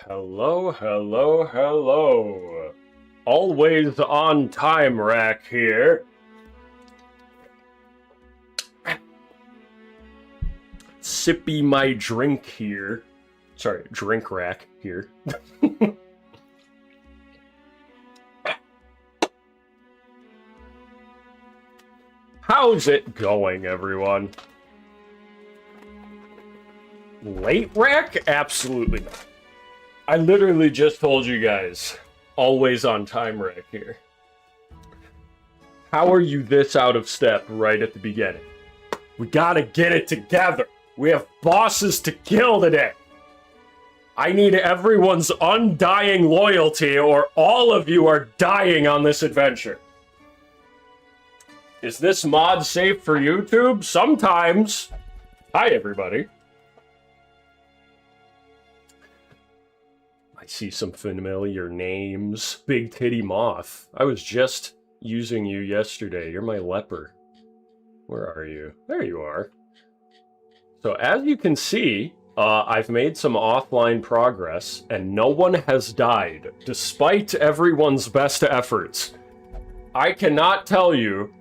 Hello, hello, hello. Always on time, Rack here. Sippy my drink here. Sorry, drink Rack here. How's it going, everyone? Late, Rack? Absolutely not. I literally just told you guys, always on time, Rack here. How are you this out of step right at the beginning? We gotta get it together. We have bosses to kill today. I need everyone's undying loyalty or all of you are dying on this adventure. Is this mod safe for YouTube? Sometimes. Hi, everybody. I see some familiar names. Big Titty Moth. I was just using you yesterday. You're my leper. Where are you? There you are. So as you can see, I've made some offline progress, and no one has died, despite everyone's best efforts. I cannot tell you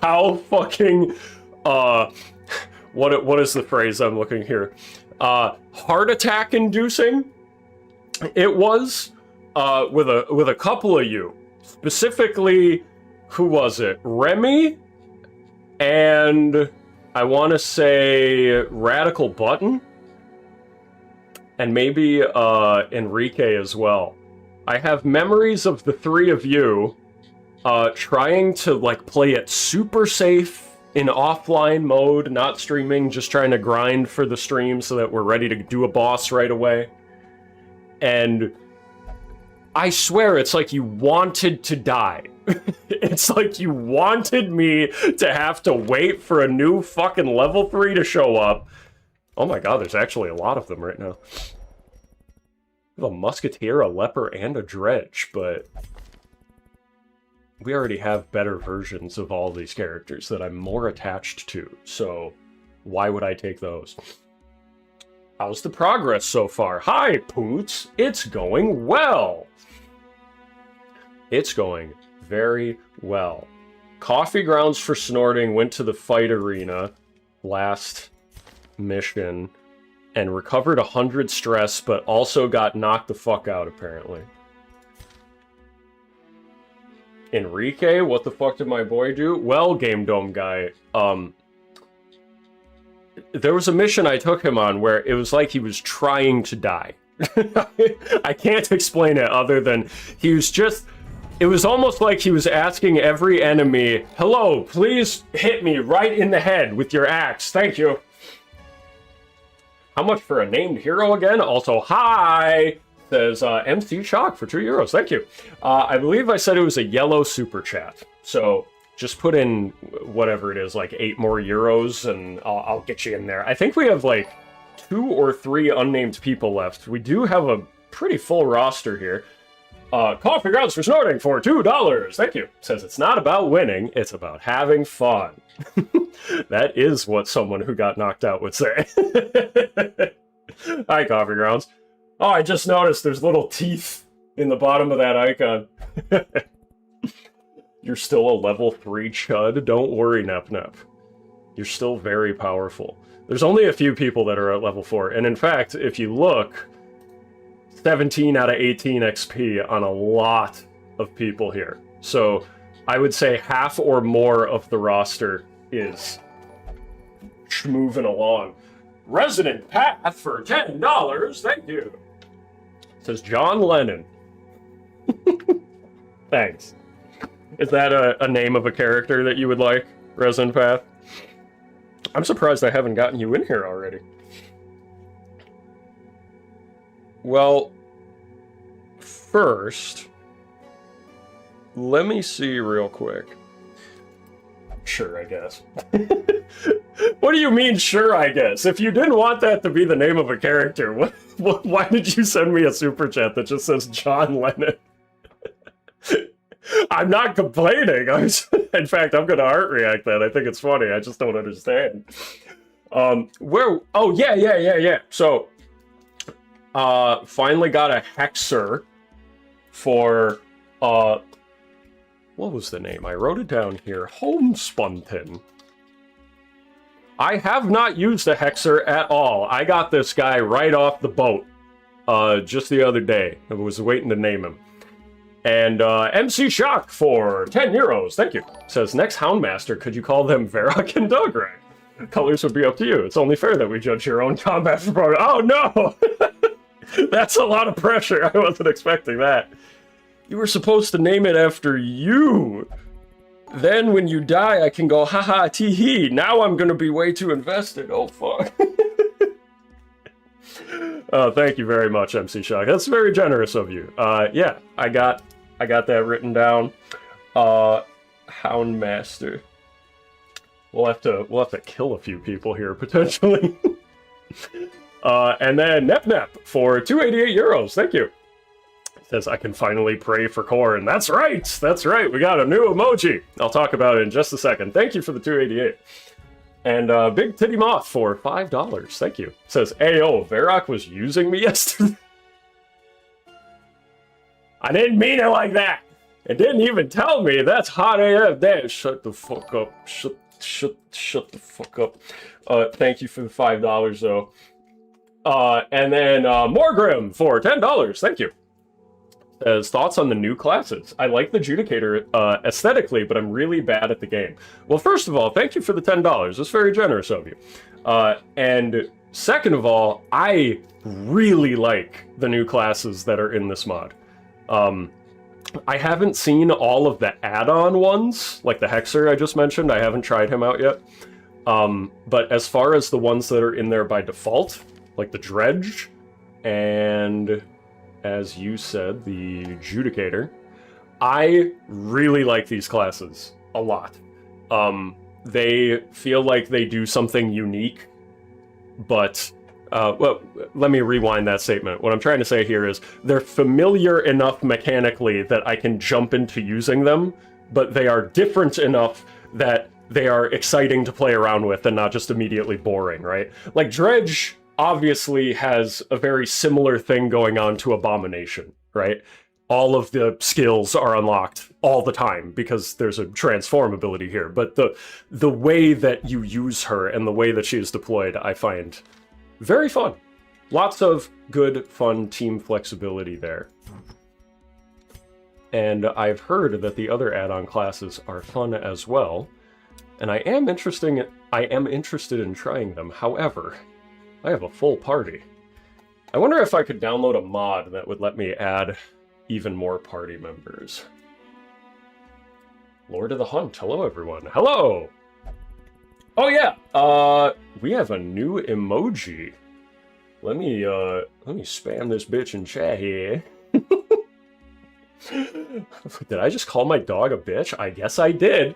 how fucking, what is the phrase I'm looking here? Heart attack inducing it was, with a couple of you. Specifically, who was it? Remy, and I want to say Radical Button, and maybe Enrique as well. I have memories of the three of you trying to like play it super safe in offline mode, not streaming, just trying to grind for the stream so that we're ready to do a boss right away. And I swear it's like you wanted to die. It's like you wanted me to have to wait for a new fucking level 3 to show up. Oh my god, there's actually a lot of them right now. We have a musketeer, a leper, and a dredge, but we already have better versions of all these characters that I'm more attached to, so why would I take those? How's the progress so far? Hi, Poots! It's going well! It's going very well. Coffee grounds for snorting went to the fight arena last mission and recovered 100 stress, but also got knocked the fuck out, apparently. Enrique, what the fuck did my boy do? Well, Game Dome guy, there was a mission I took him on where it was like he was trying to die. I can't explain it other than he was just... It was almost like he was asking every enemy, hello, please hit me right in the head with your axe. Thank you. How much for a named hero again? Also, hi, says MC Chalk for €2. Thank you. I believe I said it was a yellow super chat. So just put in whatever it is, like 8 more euros, and I'll get you in there. I think we have like 2 or 3 unnamed people left. We do have a pretty full roster here. Coffee grounds for snorting for $2. Thank you. Says it's not about winning, it's about having fun. That is what someone who got knocked out would say. Hi, Coffee grounds. Oh, I just noticed there's little teeth in the bottom of that icon. You're still a level 3 chud. Don't worry, Nep Nep. You're still very powerful. There's only a few people that are at level 4. And in fact, if you look, 17 out of 18 XP on a lot of people here. So I would say half or more of the roster is moving along. Resident Path for $10. Thank you. Says John Lennon. Thanks. Is that a name of a character that you would like, Resident Path? I'm surprised I haven't gotten you in here already. Well, first, let me see real quick. Sure, I guess. What do you mean, sure, I guess? If you didn't want that to be the name of a character, why did you send me a super chat that just says John Lennon? I'm not complaining. In fact, I'm going to heart react that. I think it's funny. I just don't understand. Oh, yeah. So, finally got a hexer for, what was the name? I wrote it down here. Homespunten. I have not used a hexer at all. I got this guy right off the boat, just the other day. I was waiting to name him. And MC Shock for 10 euros, thank you. Says, next Houndmaster, could you call them Verac and Dograk? Colors would be up to you. It's only fair that we judge your own combat performance. Oh no! That's a lot of pressure. I wasn't expecting that. You were supposed to name it after you. Then when you die, I can go, haha, tee-hee. Now I'm gonna be way too invested. Oh, fuck. Thank you very much, MC Shock. That's very generous of you. Yeah, I got that written down. Houndmaster. We'll have to kill a few people here, potentially. And then Nep for 288 euros. Thank you. Says, I can finally pray for corn. That's right! That's right, we got a new emoji! I'll talk about it in just a second. Thank you for the 288. And Big Titty Moth for $5. Thank you. Says, Ayo, Verac was using me yesterday. I didn't mean it like that! It didn't even tell me! That's hot AF. Damn, shut the fuck up. Shut the fuck up. Thank you for the $5, though. And then Morgrim for $10. Thank you. As thoughts on the new classes. I like the Judicator aesthetically, but I'm really bad at the game. Well, first of all, thank you for the $10. That's very generous of you. And second of all, I really like the new classes that are in this mod. I haven't seen all of the add-on ones, like the Hexer I just mentioned. I haven't tried him out yet. But as far as the ones that are in there by default, like the Dredge and, as you said, the Judicator, I really like these classes a lot. They feel like they do something unique, but well, let me rewind that statement. What I'm trying to say here is they're familiar enough mechanically that I can jump into using them, but they are different enough that they are exciting to play around with and not just immediately boring, right? Like Dredge obviously has a very similar thing going on to Abomination, right? All of the skills are unlocked all the time because there's a transform ability here, but the way that you use her and the way that she is deployed, I find very fun. Lots of good, fun team flexibility there. And I've heard that the other add-on classes are fun as well, and I am interested in trying them. However, I have a full party. I wonder if I could download a mod that would let me add even more party members. Lord of the Hunt, hello everyone. Hello! Oh yeah, we have a new emoji. Let me spam this bitch in chat here. Did I just call my dog a bitch? I guess I did.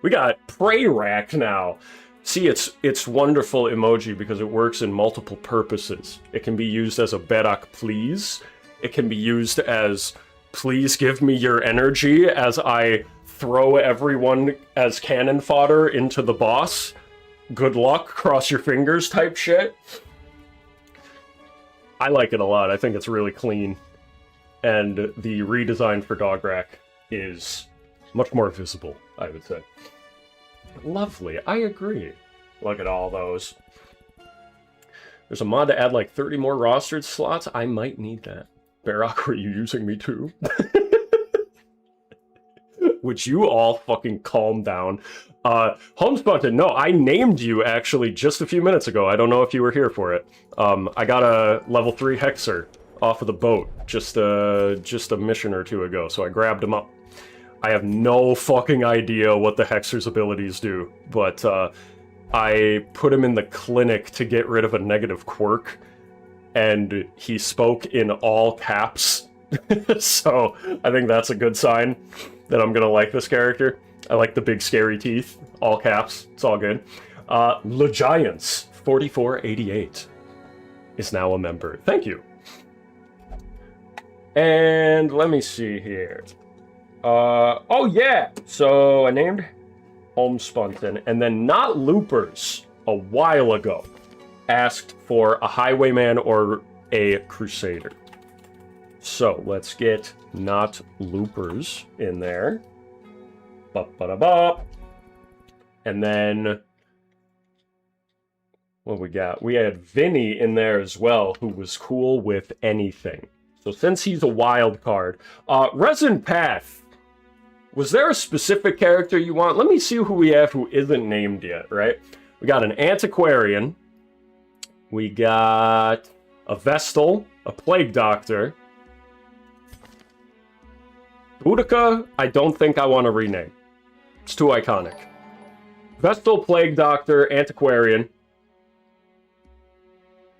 We got Prayrack now. See, it's wonderful emoji because it works in multiple purposes. It can be used as a Verac please. It can be used as please give me your energy as I throw everyone as cannon fodder into the boss. Good luck, cross your fingers type shit. I like it a lot. I think it's really clean. And the redesign for Dograk is much more visible, I would say. Lovely, I agree. Look at all those. There's a mod to add like 30 more rostered slots. I might need that. Verac, were you using me too? Would you all fucking calm down? Homespunten, no, I named you actually just a few minutes ago. I don't know if you were here for it. I got a level 3 Hexer off of the boat just a mission or two ago, so I grabbed him up. I have no fucking idea what the Hexer's abilities do, but I put him in the clinic to get rid of a negative quirk, and he spoke in all caps. So I think that's a good sign that I'm gonna like this character. I like the big scary teeth, all caps, it's all good. Le Giants 4488 is now a member. Thank you. And let me see here. Oh yeah, so I named Homespunten, and then Not Loopers a while ago asked for a Highwayman or a Crusader. So let's get not loopers in there. Ba-ba-da-ba. And then what we got? We had Vinny in there as well, who was cool with anything. So since he's a wild card, Resin Path. Was there a specific character you want? Let me see who we have who isn't named yet, right? We got an Antiquarian. We got a Vestal, a Plague Doctor. Boudica, I don't think I want to rename. It's too iconic. Vestal, Plague Doctor, Antiquarian.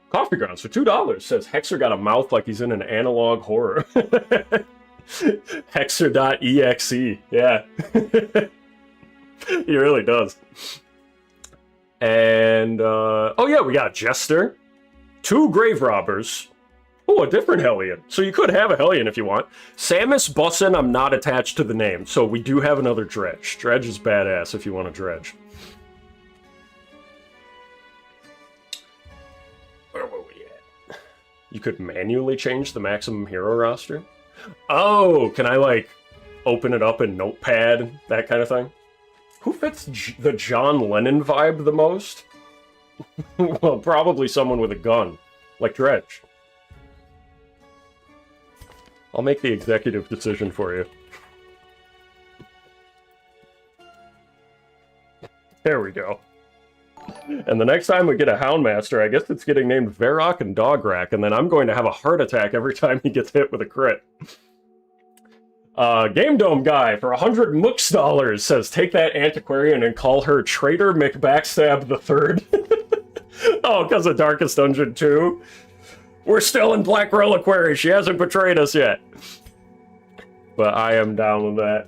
Coffee grounds for $2. Says Hexer got a mouth like he's in an analog horror. Hexer.exe. Yeah. He really does. And, oh yeah, we got a Jester. 2 Grave Robbers. Oh, a different Hellion. So you could have a Hellion if you want. Samus Bussin, I'm not attached to the name. So we do have another Dredge. Dredge is badass if you want a Dredge. Where were we at? You could manually change the maximum hero roster? Oh, can I, like, open it up in Notepad? That kind of thing? Who fits the John Lennon vibe the most? Well, probably someone with a gun. Like Dredge. I'll make the executive decision for you. There we go. And the next time we get a Houndmaster, I guess it's getting named Verac and Dograk, and then I'm going to have a heart attack every time he gets hit with a crit. Game Dome Guy for $100 says, take that Antiquarian and call her Traitor McBackstab the Third. Oh, because of Darkest Dungeon 2? We're still in Black Reliquary. She hasn't betrayed us yet. But I am down with that.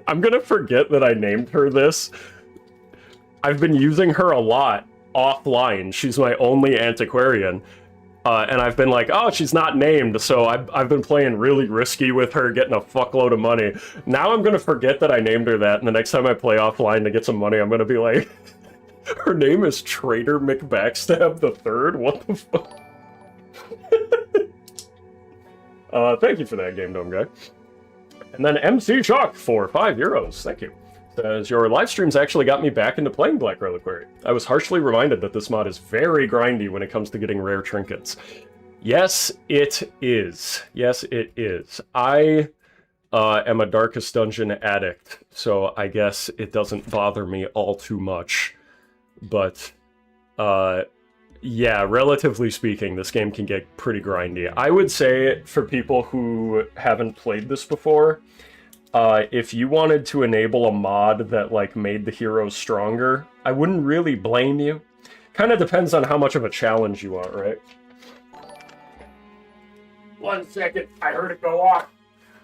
I'm gonna forget that I named her this. I've been using her a lot offline. She's my only Antiquarian. And I've been like, oh, she's not named, so I've been playing really risky with her, getting a fuckload of money. Now I'm gonna forget that I named her that, and the next time I play offline to get some money, I'm gonna be like, her name is Traitor McBackstab the Third? What the fuck? Thank you for that, Game Dome Guy. And then MC Shock for €5. Thank you. Says, your live streams actually got me back into playing Black Reliquary. I was harshly reminded that this mod is very grindy when it comes to getting rare trinkets. Yes, it is. Yes, it is. I am a Darkest Dungeon addict, so I guess it doesn't bother me all too much. But, yeah, relatively speaking, this game can get pretty grindy. I would say, for people who haven't played this before, if you wanted to enable a mod that, like, made the heroes stronger, I wouldn't really blame you. Kind of depends on how much of a challenge you want, right? 1 second, I heard it go off.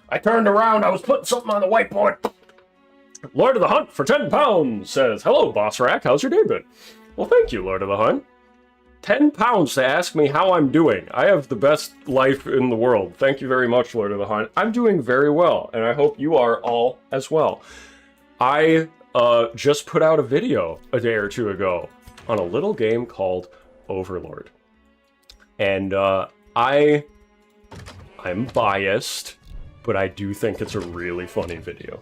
I turned around, I was putting something on the whiteboard. Lord of the Hunt for £10 says, hello, Boss Rack, how's your day been? Well, thank you, Lord of the Hunt. £10 to ask me how I'm doing. I have the best life in the world. Thank you very much, Lord of the Hunt. I'm doing very well, and I hope you are all as well. I just put out a video a day or two ago on a little game called Overlord. And I'm biased, but I do think it's a really funny video.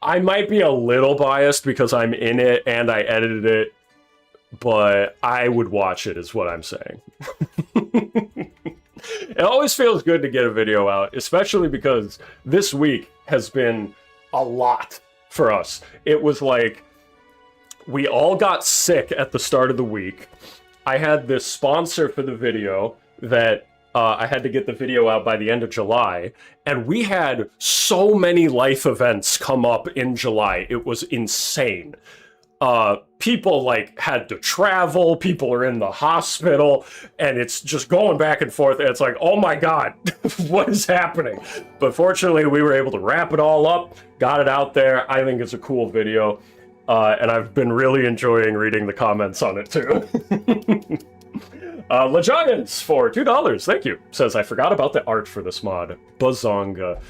I might be a little biased because I'm in it and I edited it, but I would watch it, is what I'm saying. It always feels good to get a video out, especially because this week has been a lot for us. It was like, we all got sick at the start of the week. I had this sponsor for the video that I had to get the video out by the end of July, and we had so many life events come up in July. It was insane. People, like, had to travel, people are in the hospital, and it's just going back and forth, and it's like, oh my god, what is happening? But fortunately, we were able to wrap it all up, got it out there. I think it's a cool video, and I've been really enjoying reading the comments on it, too. LeGiants for $2, thank you. Says, I forgot about the art for this mod. Bazonga.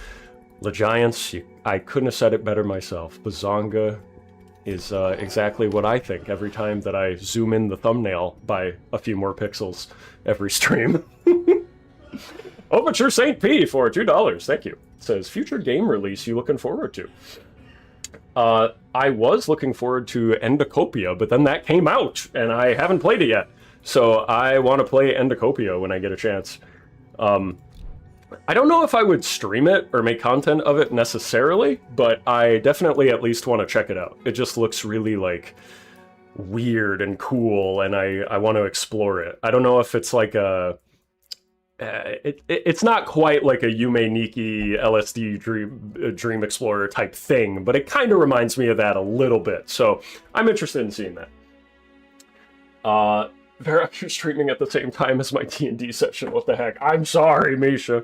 LeGiants, I couldn't have said it better myself. Bazonga. is exactly what I think every time that I zoom in the thumbnail by a few more pixels every stream. Overture St. P for $2. Thank you. It says, future game release you looking forward to? I was looking forward to Endocopia, but then that came out, and I haven't played it yet. So I want to play Endocopia when I get a chance. I don't know if I would stream it or make content of it necessarily, but I definitely at least want to check it out. It just looks really, like, weird and cool, and I want to explore it. I don't know if it's like a... it's not quite like a Yume Nikki LSD Dream Explorer type thing, but it kind of reminds me of that a little bit, so I'm interested in seeing that. Verac, you're streaming at the same time as my D&D session. What the heck? I'm sorry, Misha.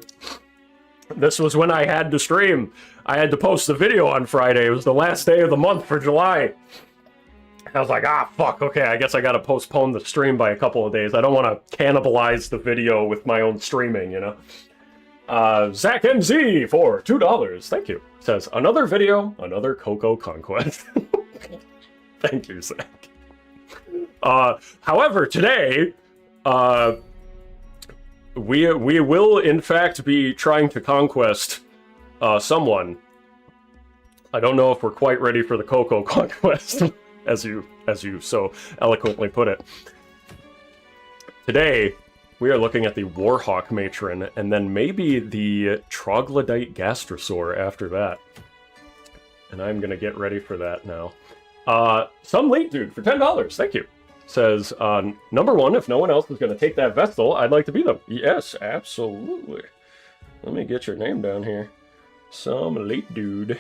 This was when I had to stream. I had to post the video on Friday. It was the last day of the month for July. I was like, ah, fuck, okay, I guess I gotta postpone the stream by a couple of days. I don't want to cannibalize the video with my own streaming, you know? Zach MZ for $2. Thank you. Says, another video, another Coco Conquest. Thank you, Zach. However, today, we will in fact be trying to conquest someone. I don't know if we're quite ready for the Coco Conquest, as you so eloquently put it. Today, we are looking at the Warhawk Matron, and then maybe the Troglodyte Gastrosaur after that. And I'm gonna get ready for that now. Some late dude for $10. Thank you. Says, number one, if no one else is going to take that Vestal, I'd like to be them. Yes, absolutely. Let me get your name down here. Some late dude.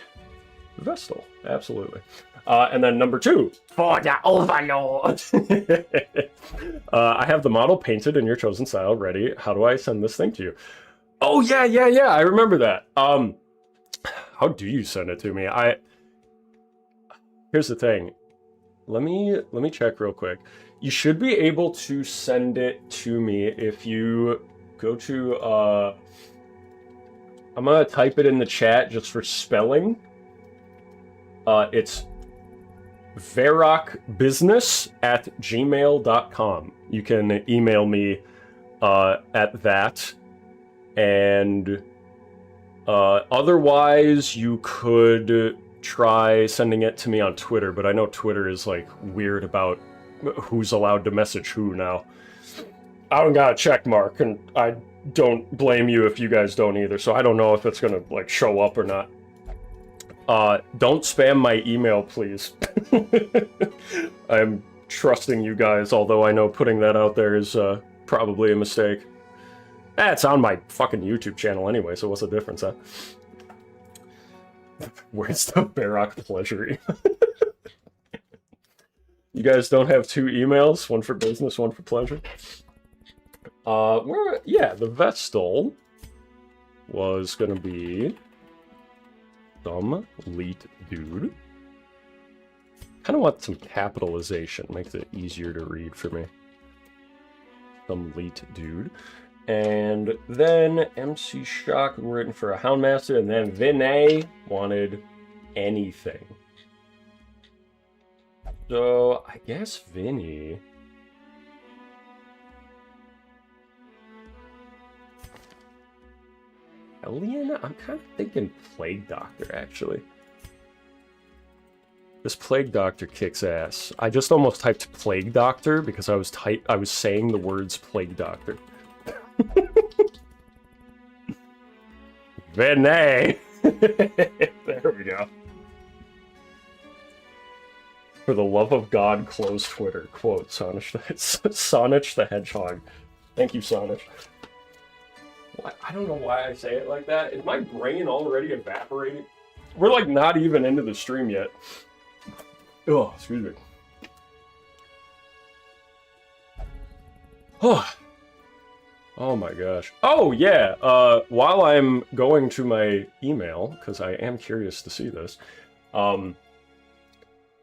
Vestal, absolutely. And then number two, for the Overlord. I have the model painted in your chosen style ready. How do I send this thing to you? Oh, yeah, I remember that. How do you send it to me? Here's the thing. Let me check real quick. You should be able to send it to me if you go to, I'm gonna type it in the chat just for spelling. It's veracbusiness@gmail.com. You can email me at that, and otherwise you could try sending it to me on Twitter, but I know Twitter is like weird about who's allowed to message who now. I don't got a check mark, and I don't blame you if you guys don't either, so I don't know if it's gonna like show up or not. Don't spam my email, please. I'm trusting you guys, although I know putting that out there is probably a mistake. It's on my fucking YouTube channel anyway, so what's the difference, huh? Where's the Verac pleasure? You guys don't have two emails, one for business, one for pleasure? Yeah, the Vestal was gonna be some leet dude. Kind of want some capitalization, makes it easier to read for me. Some leet dude. And then MC Shock written for a Houndmaster, and then Vinay wanted anything. So I guess Vinny. Hellion? I'm kind of thinking Plague Doctor, actually. This Plague Doctor kicks ass. I just almost typed Plague Doctor because I was saying the words Plague Doctor. Vinay! There we go. For the love of God, close Twitter. Quote, Sonich the Hedgehog. Thank you, Sonich. I don't know why I say it like that. Is my brain already evaporating? We're like not even into the stream yet. Oh, excuse me. Oh my gosh. Oh yeah, while I'm going to my email, because I am curious to see this, for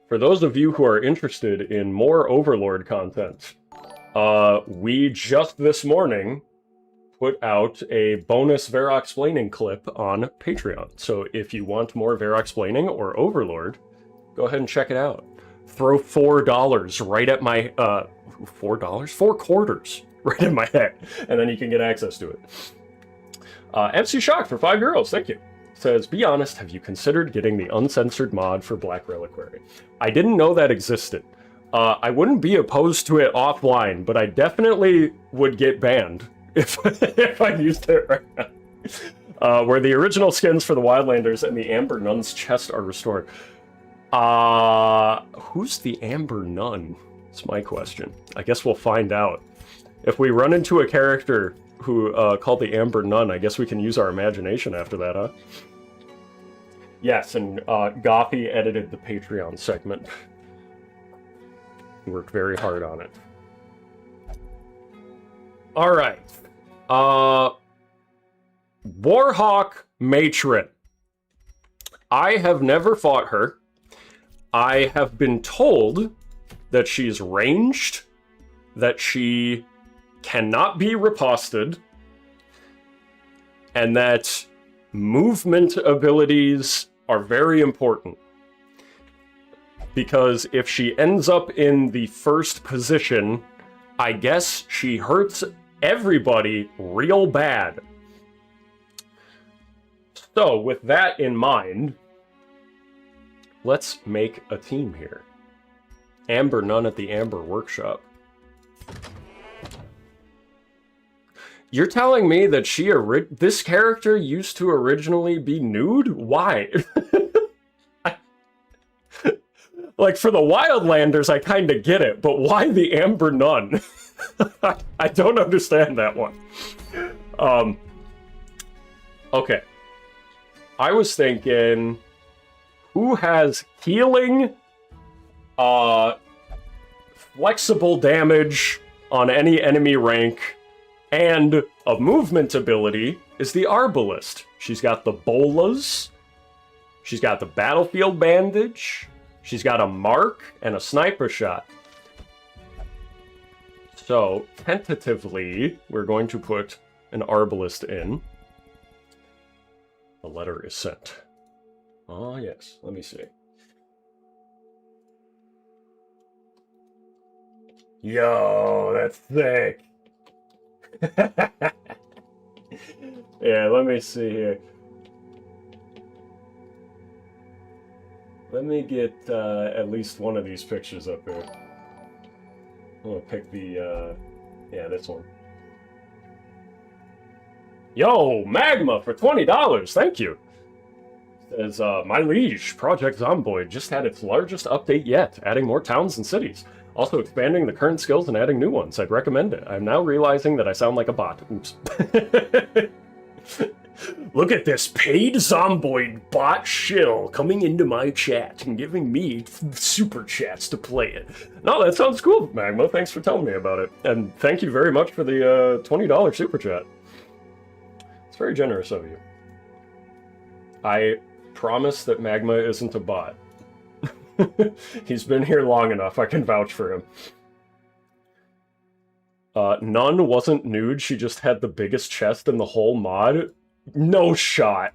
those of you who are interested in more Overlord content, we just this morning put out a bonus Verac-splaining clip on Patreon. So if you want more Verac-splaining or Overlord, go ahead and check it out. throw $4 right at my, $4? 4 quarters right in my head, and then you can get access to it. MC Shock for €5, thank you. Says, be honest, have you considered getting the uncensored mod for Black Reliquary? I didn't know that existed. I wouldn't be opposed to it offline, but I definitely would get banned if, if I used it right now. Where the original skins for the Wildlanders and the Amber Nun's chest are restored. Who's the Amber Nun? That's my question. I guess we'll find out. If we run into a character who called the Amber Nun, I guess we can use our imagination after that, huh? Yes, and Gothy edited the Patreon segment. He worked very hard on it. Alright. Warhawk Matron. I have never fought her. I have been told that she's ranged, that she cannot be riposted, and that movement abilities are very important. Because if she ends up in the first position, I guess she hurts everybody real bad. So, with that in mind, let's make a team here. Amber Nun at the Amber Workshop. You're telling me that this character used to originally be nude? Why? Like, for the Wildlanders, I kind of get it, but why the Amber Nun? I don't understand that one. Okay. I was thinking, who has healing, flexible damage on any enemy rank, and a movement ability is the Arbalist. She's got the bolas, she's got the battlefield bandage, she's got a mark, and a sniper shot. So, tentatively, we're going to put an Arbalist in. The letter is sent. Oh, yes. Let me see. Yo, that's thick. Yeah, let me see here. Let me get at least one of these pictures up here. I'm gonna pick the, yeah, this one. Yo, Magma for $20, thank you. Says, my liege, Project Zomboid just had its largest update yet, adding more towns and cities. Also expanding the current skills and adding new ones. I'd recommend it. I'm now realizing that I sound like a bot. Oops. Look at this paid Zomboid bot shill coming into my chat and giving me super chats to play it. No, that sounds cool, Magma. Thanks for telling me about it. And thank you very much for the $20 super chat. It's very generous of you. I promise that Magma isn't a bot. He's been here long enough, I can vouch for him. Nun wasn't nude, she just had the biggest chest in the whole mod. No shot.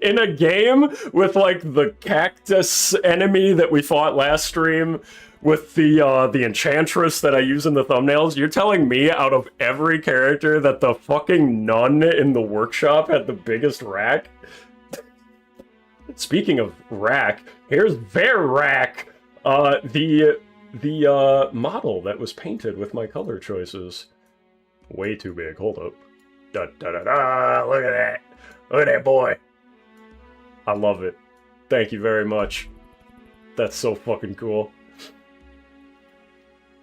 In a game with, like, the cactus enemy that we fought last stream, with the Enchantress that I use in the thumbnails, you're telling me out of every character that the fucking Nun in the workshop had the biggest rack? Speaking of rack, here's Verac, the model that was painted with my color choices. Way too big, hold up. Da da da da, look at that. Look at that boy. I love it. Thank you very much. That's so fucking cool.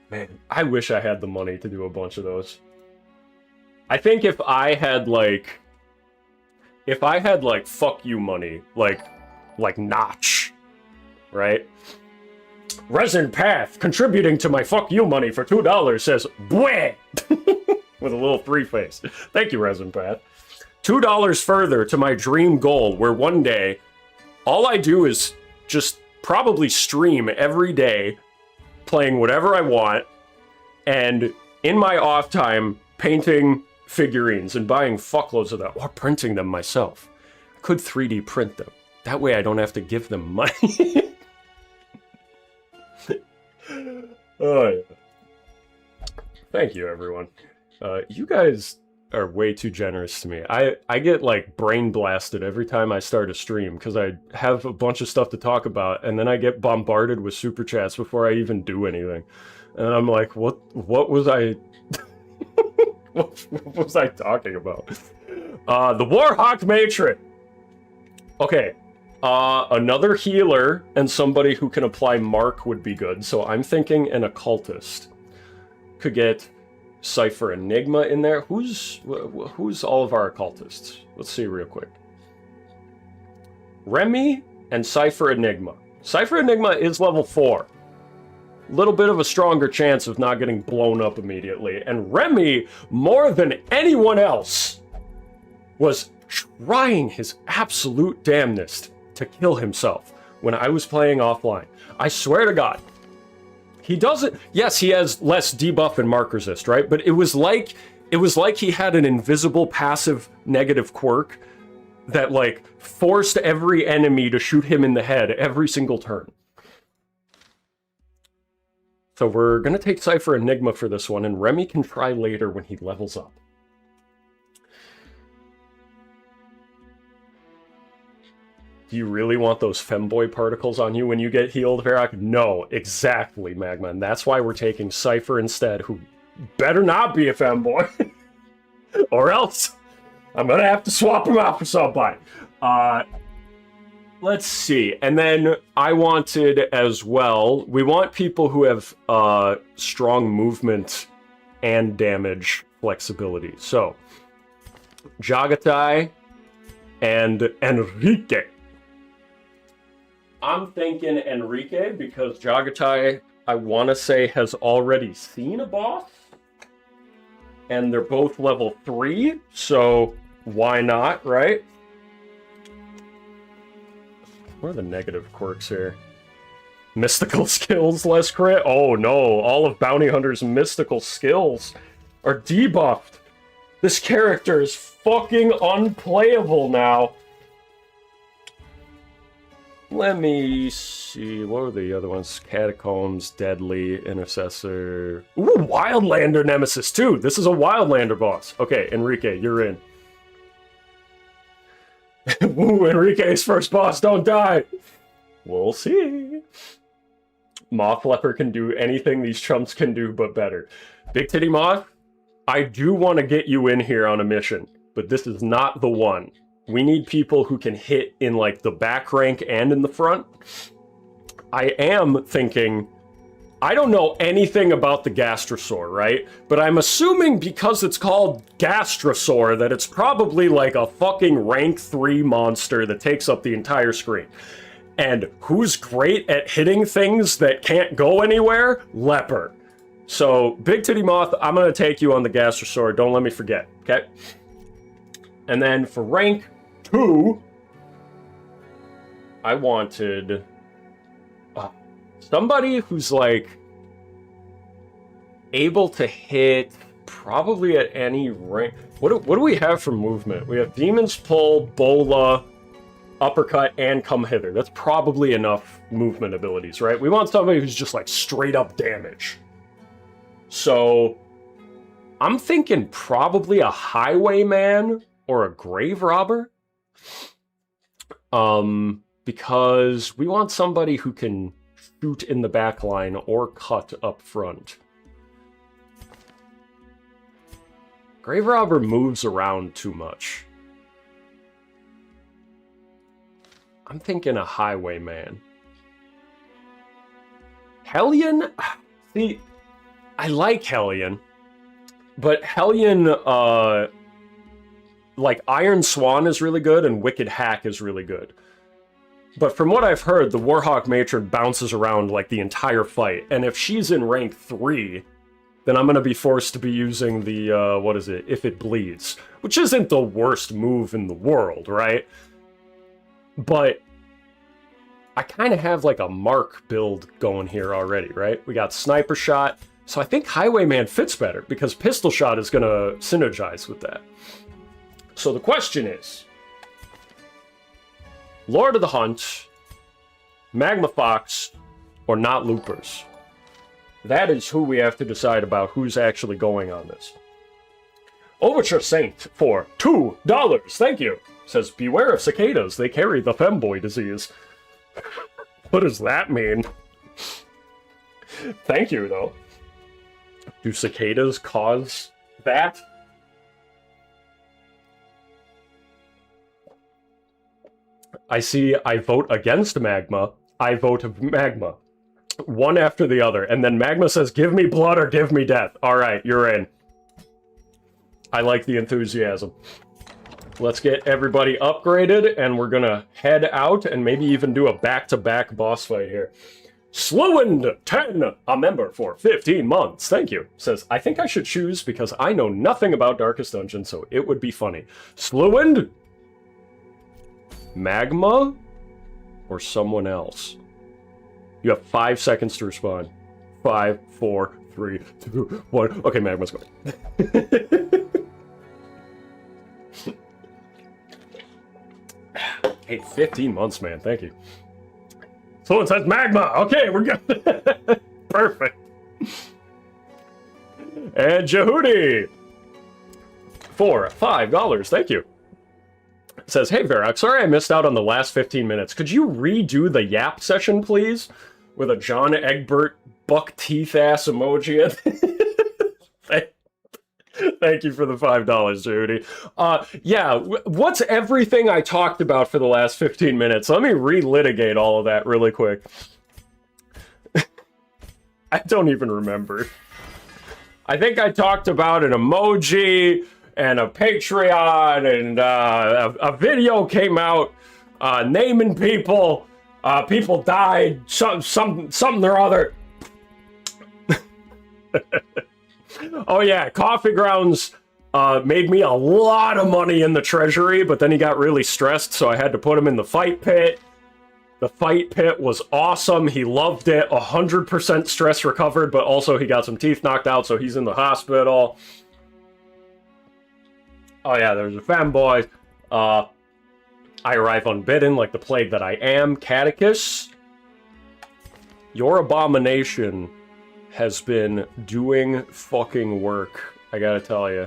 Man, I wish I had the money to do a bunch of those. I think if I had, like, fuck you money, like Notch, right? Resin Path, contributing to my fuck you money for $2, says, Bweh! With a little 3 face. Thank you, Resin Path. $2 further to my dream goal, where one day, all I do is just probably stream every day, playing whatever I want, and in my off time, painting figurines and buying fuckloads of them, or printing them myself. I could 3D print them. That way I don't have to give them money. Oh, yeah. Thank you, everyone. You guys are way too generous to me. I get like brain blasted every time I start a stream because I have a bunch of stuff to talk about, and then I get bombarded with super chats before I even do anything, and I'm like, what was I? what was I talking about? The Warhawk Matron. Okay. Another healer and somebody who can apply Mark would be good. So I'm thinking an occultist. Could get Cypher Enigma in there. Who's all of our occultists? Let's see real quick. Remy and Cypher Enigma. Cypher Enigma is level 4. Little bit of a stronger chance of not getting blown up immediately. And Remy, more than anyone else, was trying his absolute damnedest to kill himself when I was playing offline. I swear to God. He doesn't... Yes, he has less debuff and mark resist, right? But it was like he had an invisible passive negative quirk that, like, forced every enemy to shoot him in the head every single turn. So we're gonna take Cypher Enigma for this one, and Remy can try later when he levels up. Do you really want those femboy particles on you when you get healed, Verac? No, exactly, Magma. And that's why we're taking Cypher instead, who better not be a femboy. Or else I'm going to have to swap him out for somebody. Let's see. And then I wanted as well, we want people who have strong movement and damage flexibility. So, Jagatai and Enrique. I'm thinking Enrique because Jagatai, I want to say, has already seen a boss. And they're both level 3, so why not, right? What are the negative quirks here? Mystical skills, less crit? Oh no, all of Bounty Hunter's mystical skills are debuffed. This character is fucking unplayable now. Let me see, what were the other ones? Catacombs, Deadly, Intercessor... Ooh, Wildlander Nemesis too! This is a Wildlander boss. Okay, Enrique, you're in. Woo, Enrique's first boss, don't die! We'll see. Moth Leper can do anything these chumps can do, but better. Big Titty Moth, I do want to get you in here on a mission, but this is not the one. We need people who can hit in, like, the back rank and in the front. I am thinking... I don't know anything about the Gastrosaur, right? But I'm assuming because it's called Gastrosaur that it's probably like a fucking rank 3 monster that takes up the entire screen. And who's great at hitting things that can't go anywhere? Leper. So, Big Titty Moth, I'm gonna take you on the Gastrosaur. Don't let me forget, okay? And then for rank 2, I wanted somebody who's like able to hit probably at any rank. What do we have for movement? We have Demon's Pull, Bola, Uppercut, and Come Hither. That's probably enough movement abilities, right? We want somebody who's just like straight up damage. So I'm thinking probably a Highwayman or a Grave Robber. Because we want somebody who can shoot in the back line or cut up front. Grave Robber moves around too much. I'm thinking a Highwayman. Hellion? See, I like Hellion. But Hellion, like, Iron Swan is really good and Wicked Hack is really good. But from what I've heard, the Warhawk Matron bounces around, like, the entire fight. And if she's in rank 3, then I'm going to be forced to be using the, what is it? If It Bleeds. Which isn't the worst move in the world, right? But I kind of have, like, a Mark build going here already, right? We got Sniper Shot. So I think Highwayman fits better, because Pistol Shot is going to synergize with that. So the question is... Lord of the Hunt, Magma Fox, or Not Loopers? That is who we have to decide about who's actually going on this. Overture Saint for $2. Thank you. Says, beware of cicadas. They carry the femboy disease. What does that mean? Thank you, though. Do cicadas cause that? I see I vote against Magma. I vote Magma. One after the other. And then Magma says, give me blood or give me death. Alright, you're in. I like the enthusiasm. Let's get everybody upgraded, and we're gonna head out and maybe even do a back-to-back boss fight here. Sluind10, a member for 15 months. Thank you. Says, I think I should choose because I know nothing about Darkest Dungeon, so it would be funny. Sluind? Magma? Or someone else? You have 5 seconds to respond. 5, 4, 3, 2, 1. Okay, Magma's going. Hey, 15 months, man. Thank you. Someone says Magma. Okay, we're good. Perfect. And Jehudi for $5. Thank you. Says, hey, Verac, sorry I missed out on the last 15 minutes. Could you redo the Yap session, please? With a John Egbert buck teeth ass emoji. Thank you for the $5, Judy. Yeah, what's everything I talked about for the last 15 minutes? Let me relitigate all of that really quick. I don't even remember. I think I talked about an emoji and a Patreon, and a video came out naming people. People died, something or other. Oh yeah, Coffee Grounds made me a lot of money in the treasury, but then he got really stressed, so I had to put him in the fight pit. The fight pit was awesome. He loved it. 100% stress recovered, but also he got some teeth knocked out, so he's in the hospital. Oh yeah, there's a fanboy. I arrive unbidden like the plague that I am. Catechus, your abomination has been doing fucking work, I gotta tell you.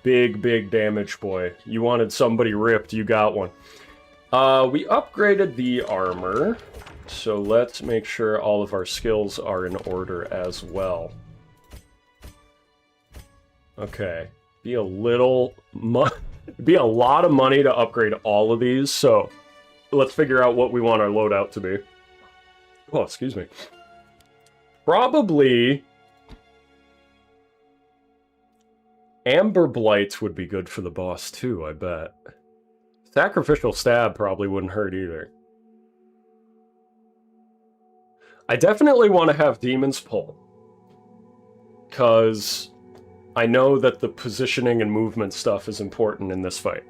Big, big damage, boy. You wanted somebody ripped, you got one. We upgraded the armor, so let's make sure all of our skills are in order as well. Okay, be a lot of money to upgrade all of these, so let's figure out what we want our loadout to be. Oh, excuse me. Probably Amber Blights would be good for the boss too, I bet. Sacrificial Stab probably wouldn't hurt either. I definitely want to have Demon's Pull, because I know that the positioning and movement stuff is important in this fight.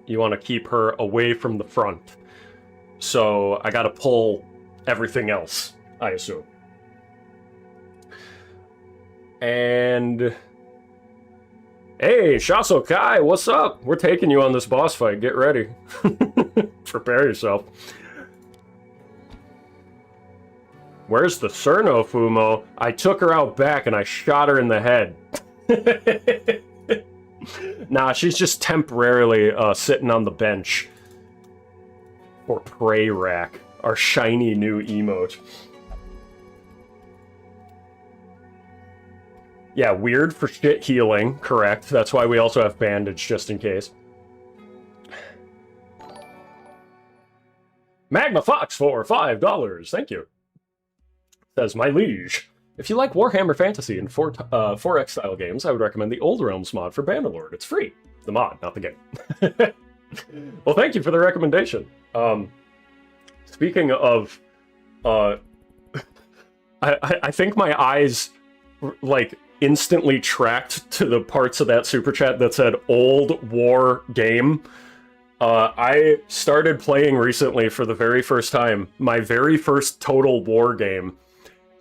You want to keep her away from the front, so I gotta pull everything else, I assume. And hey, Shaso Kai, what's up? We're taking you on this boss fight. Get ready. Prepare yourself. Where's the Cerno, Fumo? I took her out back and I shot her in the head. Nah, she's just temporarily sitting on the bench. For Prey Rack, our shiny new emote. Yeah, weird for shit healing, correct. That's why we also have bandage, just in case. Magma Fox for $5, thank you. Says, my liege, if you like Warhammer Fantasy and 4X style games, I would recommend the Old Realms mod for Bannerlord. It's free. The mod, not the game. Well, thank you for the recommendation. Speaking of, I think my eyes, like, instantly tracked to the parts of that super chat that said old war game. I started playing recently for the very first time, my very first Total War game,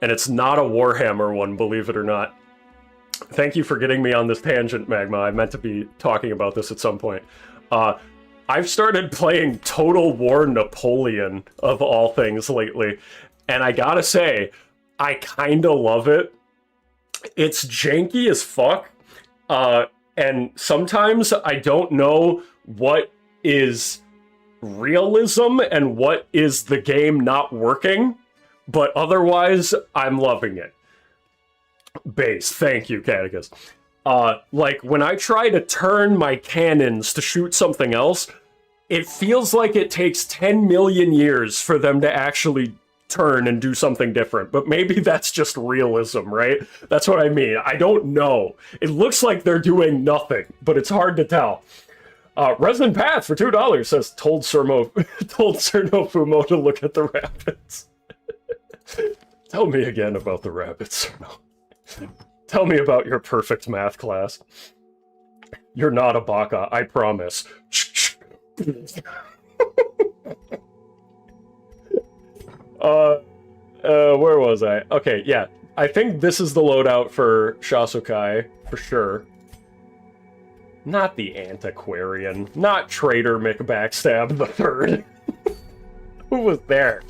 and it's not a Warhammer one, believe it or not. Thank you for getting me on this tangent, Magma. I meant to be talking about this at some point. I've started playing Total War Napoleon, of all things, lately, and I gotta say, I kind of love it. It's janky as fuck. And sometimes I don't know what is realism and what is the game not working, but otherwise I'm loving it. Base, thank you, Catechus. Like when I try to turn my cannons to shoot something else, it feels like it takes 10 million years for them to actually turn and do something different, but maybe that's just realism, right? That's what I mean. I don't know. It looks like they're doing nothing, but it's hard to tell. Resident Path for $2 says, told Cerno Fumo to look at the rabbits. Tell me again about the rabbits, Cerno. Tell me about your perfect math class. You're not a baka, I promise. Where was I? Okay, yeah. I think this is the loadout for Shasukai, for sure. Not the Antiquarian. Not Traitor McBackstab the Third. Who was there?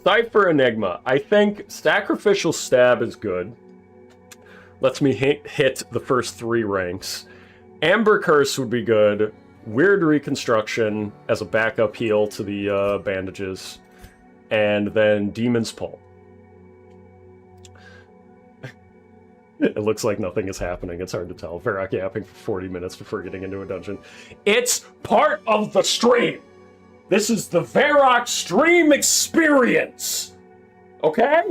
Cypher Enigma. I think Sacrificial Stab is good. Lets me hit the first 3 ranks. Amber Curse would be good. Weird Reconstruction as a backup heal to the bandages. And then Demon's Pull. It looks like nothing is happening. It's hard to tell. Verac yapping for 40 minutes before getting into a dungeon. It's part of the stream! This is the Verac stream experience! Okay?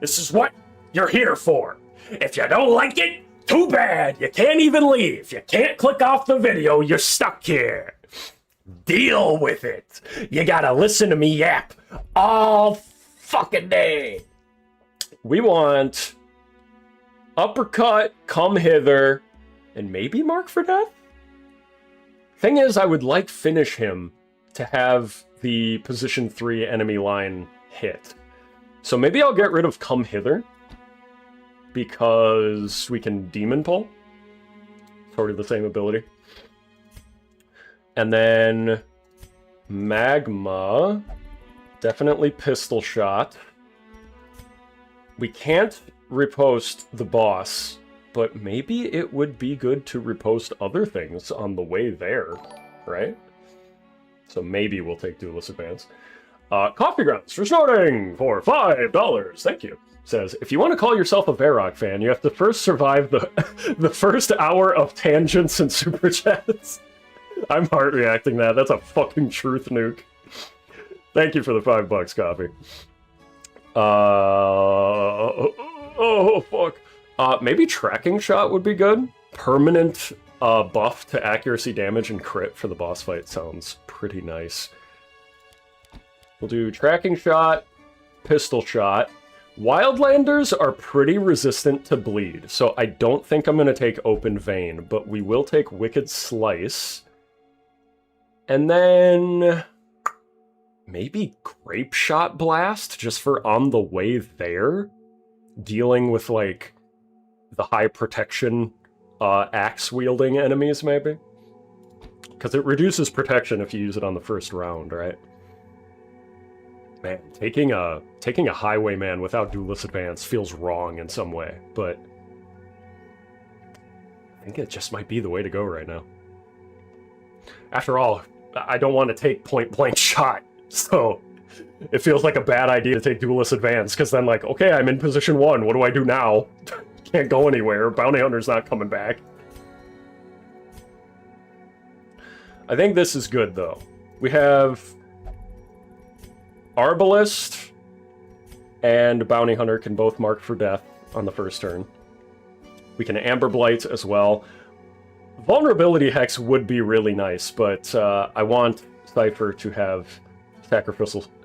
This is what you're here for. If you don't like it, too bad. You can't even leave. You can't click off the video. You're stuck here. Deal with it. You gotta listen to me yap all fucking day. We want Uppercut, Come Hither, and maybe Mark for Death? Thing is, I would like Finish Him to have the position 3 enemy line hit. So maybe I'll get rid of Come Hither, because we can Demon Pull. Sort of the same ability. And then Magma, definitely Pistol Shot. We can't repost the boss, but maybe it would be good to repost other things on the way there, right? So maybe we'll take Duelist Advance. Coffee Grounds for snorting for $5. Thank you. Says, if you want to call yourself a Verac fan, you have to first survive the first hour of tangents and super chats. I'm heart reacting that. That's a fucking truth nuke. Thank you for the $5, Coffee. Oh, fuck. Maybe Tracking Shot would be good. Permanent buff to accuracy, damage, and crit for the boss fight sounds pretty nice. We'll do Tracking Shot, Pistol Shot. Wildlanders are pretty resistant to bleed, so I don't think I'm going to take Open Vein, but we will take Wicked Slice. And then maybe Grape Shot Blast, just for on the way there, dealing with, like, the high protection axe-wielding enemies, maybe? Because it reduces protection if you use it on the first round, right? Man, taking a Highwayman without Duelist Advance feels wrong in some way, but I think it just might be the way to go right now. After all, I don't want to take point-blank shot, so it feels like a bad idea to take Duelist Advance, because then, like, okay, I'm in position 1, what do I do now? Can't go anywhere, Bounty Hunter's not coming back. I think this is good, though. We have Arbalist and Bounty Hunter can both mark for death on the first turn. We can Amber Blight as well. Vulnerability Hex would be really nice, but I want Cypher to have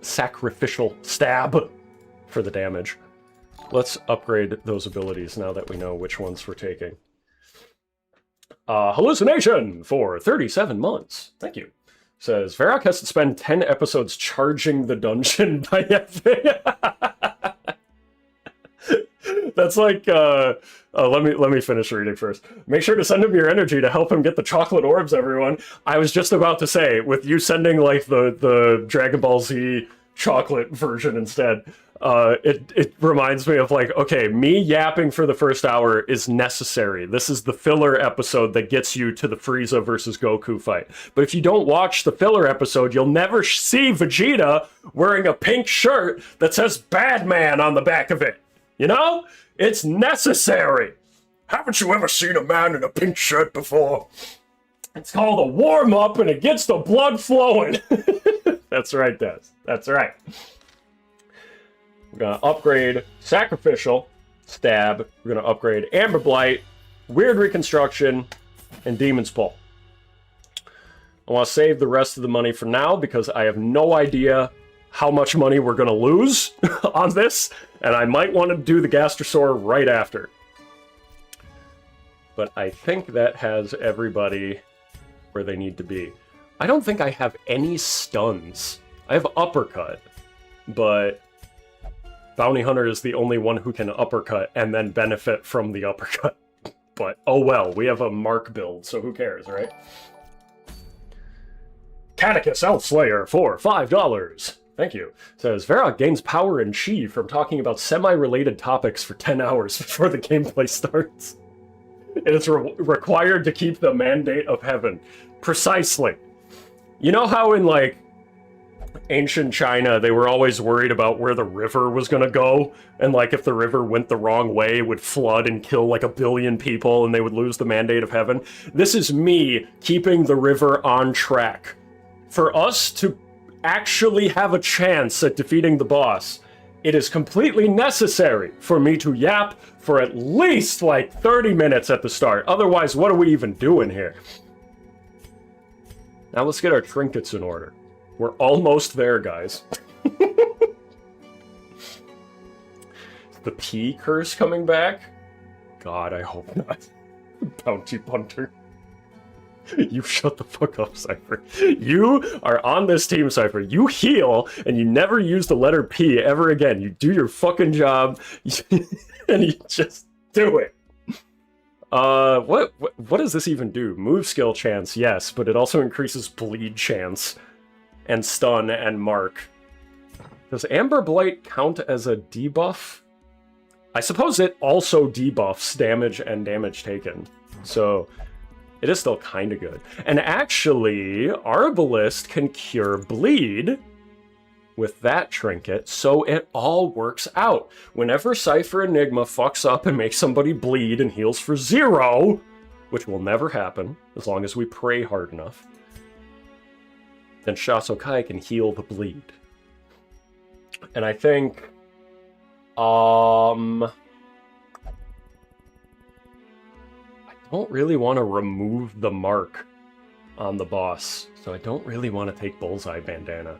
sacrificial stab for the damage. Let's upgrade those abilities now that we know which ones we're taking. Hallucination for 37 months. Thank you. Says, Verac has to spend 10 episodes charging the dungeon by That's like, let me finish reading first. Make sure to send him your energy to help him get the chocolate orbs, everyone. I was just about to say, with you sending, like, the Dragon Ball Z chocolate version instead, It reminds me of like, okay, me yapping for the first hour is necessary. This is the filler episode that gets you to the Frieza versus Goku fight. But if you don't watch the filler episode, you'll never see Vegeta wearing a pink shirt that says Bad Man on the back of it. You know? It's necessary. Haven't you ever seen a man in a pink shirt before? It's called a warm-up and it gets the blood flowing. That's right, Des. That's right. We're going to upgrade Sacrificial, Stab. We're going to upgrade Amber Blight, Weird Reconstruction, and Demon's Pull. I want to save the rest of the money for now because I have no idea how much money we're going to lose on this, and I might want to do the Gastrosaur right after. But I think that has everybody where they need to be. I don't think I have any stuns. I have Uppercut, but Bounty Hunter is the only one who can uppercut and then benefit from the uppercut. But, oh well, we have a Mark build, so who cares, right? Catechus Elfslayer for $5. Thank you. Says, Verac gains power and chi from talking about semi-related topics for 10 hours before the gameplay starts. It is required to keep the mandate of heaven. Precisely. You know how in, like, ancient China, they were always worried about where the river was gonna go, and, like, if the river went the wrong way, it would flood and kill, like, 1 billion people, and they would lose the mandate of heaven? This is me keeping the river on track. For us to actually have a chance at defeating the boss, it is completely necessary for me to yap for at least, like, 30 minutes at the start. Otherwise, what are we even doing here? Now let's get our trinkets in order. We're almost there, guys. Is the P curse coming back? God, I hope not. Bounty Punter. You shut the fuck up, Cypher. You are on this team, Cypher. You heal, and you never use the letter P ever again. You do your fucking job, and you just do it. What does this even do? Move skill chance, yes, but it also increases bleed chance, and stun, and mark. Does Amber Blight count as a debuff? I suppose it also debuffs damage and damage taken, so it is still kind of good. And actually, Arbalist can cure bleed with that trinket, so it all works out. Whenever Cypher Enigma fucks up and makes somebody bleed and heals for 0, which will never happen as long as we pray hard enough, then Shasokai can heal the bleed. And I think, I don't really want to remove the mark on the boss, so I don't really want to take Bullseye Bandana.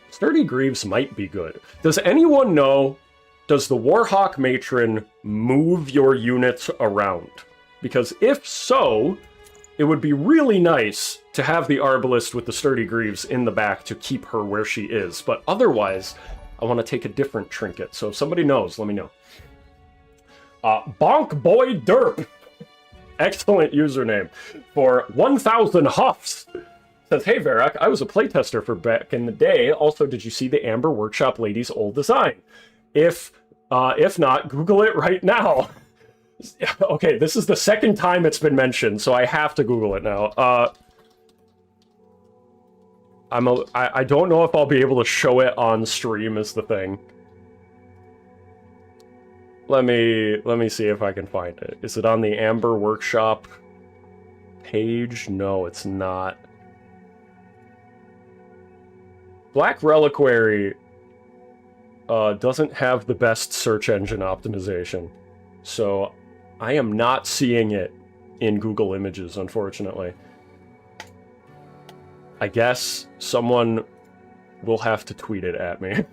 Sturdy Greaves might be good. Does anyone know, does the Warhawk Matron move your units around? Because if so, it would be really nice to have the Arbalist with the Sturdy Greaves in the back to keep her where she is. But otherwise, I want to take a different trinket. So if somebody knows, let me know. Bonk Boy Derp. Excellent username. For 1,000 huffs. Says, hey Verac, I was a playtester for back in the day. Also, did you see the Amber Workshop lady's old design? If not, Google it right now. Okay, this is the second time it's been mentioned, so I have to Google it now. I don't know if I'll be able to show it on stream is the thing. Let me see if I can find it. Is it on the Amber Workshop page? No, it's not. Black Reliquary doesn't have the best search engine optimization, so I am not seeing it in Google Images, unfortunately. I guess someone will have to tweet it at me.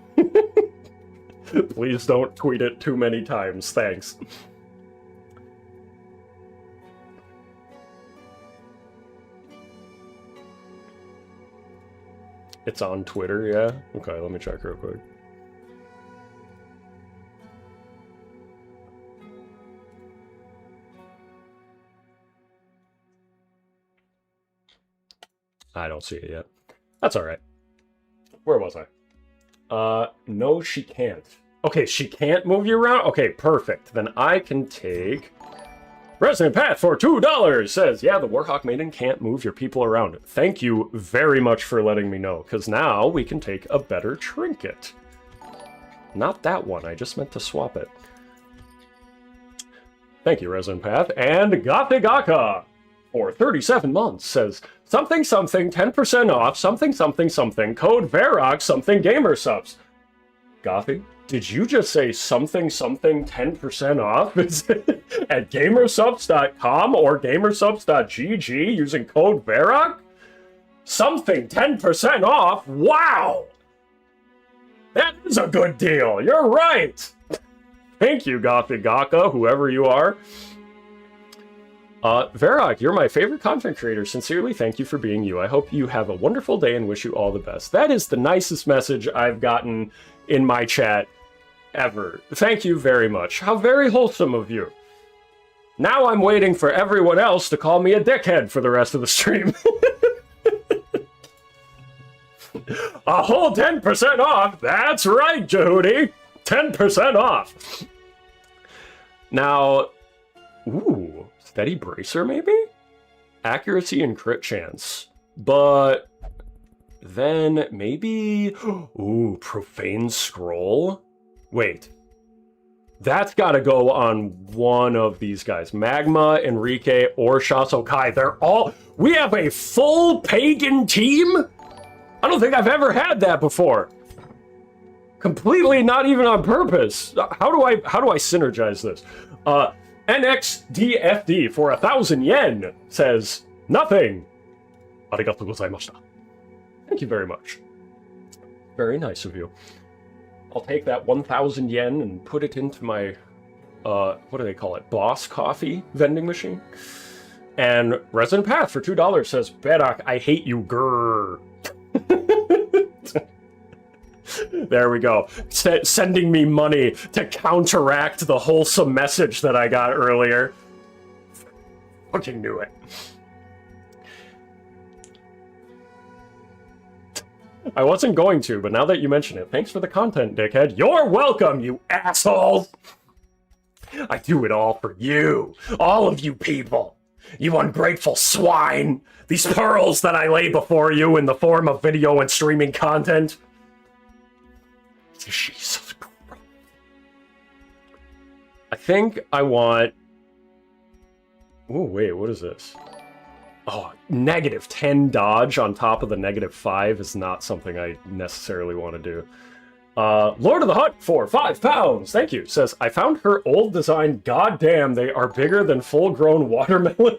Please don't tweet it too many times, thanks. It's on Twitter, yeah? Okay, let me check real quick. I don't see it yet. That's alright. Where was I? No, she can't. Okay, she can't move you around? Okay, perfect. Then I can take... Resident Pat for $2 says, yeah, the Warhawk Maiden can't move your people around. Thank you very much for letting me know, because now we can take a better trinket. Not that one, I just meant to swap it. Thank you, Resident Path. And Gathigaka for 37 months says, something something 10% off, something something something, code Verac something gamer subs. Gothy, did you just say something something 10% off at gamersubs.com or gamersubs.gg using code Verac? Something 10% off? Wow! That is a good deal, you're right! Thank you, Gathigaka, whoever you are. Verac, you're my favorite content creator. Sincerely, thank you for being you. I hope you have a wonderful day and wish you all the best. That is the nicest message I've gotten in my chat ever. Thank you very much. How very wholesome of you. Now I'm waiting for everyone else to call me a dickhead for the rest of the stream. A whole 10% off. That's right, Jehudi. 10% off. Now, ooh, steady bracer maybe? Accuracy and crit chance. But then maybe, ooh, profane scroll? Wait. That's gotta go on one of these guys. Magma, Enrique, or Shasokai. They're all, we have a full pagan team? I don't think I've ever had that before. Completely not even on purpose. How do I synergize this? NXDFD for 1,000 yen says, nothing. Arigatou gozaimashita. Thank you very much. Very nice of you. I'll take that 1,000 yen and put it into my, what do they call it? Boss coffee vending machine. And Resident Path for $2 says, Verac, I hate you, grrr. There we go. Sending me money to counteract the wholesome message that I got earlier. Fucking knew it. I wasn't going to, but now that you mention it, thanks for the content, dickhead. You're welcome, you assholes! I do it all for you. All of you people. You ungrateful swine. These pearls that I lay before you in the form of video and streaming content. Jesus Christ. I think I want... Oh, wait, what is this? Oh, -10 dodge on top of the -5 is not something I necessarily want to do. Lord of the Hut for £5. Thank you. Says, I found her old design. Goddamn, they are bigger than full-grown watermelon.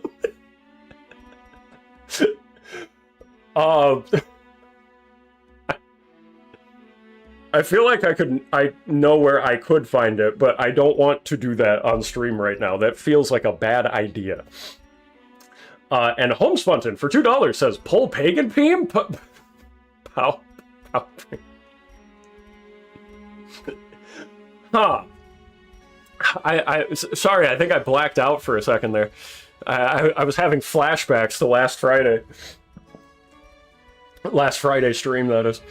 I feel like I know where I could find it, but I don't want to do that on stream right now. That feels like a bad idea. And Homespunton for $2 says, pull pagan beam? Pow. Huh. Sorry, I think I blacked out for a second there. I was having flashbacks to last Friday. Last Friday stream, that is.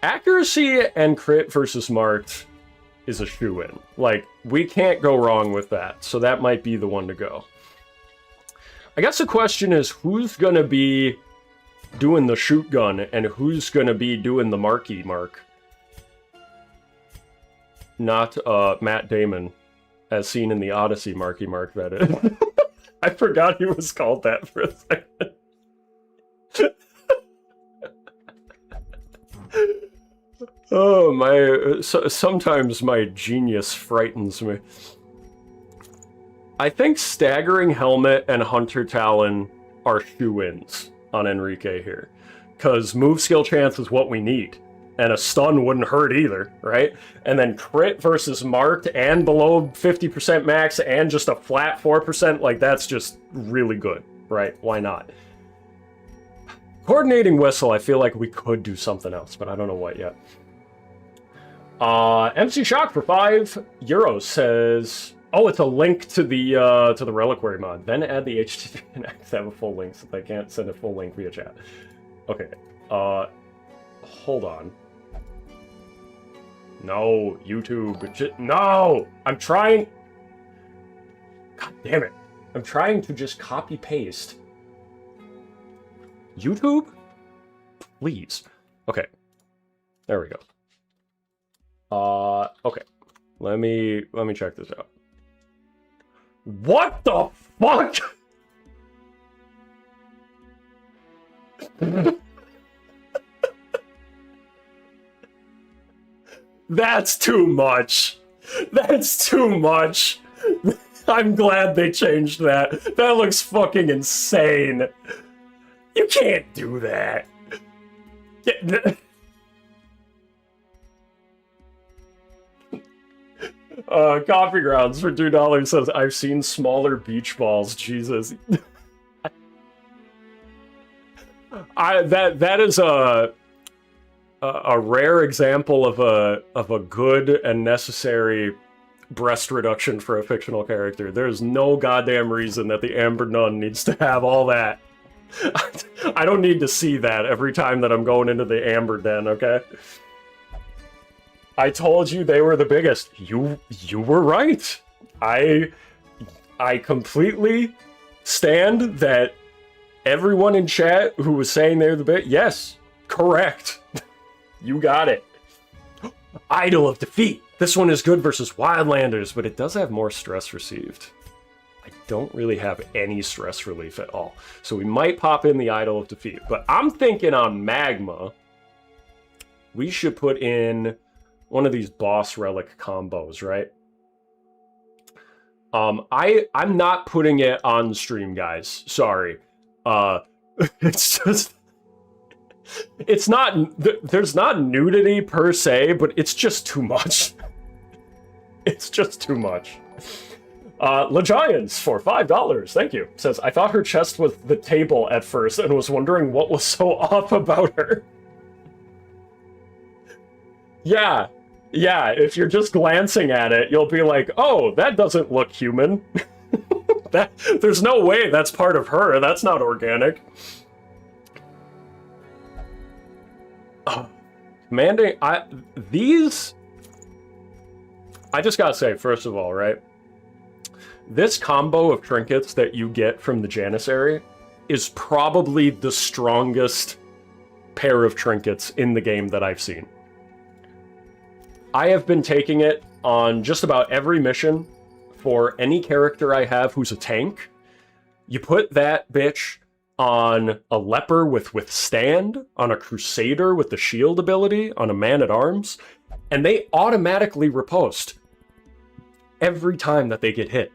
Accuracy and crit versus marked is a shoo-in. Like, we can't go wrong with that, so that might be the one to go. I guess the question is, who's gonna be doing the shoot gun, and who's gonna be doing the marky mark? Not, Matt Damon, as seen in the Odyssey marky mark, that is. I forgot he was called that for a second. Oh, sometimes my genius frightens me. I think Staggering Helmet and Hunter Talon are shoo-ins on Enrique here. Because move skill chance is what we need. And a stun wouldn't hurt either, right? And then crit versus marked and below 50% max and just a flat 4%, like that's just really good, right? Why not? Coordinating Whistle, I feel like we could do something else, but I don't know what yet. MC Shock for €5 says, oh, it's a link to the Reliquary mod. Then add the HTTP and have a full link so they can't send a full link via chat. Okay, hold on. No, YouTube. No! I'm trying... God damn it. I'm trying to just copy-paste. YouTube? Please. Okay. There we go. Okay. Let me check this out. What the fuck? That's too much. That's too much. I'm glad they changed that. That looks fucking insane. You can't do that. Coffee Grounds for $2 says, I've seen smaller beach balls. Jesus. That is a rare example of a good and necessary breast reduction for a fictional character. There's no goddamn reason that the Amber Nun needs to have all that. I don't need to see that every time that I'm going into the Amber Den, okay? I told you they were the biggest. You were right. I completely stand that everyone in chat who was saying they're the biggest. Yes, correct. You got it. Idol of Defeat. This one is good versus Wildlanders, but it does have more stress received. I don't really have any stress relief at all. So we might pop in the Idol of Defeat. But I'm thinking on Magma, we should put in one of these boss relic combos, right? I'm not putting it on stream, guys. Sorry. It's just... It's not... There's not nudity per se, but it's just too much. It's just too much. LeGiants for $5, thank you, says, I thought her chest was the table at first and was wondering what was so off about her. Yeah, if you're just glancing at it, you'll be like, oh, that doesn't look human. There's no way that's part of her, that's not organic. Commanding, I just gotta say, first of all, right? This combo of trinkets that you get from the Janissary is probably the strongest pair of trinkets in the game that I've seen. I have been taking it on just about every mission for any character I have who's a tank. You put that bitch on a leper with withstand, on a crusader with the shield ability, on a man-at-arms, and they automatically riposte every time that they get hit,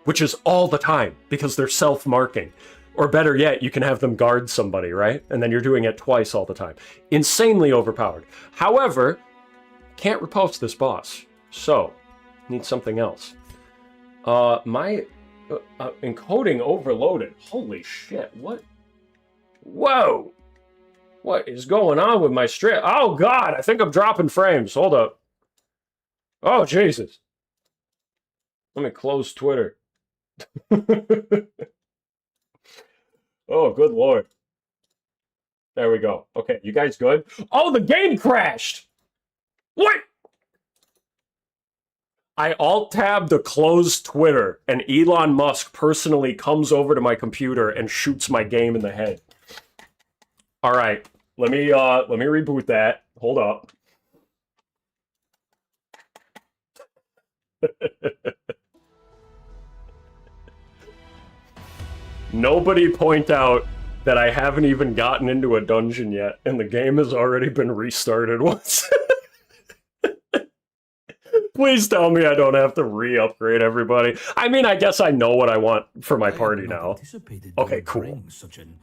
which is all the time because they're self-marking. Or better yet, you can have them guard somebody, right? And then you're doing it twice all the time. Insanely overpowered. However, can't riposte this boss, so need something else. My encoding overloaded. Holy shit, what? Whoa! What is going on with my stream? Oh god, I think I'm dropping frames. Hold up. Oh, Jesus. Let me close Twitter. Oh, good lord. There we go. Okay, you guys good? Oh, the game crashed! What? I alt-tab to close Twitter, and Elon Musk personally comes over to my computer and shoots my game in the head. All right, let me reboot that. Hold up. Nobody point out that I haven't even gotten into a dungeon yet, and the game has already been restarted once. Please tell me I don't have to re-upgrade everybody. I mean, I guess I know what I want for my party now. Okay, cool. Such an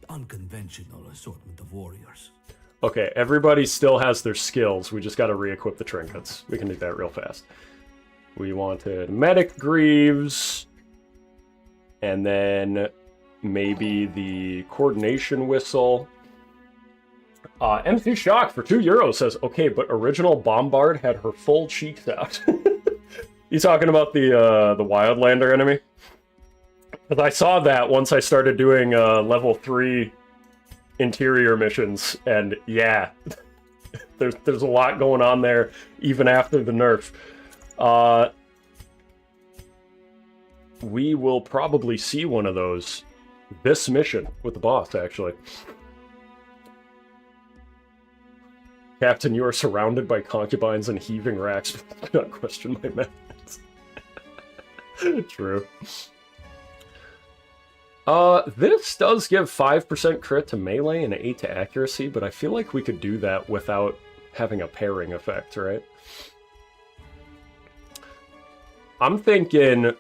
unconventional assortment of warriors. Okay, everybody still has their skills. We just got to re-equip the trinkets. We can do that real fast. We wanted Medic Greaves, and then maybe the Coordination Whistle. MC Shock for €2 says, okay, but original Bombard had her full cheeks out. You talking about the Wildlander enemy? Because I saw that once I started doing level 3 interior missions, and yeah, There's a lot going on there, even after the nerf. We will probably see one of those this mission with the boss, actually. Captain, you are surrounded by concubines and heaving racks, but do not question my methods. True. This does give 5% crit to melee and 8 to accuracy, but I feel like we could do that without having a pairing effect, right? I'm thinking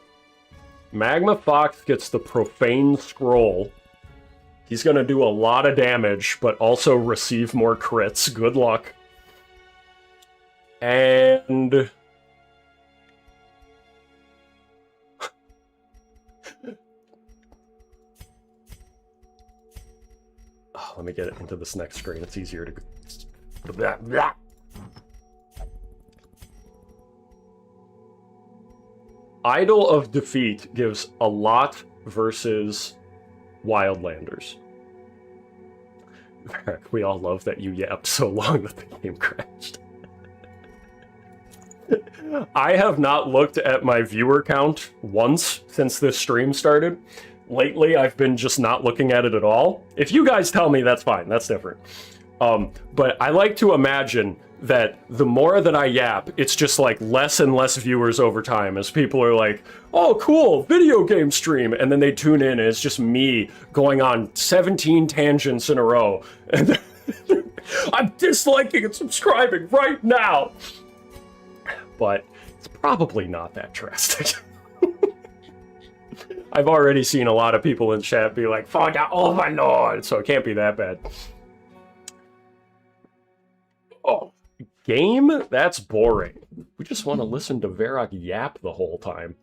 Magma Fox gets the Profane Scroll. He's gonna do a lot of damage, but also receive more crits. Good luck. And... oh, let me get it into this next screen. It's easier to... blah, blah. Idol of Defeat gives a lot versus Wildlanders. We all love that you yapped so long that the game crashed. I have not looked at my viewer count once since this stream started. Lately, I've been just not looking at it at all. If you guys tell me, that's fine. That's different. But I like to imagine that the more that I yap, it's just like less and less viewers over time as people are like, oh, cool, video game stream. And then they tune in and it's just me going on 17 tangents in a row. And I'm disliking and subscribing right now. But it's probably not that drastic. I've already seen a lot of people in chat be like, oh my lord, so it can't be that bad. Oh. Game? That's boring. We just want to listen to Verac yap the whole time.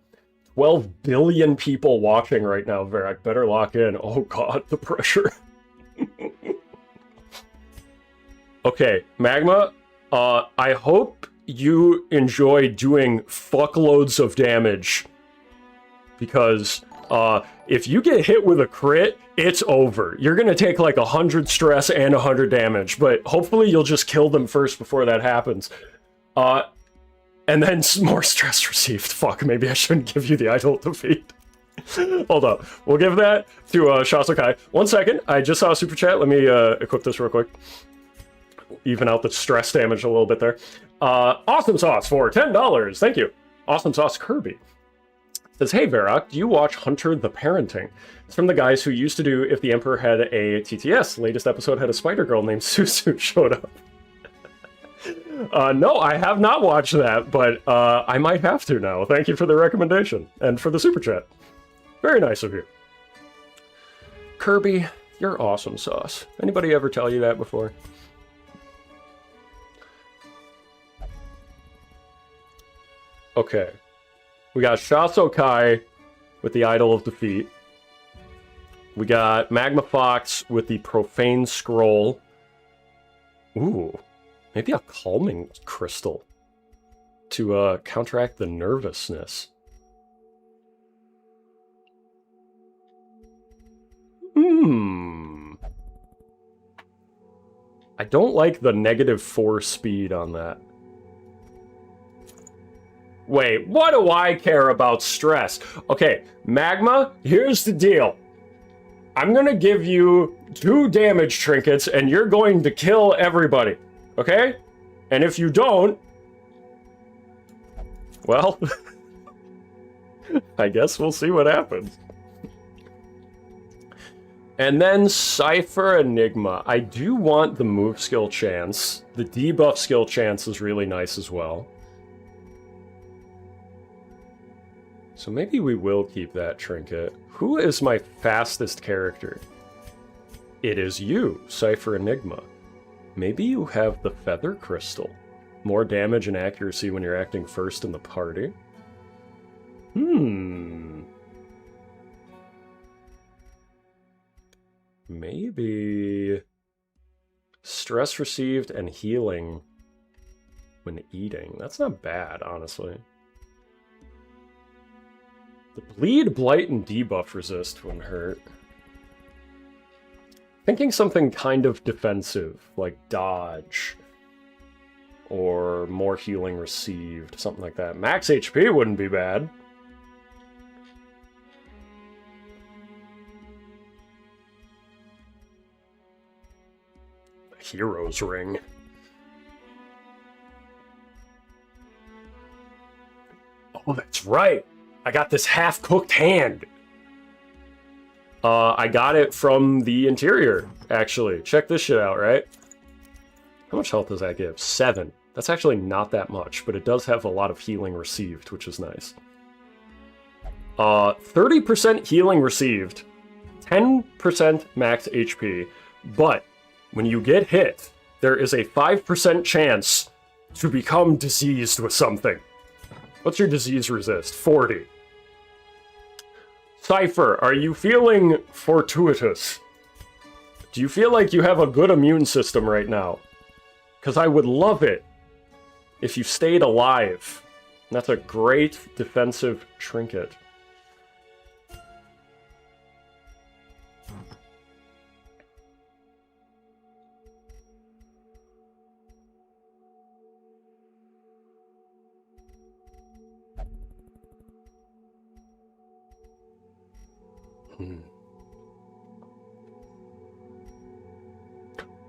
12 billion people watching right now, Verac. Better lock in. Oh god, the pressure. Okay, Magma, I hope you enjoy doing fuckloads of damage. Because if you get hit with a crit, it's over. You're gonna take like 100 stress and 100 damage, but hopefully you'll just kill them first before that happens. And then some more stress received. Fuck, maybe I shouldn't give you the Idol Defeat. Hold up. We'll give that to Shasokai. 1 second, I just saw a super chat. Let me equip this real quick. Even out the stress damage a little bit there. Awesome Sauce for $10. Thank you. Awesome Sauce Kirby says, hey Verac, do you watch Hunter the Parenting? It's from the guys who used to do If the Emperor Had a TTS. Latest episode had a spider girl named Susu showed up. No, I have not watched that, but I might have to now. Thank you for the recommendation and for the super chat. Very nice of you. Kirby, you're awesome sauce. Anybody ever tell you that before? Okay. We got Shasokai with the Idol of Defeat. We got Magma Fox with the Profane Scroll. Ooh, maybe a Calming Crystal to counteract the nervousness. I don't like the -4 speed on that. Wait, what do I care about stress? Okay, Magma, here's the deal. I'm gonna give you 2 damage trinkets and you're going to kill everybody, okay? And if you don't, well, I guess we'll see what happens. And then Cypher Enigma. I do want the move skill chance. The debuff skill chance is really nice as well. So maybe we will keep that trinket. Who is my fastest character? It is you, Cypher Enigma. Maybe you have the Feather Crystal. More damage and accuracy when you're acting first in the party. Maybe... stress received and healing when eating. That's not bad, honestly. The bleed, blight, and debuff resist when hurt. Thinking something kind of defensive, like dodge, or more healing received, something like that. Max HP wouldn't be bad. Hero's Ring. Oh, that's right. I got this half-cooked hand. I got it from the interior, actually. Check this shit out, right? How much health does that give? 7. That's actually not that much, but it does have a lot of healing received, which is nice. 30% healing received, 10% max HP, but when you get hit, there is a 5% chance to become diseased with something. What's your disease resist? 40. Cypher, are you feeling fortuitous? Do you feel like you have a good immune system right now? Because I would love it if you stayed alive. That's a great defensive trinket.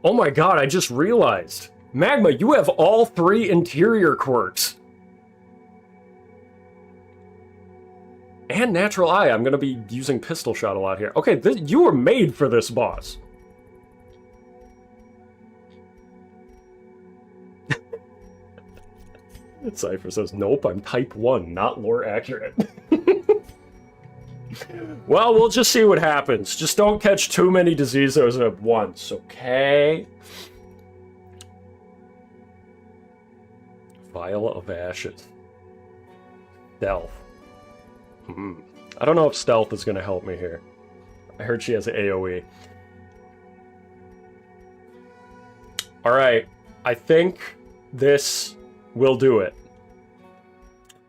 Oh my god, I just realized. Magma, you have all 3 interior quirks. And Natural Eye. I'm going to be using Pistol Shot a lot here. Okay, you were made for this boss. Cypher says, nope, I'm type 1, not lore accurate. Well, we'll just see what happens. Just don't catch too many diseases at once, okay? Vial of Ashes. Stealth. I don't know if stealth is going to help me here. I heard she has an AoE. Alright, I think this will do it.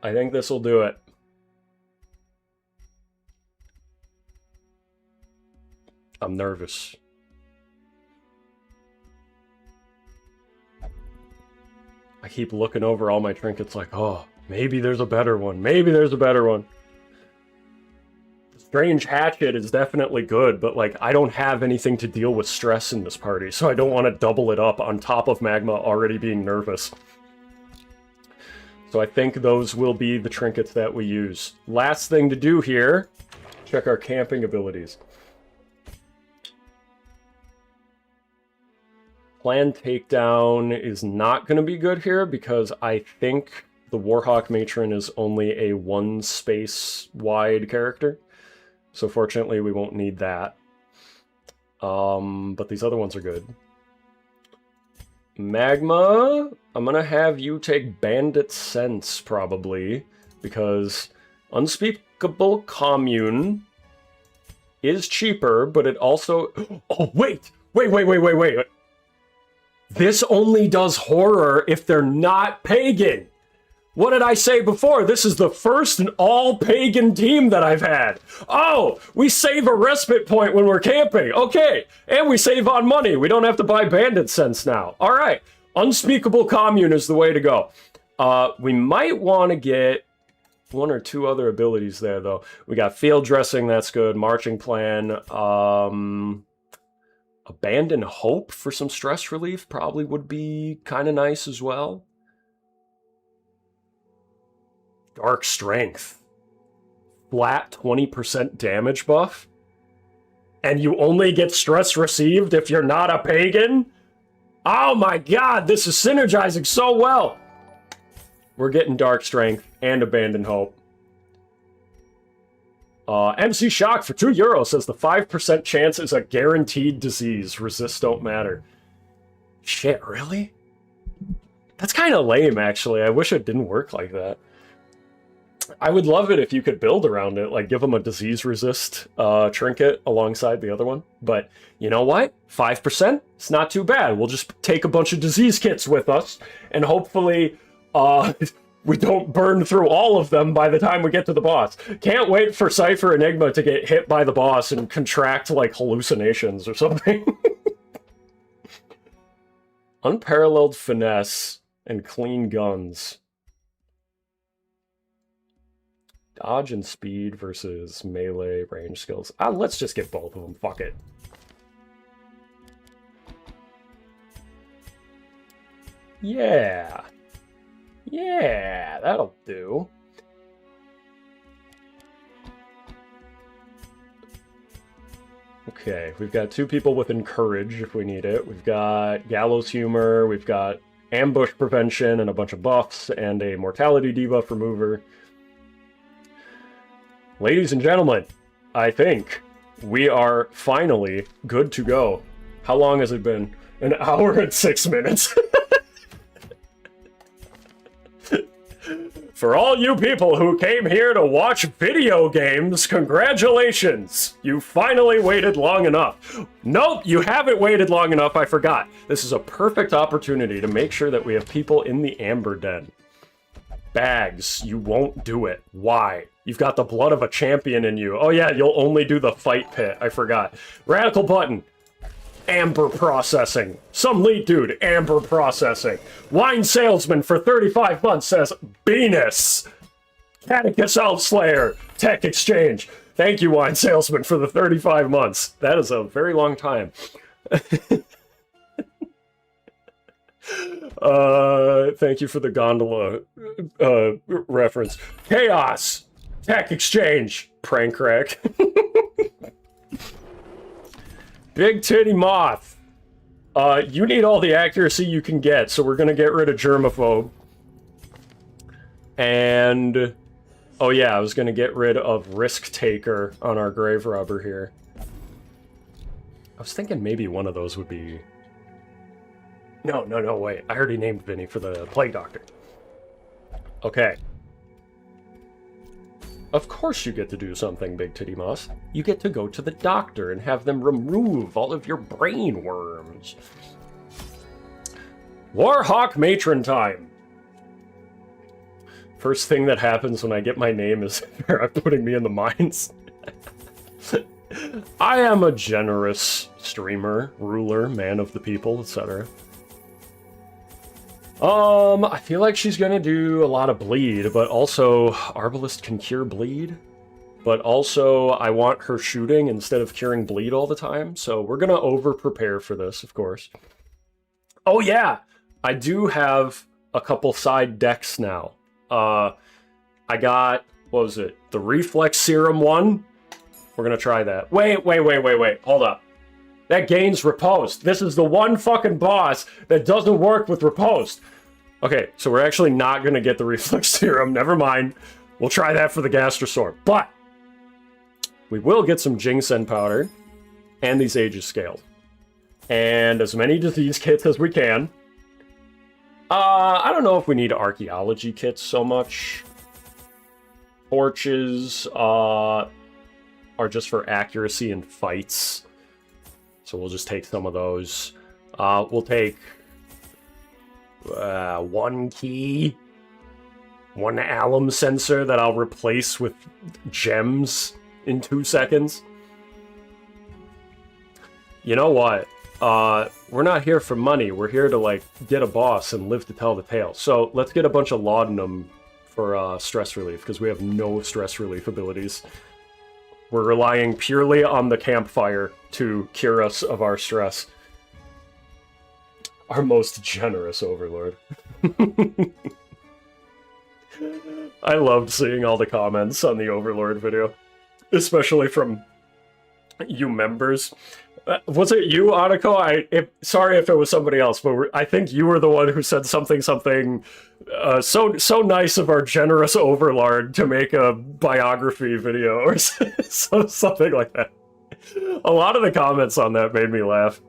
I think this will do it. I'm nervous. I keep looking over all my trinkets like, oh, maybe there's a better one. Maybe there's a better one. Strange Hatchet is definitely good, but like, I don't have anything to deal with stress in this party, so I don't want to double it up on top of Magma already being nervous. So I think those will be the trinkets that we use. Last thing to do here, check our camping abilities. Planned Takedown is not going to be good here because I think the Warhawk Matron is only a 1-space wide character. So fortunately we won't need that. But these other ones are good. Magma, I'm going to have you take Bandit Sense probably because Unspeakable Commune is cheaper, but it also... Oh, wait! Wait. This only does horror if they're not pagan. What did I say before? This is the first and all-pagan team that I've had. Oh, we save a respite point when we're camping. Okay, and we save on money. We don't have to buy Bandit Sense now. All right, Unspeakable Commune is the way to go. We might want to get 1 or 2 other abilities there, though. We got Field Dressing, that's good. Marching Plan, Abandon Hope for some stress relief probably would be kind of nice as well. Dark Strength. Flat 20% damage buff. And you only get stress received if you're not a pagan? Oh my god, this is synergizing so well! We're getting Dark Strength and Abandon Hope. MC Shock for €2 says the 5% chance is a guaranteed disease. Resists don't matter. Shit, really? That's kind of lame, actually. I wish it didn't work like that. I would love it if you could build around it, like give them a disease resist trinket alongside the other one. But you know what? 5%? It's not too bad. We'll just take a bunch of disease kits with us, and hopefully we don't burn through all of them by the time we get to the boss. Can't wait for Cypher Enigma to get hit by the boss and contract, like, hallucinations or something. Unparalleled Finesse and clean guns. Dodge and speed versus melee range skills. Let's just get both of them. Fuck it. Yeah. Yeah, that'll do. Okay, we've got 2 people with Encourage if we need it. We've got Gallows Humor, we've got Ambush Prevention and a bunch of buffs, and a Mortality debuff remover. Ladies and gentlemen, I think we are finally good to go. How long has it been? An hour and 6 minutes. For all you people who came here to watch video games, congratulations! You finally waited long enough. Nope, you haven't waited long enough, I forgot. This is a perfect opportunity to make sure that we have people in the Amber Den. Bags, you won't do it. Why? You've got the blood of a champion in you. Oh yeah, you'll only do the fight pit, I forgot. Radical button. Amber processing. Some lead dude, amber processing. Wine salesman for 35 months says, Venus. Catechus Elfslayer, tech exchange. Thank you, wine salesman, for the 35 months. That is a very long time. Thank you for the gondola reference. Chaos, tech exchange, prank wreck. Big Titty Moth. You need all the accuracy you can get, so we're gonna get rid of Germaphobe. And... oh yeah, I was gonna get rid of Risk Taker on our Grave Robber here. I was thinking maybe one of those would be... No, wait. I already named Vinny for the Plague Doctor. Okay. Of course you get to do something, Big Titty Moss. You get to go to the doctor and have them remove all of your brain worms. Warhawk Matron time. First thing that happens when I get my name is Verac putting me in the mines. I am a generous streamer, ruler, man of the people, etc. I feel like she's gonna do a lot of bleed, but also Arbalist can cure bleed. But also, I want her shooting instead of curing bleed all the time, so we're gonna over-prepare for this, of course. Oh yeah! I do have a couple side decks now. I got, what was it? The Reflex Serum one? We're gonna try that. Wait, hold up. That gains riposte. This is the one fucking boss that doesn't work with riposte. Okay, so we're actually not gonna get the Reflex Serum. Never mind. We'll try that for the Gastrosaur. But we will get some Ginseng powder and these Aegis scales. And as many disease kits as we can. I don't know if we need archaeology kits so much. Torches are just for accuracy in fights. So we'll just take some of those. We'll take one key, one alum sensor that I'll replace with gems in 2 seconds. You know what? We're not here for money. We're here to, like, get a boss and live to tell the tale. So let's get a bunch of laudanum for stress relief, because we have no stress relief abilities. We're relying purely on the campfire to cure us of our stress. Our most generous overlord. I loved seeing all the comments on the overlord video. Especially from you members. Was it you, Aniko? Sorry if it was somebody else, but I think you were the one who said something so nice of our generous overlord to make a biography video or something like that. A lot of the comments on that made me laugh.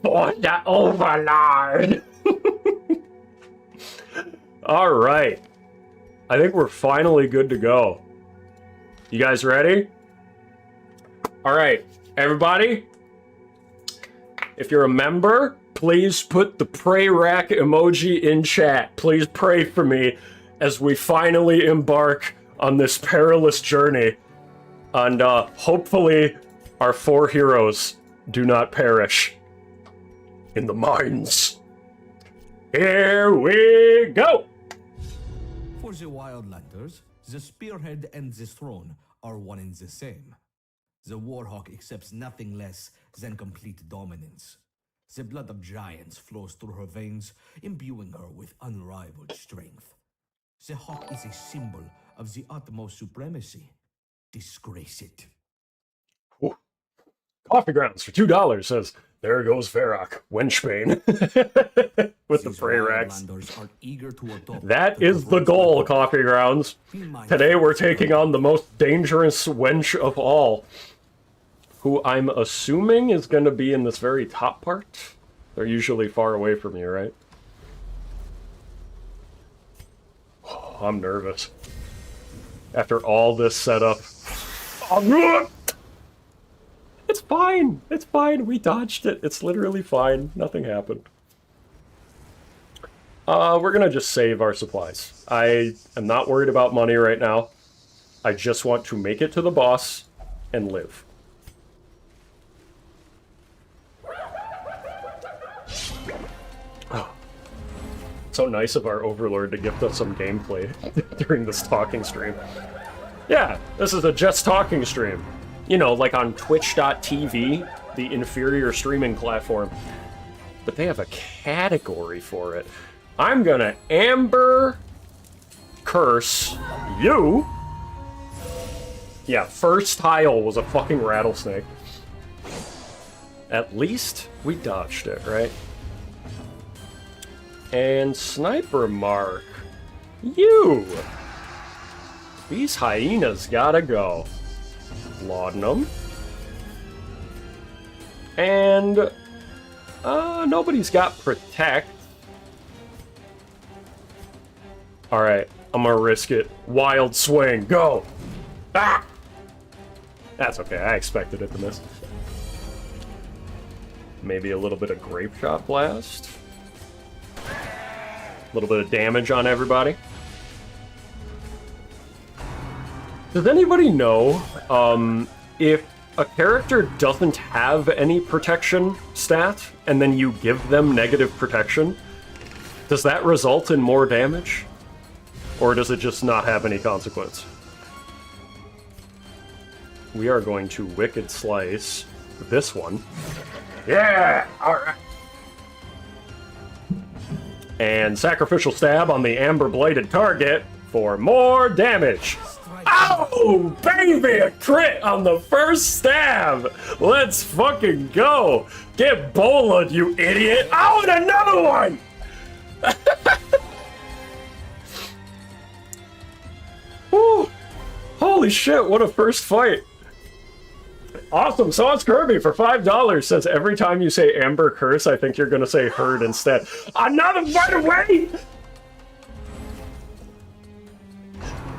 For the overlord! Alright. I think we're finally good to go. You guys ready? Alright, everybody, if you're a member, please put the pray rack emoji in chat. Please pray for me as we finally embark on this perilous journey. And hopefully our 4 heroes do not perish in the mines. Here we go! For the Wildlanders, the spearhead and the throne are one and the same. The Warhawk accepts nothing less than complete dominance. The blood of giants flows through her veins, imbuing her with unrivaled strength. The Hawk is a symbol of the utmost supremacy. Disgrace it. Ooh. Coffee Grounds for $2 says, there goes Verac, wenchbane. With the prey racks. That is the goal, Coffee Grounds. Today we're taking on the most dangerous wench of all, who I'm assuming is going to be in this very top part. They're usually far away from you, right? Oh, I'm nervous. After all this setup. It's fine! It's fine! We dodged it. It's literally fine. Nothing happened. We're gonna just save our supplies. I am not worried about money right now. I just want to make it to the boss and live. Oh. So nice of our overlord to gift us some gameplay during this talking stream. Yeah, this is a just talking stream. You know, like on Twitch.tv, the inferior streaming platform. But they have a category for it. I'm gonna Amber curse you. Yeah, first tile was a fucking rattlesnake. At least we dodged it, right? And Sniper Mark, you. These hyenas gotta go. Laudanum. And nobody's got Protect. Alright, I'm gonna risk it. Wild Swing, go! Ah! That's okay, I expected it to miss. Maybe a little bit of Grape Shot Blast. A little bit of damage on everybody. Does anybody know if a character doesn't have any protection stat and then you give them negative protection, does that result in more damage? Or does it just not have any consequence? We are going to Wicked Slice this one. Yeah! Alright. And Sacrificial Stab on the Amber Bladed target for more damage. Oh, baby! A crit on the first stab! Let's fucking go! Get bowled, you idiot! Oh, and another one! Woo! Holy shit, what a first fight! Awesome, Sauce Kirby for $5 says every time you say Amber Curse, I think you're gonna say Herd instead. Another fight away!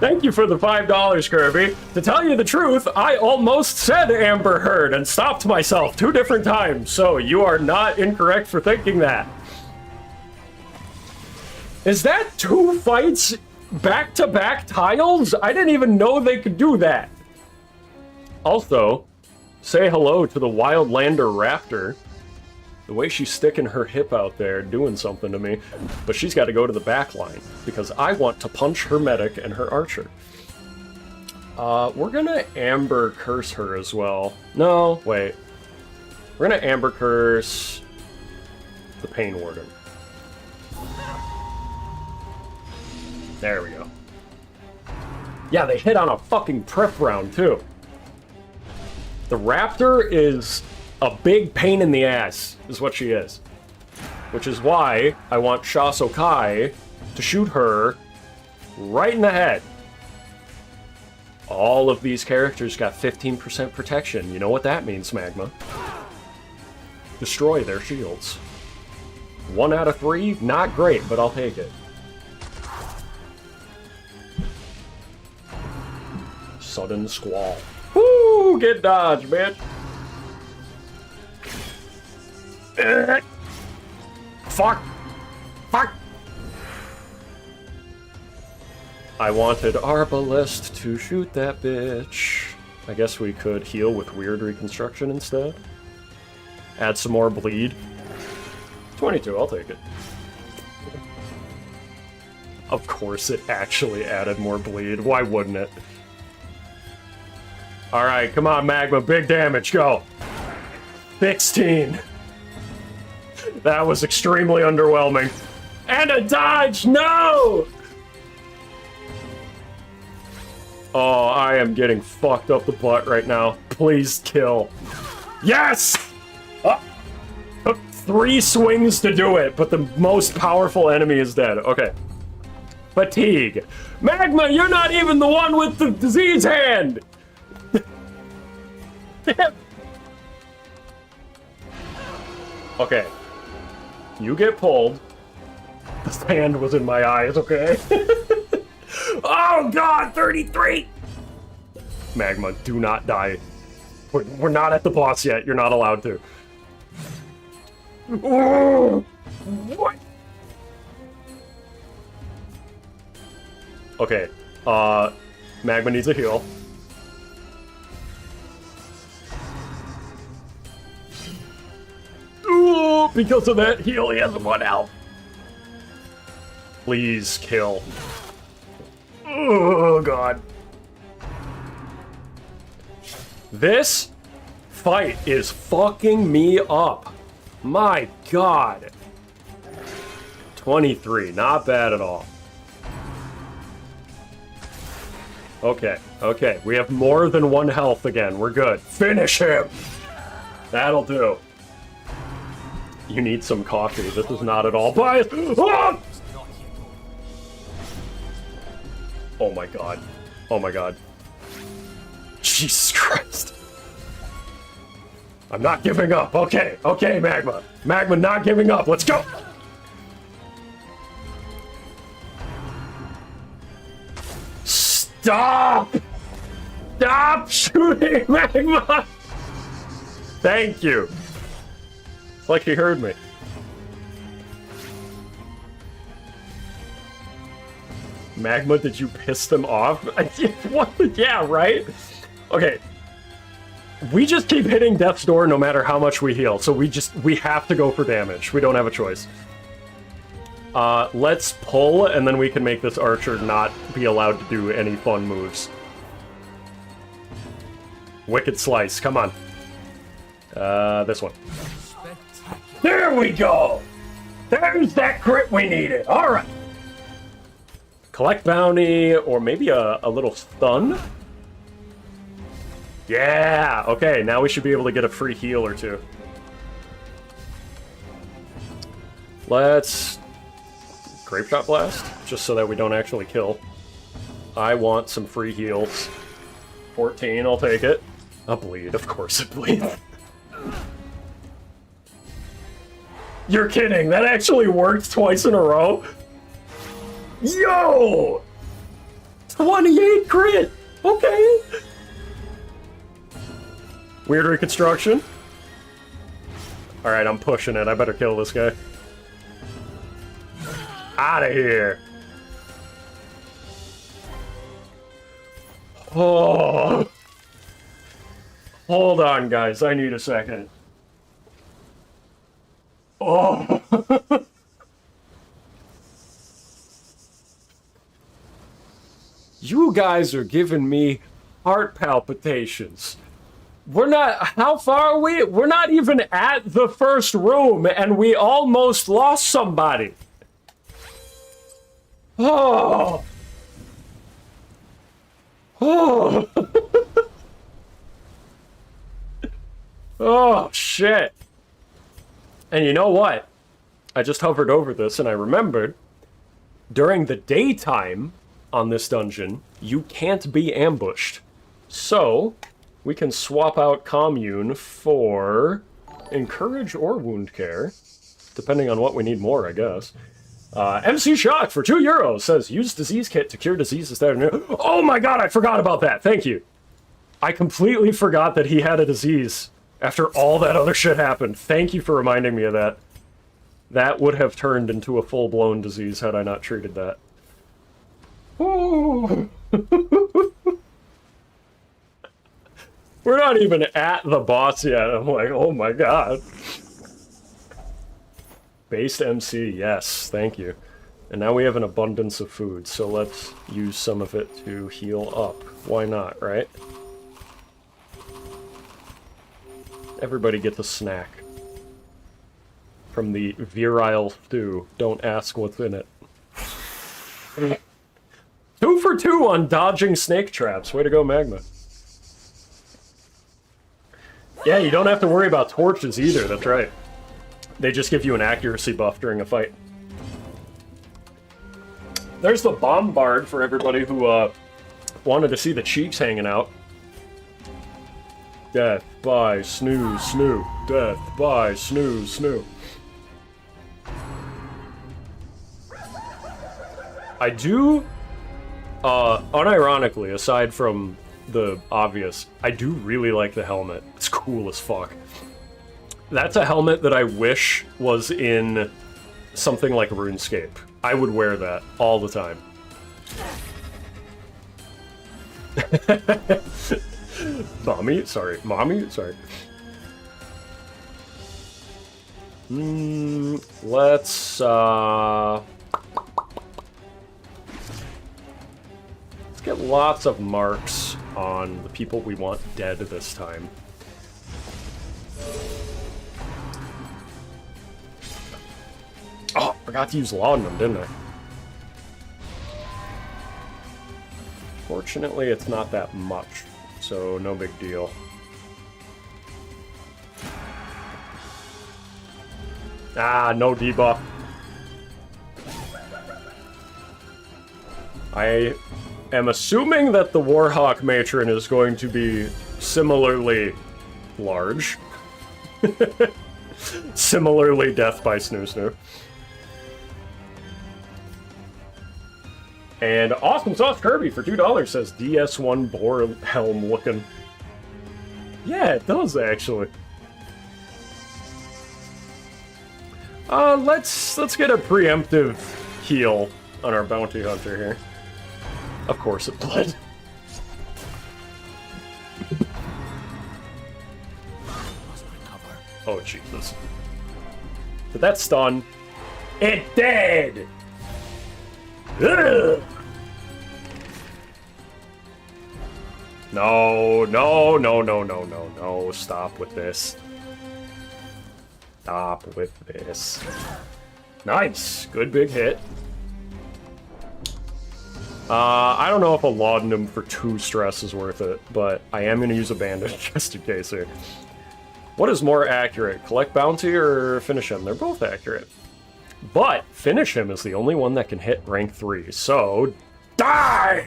Thank you for the $5, Kirby. To tell you the truth, I almost said Amber Heard and stopped myself 2 different times, so you are not incorrect for thinking that. Is that 2 fights back-to-back tiles? I didn't even know they could do that. Also, say hello to the Wildlander Raptor. The way she's sticking her hip out there, doing something to me. But she's got to go to the back line, because I want to punch her medic and her archer. We're gonna Amber Curse her as well. No, wait. We're gonna Amber Curse the Pain Warden. There we go. Yeah, they hit on a fucking prep round, too. The Raptor is a big pain in the ass, is what she is. Which is why I want Shasokai to shoot her right in the head. All of these characters got 15% protection. You know what that means, Magma. Destroy their shields. 1 out of 3, not great, but I'll take it. Sudden Squall. Woo! Get dodged, bitch. Fuck! Fuck! I wanted Arbalest to shoot that bitch. I guess we could heal with Weird Reconstruction instead. Add some more bleed. 22, I'll take it. Of course it actually added more bleed. Why wouldn't it? Alright, come on, Magma. Big damage. Go. 16. That was extremely underwhelming. And a dodge! No! Oh, I am getting fucked up the butt right now. Please kill. Yes! Took 3 swings to do it, but the most powerful enemy is dead. Okay. Fatigue. Magma, you're not even the one with the disease hand! Okay. You get pulled. This hand was in my eyes, okay? Oh god, 33! Magma, do not die. We're not at the boss yet. You're not allowed to. Oh, what? Okay. Magma needs a heal. Ooh, because of that heal, he has 1 health. Please kill. Oh, God. This fight is fucking me up. My God. 23, not bad at all. Okay, okay. We have more than 1 health again. We're good. Finish him! That'll do. You need some coffee. This is not at all biased. Ah! Oh my god. Oh my god. Jesus Christ. I'm not giving up. Okay, okay, Magma. Magma not giving up. Let's go! Stop! Stop shooting, Magma! Thank you. It's like he heard me. Magma, did you piss them off? What? Yeah, right? Okay. We just keep hitting death's door no matter how much we heal, so we have to go for damage. We don't have a choice. Let's pull, and then we can make this archer not be allowed to do any fun moves. Wicked Slice, come on. This one. There we go! There's that crit we needed! Alright! Collect bounty, or maybe a little stun? Yeah! Okay, now we should be able to get a free heal or 2. Let's... Grape Shot Blast, just so that we don't actually kill. I want some free heals. 14, I'll take it. A bleed, of course it bleeds. You're kidding, that actually worked twice in a row? Yo! 28 crit! Okay! Weird reconstruction. Alright, I'm pushing it. I better kill this guy. Out of here! Oh! Hold on, guys. I need a second. Oh! You guys are giving me heart palpitations. We're not... How far are we? We're not even at the first room, and we almost lost somebody. Oh! Oh! Oh, shit. And you know what? I just hovered over this, and I remembered, during the daytime on this dungeon, you can't be ambushed. So, we can swap out Commune for Encourage or Wound Care, depending on what we need more, I guess. MC Shock for €2 says, use disease kit to cure diseases that are new. Oh my god, I forgot about that. Thank you. I completely forgot that he had a disease after all that other shit happened. Thank you for reminding me of that. That would have turned into a full-blown disease had I not treated that. Ooh. We're not even at the boss yet. I'm like, oh my god. Based MC, yes, thank you. And now we have an abundance of food, so let's use some of it to heal up. Why not, right? Everybody gets a snack. From the virile stew. Don't ask what's in it. 2 for 2 on dodging snake traps. Way to go, Magma. Yeah, you don't have to worry about torches either, that's right. They just give you an accuracy buff during a fight. There's the bombard for everybody who wanted to see the cheeks hanging out. Death by snoo snoo. Death by snoo snoo. I do, unironically, aside from the obvious, I do really like the helmet. It's cool as fuck. That's a helmet that I wish was in something like RuneScape. I would wear that all the time. Mommy? Sorry. Let's get lots of marks on the people we want dead this time. Oh, forgot to use laudanum, didn't I? Fortunately, it's not that much, so no big deal. Ah, no debuff. I am assuming that the Warhawk Matron is going to be similarly large. Similarly death by Snoo Snoo. And Awesome Sauce Kirby for $2 says DS1 boar helm looking. Yeah, it does actually. Let's get a preemptive heal on our bounty hunter here. Of course it bled. Oh Jesus. Did that stun? It did! Ugh. No, no, no, no, no, no, no. Stop with this. Stop with this. Nice. Good big hit. I don't know if a laudanum for 2 stress is worth it, but I am going to use a bandage just in case here. What is more accurate? Collect bounty or finish him? They're both accurate. But finish him is the only one that can hit rank 3, so die!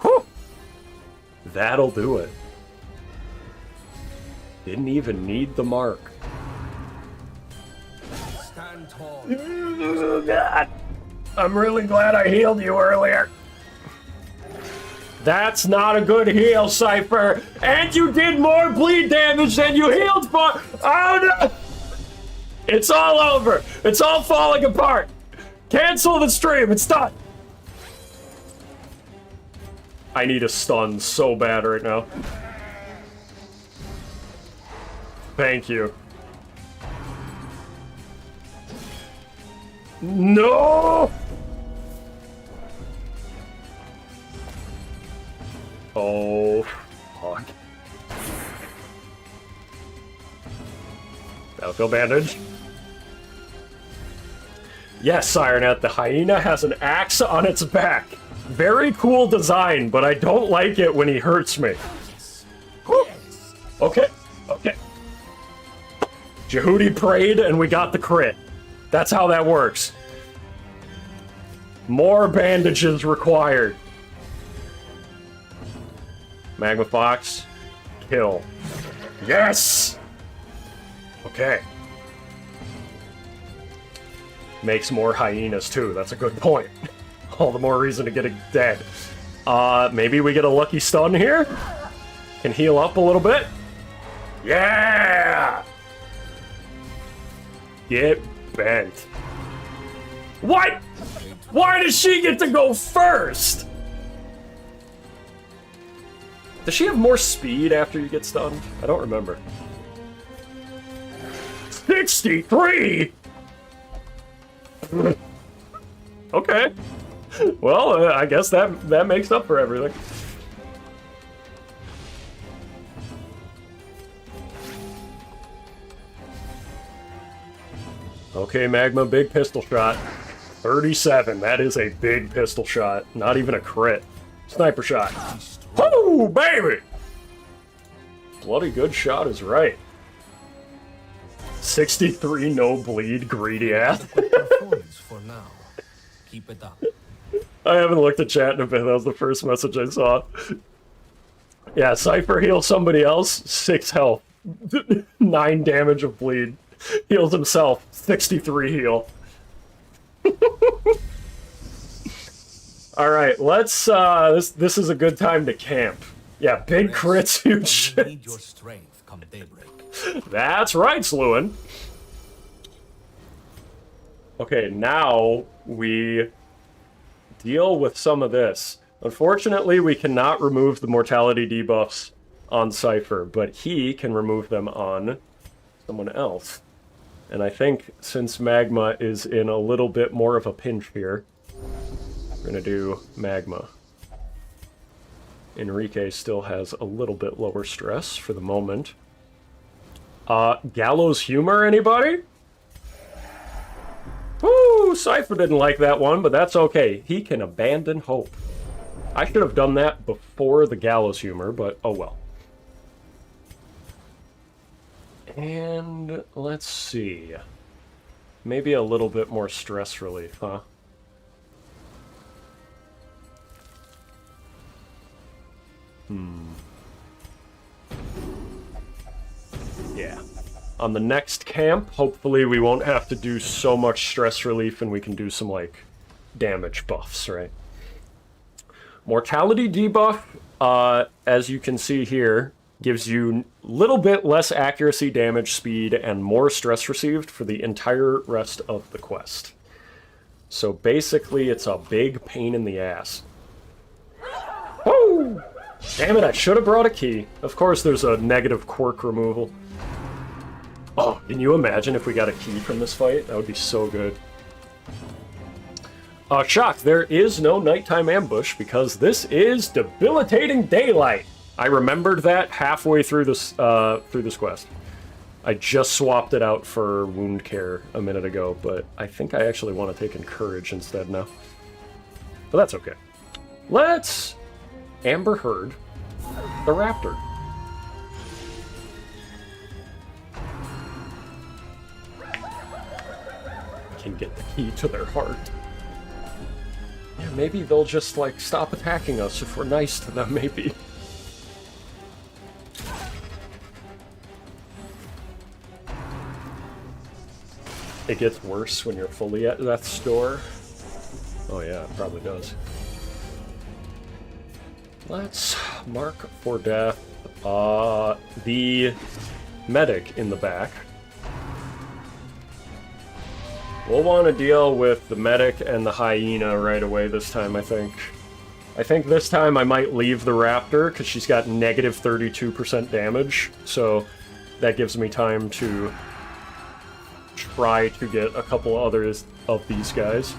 Whew. That'll do it. Didn't even need the mark. Stand tall. God. I'm really glad I healed you earlier. That's not a good heal, Cypher. And you did more bleed damage than you healed for. Oh no! It's all over. It's all falling apart. Cancel the stream. It's done. I need a stun so bad right now. Thank you. No! Oh, fuck. Battlefield bandage. Yes, Sirenet, the hyena has an axe on its back. Very cool design, but I don't like it when he hurts me. Whew. Okay, okay. Jehudi prayed and we got the crit. That's how that works. More bandages required. Magma Fox, kill. Yes! Okay. Makes more hyenas too, that's a good point. All the more reason to get it dead. Maybe we get a lucky stun here? Can heal up a little bit? Yeah! Get bent. What? Why does she get to go first? Does she have more speed after you get stunned? I don't remember. 63? Okay. Well, I guess that makes up for everything. Okay, Magma, big pistol shot. 37, that is a big pistol shot. Not even a crit. Sniper shot. Oh, baby! Bloody good shot is right. 63 no bleed, greedy ass. Performance for now. Keep it up. I haven't looked at chat in a bit, that was the first message I saw. Yeah, Cypher heals somebody else, 6 health. 9 damage of bleed. Heals himself, 63 heal. Alright, let's, this is a good time to camp. Yeah, big crits, huge shit. Need your strength come daybreak. That's right, Sluin. Okay, now we deal with some of this. Unfortunately, we cannot remove the mortality debuffs on Cypher, but he can remove them on someone else. And I think since Magma is in a little bit more of a pinch here, we're gonna do Magma. Enrique still has a little bit lower stress for the moment. Gallows Humor, anybody? Woo! Cypher didn't like that one, but that's okay. He can abandon hope. I should have done that before the Gallows Humor, but oh well. And let's see. Maybe a little bit more stress relief, huh? Yeah. On the next camp, hopefully we won't have to do so much stress relief and we can do some, like, damage buffs, right? Mortality debuff, as you can see here, gives you a little bit less accuracy, damage, speed, and more stress received for the entire rest of the quest. So basically, it's a big pain in the ass. Woo! Damn it, I should have brought a key. Of course, there's a negative quirk removal. Oh, can you imagine if we got a key from this fight? That would be so good. Shock, there is no nighttime ambush because this is debilitating daylight. I remembered that halfway through this quest. I just swapped it out for wound care a minute ago, but I think I actually want to take encourage instead now. But that's okay. Let's Amber Herd the Raptor. Can get the key to their heart. Yeah, maybe they'll just, like, stop attacking us if we're nice to them, maybe. It gets worse when you're fully at that store. Oh yeah, it probably does. Let's mark for death the medic in the back. We'll want to deal with the medic and the hyena right away this time, I think. I think this time I might leave the raptor, because she's got negative 32% damage, so that gives me time to try to get a couple others of these guys.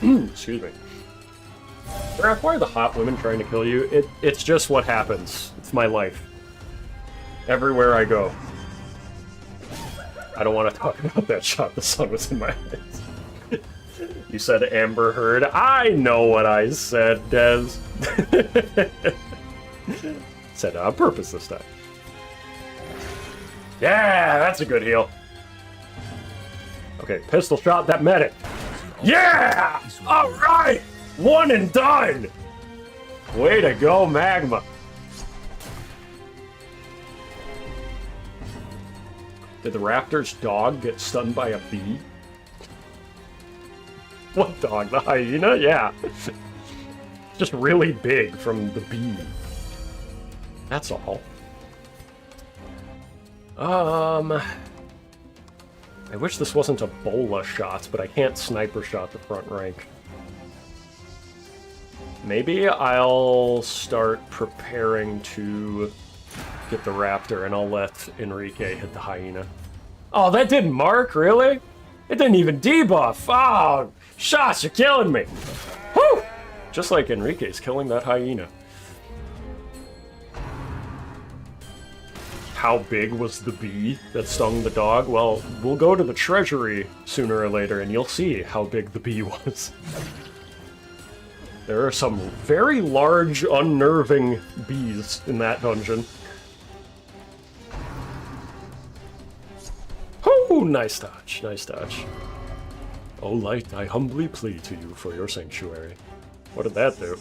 Excuse me. Verac, why are the hot women trying to kill you? It's just what happens. It's my life. Everywhere I go. I don't want to talk about that shot. The sun was in my eyes. You said Amber Heard. I know what I said, Dez. Said it on purpose this time. Yeah, that's a good heal. Okay, pistol shot that medic. Yeah! Alright! One and done! Way to go, Magma. Did the raptor's dog get stunned by a bee? What dog? The hyena? Yeah. Just really big from the bee. That's all. I wish this wasn't a bola shot, but I can't sniper shot the front rank. Maybe I'll start preparing to get the raptor, and I'll let Enrique hit the hyena. Oh, that didn't mark, really? It didn't even debuff. Oh, shots, you're killing me. Woo! Just like Enrique's killing that hyena. How big was the bee that stung the dog? Well, we'll go to the treasury sooner or later and you'll see how big the bee was. There are some very large, unnerving bees in that dungeon. Oh, nice dodge, nice dodge. O light, I humbly plead to you for your sanctuary. What did that do?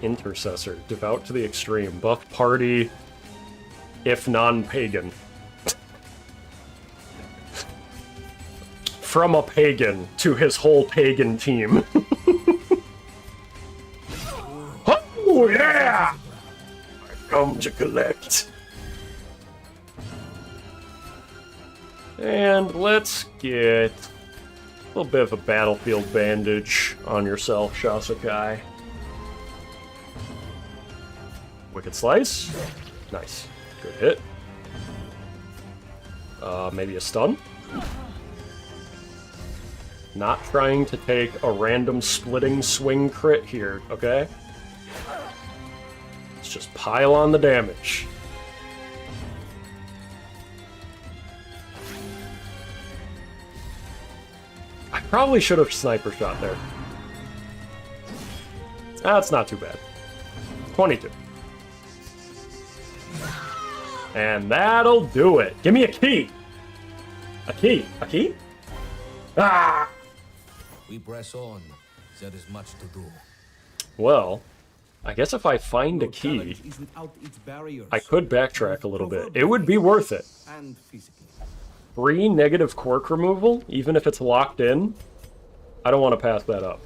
Intercessor, devout to the extreme, buff party, if non-pagan. From a pagan to his whole pagan team. Oh yeah! I come to collect. And let's get a little bit of a battlefield bandage on yourself, Shasakai. Wicked Slice. Nice. Good hit. Maybe a stun? Not trying to take a random splitting swing crit here, okay? Let's just pile on the damage. I probably should have sniper shot there. That's not too bad. 22. And that'll do it. Give me a key. A key. A key? Ah! We press on. There is much to do. Well, I guess if I find a key, I could backtrack a little bit. It would be worth it. And physically. 3 negative quirk removal, even if it's locked in. I don't want to pass that up.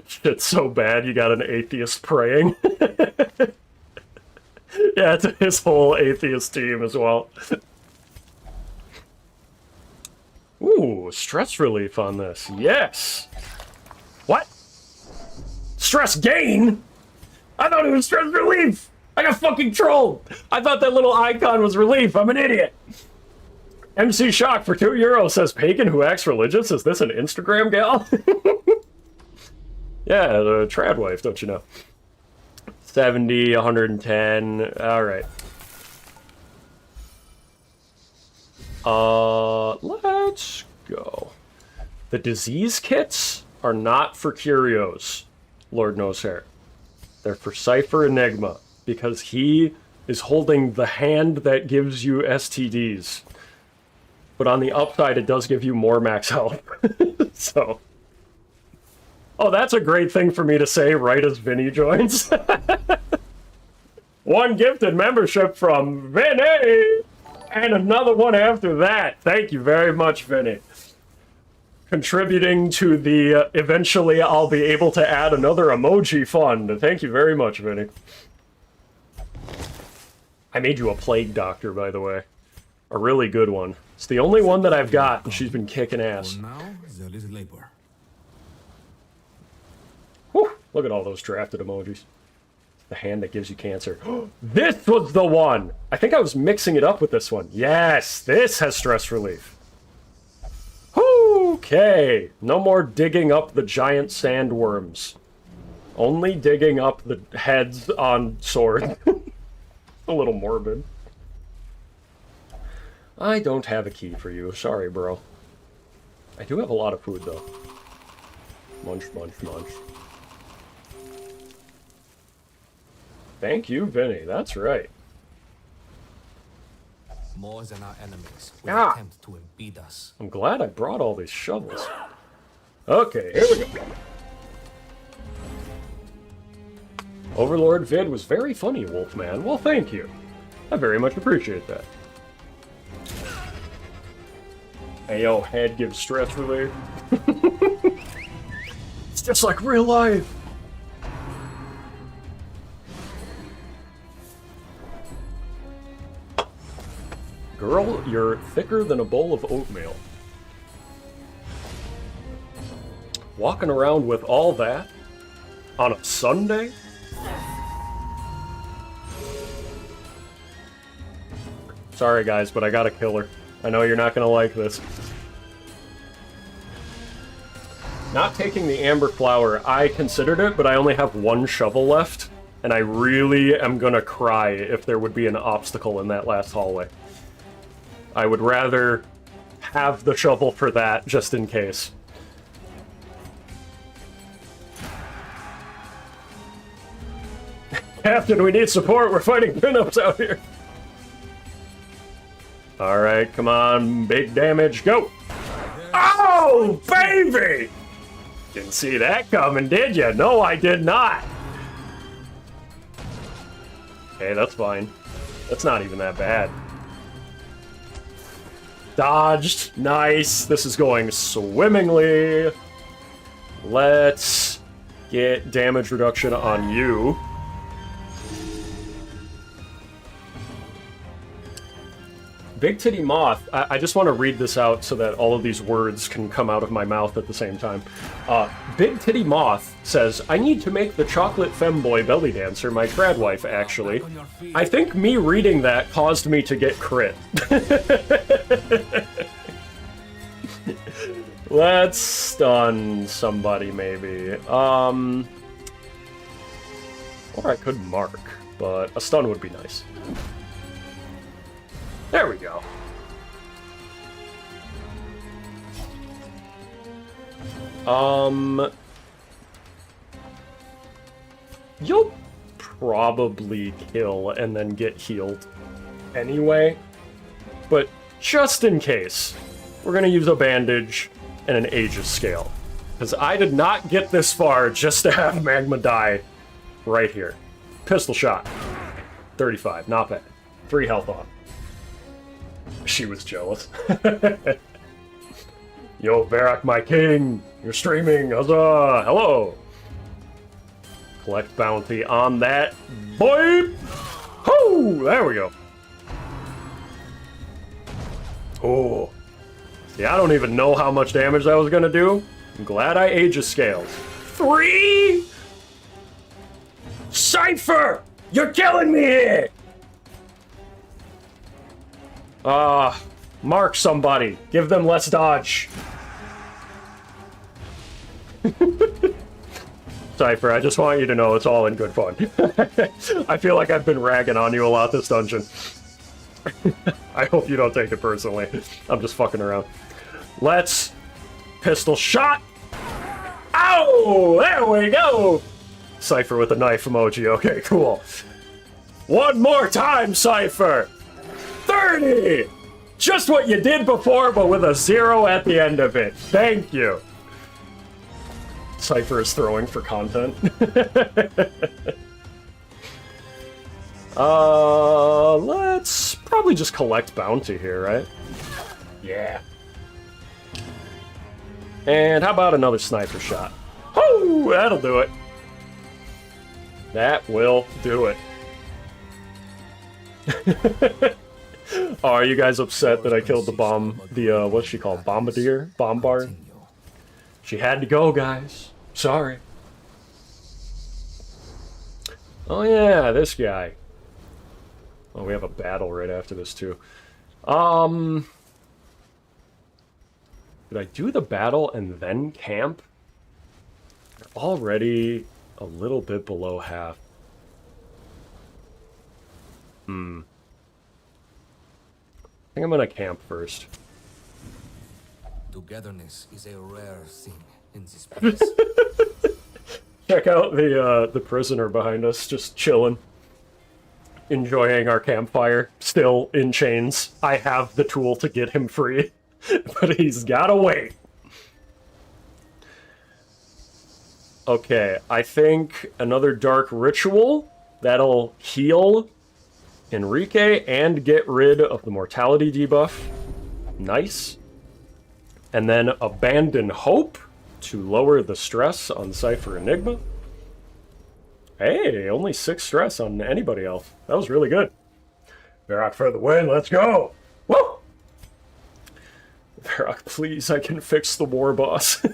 Shit's so bad you got an atheist praying. Yeah, it's his whole atheist team as well. Ooh, stress relief on this. Yes! What? Stress gain? I thought it was stress relief! I got fucking trolled! I thought that little icon was relief. I'm an idiot! MC Shock for €2 says, Pagan who acts religious? Is this an Instagram gal? Yeah, the trad wife, don't you know? 70, 110, alright. Let's go. The disease kits are not for Curios, Lord knows hair. They're for Cypher Enigma, because he is holding the hand that gives you STDs. But on the upside, it does give you more max health. So. Oh, that's a great thing for me to say right as Vinny joins. 1 gifted membership from Vinny! And another one after that. Thank you very much, Vinny. Contributing to the eventually I'll be able to add another emoji fund. Thank you very much, Vinny. I made you a plague doctor, by the way. A really good one. It's the only one that I've got, and she's been kicking ass. Now, there is labor. Whew, look at all those drafted emojis. The hand that gives you cancer. This was the one! I think I was mixing it up with this one. Yes, this has stress relief. Okay, no more digging up the giant sandworms. Only digging up the heads on sword. A little morbid. I don't have a key for you. Sorry, bro. I do have a lot of food, though. Munch, munch, munch. Thank you, Vinny. That's right. More than our enemies will attempt to impede us. I'm glad I brought all these shovels. Okay, here we go. Overlord Vid was very funny, Wolfman. Well, thank you. I very much appreciate that. Ayo, head gives stress relief. It's just like real life. Girl, you're thicker than a bowl of oatmeal. Walking around with all that on a Sunday? Sorry guys, but I gotta kill her. I know you're not gonna like this. Not taking the amber flower, I considered it, but I only have one shovel left, and I really am gonna cry if there would be an obstacle in that last hallway. I would rather have the shovel for that, just in case. Captain, we need support, we're fighting pinups out here! Alright, come on, big damage, go! Oh, baby! Didn't see that coming, did you? No, I did not! Okay, that's fine. That's not even that bad. Dodged. Nice. This is going swimmingly. Let's get damage reduction on you. Big Titty Moth. I just want to read this out so that all of these words can come out of my mouth at the same time. Big Titty Moth says, I need to make the chocolate femboy belly dancer my trad wife, actually. I think me reading that caused me to get crit. Let's stun somebody, maybe. Or I could mark, but a stun would be nice. There we go. You'll probably kill and then get healed anyway, but just in case, we're gonna use a bandage and an Aegis scale, because I did not get this far just to have Magma die right here. Pistol shot. 35, not bad. 3 health off. She was jealous. Yo, Verac, my king! You're streaming! Huzzah! Hello! Collect bounty on that boy! Whoo! There we go. Oh. See, I don't even know how much damage that was gonna do. I'm glad I Aegis scaled. 3? Cypher! You're killing me here! Mark somebody. Give them less dodge. Cypher, I just want you to know it's all in good fun. I feel like I've been ragging on you a lot this dungeon. I hope you don't take it personally. I'm just fucking around. Let's pistol shot. Ow! There we go! Cypher with a knife emoji. Okay, cool. One more time, Cypher! 30! Just what you did before, but with a 0 at the end of it. Thank you. Cypher is throwing for content. Let's probably just collect bounty here, right? Yeah. And how about another sniper shot? Oh, that'll do it. That will do it. Oh, are you guys upset that I killed the bomb, what's she called? Bombardier? Bombard? She had to go, guys. Sorry. Oh yeah, this guy. Oh, we have a battle right after this, too. Did I do the battle and then camp? They're already a little bit below half. I think I'm gonna camp first. Togetherness is a rare thing in this place. Check out the prisoner behind us, just chilling. Enjoying our campfire, still in chains. I have the tool to get him free, but he's gotta wait. Okay, I think another dark ritual that'll heal Enrique and get rid of the mortality debuff. Nice. And then Abandon Hope to lower the stress on Cypher Enigma. Hey, only 6 stress on anybody else. That was really good. Verac for the win, let's go! Woo! Verac, please, I can fix the war boss.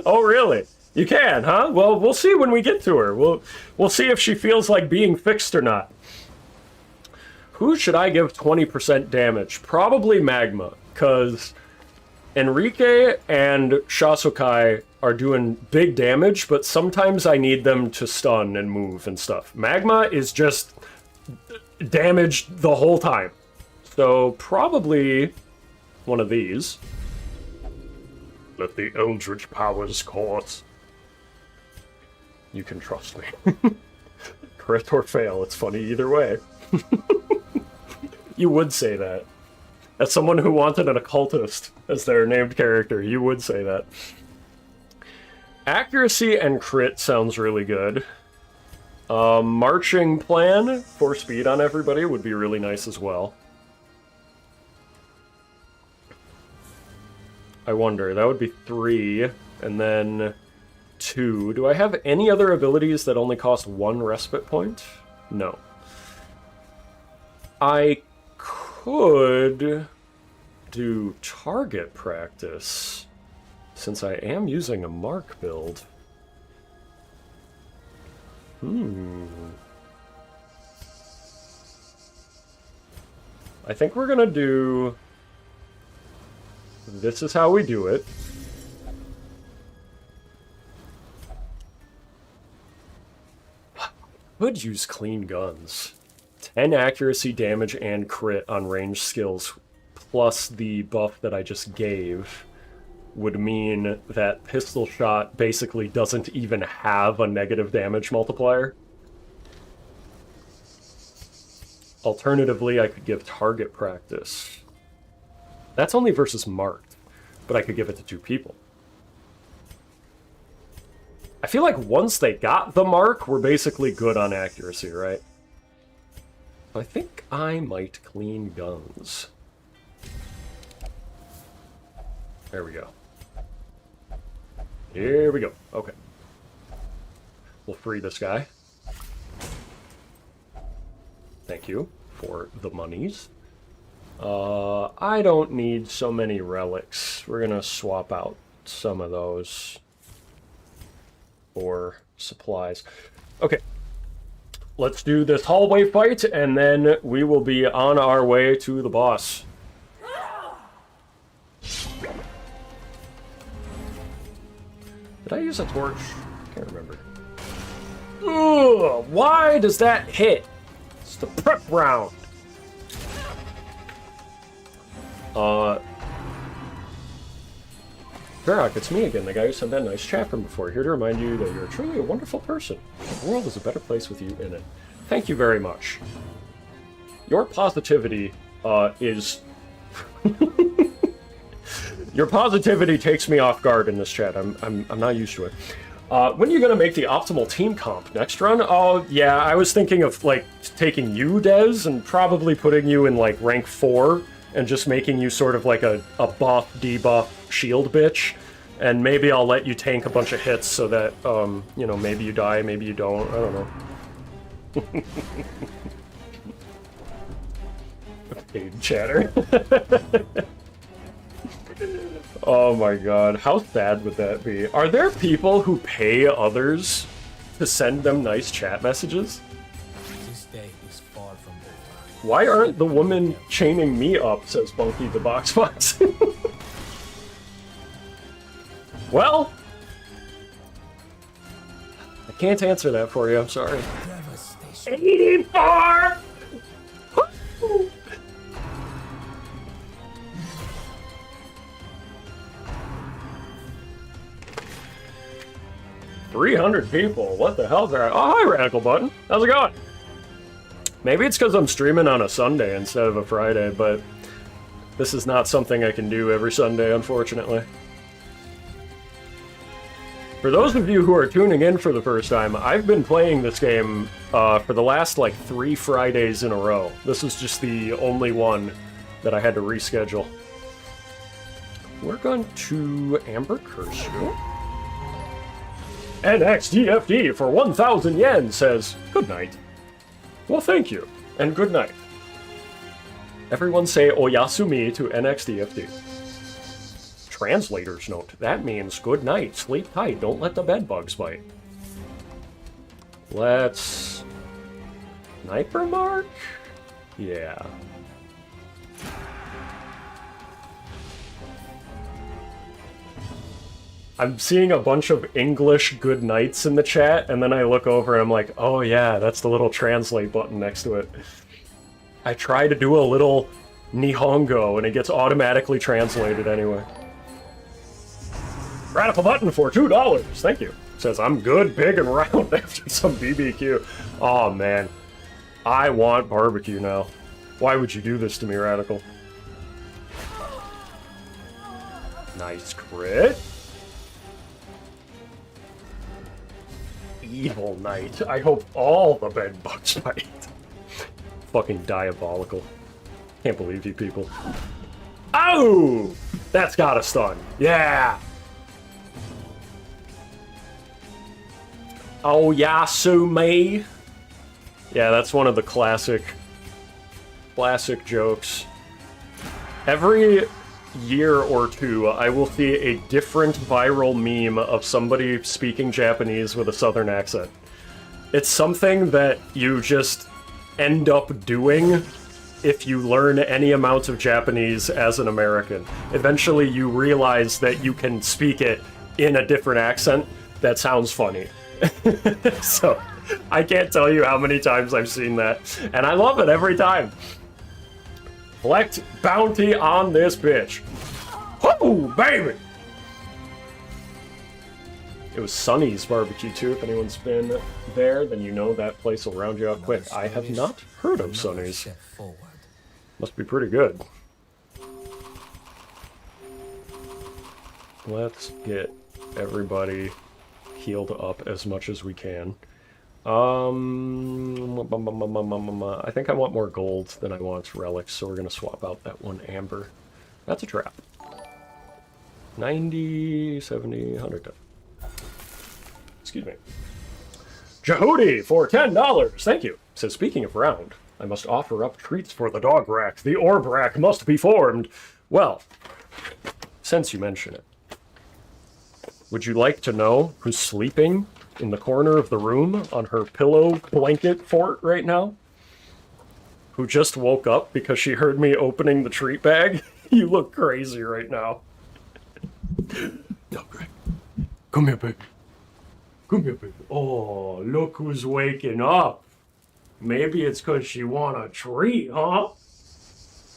Oh, really? You can, huh? Well, we'll see when we get to her. We'll see if she feels like being fixed or not. Who should I give 20% damage? Probably Magma, because Enrique and Shasukai are doing big damage, but sometimes I need them to stun and move and stuff. Magma is just damaged the whole time. So probably one of these. Let the Eldritch powers course. You can trust me. Crit or fail, it's funny either way. You would say that. As someone who wanted an occultist as their named character, you would say that. Accuracy and crit sounds really good. Marching plan for speed on everybody would be really nice as well. I wonder, that would be 3, and then 2. Do I have any other abilities that only cost 1 respite point? No. I could do target practice, since I am using a mark build. I think we're gonna do... This is how we do it. Would use clean guns. 10 accuracy, damage, and crit on ranged skills, plus the buff that I just gave, would mean that pistol shot basically doesn't even have a negative damage multiplier. Alternatively, I could give target practice. That's only versus marked, but I could give it to 2 people. I feel like once they got the mark, we're basically good on accuracy, right? I think I might clean guns. There we go. Here we go. Okay. We'll free this guy. Thank you for the monies. I don't need so many relics. We're gonna swap out some of those for supplies. Okay. Let's do this hallway fight, and then we will be on our way to the boss. Did I use a torch? Can't remember. Ugh, why does that hit? It's the prep round. Verac, it's me again, the guy who sent that nice chat from before. Here to remind you that you're truly a wonderful person. The world is a better place with you in it. Thank you very much. Your positivity is... Your positivity takes me off guard in this chat. I'm not used to it. When are you gonna make the optimal team comp? Next run? Oh, yeah, I was thinking of, like, taking you, Dez, and probably putting you in, like, rank 4, and just making you sort of like a buff, debuff shield bitch. And maybe I'll let you tank a bunch of hits so that, you know, maybe you die, maybe you don't. I don't know. Paid chatter. Oh my god, how sad would that be? Are there people who pay others to send them nice chat messages? This day is far from over. Why aren't the women chaining me up, says Bunky the Box Fox. Well, I can't answer that for you, I'm sorry. 84! 300 people, what the hell's that? Oh, hi, Radical Button. How's it going? Maybe it's because I'm streaming on a Sunday instead of a Friday, but this is not something I can do every Sunday, unfortunately. For those of you who are tuning in for the first time, I've been playing this game for the last, like, 3 Fridays in a row. This is just the only one that I had to reschedule. We're going to Amber Curse. NXDFD for 1,000 yen says, good night. Well, thank you, and good night. Everyone say Oyasumi to NXDFD. Translator's note. That means good night, sleep tight, don't let the bed bugs bite. Let's... Sniper mark? Yeah. I'm seeing a bunch of English good nights in the chat, and then I look over and I'm like, oh yeah, that's the little translate button next to it. I try to do a little Nihongo, and it gets automatically translated anyway. Radical button for $2. Thank you. Says, I'm good, big, and round after some BBQ. Oh, man. I want barbecue now. Why would you do this to me, Radical? Nice crit. Evil Knight. I hope all the bed bugs bite. Fucking diabolical. Can't believe you people. Oh! That's got a stun. Yeah! Oh, Yasume. Yeah, that's one of the classic jokes. Every year or two, I will see a different viral meme of somebody speaking Japanese with a southern accent. It's something that you just end up doing if you learn any amount of Japanese as an American. Eventually you realize that you can speak it in a different accent that sounds funny. So, I can't tell you how many times I've seen that, and I love it every time. Collect bounty on this bitch. Woo, baby! It was Sunny's barbecue too. If anyone's been there, then you know that place will round you out quick. I have not heard of Sunny's. Must be pretty good. Let's get everybody healed up as much as we can. I think I want more gold than I want relics, so we're gonna swap out that one amber. That's a trap. 90, 70, 100. Excuse me. Jehudi for $10. Thank you. Says, speaking of round, I must offer up treats for the dog rack. The orb rack must be formed. Well, since you mention it, would you like to know who's sleeping in the corner of the room on her pillow blanket fort right now? Who just woke up because she heard me opening the treat bag? You look crazy right now. Dog rack. Come here, baby. Come here, baby. Oh, look who's waking up. Maybe it's because she want a treat, huh?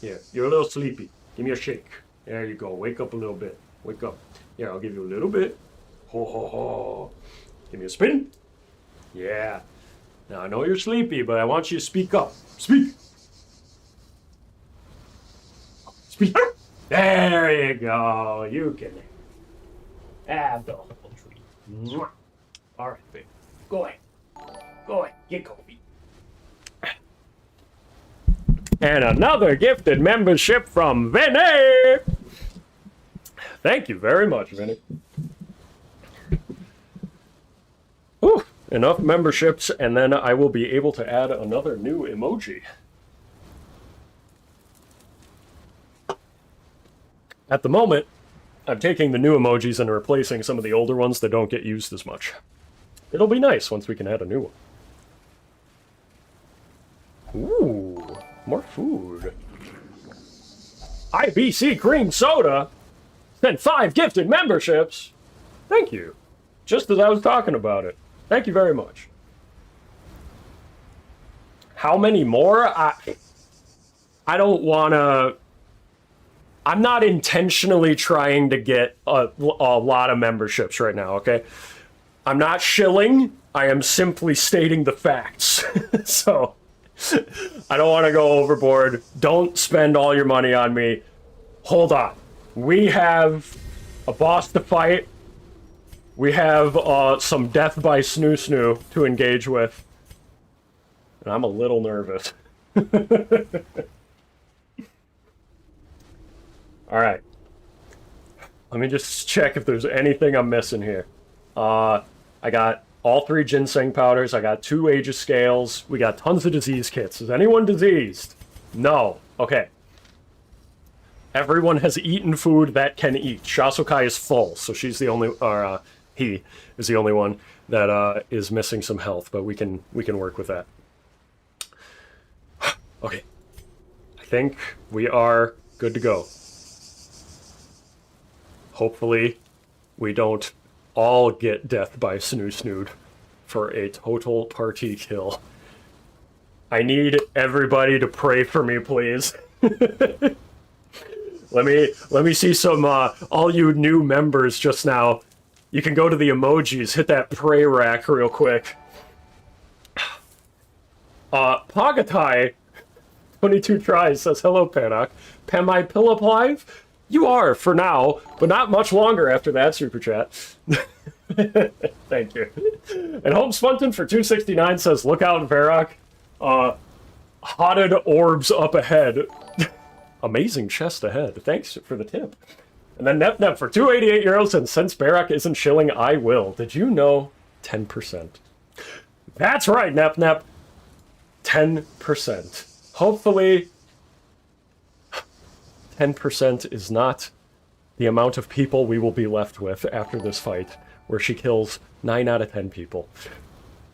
Yeah, you're a little sleepy. Give me a shake. There you go. Wake up a little bit. Wake up. Yeah, I'll give you a little bit. Ho, ho, ho. Give me a spin. Yeah. Now, I know you're sleepy, but I want you to speak up. Speak. Speak. There you go. You can have the whole treat. All right, baby. Go ahead. Go ahead. Get coffee. And another gifted membership from Vinny. Thank you very much, Vinny. Whew, enough memberships, and then I will be able to add another new emoji. At the moment, I'm taking the new emojis and replacing some of the older ones that don't get used as much. It'll be nice once we can add a new one. Ooh, more food. IBC Cream Soda sent 5 gifted memberships. Thank you. Just as I was talking about it. Thank you very much. How many more? I don't want to... I'm not intentionally trying to get a lot of memberships right now, okay? I'm not shilling. I am simply stating the facts. So, I don't want to go overboard. Don't spend all your money on me. Hold on. We have a boss to fight. We have some death by Snoo Snoo to engage with. And I'm a little nervous. Alright. Let me just check if there's anything I'm missing here. I got all 3 ginseng powders. I got 2 Aegis scales. We got tons of disease kits. Is anyone diseased? No. Okay. Everyone has eaten food that can eat. Shasukai is full, so she's the only, or he is the only one that is missing some health, but we can work with that. Okay. I think we are good to go. Hopefully, we don't all get death by Snoo for a total party kill. I need everybody to pray for me, please. Let me see some all you new members just now. You can go to the emojis, hit that pray rack real quick. Pagatai 22 tries says hello, Panak. Am I live? You are for now, but not much longer after that super chat. Thank you. And Home Spunton for 269 says look out, Verac. Hotted orbs up ahead. Amazing chest ahead. Thanks for the tip. And then Nep for 288 euros, and since Verac isn't shilling, I will. Did you know 10%? That's right, Nep. 10%. Hopefully, 10% is not the amount of people we will be left with after this fight, where she kills 9 out of 10 people.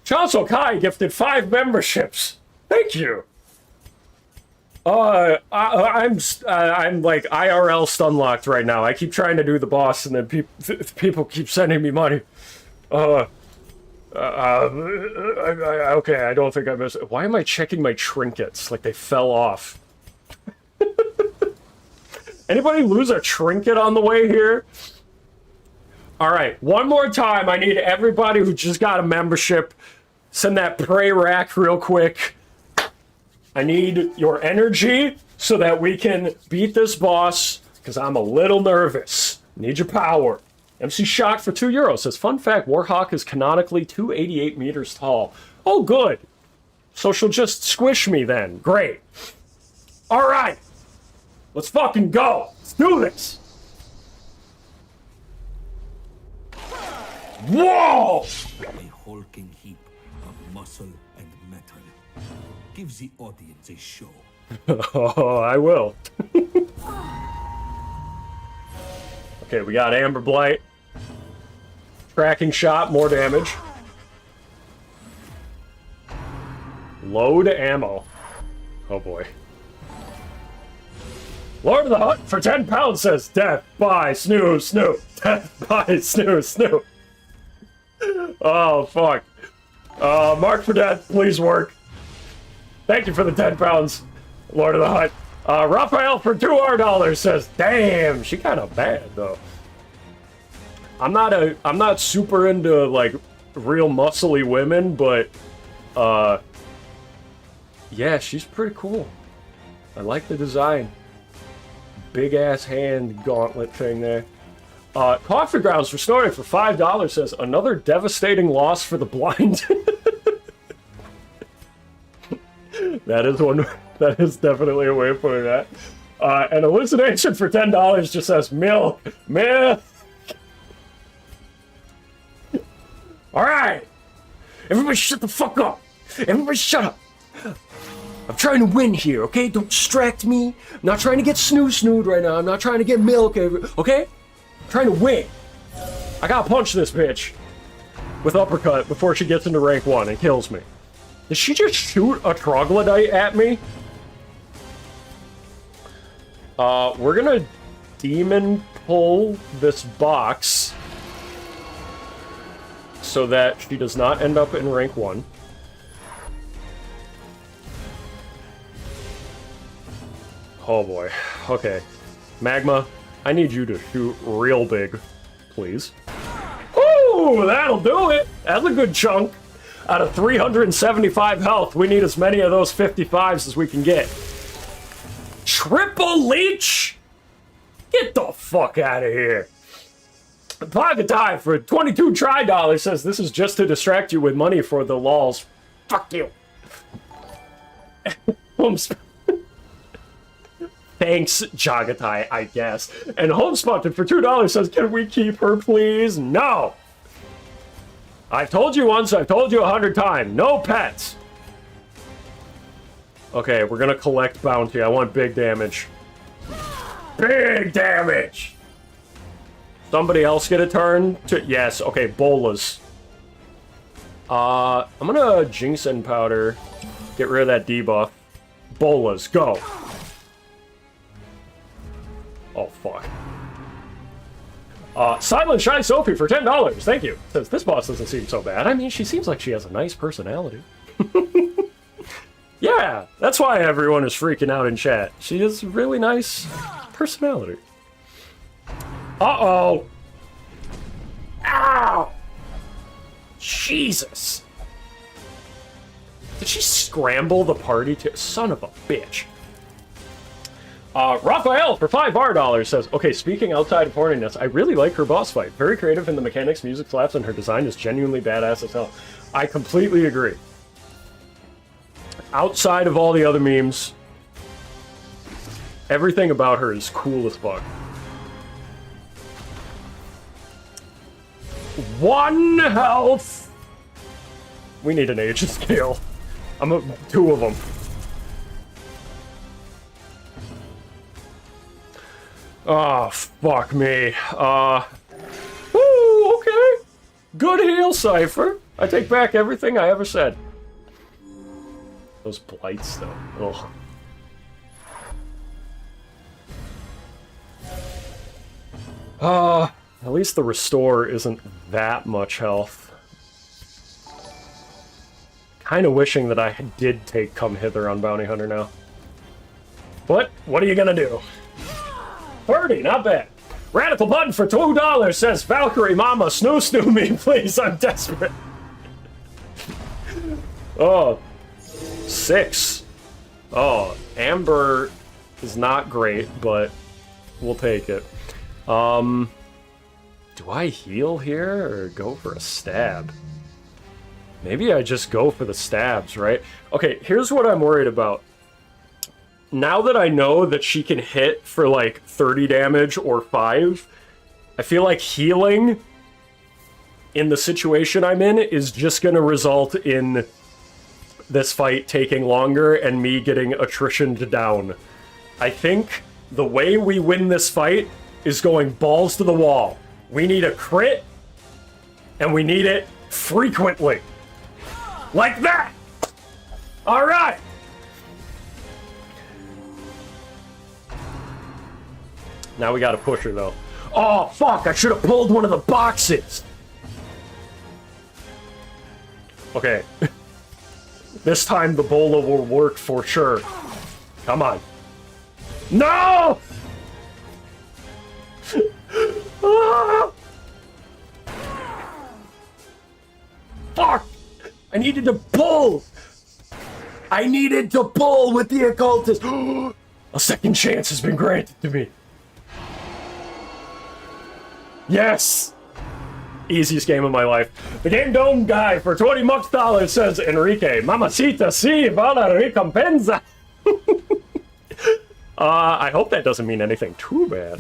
Chancel Kai gifted 5 memberships. Thank you. I'm like IRL stunlocked right now. I keep trying to do the boss, and then people keep sending me money. Okay, I don't think I missed it. Why am I checking my trinkets like they fell off? Anybody lose a trinket on the way here? All right, one more time. I need everybody who just got a membership. Send that pray rack real quick. I need your energy so that we can beat this boss, because I'm a little nervous. Need your power. MC Shock for 2 euros says, fun fact, Warhawk is canonically 288 meters tall. Oh, good. So she'll just squish me then. Great. All right. Let's fucking go. Let's do this. Whoa! A hulking heap of muscle and metal. Give the audience a show. Oh, I will. Okay, we got Amber Blight. Tracking shot, more damage. Load ammo. Oh boy. Lord of the Hut for 10 pounds says, death by Snoo. Death by Snoo. Oh, fuck. Mark for death, please work. Thank you for the 10 pounds, Lord of the Hut. Raphael for $2 says, damn, she kind of bad, though. I'm not super into, like, real muscly women, but, yeah, she's pretty cool. I like the design. Big-ass hand gauntlet thing there. Coffee Grounds for Snoring for $5 says, another devastating loss for the blind. That is definitely a way of putting that. An hallucination for $10 just says milk. Alright! Everybody shut the fuck up! Everybody shut up! I'm trying to win here, okay? Don't distract me. I'm not trying to get snooed right now. I'm not trying to get milk, okay? I'm trying to win. I gotta punch this bitch with uppercut before she gets into rank 1 and kills me. Did she just shoot a troglodyte at me? We're gonna demon pull this box so that she does not end up in rank 1. Oh boy. Okay. Magma, I need you to shoot real big, please. Ooh, that'll do it! That's a good chunk. Out of 375 health, we need as many of those 55s as we can get. Triple leech? Get the fuck out of here. Pagatai for 22 $try says this is just to distract you with money for the lols. Fuck you. Thanks, Jagatai, I guess. And Homespotted for $2 says, can we keep her, please? No! I've told you once, I've told you 100 times. No pets! Okay, we're gonna collect bounty. I want big damage. Big damage! Somebody else get a turn? Yes, okay, bolas. I'm gonna Ginseng powder. Get rid of that debuff. Bolas, go! Oh, fuck. Silent Shy Sophie for $10. Thank you. Says, this boss doesn't seem so bad. I mean, she seems like she has a nice personality. Yeah, that's why everyone is freaking out in chat. She has a really nice personality. Uh-oh. Ow! Jesus. Did she scramble the party to... Son of a bitch. Raphael for $5 says, okay, speaking outside of horniness, I really like her boss fight. Very creative in the mechanics, music slaps, and her design is genuinely badass as hell. I completely agree. Outside of all the other memes, everything about her is cool as fuck. 1 health! We need an age scale. Two of them. Oh, fuck me. Woo, okay. Good heal, Cypher. I take back everything I ever said. Those blights, though. Ugh. At least the restore isn't that much health. Kinda wishing that I did take Come Hither on Bounty Hunter now. But, what are you gonna do? 30, not bad. Radical Button for $2 says, Valkyrie Mama, snoo me, please, I'm desperate. Oh. 6. Oh, Amber is not great, but we'll take it. Do I heal here or go for a stab? Maybe I just go for the stabs, right? Okay, here's what I'm worried about. Now that I know that she can hit for like 30 damage or 5, I feel like healing in the situation I'm in is just going to result in this fight taking longer and me getting attritioned down. I think the way we win this fight is going balls to the wall. We need a crit, and we need it frequently. Like that! Alright! Now we gotta push her, though. Oh, fuck! I should have pulled one of the boxes! Okay. This time the bola will work for sure. Come on. No! Ah! Fuck! I needed to pull! I needed to pull with the occultist! A second chance has been granted to me. Yes! Easiest game of my life. The Game Dome guy for $20 says, Enrique, Mamacita, si, va la recompensa. I hope that doesn't mean anything too bad.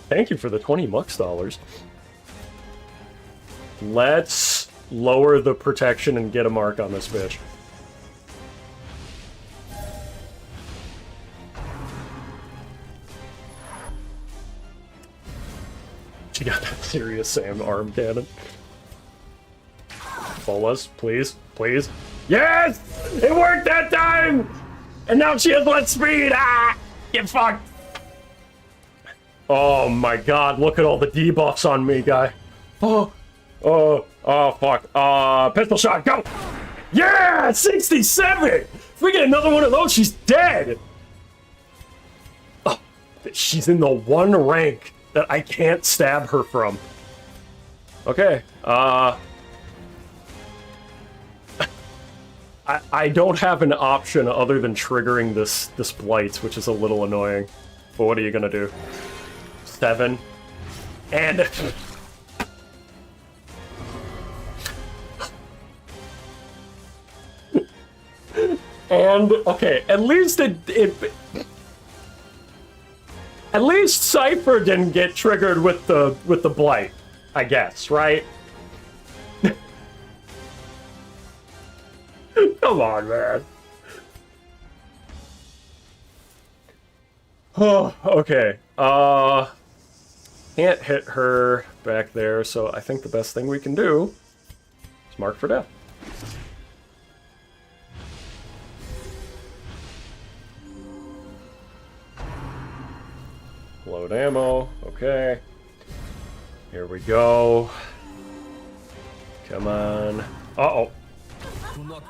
Thank you for the $20. Let's lower the protection and get a mark on this bitch. She got that serious Sam arm cannon. Bolas, please, please. Yes! It worked that time! And now she has less speed! Ah! Get fucked! Oh my god, look at all the debuffs on me, guy. Oh, fuck. Pistol shot, go! Yeah! 67! If we get another one of those, she's dead! Oh, she's in the one rank that I can't stab her from. Okay, I don't have an option other than triggering this blight, which is a little annoying. But what are you gonna do? 7. And... and, okay, at least at least Cypher didn't get triggered with the blight, I guess, right? Come on, man. Oh, okay. Can't hit her back there, so I think the best thing we can do is mark for death. Load ammo. Okay. Here we go. Come on. Uh-oh.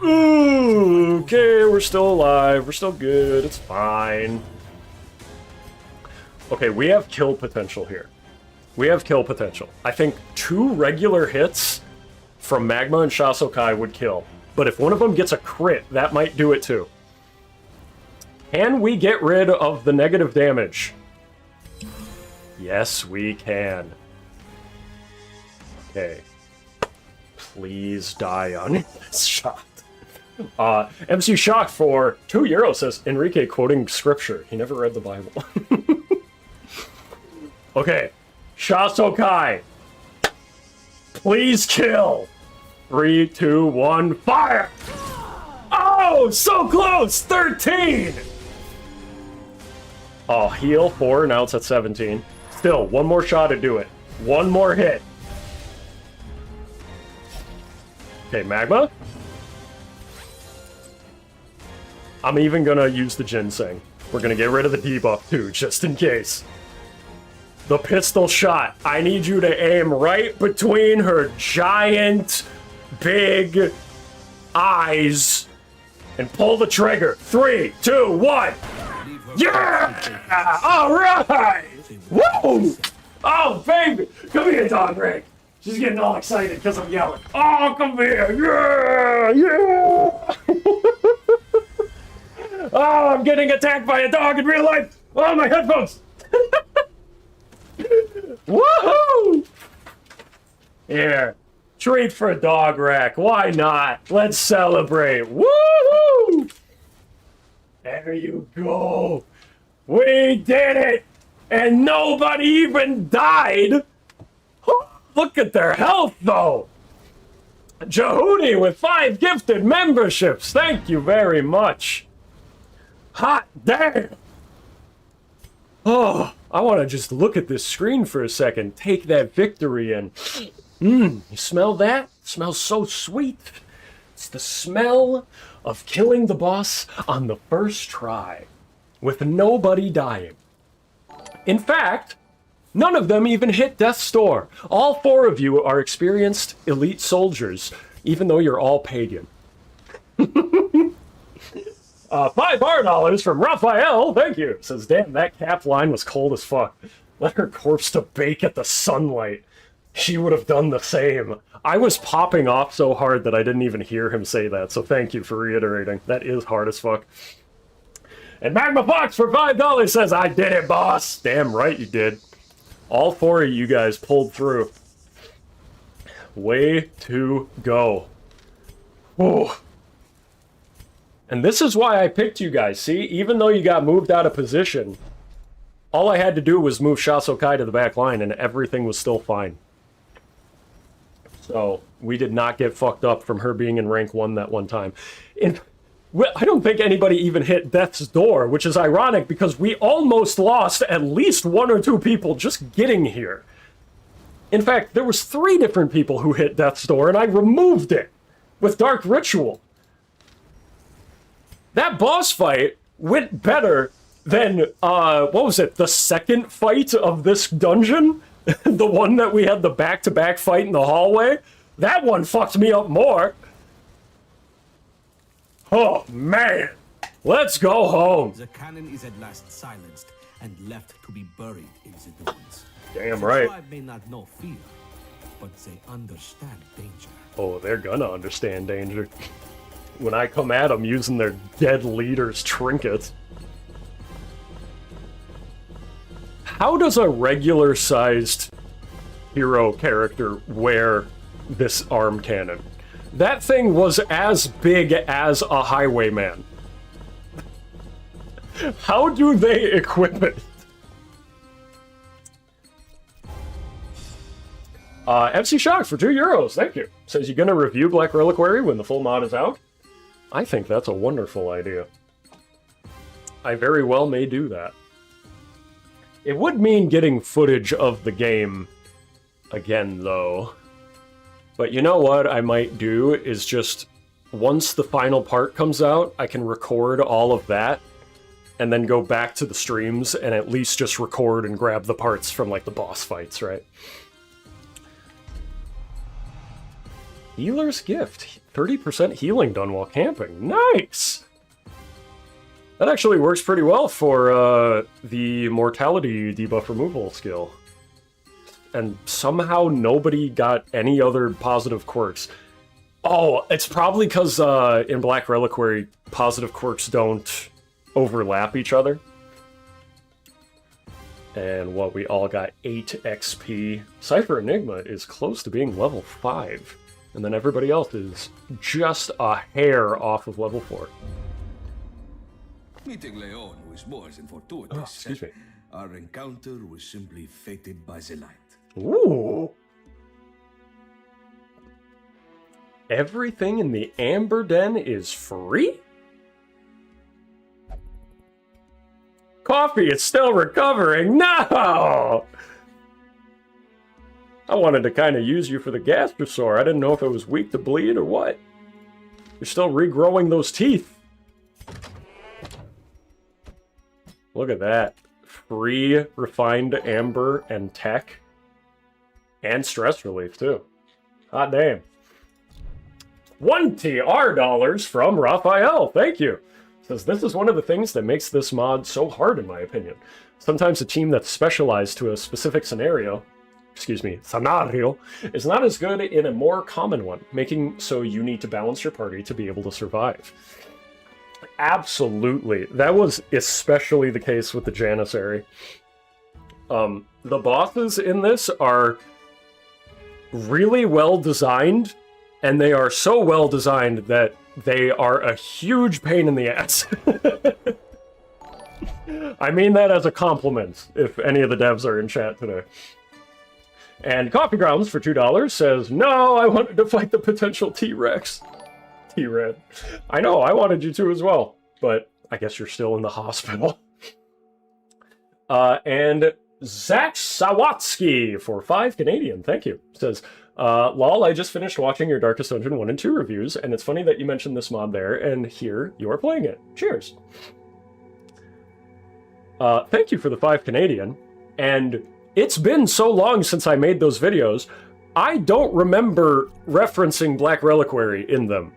Ooh, okay, we're still alive. We're still good. It's fine. Okay, we have kill potential here. We have kill potential. I think 2 regular hits from Magma and Shasokai would kill. But if one of them gets a crit, that might do it too. Can we get rid of the negative damage? Yes, we can. Okay. Please die on this shot. MC Shock for €2 says, Enrique quoting scripture. He never read the Bible. Okay. Shasokai. Please kill. 3, 2, 1, fire! Oh, so close! 13! Oh, heal 4, now it's at 17. Still, one more shot to do it. One more hit. Okay, Magma. I'm even gonna use the ginseng. We're gonna get rid of the debuff too, just in case. The pistol shot. I need you to aim right between her giant, big eyes and pull the trigger. 3, 2, 1. Yeah! All right! Woo! Oh, baby! Come here, Dog Rick. She's getting all excited because I'm yelling. Oh, come here! Yeah! Yeah! Oh, I'm getting attacked by a dog in real life! Oh, my headphones! Woohoo! Here. Treat for Dog Rack. Why not? Let's celebrate. Woohoo! There you go. We did it! And nobody even died! Look at their health, though! Jehudi with 5 gifted memberships. Thank you very much. Hot damn! Oh, I want to just look at this screen for a second. Take that victory in. You smell that? It smells so sweet. It's the smell of killing the boss on the first try, with nobody dying. In fact, none of them even hit death's door. All 4 of you are experienced elite soldiers, even though you're all pagan. $5 from Raphael, thank you. Says, damn, that cap line was cold as fuck. Let her corpse to bake at the sunlight. She would have done the same. I was popping off so hard that I didn't even hear him say that, so thank you for reiterating. That is hard as fuck. And Magma Fox for $5 says, I did it, boss. Damn right you did. All 4 of you guys pulled through. Way to go. Whoa. And this is why I picked you guys. See, even though you got moved out of position, all I had to do was move Shasokai to the back line and everything was still fine. So, we did not get fucked up from her being in rank 1 that one time. I don't think anybody even hit death's door, which is ironic because we almost lost at least 1 or 2 people just getting here. In fact, there was 3 different people who hit death's door and I removed it with Dark Ritual. That boss fight went better than, what was it, the second fight of this dungeon? The one that we had the back-to-back fight in the hallway? That one fucked me up more. Oh, man. Let's go home. The cannon is at last silenced and left to be buried in the dunes. Damn right. The tribe may not know fear, but they understand danger. Oh, they're gonna understand danger. When I come at them using their dead leader's trinkets. How does a regular-sized hero character wear this arm cannon? That thing was as big as a highwayman. How do they equip it? MC Shock for €2, thank you. Says, you gonna review Black Reliquary when the full mod is out? I think that's a wonderful idea. I very well may do that. It would mean getting footage of the game again, though. But you know what I might do is just, once the final part comes out, I can record all of that, and then go back to the streams and at least just record and grab the parts from, like, the boss fights, right? Healer's Gift. 30% healing done while camping. Nice! That actually works pretty well for the mortality debuff removal skill. And somehow nobody got any other positive quirks. Oh, it's probably because in Black Reliquary, positive quirks don't overlap each other. And what, we all got 8 XP. Cypher Enigma is close to being level 5. And then everybody else is just a hair off of level 4. Meeting Leon was more than fortuitous. Oh, excuse me. Our encounter was simply fated by the light. Ooh. Everything in the Amber Den is free? Coffee is still recovering. No! I wanted to kind of use you for the gastrosaur. I didn't know if it was weak to bleed or what. You're still regrowing those teeth. Look at that. Free refined amber and tech. And stress relief, too. Hot damn. $20 from Raphael. Thank you. Says, this is one of the things that makes this mod so hard, in my opinion. Sometimes a team that's specialized to a specific scenario, is not as good in a more common one, making so you need to balance your party to be able to survive. Absolutely. That was especially the case with the Janissary. The bosses in this are really well designed, and they are so well designed that they are a huge pain in the ass. I mean that as a compliment, if any of the devs are in chat today. And Coffee Grounds for $2 says, no, I wanted to fight the potential T-Rex. T-Red. I know, I wanted you to as well, but I guess you're still in the hospital. And Zach Sawatsky for 5 Canadian, thank you, says, lol, I just finished watching your Darkest Dungeon 1 and 2 reviews, and it's funny that you mentioned this mod there, and here you are playing it. Cheers. Thank you for the 5 Canadian, and it's been so long since I made those videos, I don't remember referencing Black Reliquary in them,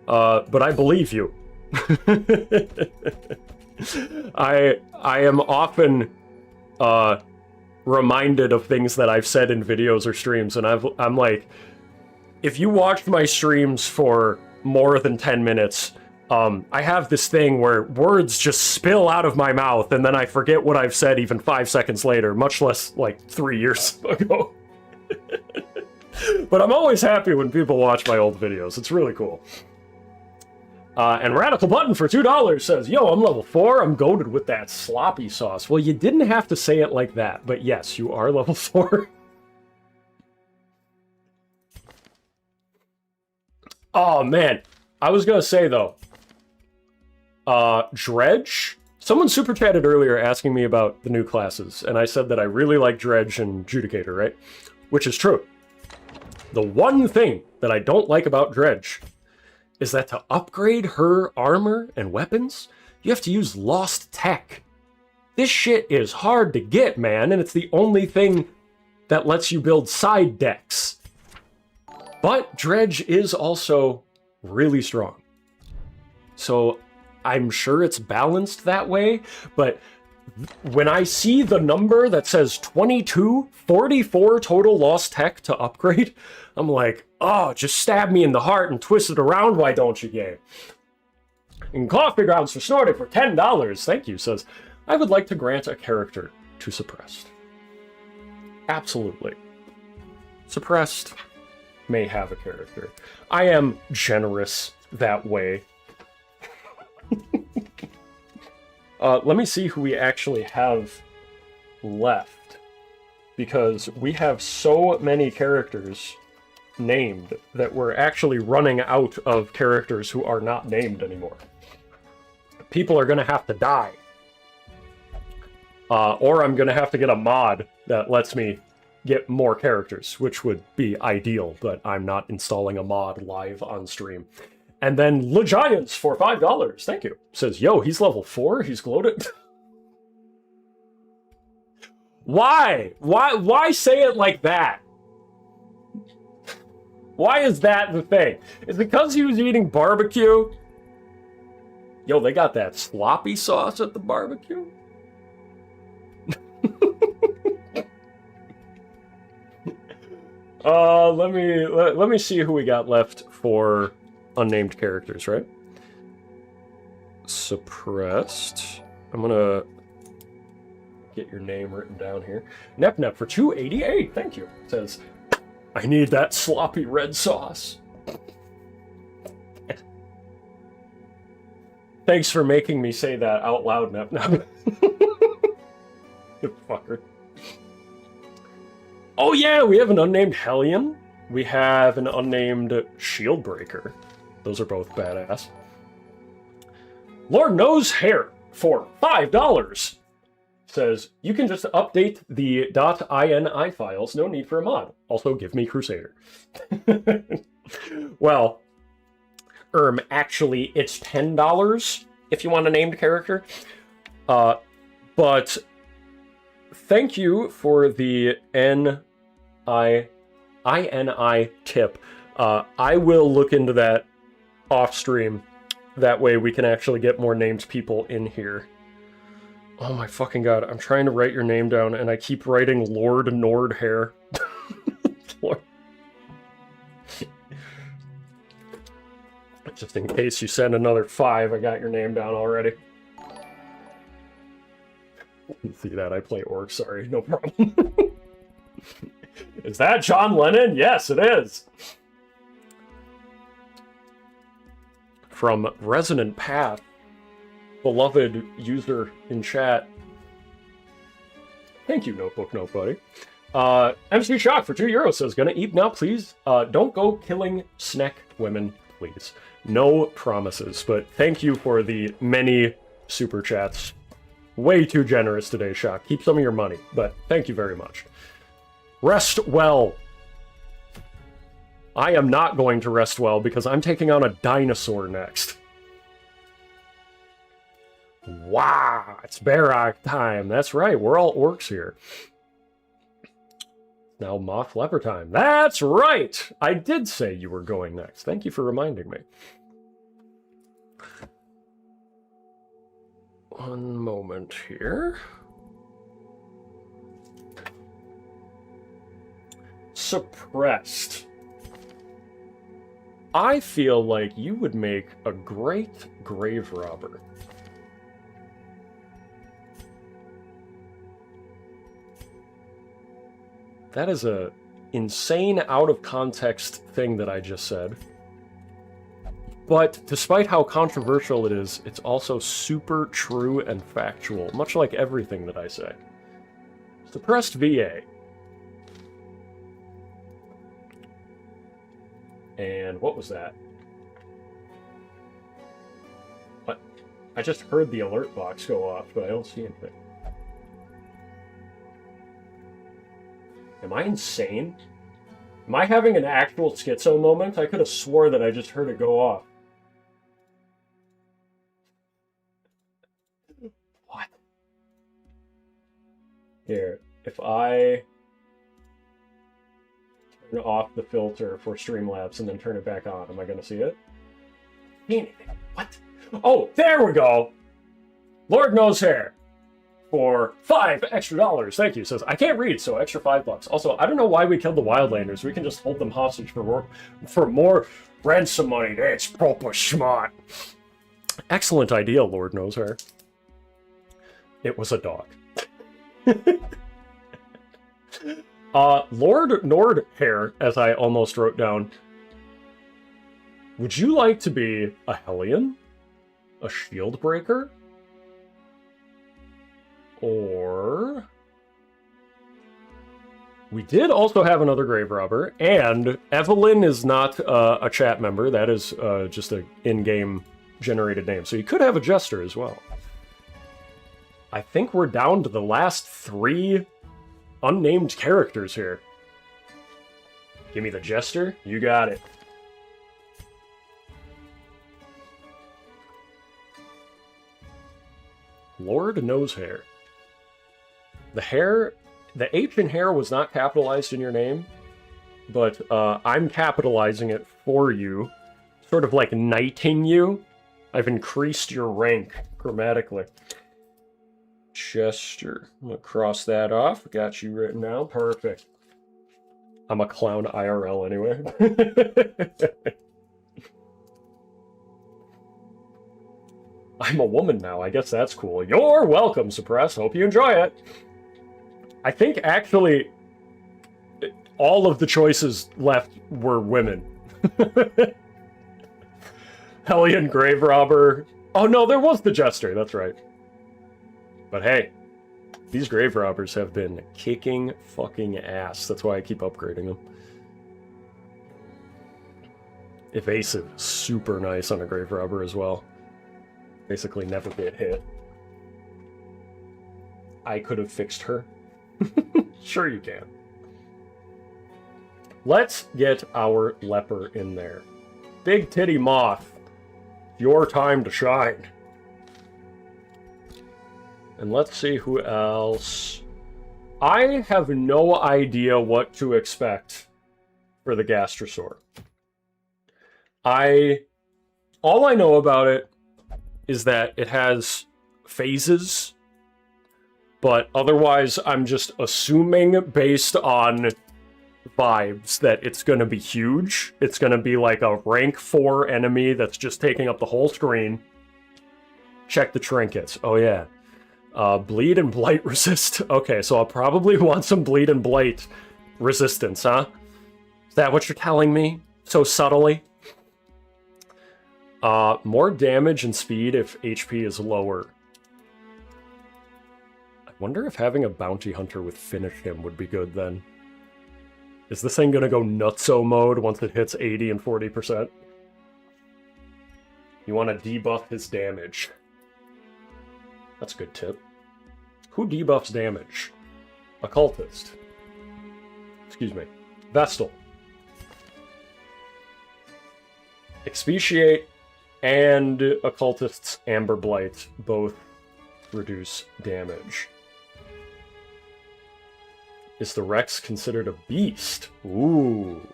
but I believe you. I am often reminded of things that I've said in videos or streams, and I'm like, if you watched my streams for more than 10 minutes, I have this thing where words just spill out of my mouth, and then I forget what I've said even 5 seconds later, much less like 3 years ago. But I'm always happy when people watch my old videos. It's really cool. And Radical Button for $2 says, yo, I'm level 4. I'm goated with that sloppy sauce. Well, you didn't have to say it like that, but yes, you are level 4. Oh, man. I was going to say, though, Dredge? Someone super chatted earlier asking me about the new classes, and I said that I really like Dredge and Judicator, right? Which is true. The one thing that I don't like about Dredge is that to upgrade her armor and weapons, you have to use lost tech. This shit is hard to get, man, and it's the only thing that lets you build side decks. But Dredge is also really strong. So I'm sure it's balanced that way, but when I see the number that says 44 total lost tech to upgrade, I'm like, oh, just stab me in the heart and twist it around, why don't you, game? And Coffee Grounds for Snorting for $10, thank you, says, I would like to grant a character to Suppressed. Absolutely. Suppressed may have a character. I am generous that way. Let me see who we actually have left, because we have so many characters named that we're actually running out of characters who are not named anymore. People are going to have to die. or I'm going to have to get a mod that lets me get more characters, which would be ideal, but I'm not installing a mod live on stream. And then LeGiants for $5. Thank you. Says, yo, he's level 4? He's gloated? Why? Why say it like that? Why is that the thing? Is it because he was eating barbecue? Yo, they got that sloppy sauce at the barbecue? Let me see who we got left for unnamed characters, right? Suppressed. I'm gonna get your name written down here. Nep for 288. Thank you. It says, I need that sloppy red sauce. Thanks for making me say that out loud, Nep. You fucker. Oh yeah, we have an unnamed Hellion. We have an unnamed Shieldbreaker. Those are both badass. Lord Knows Hair for $5 says, you can just update the .ini files, no need for a mod. Also, give me Crusader. Well, actually, it's $10 if you want a named character. But thank you for the INI tip. I will look into that off stream. That way we can actually get more named people in here. Oh my fucking god, I'm trying to write your name down and I keep writing Lord Nordhair. Lord. Just in case you send another 5, I got your name down already. See that? I play orc, sorry, no problem. Is that John Lennon? Yes, it is. From Resonant Path, beloved user in chat. Thank you, Notebook Note Buddy. MC Shock for €2 says, gonna eat now, please. Don't go killing snack women, please. No promises, but thank you for the many super chats. Way too generous today, Shock. Keep some of your money, but thank you very much. Rest well. I am not going to rest well because I'm taking on a dinosaur next. Wow, it's Verac time. That's right, we're all orcs here. Now Moth Leper time. That's right! I did say you were going next. Thank you for reminding me. One moment here. Suppressed. I feel like you would make a great grave robber. That is a insane out of context thing that I just said. But despite how controversial it is, it's also super true and factual, much like everything that I say. Suppressed VA. And what was that? What? I just heard the alert box go off, but I don't see anything. Am I insane? Am I having an actual schizo moment? I could have swore that I just heard it go off. What? Here, if I turn off the filter for Streamlabs and then turn it back on, am I going to see it? Anything? What? Oh, there we go! Lord Knows Hair for $5 extra. Thank you. Says, I can't read, so extra $5. Also, I don't know why we killed the Wildlanders. We can just hold them hostage for more ransom money. That's proper smart. Excellent idea, Lord Knows Hair. It was a dog. Lord Nordhair, as I almost wrote down. Would you like to be a Hellion? A Shieldbreaker? Or... we did also have another grave robber, and Evelyn is not a chat member. That is just an in-game generated name. So you could have a jester as well. I think we're down to the last 3 unnamed characters here. Give me the Jester. You got it. Lord Nosehair. The H in hair was not capitalized in your name, but I'm capitalizing it for you. Sort of like knighting you. I've increased your rank grammatically. Jester. I'm gonna cross that off. Got you written down. Perfect. I'm a clown IRL anyway. I'm a woman now. I guess that's cool. You're welcome, Suppress. Hope you enjoy it. I think, actually, all of the choices left were women. Hellion Grave Robber. Oh, no, there was the Jester. That's right. But hey, these Grave Robbers have been kicking fucking ass. That's why I keep upgrading them. Evasive. Super nice on a Grave Robber as well. Basically never get hit. I could have fixed her. Sure you can. Let's get our leper in there. Big Titty Moth. Your time to shine. And let's see who else. I have no idea what to expect for the Gastrosaur. All I know about it is that it has phases, but otherwise I'm just assuming based on vibes that it's going to be huge. It's going to be like a rank 4 enemy that's just taking up the whole screen. Check the trinkets. Oh yeah. Bleed and Blight resist. Okay, so I'll probably want some Bleed and Blight resistance, huh? Is that what you're telling me? So subtly? More damage and speed if HP is lower. I wonder if having a Bounty Hunter with Finish Him would be good then. Is this thing gonna go nutso mode once it hits 80 and 40%? You want to debuff his damage. That's a good tip. Who debuffs damage? Occultist. Excuse me. Vestal. Expatiate and Occultist's Amber Blight both reduce damage. Is the Rex considered a beast? Ooh.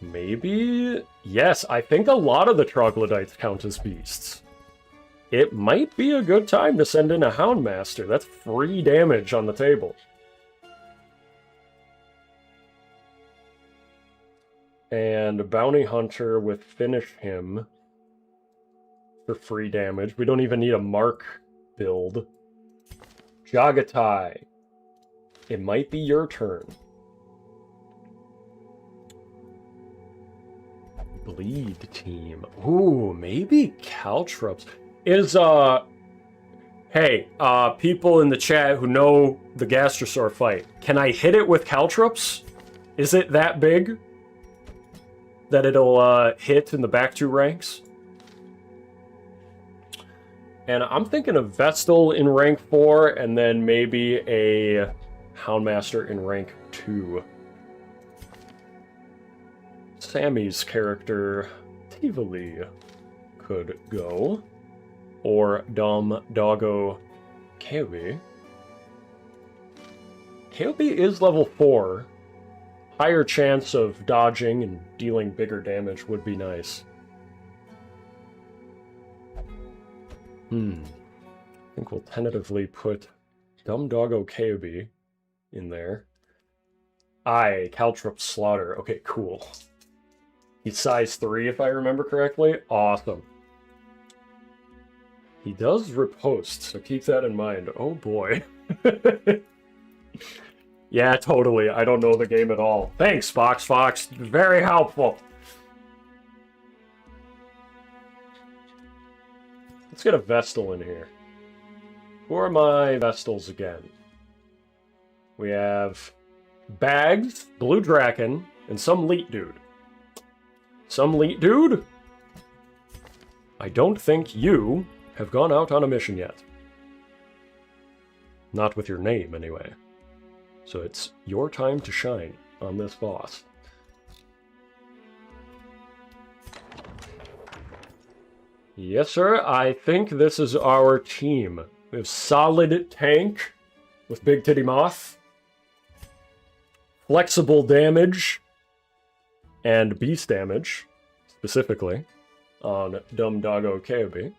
Maybe? Yes, I think a lot of the troglodytes count as beasts. It might be a good time to send in a Houndmaster. That's free damage on the table. And a Bounty Hunter with Finish Him for free damage. We don't even need a Mark build. Jagatai. It might be your turn. Bleed team. Ooh, maybe Caltrops. Hey, people in the chat who know the Gastrosaur fight, can I hit it with Caltrops? Is it that big that it'll hit in the back 2 ranks? And I'm thinking of Vestal in rank 4, and then maybe a Houndmaster in rank 2. Sammy's character, Tivoli, could go. Or Dom Doggo Keobi. Keobi is level 4. Higher chance of dodging and dealing bigger damage would be nice. I think we'll tentatively put Dumb Doggo Keobi in there. Caltrop Slaughter. Okay, cool. He's size 3 if I remember correctly. Awesome. He does riposte, so keep that in mind. Oh boy. Yeah, totally. I don't know the game at all. Thanks, Fox. Very helpful. Let's get a Vestal in here. Who are my Vestals again? We have Bags, Blue Draken, and some Leet Dude. Some Leet Dude? I don't think you have gone out on a mission yet. Not with your name, anyway. So it's your time to shine on this boss. Yes, sir. I think this is our team. We have solid tank with Big Titty Moth, flexible damage, and beast damage, specifically, on Dumb Doggo KOB.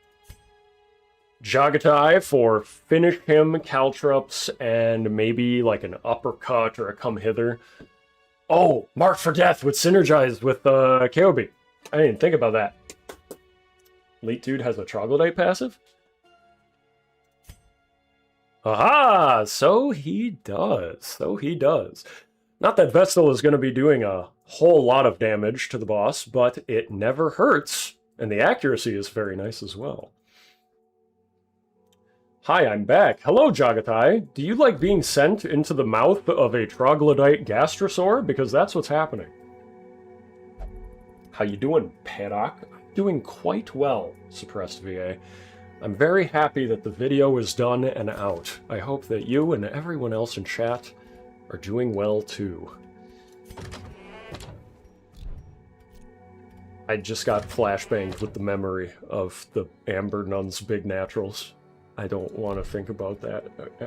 Jagatai for finish him, caltrops, and maybe like an uppercut or a come hither. Oh, Mark for Death would synergize with KOB. I didn't think about that. Elite Dude has a Troglodyte passive? Aha! So he does. So he does. Not that Vestal is going to be doing a whole lot of damage to the boss, but it never hurts, and the accuracy is very nice as well. Hi, I'm back. Hello, Jagatai. Do you like being sent into the mouth of a Troglodyte Gastrosaur? Because that's what's happening. How you doing, Paddock? Doing quite well, Suppressed VA. I'm very happy that the video is done and out. I hope that you and everyone else in chat are doing well too. I just got flashbanged with the memory of the Amber Nun's big naturals. I don't want to think about that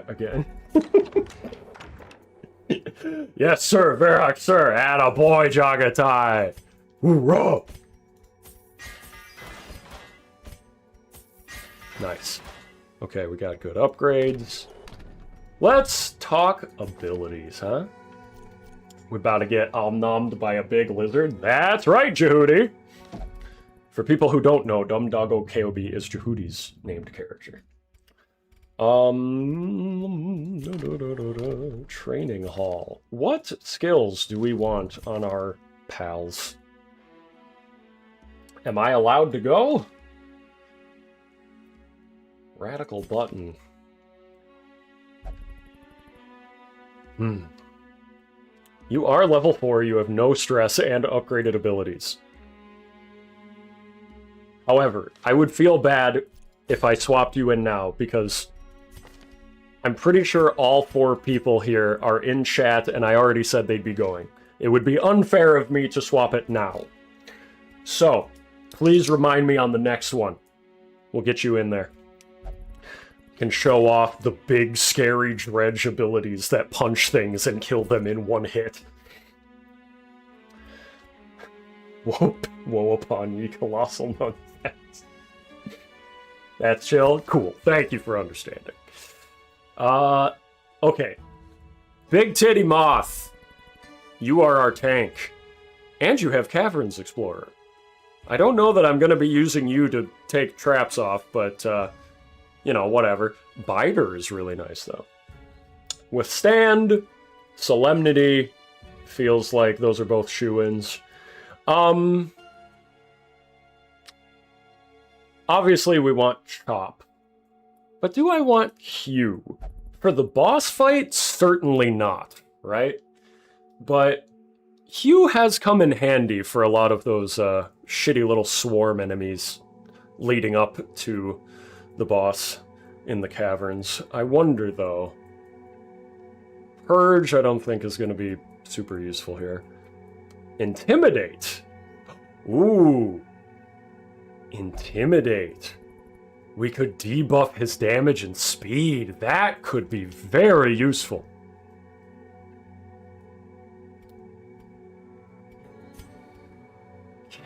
again. Yes, sir, Verac, sir. Attaboy, Jagatai. Hoorah! Nice. Okay, we got good upgrades. Let's talk abilities, huh? We're about to get omnommed by a big lizard. That's right, Jehudi! For people who don't know, Dumb Doggo KOB is Jehudi's named character. Training hall. What skills do we want on our pals? Am I allowed to go? Radical button. You are level 4, you have no stress and upgraded abilities. However, I would feel bad if I swapped you in now, because I'm pretty sure all 4 people here are in chat and I already said they'd be going. It would be unfair of me to swap it now. So, please remind me on the next one. We'll get you in there. Can show off the big, scary dredge abilities that punch things and kill them in one hit. Woe upon ye, colossal nonsense. That's chill? Cool. Thank you for understanding. Okay. Big Titty Moth. You are our tank. And you have Caverns Explorer. I don't know that I'm going to be using you to take traps off, but, you know, whatever. Biter is really nice, though. Withstand, Solemnity, feels like those are both shoo-ins. Obviously we want Chop. But do I want Hugh? For the boss fight, certainly not, right? But Hugh has come in handy for a lot of those shitty little swarm enemies leading up to the boss in the caverns. I wonder, though. Purge, I don't think is going to be super useful here. Intimidate. Ooh. Intimidate. We could debuff his damage and speed. That could be very useful.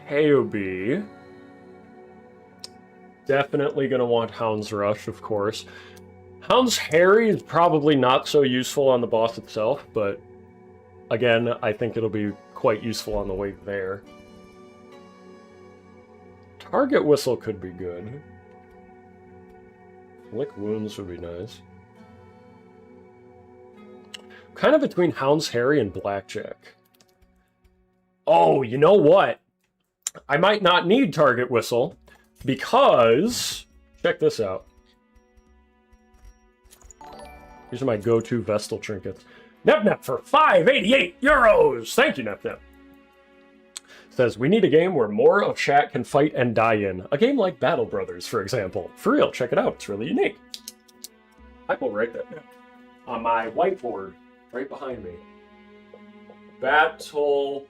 KOB. Definitely going to want Hound's Rush, of course. Hound's Harry is probably not so useful on the boss itself, but again, I think it'll be quite useful on the way there. Target Whistle could be good. Lick Wounds would be nice. Kind of between Hound's Harry and Blackjack. Oh, you know what? I might not need Target Whistle, because... check this out. These are my go-to Vestal trinkets. NepNep for 588 euros! Thank you, NepNep. Says, we need a game where more of chat can fight and die in. A game like Battle Brothers, for example. For real, check it out. It's really unique. I will write that down. on my whiteboard right behind me. Battle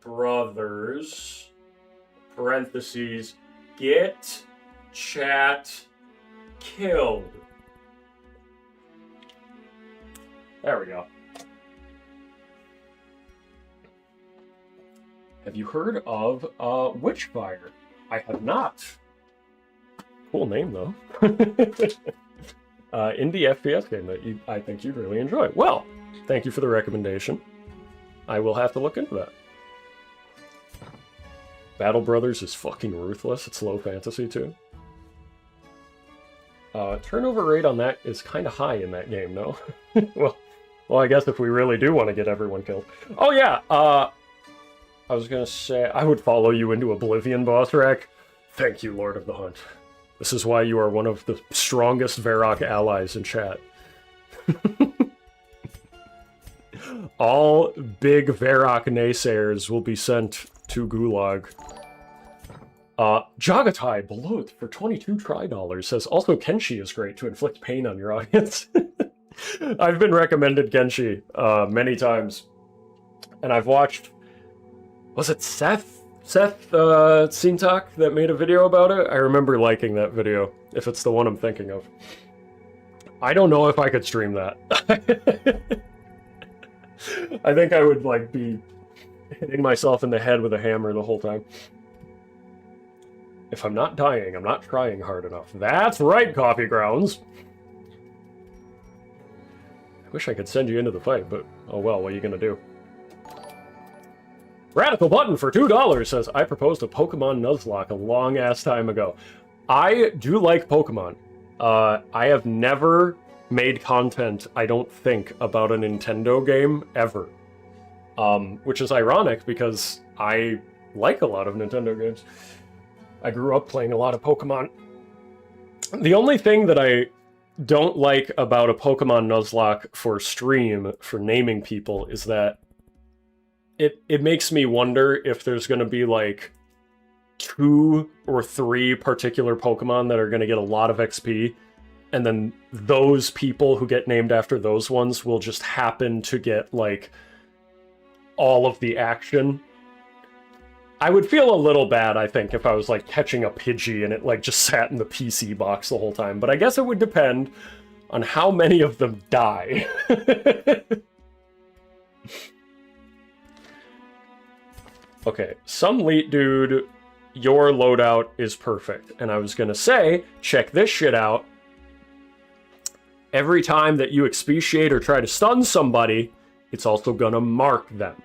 Brothers, parentheses, get chat killed. There we go. Have you heard of Witchfire? I have not. Cool name, though. Indie FPS game that I think you'd really enjoy. Well, thank you for the recommendation. I will have to look into that. Battle Brothers is fucking ruthless. It's low fantasy, too. Turnover rate on that is kind of high in that game, no? well, I guess if we really do want to get everyone killed. Oh, yeah, I was gonna say, I would follow you into Oblivion, boss Rack. Thank you, Lord of the Hunt. This is why you are one of the strongest Verac allies in chat. All big Verac naysayers will be sent to Gulag. Jagatai Balut for 22 $try says, also Kenshi is great to inflict pain on your audience. I've been recommended Kenshi many times. And I've watched, was it Seth Sintak that made a video about it? I remember liking that video, if it's the one I'm thinking of. I don't know if I could stream that. I think I would, like, be hitting myself in the head with a hammer the whole time. If I'm not dying, I'm not trying hard enough. That's right, Coffee Grounds! I wish I could send you into the fight, but oh well, what are you gonna do? Radical Button for $2 says, I proposed a Pokemon Nuzlocke a long-ass time ago. I do like Pokemon. I have never made content, I don't think, about a Nintendo game, ever. Which is ironic, because I like a lot of Nintendo games. I grew up playing a lot of Pokemon. The only thing that I don't like about a Pokemon Nuzlocke for stream, for naming people, is that it makes me wonder if there's going to be, like, 2 or 3 particular Pokemon that are going to get a lot of XP, and then those people who get named after those ones will just happen to get, like, all of the action. I would feel a little bad, I think, if I was, like, catching a Pidgey and it, like, just sat in the PC box the whole time, but I guess it would depend on how many of them die. Okay, some leet dude, your loadout is perfect. And I was gonna say, check this shit out. Every time that you expatiate or try to stun somebody, it's also gonna mark them.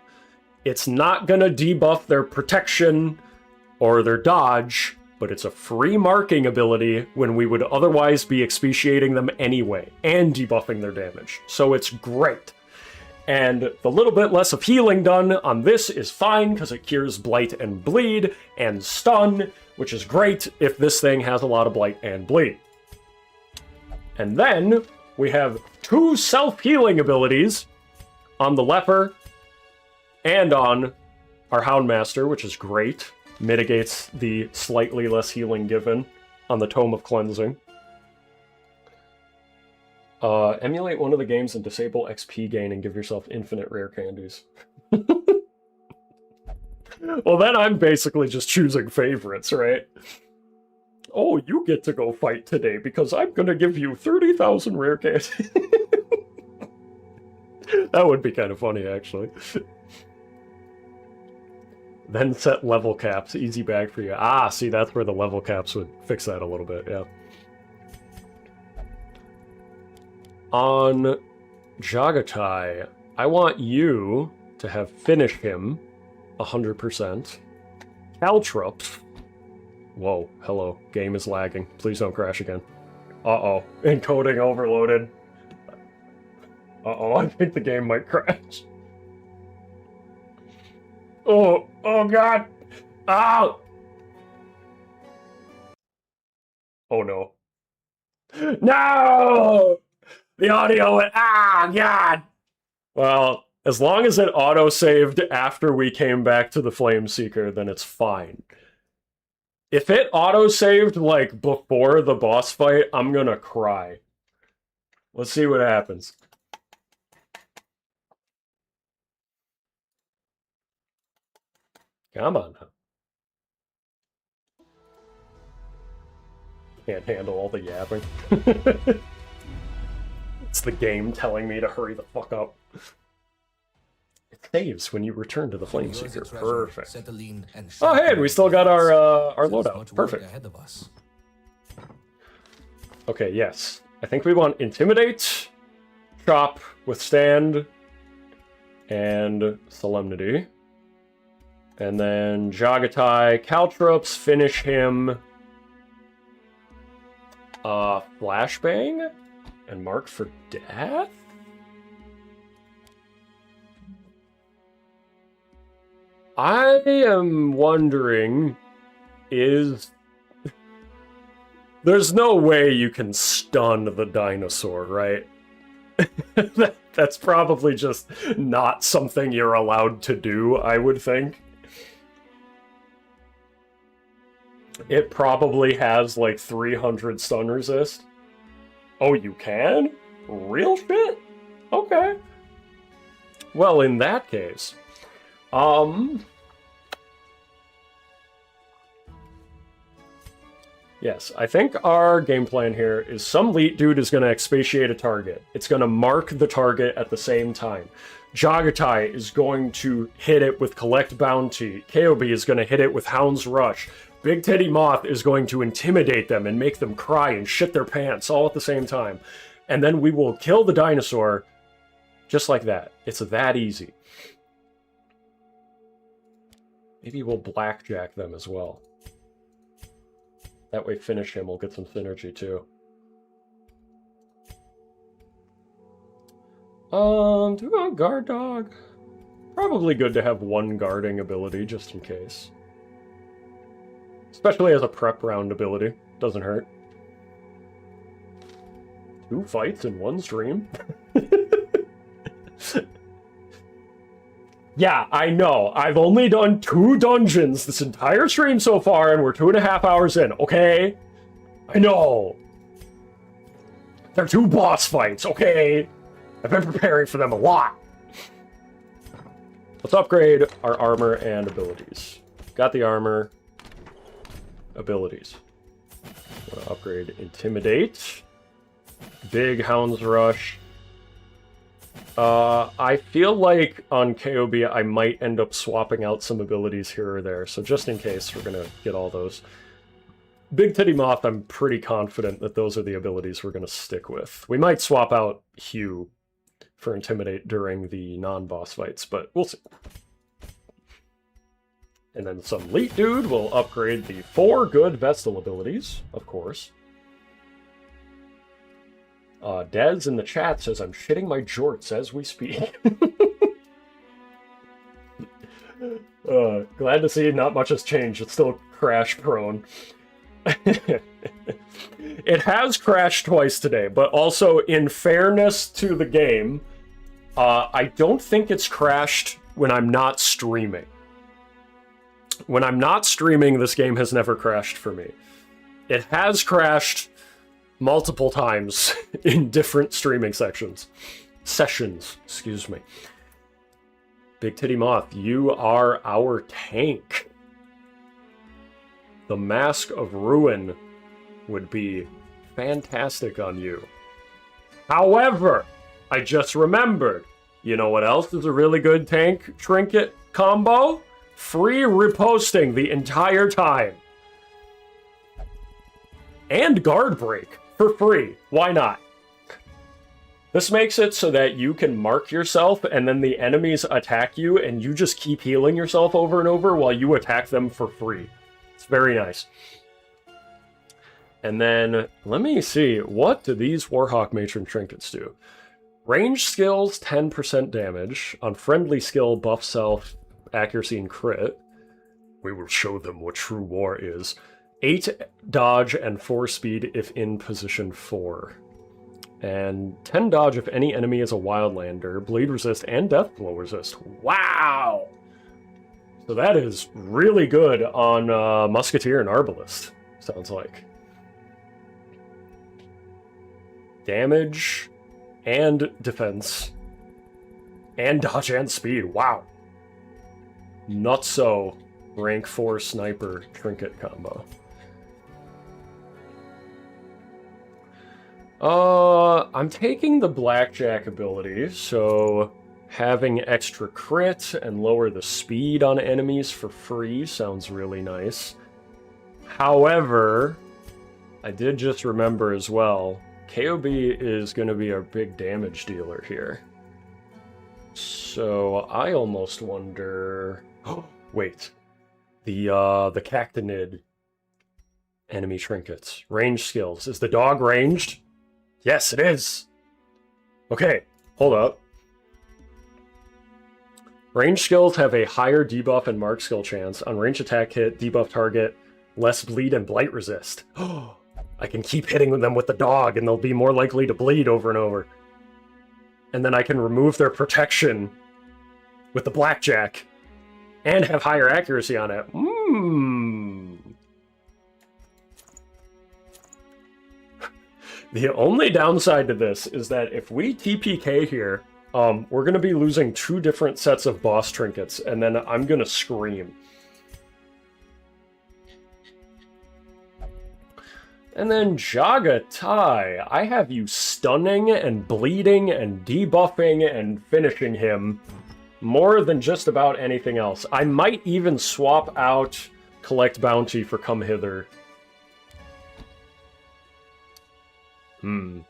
It's not gonna debuff their protection or their dodge, but it's a free marking ability when we would otherwise be expatiating them anyway, and debuffing their damage. So it's great. And the little bit less of healing done on this is fine, because it cures Blight and Bleed, and Stun, which is great if this thing has a lot of Blight and Bleed. And then we have 2 self-healing abilities on the Leper and on our Houndmaster, which is great. Mitigates the slightly less healing given on the Tome of Cleansing. Emulate one of the games and disable XP gain and give yourself infinite rare candies. Well, then I'm basically just choosing favorites, right? Oh, you get to go fight today because I'm gonna give you 30,000 rare candies. That would be kind of funny, actually. Then set level caps. Easy bag for you. Ah, see, that's where the level caps would fix that a little bit, yeah. On Jagatai, I want you to have finished him 100%. Caltrops. Whoa, hello. Game is lagging. Please don't crash again. Uh-oh. Encoding overloaded. Uh-oh, I think the game might crash. Oh god! Ow! Oh no. No! The audio went, god! Well, as long as it auto-saved after we came back to the Flame Seeker, then it's fine. If it auto-saved, like, before the boss fight, I'm gonna cry. Let's see what happens. Come on now. Can't handle all the yapping. It's the game telling me to hurry the fuck up. It saves when you return to the Flameseeker. Perfect. Oh, hey, and we still got our loadout. Perfect. Okay, yes. I think we want Intimidate, Chop, Withstand, and Solemnity. And then Jagatai, Caltrops, finish him. Flashbang? And mark for death? I am wondering, there's no way you can stun the dinosaur, right? That's probably just not something you're allowed to do, I would think. It probably has like 300 stun resist. Oh, you can? Real shit? Okay. Well, in that case, yes, I think our game plan here is some elite dude is going to expatiate a target. It's going to mark the target at the same time. Jagatai is going to hit it with Collect Bounty. KOB is going to hit it with Hound's Rush. Big Teddy Moth is going to intimidate them and make them cry and shit their pants all at the same time. And then we will kill the dinosaur just like that. It's that easy. Maybe we'll blackjack them as well. That way finish him, we'll get some synergy too. Do we want guard dog? Probably good to have one guarding ability just in case. Especially as a prep round ability. Doesn't hurt. 2 fights in 1 stream? Yeah, I know. I've only done 2 dungeons this entire stream so far, and we're 2.5 hours in, okay? I know. They're 2 boss fights, okay? I've been preparing for them a lot. Let's upgrade our armor and abilities. Got the armor. Abilities. I'm gonna upgrade Intimidate. Big Hound's Rush. I feel like on KOB I might end up swapping out some abilities here or there, so just in case, we're gonna get all those. Big Teddy Moth, I'm pretty confident that those are the abilities we're gonna stick with. We might swap out Hugh for Intimidate during the non-boss fights, but we'll see. And then some elite dude will upgrade the 4 good Vestal abilities, of course. Dez in the chat says, I'm shitting my jorts as we speak. Glad to see not much has changed. It's still crash prone. It has crashed twice today, but also in fairness to the game, I don't think it's crashed when I'm not streaming. When I'm not streaming, this game has never crashed for me. It has crashed multiple times in different streaming sessions, excuse me. Big Titty Moth, you are our tank. The Mask of Ruin would be fantastic on you. However, I just remembered, you know what else is a really good tank trinket combo? Free riposting the entire time. And guard break for free. Why not? This makes it so that you can mark yourself and then the enemies attack you and you just keep healing yourself over and over while you attack them for free. It's very nice. And then, let me see, what do these Warhawk Matron trinkets do? Range skills, 10% damage. On friendly skill, buff self, accuracy, and crit. We will show them what true war is. 8 dodge and 4 speed if in position 4. And 10 dodge if any enemy is a wildlander, bleed resist, and death blow resist. Wow! So that is really good on Musketeer and Arbalist, sounds like. Damage, and defense. And dodge and speed. Wow. Not so rank 4 sniper trinket combo. I'm taking the blackjack ability, so having extra crit and lower the speed on enemies for free sounds really nice. However, I did just remember as well, KOB is going to be our big damage dealer here. So I almost wonder... wait. The Cactinid enemy trinkets. Range skills. Is the dog ranged? Yes, it is! Okay, hold up. Range skills have a higher debuff and mark skill chance. On range attack hit, debuff target, less bleed and blight resist. I can keep hitting them with the dog and they'll be more likely to bleed over and over. And then I can remove their protection with the blackjack and have higher accuracy on it. The only downside to this is that if we TPK here, we're going to be losing 2 different sets of boss trinkets, and then I'm going to scream. And then Jagatai, I have you stunning and bleeding and debuffing and finishing him more than just about anything else. I might even swap out Collect Bounty for Come Hither. Can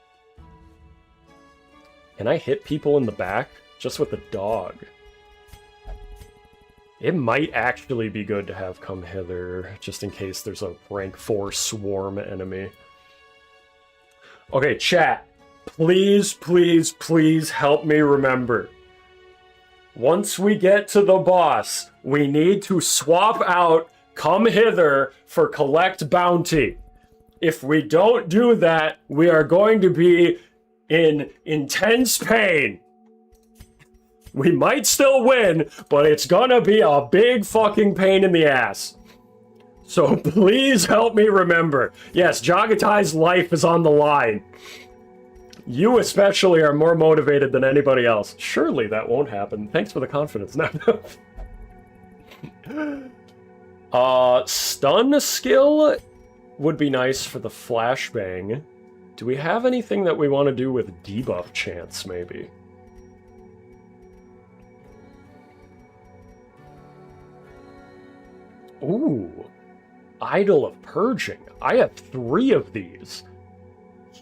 I hit people in the back just with the dog? It might actually be good to have Come Hither, just in case there's a rank 4 swarm enemy. Okay, chat. Please, please, please help me remember. Once we get to the boss, we need to swap out Come Hither for Collect Bounty. If we don't do that, we are going to be in intense pain. We might still win, but it's gonna be a big fucking pain in the ass. So please help me remember. Yes, Jagatai's life is on the line. You especially are more motivated than anybody else. Surely that won't happen. Thanks for the confidence. Stun skill would be nice for the flashbang. Do we have anything that we want to do with debuff chance, maybe? Ooh. Idol of Purging. I have 3 of these.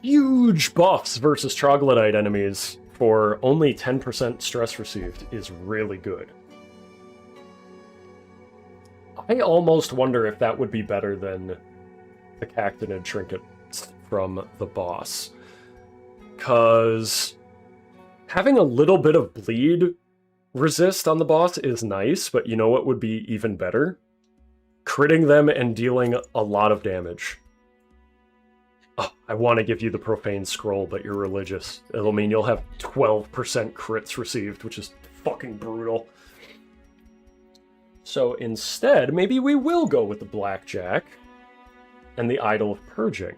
Huge buffs versus troglodyte enemies for only 10% stress received is really good. I almost wonder if that would be better than the Cactinid trinkets from the boss. Because having a little bit of bleed resist on the boss is nice, but you know what would be even better? Critting them and dealing a lot of damage. Oh, I want to give you the Profane Scroll, but you're religious. It'll mean you'll have 12% crits received, which is fucking brutal. So instead, maybe we will go with the Blackjack and the Idol of Purging.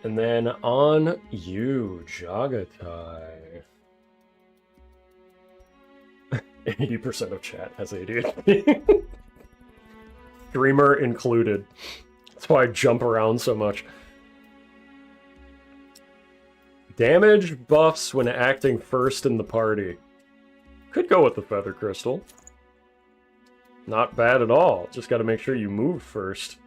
And then on you, Jagatai. 80% of chat has ADHD. Streamer included. That's why I jump around so much. Damage buffs when acting first in the party. Could go with the Feather Crystal. Not bad at all. Just gotta make sure you move first.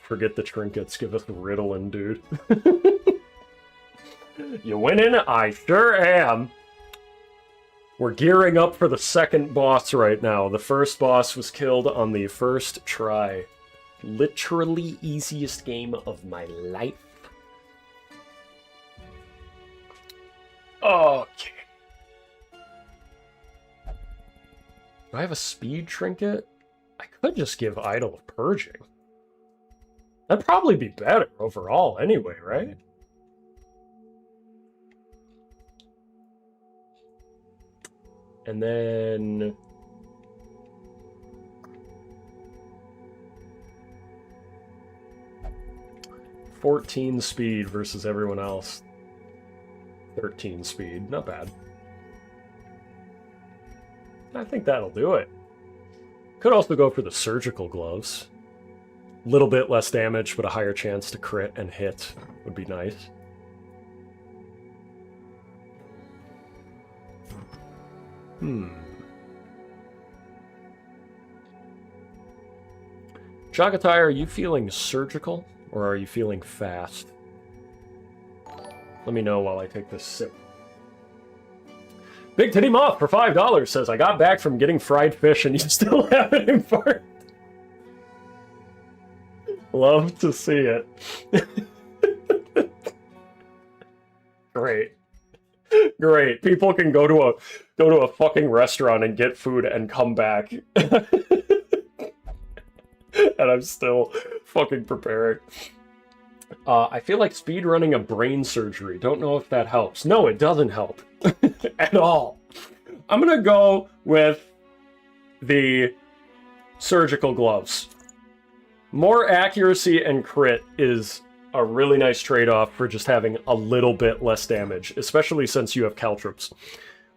Forget the trinkets, give us Ritalin, dude. You winning? I sure am. We're gearing up for the second boss right now. The first boss was killed on the first try. Literally easiest game of my life. Okay. Do I have a speed trinket? I could just give Idol of Purging. That'd probably be better overall anyway, right? And then... ...14 speed versus everyone else. 13 speed, not bad. I think that'll do it. Could also go for the surgical gloves. Little bit less damage, but a higher chance to crit and hit would be nice. Jagatai, are you feeling surgical, or are you feeling fast? Let me know while I take this sip. Big Titty Moth for $5 says, I got back from getting fried fish and you still haven't infarct. Love to see it. Great. Great. People can go to a fucking restaurant and get food and come back. And I'm still fucking preparing. I feel like speedrunning a brain surgery. Don't know if that helps. No, it doesn't help. At all. I'm gonna go with the surgical gloves. More accuracy and crit is a really nice trade-off for just having a little bit less damage, especially since you have caltrops.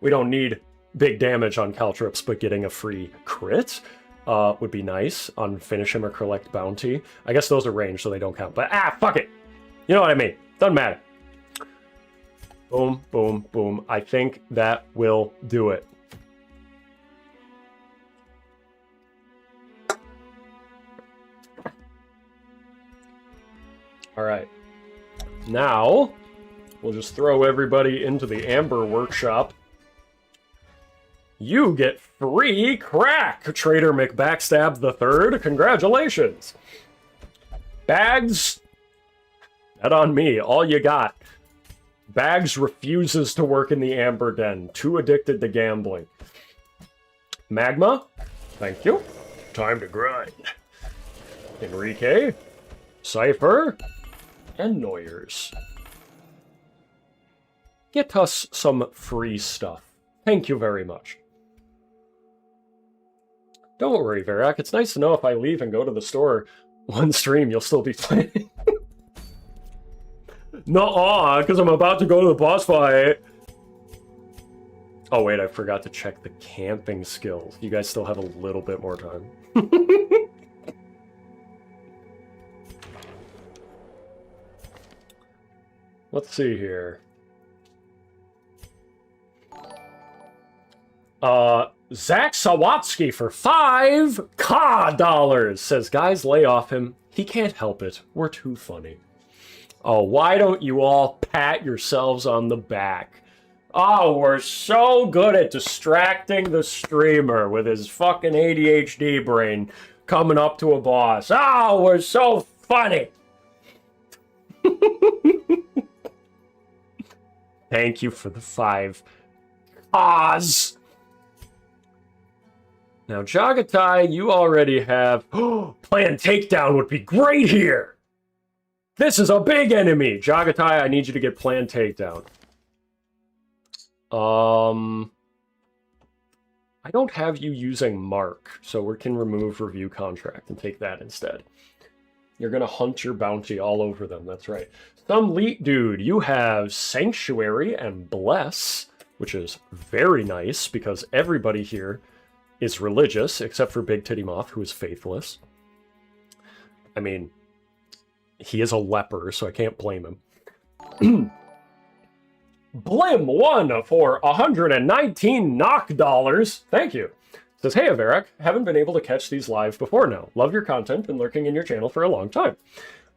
We don't need big damage on caltrops, but getting a free crit would be nice on Finish Him or Collect Bounty. I guess those are ranged, so they don't count. But, fuck it! You know what I mean. Doesn't matter. Boom, boom, boom. I think that will do it. Alright. Now, we'll just throw everybody into the Amber Workshop. You get free crack, Trader McBackstab III. Congratulations! Bags, bet on me. All you got. Bags refuses to work in the Amber Den. Too addicted to gambling. Magma, thank you. Time to grind. Enrique, Cypher, and Noyers. Get us some free stuff. Thank you very much. Don't worry, Verac. It's nice to know if I leave and go to the store one stream, you'll still be playing. Nuh-uh, because I'm about to go to the boss fight. Oh, wait, I forgot to check the camping skills. You guys still have a little bit more time. Let's see here. Zach Sawatsky for $5 says, guys, lay off him. He can't help it. We're too funny. Oh, why don't you all pat yourselves on the back? Oh, we're so good at distracting the streamer with his fucking ADHD brain coming up to a boss. Oh, we're so funny. Thank you for the 5. Oz. Now, Jagatai, you already have... Plan Takedown would be great here! This is a big enemy! Jagatai, I need you to get Plan Takedown. I don't have you using Mark, so we can remove Review Contract and take that instead. You're gonna hunt your bounty all over them, that's right. Some Leet Dude, you have Sanctuary and Bless, which is very nice, because everybody here is religious, except for Big Titty Moth, who is faithless. I mean, he is a leper, so I can't blame him. Blim1 for 119 knock dollars. Thank you. Says, hey, Verac, haven't been able to catch these live before now. Love your content, been lurking in your channel for a long time.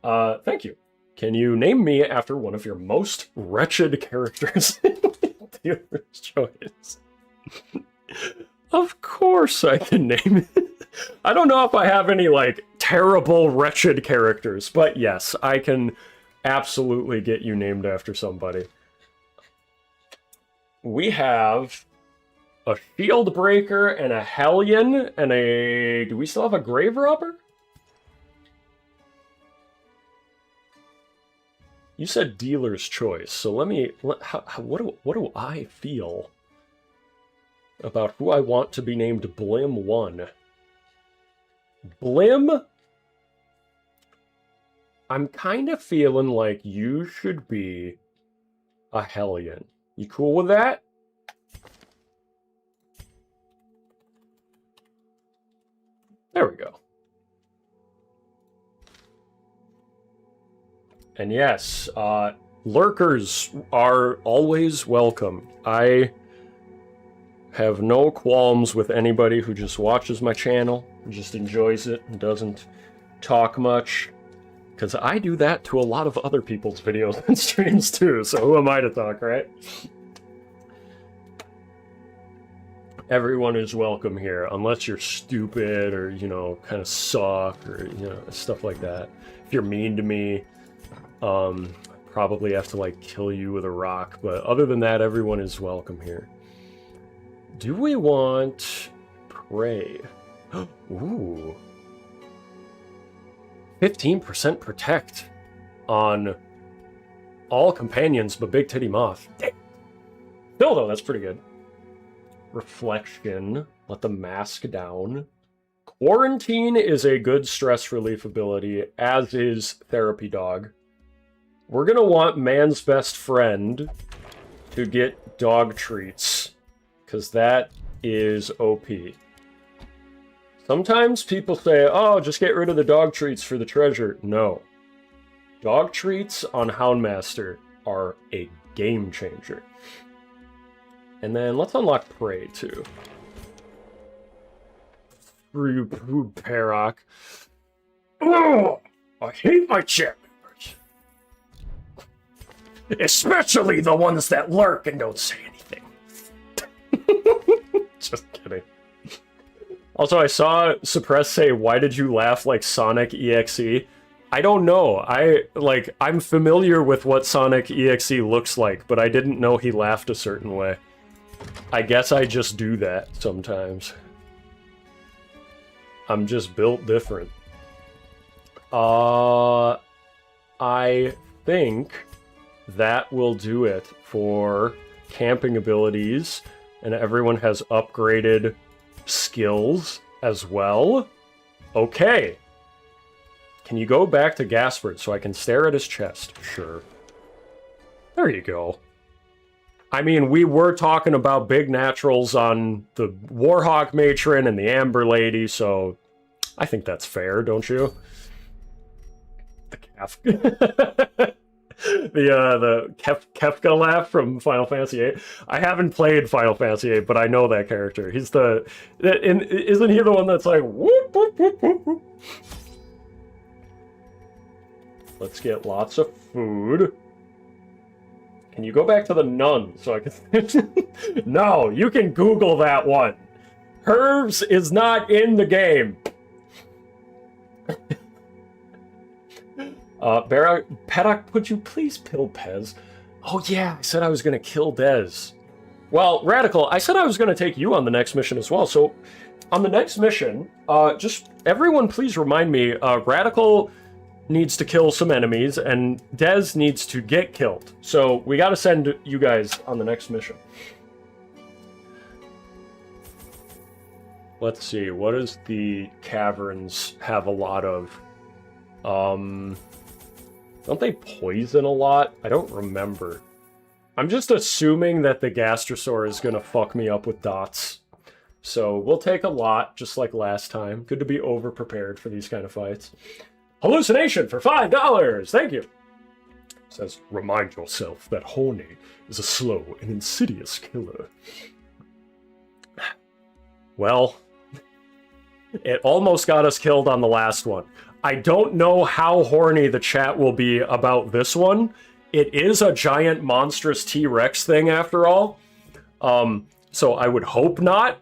Thank you. Can you name me after one of your most wretched characters in Dealer's Choice? Of course I can name it. I don't know if I have any, like, terrible, wretched characters, but yes, I can absolutely get you named after somebody. We have a Shield Breaker and a Hellion and a... Do we still have a Grave Robber? You said Dealer's Choice, so let me... what do I feel? about who I want to be named Blim1. Blim, I'm kind of feeling like you should be a Hellion. You cool with that? There we go. And yes, lurkers are always welcome. I have no qualms with anybody who just watches my channel, just enjoys it, and doesn't talk much. Because I do that to a lot of other people's videos and streams too, so who am I to talk, right? Everyone is welcome here, unless you're stupid or, you know, kind of suck or, you know, stuff like that. If you're mean to me, probably have to, like, kill you with a rock, but other than that, everyone is welcome here. Do we want Prey? Ooh. 15% protect on all companions but Big Titty Moth. Dang. Still, though, that's pretty good. Reflection. Let the mask down. Quarantine is a good stress relief ability, as is Therapy Dog. We're going to want Man's Best Friend to get dog treats, because that is OP. Sometimes people say, oh, just get rid of the dog treats for the treasure. No. Dog treats on Houndmaster are a game changer. And then let's unlock Prey, too. Screw you, Verac. Oh, I hate my chat members. Especially the ones that lurk and don't say anything. Just kidding. Also, I saw Suppress say, why did you laugh like Sonic EXE? I don't know. I'm familiar with what Sonic EXE looks like, but I didn't know he laughed a certain way. I guess I just do that sometimes. I'm just built different. I think that will do it for camping abilities, and everyone has upgraded skills as well. Okay. Can you go back to Gaspard so I can stare at his chest? Sure. There you go. I mean, we were talking about big naturals on the Warhawk Matron and the Amber Lady, so I think that's fair, don't you? The calf. the Kefka laugh from Final Fantasy VIII. I haven't played Final Fantasy VIII, but I know that character. He's the... Isn't he the one that's like... Whoop, whoop, whoop, whoop, whoop. Let's get lots of food. Can you go back to the nun so I can... No, you can Google that one. Herbs is not in the game. Verac, would you please kill Pez? Oh yeah, I said I was going to kill Dez. Well, Radical, I said I was going to take you on the next mission as well. So, on the next mission, just everyone please remind me, Radical needs to kill some enemies, and Dez needs to get killed. So, we got to send you guys on the next mission. Let's see, what does the caverns have a lot of? Don't they poison a lot? I don't remember. I'm just assuming that the Gastrosaur is gonna fuck me up with dots. So we'll take a lot, just like last time. Good to be over-prepared for these kind of fights. Hallucination for $5! Thank you! It says, remind yourself that Horny is a slow and insidious killer. Well, it almost got us killed on the last one. I don't know how horny the chat will be about this one. It is a giant monstrous T-Rex thing after all. So I would hope not.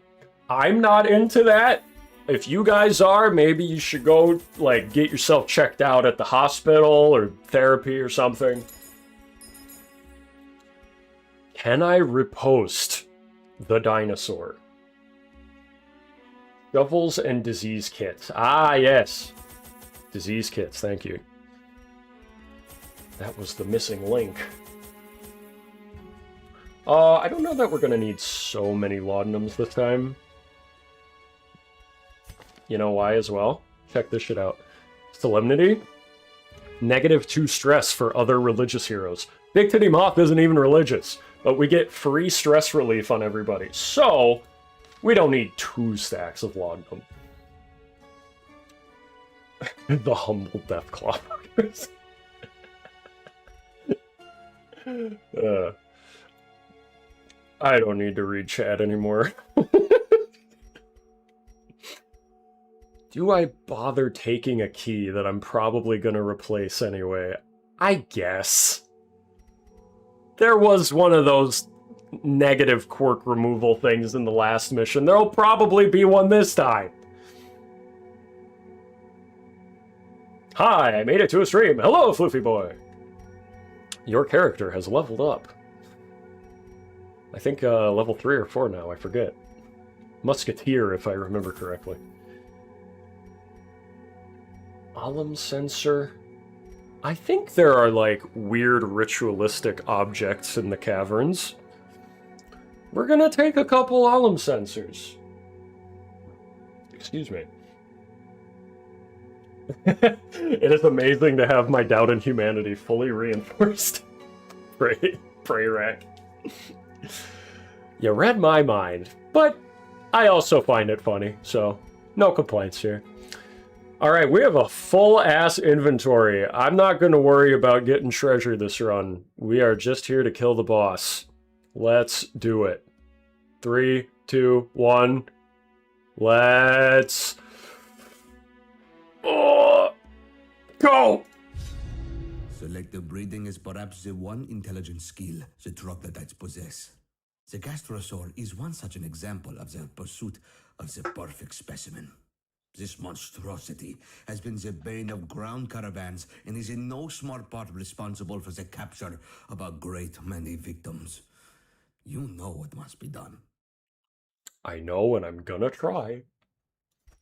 I'm not into that. If you guys are, maybe you should go, like, get yourself checked out at the hospital or therapy or something. Can I repost the dinosaur? Shovels and disease kits. Ah, yes. Disease kits, thank you. That was the missing link. I don't know that we're gonna need so many laudanums this time. You know why as well? Check this shit out. Solemnity. -2 stress for other religious heroes. Big Titty Moth isn't even religious, but we get free stress relief on everybody. So, we don't need 2 stacks of laudanum. The humble Deathclaw. I don't need to read chat anymore. Do I bother taking a key that I'm probably going to replace anyway? I guess. There was one of those negative quirk removal things in the last mission. There'll probably be one this time. Hi, I made it to a stream. Hello, Floofy Boy. Your character has leveled up. I think level 3 or 4 now, I forget. Musketeer, if I remember correctly. Alum sensor. I think there are, like, weird ritualistic objects in the caverns. We're gonna take a couple alum sensors. Excuse me. It is amazing to have my doubt in humanity fully reinforced. Pray rack. You read my mind, but I also find it funny, so no complaints here. Alright, we have a full-ass inventory. I'm not going to worry about getting treasure this run. We are just here to kill the boss. Let's do it. 3, 2, 1. Let's... go! Selective breeding is perhaps the one intelligent skill the troglodytes possess. The gastrosaur is one such an example of their pursuit of the perfect specimen. This monstrosity has been the bane of ground caravans and is in no small part responsible for the capture of a great many victims. You know what must be done. I know, and I'm gonna try.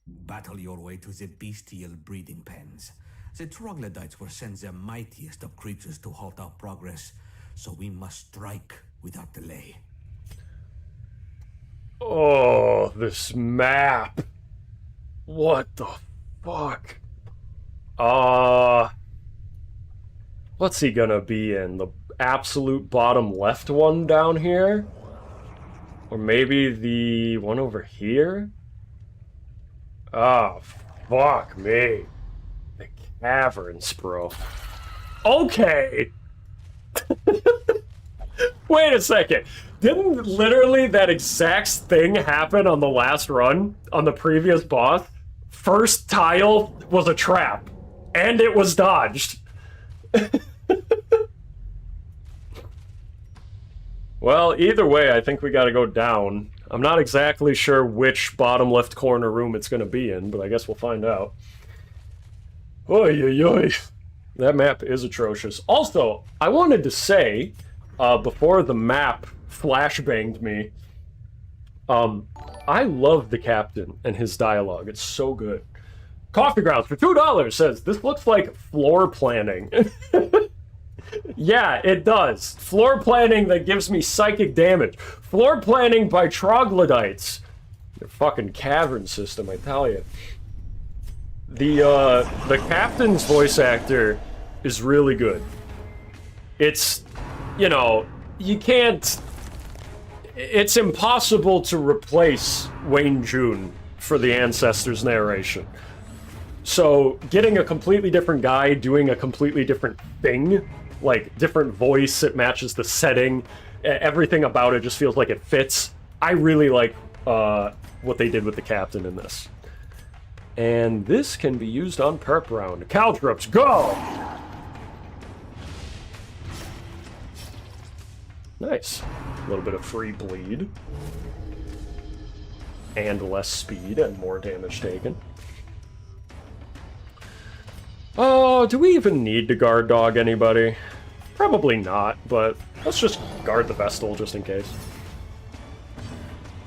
Battle your way to the bestial breeding pens. The troglodytes will send the mightiest of creatures to halt our progress, so we must strike without delay. Oh, this map. What the fuck? What's he gonna be in? The absolute bottom left one down here? Or maybe the one over here? Oh, fuck me. The caverns, bro. Okay! Wait a second. Didn't literally that exact thing happen on the last run? On the previous boss? First tile was a trap. And it was dodged. Well, either way, I think we gotta go down. I'm not exactly sure which bottom left corner room it's gonna be in, but I guess we'll find out. Oy, oy, oy. That map is atrocious. Also, I wanted to say, before the map flashbanged me, I love the captain and his dialogue. It's so good. Coffee Grounds for $2 says, this looks like floor planning. Yeah, it does. Floor planning that gives me psychic damage. Floor planning by troglodytes. Your fucking cavern system, I tell you. The captain's voice actor is really good. It's, you know, you can't... It's impossible to replace Wayne June for the Ancestors narration. So, getting a completely different guy doing a completely different thing, like, different voice, it matches the setting, everything about it just feels like it fits. I really like what they did with the captain in this. And this can be used on perp round. Caltrops, go! Nice. A little bit of free bleed. And less speed and more damage taken. Oh, do we even need to guard dog anybody? Probably not, but let's just guard the Vestal just in case.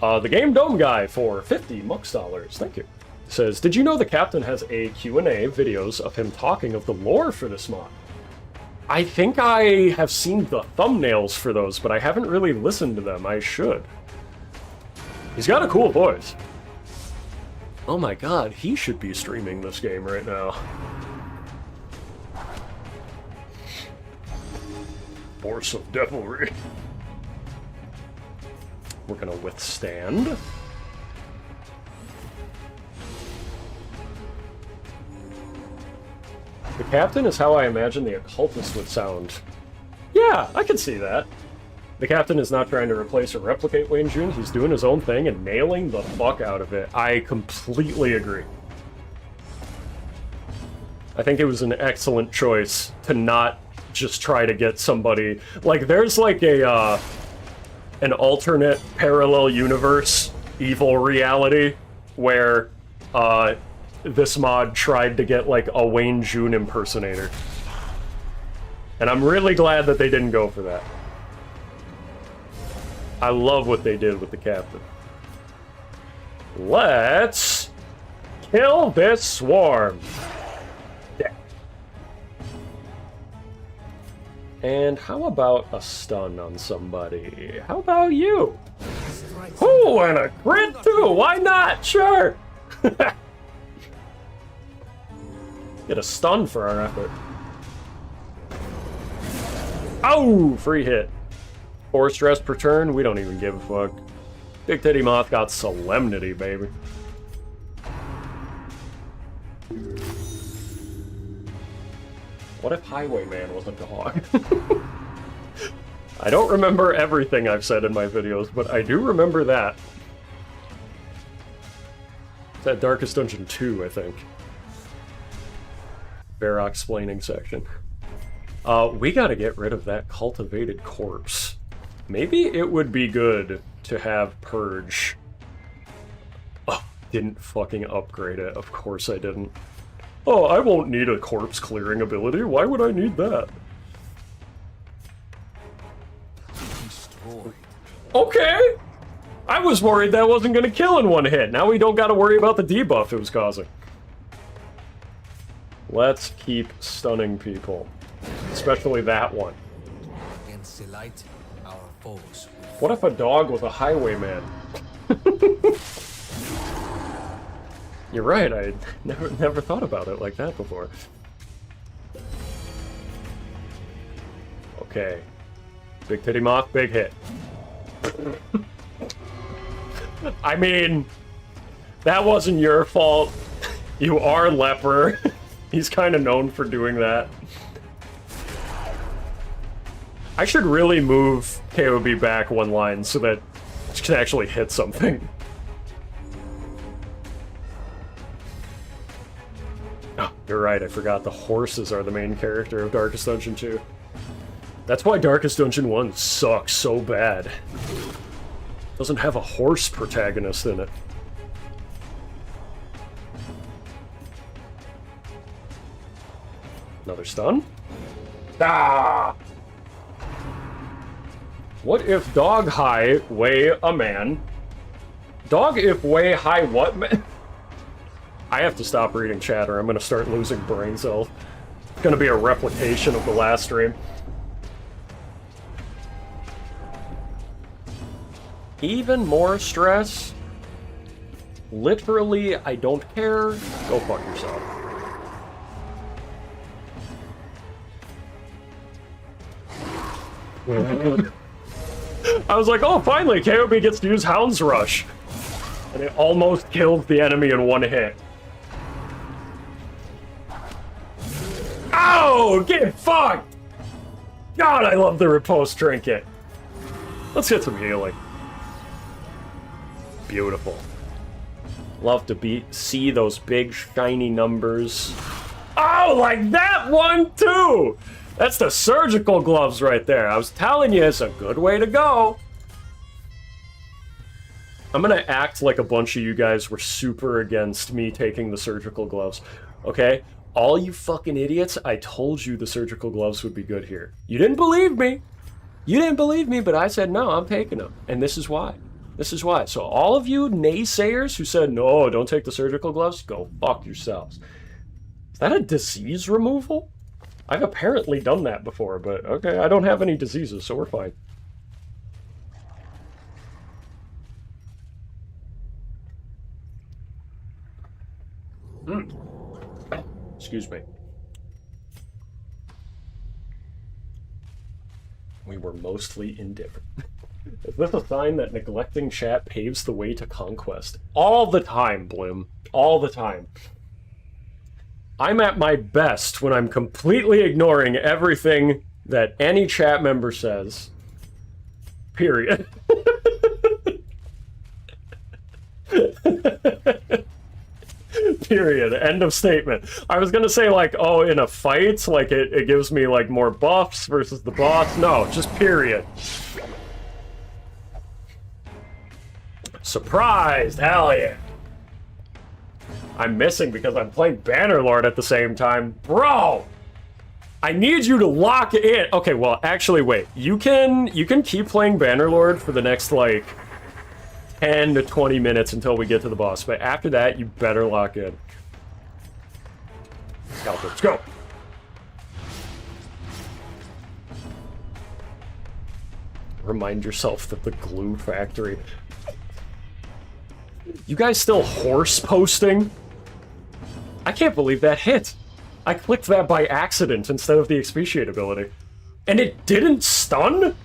The Game Dome guy for 50 Mux dollars. Thank you. Says, did you know the captain has a Q&A videos of him talking of the lore for this mod? I think I have seen the thumbnails for those, but I haven't really listened to them. I should. He's got a cool voice. Oh my god, he should be streaming this game right now. Force of Devilry. We're gonna withstand. The captain is how I imagine the occultist would sound. Yeah, I can see that. The captain is not trying to replace or replicate Wayne June. He's doing his own thing and nailing the fuck out of it. I completely agree. I think it was an excellent choice to not just try to get somebody... Like, there's like a, an alternate parallel universe evil reality where, this mod tried to get, like, a Wayne June impersonator. And I'm really glad that they didn't go for that. I love what they did with the captain. Let's kill this swarm. Yeah. And how about a stun on somebody? How about you? Ooh, and a crit too! Why not? Sure! Get a stun for our effort. Oh, free hit. 4 stress per turn, we don't even give a fuck. Big Titty Moth got Solemnity, baby. What if Highwayman was a dog? I don't remember everything I've said in my videos, but I do remember that. It's that Darkest Dungeon 2, I think. Verac explaining section. We gotta get rid of that cultivated corpse. Maybe it would be good to have Purge. Oh, didn't fucking upgrade it. Of course I didn't. Oh, I won't need a corpse clearing ability. Why would I need that? Okay! I was worried that wasn't gonna kill in one hit. Now we don't gotta worry about the debuff it was causing. Let's keep stunning people. Especially that one. What if a dog was a highwayman? You're right, I never thought about it like that before. Okay. Big Titty Moth, big hit. I mean, that wasn't your fault. You are Leper. He's kind of known for doing that. I should really move KOB back one line so that it can actually hit something. Oh, you're right, I forgot the horses are the main character of Darkest Dungeon 2. That's why Darkest Dungeon 1 sucks so bad. Doesn't have a horse protagonist in it. Another stun? Ah! What if dog high weigh a man? Dog if weigh high what man? I have to stop reading chat or I'm gonna start losing brain cells. It's gonna be a replication of the last stream. Even more stress? Literally, I don't care. Go fuck yourself. I was like, oh, finally, KOB gets to use Hound's Rush. And it almost kills the enemy in one hit. Oh, get fucked! God, I love the Riposte Trinket. Let's get some healing. Beautiful. Love to see those big, shiny numbers. Oh, like that one, too! That's the surgical gloves right there. I was telling you, it's a good way to go. I'm gonna act like a bunch of you guys were super against me taking the surgical gloves. Okay? All you fucking idiots, I told you the surgical gloves would be good here. You didn't believe me. You didn't believe me, but I said, no, I'm taking them. And this is why. This is why. So all of you naysayers who said, no, don't take the surgical gloves, go fuck yourselves. Is that a disease removal? I've apparently done that before, but okay, I don't have any diseases, so we're fine. Excuse me. We were mostly indifferent. Is this a sign that neglecting chat paves the way to conquest? All the time, Bloom. All the time. I'm at my best when I'm completely ignoring everything that any chat member says. Period. Period. End of statement. I was gonna say, like, oh, in a fight, like, it gives me, like, more buffs versus the boss. No, just period. Surprised! Hell yeah! I'm missing because I'm playing Bannerlord at the same time. Bro! I need you to lock in. Okay, well, actually, wait. You can keep playing Bannerlord for the next, like, 10 to 20 minutes until we get to the boss, but after that, you better lock in. Let's go! Remind yourself that the glue factory... You guys still horse posting? I can't believe that hit. I clicked that by accident instead of the expatiate ability. And it didn't stun?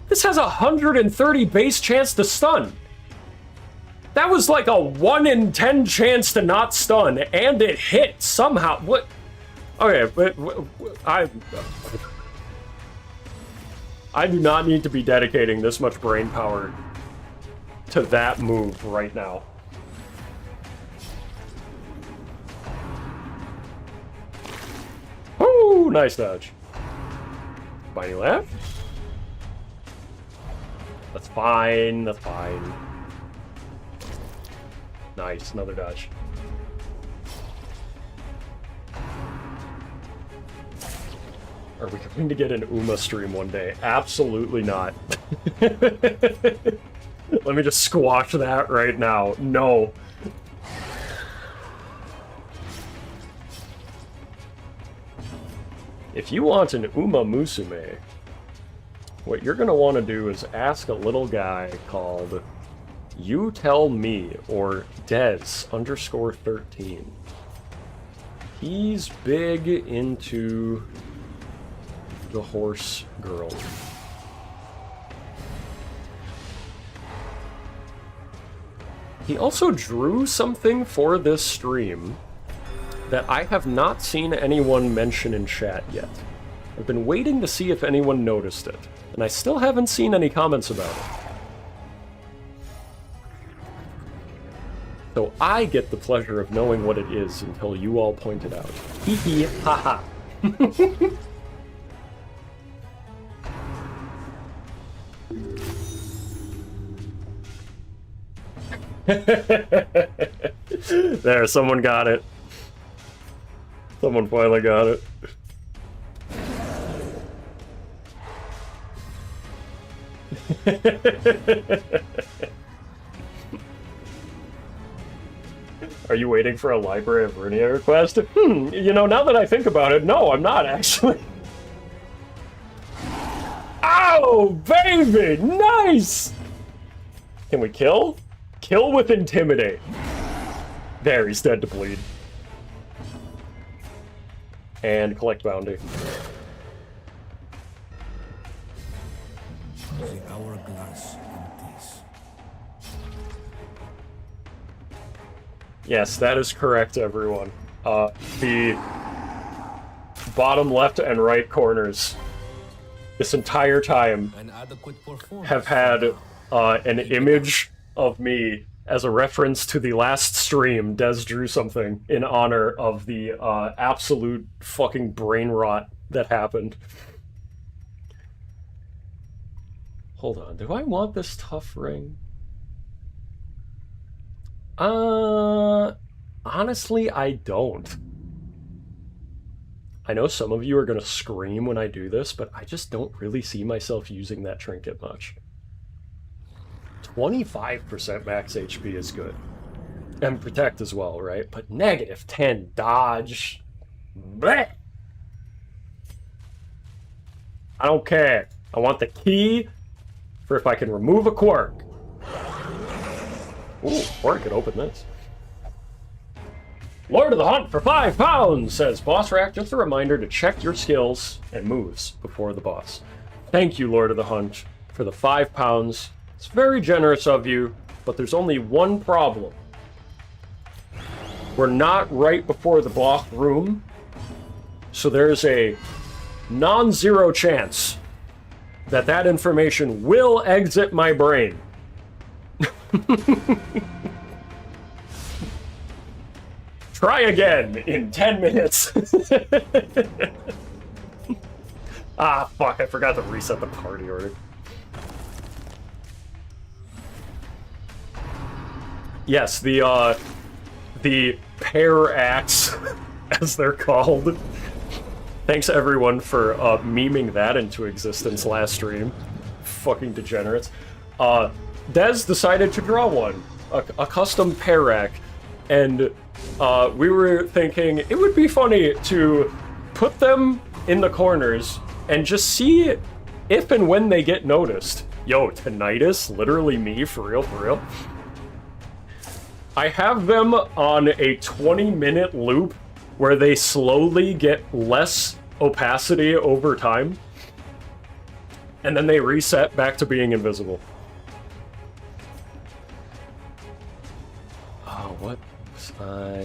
This has a 130 base chance to stun. That was like a 1 in 10 chance to not stun, and it hit somehow. What? Okay, but I do not need to be dedicating this much brain power to that move right now. Woo! Nice dodge. Spiny left. That's fine. That's fine. Nice. Another dodge. Are we going to get an Uma stream one day? Absolutely not. Let me just squash that right now. No. If you want an Uma Musume, what you're going to want to do is ask a little guy called You Tell Me, or Des_13. He's big into the horse girl. He also drew something for this stream that I have not seen anyone mention in chat yet. I've been waiting to see if anyone noticed it, and I still haven't seen any comments about it. So I get the pleasure of knowing what it is until you all point it out. Hee hee, ha ha. There, someone got it. Someone finally got it. Are you waiting for a Library of Runia request? You know, now that I think about it, no, I'm not actually. Ow, baby! Nice! Can we kill? Kill with Intimidate. There, he's dead to bleed. And collect bounty. The hourglass empties. Yes, that is correct, everyone. The bottom left and right corners this entire time have had an image of me as a reference to the last stream. Des drew something in honor of the absolute fucking brain rot that happened. Hold on, do I want this tough ring? Honestly, I don't. I know some of you are gonna scream when I do this, but I just don't really see myself using that trinket much. 25% max HP is good. And protect as well, right? But -10 dodge. Bleh! I don't care. I want the key for if I can remove a quirk. Ooh, or I could open this. Lord of the Hunt for £5, says Boss Rack. Just a reminder to check your skills and moves before the boss. Thank you, Lord of the Hunt, for the £5. It's very generous of you, but there's only one problem. We're not right before the boss room, so there's a non-zero chance that that information will exit my brain. Try again in 10 minutes. Ah, fuck, I forgot to reset the party order. Yes, the pair acts, as they're called. Thanks everyone for memeing that into existence last stream. Fucking degenerates. Dez decided to draw one, a custom pair rack, and we were thinking it would be funny to put them in the corners and just see if and when they get noticed. Yo, tinnitus? Literally me? For real, for real? I have them on a 20-minute loop where they slowly get less opacity over time, and then they reset back to being invisible. Oh, what?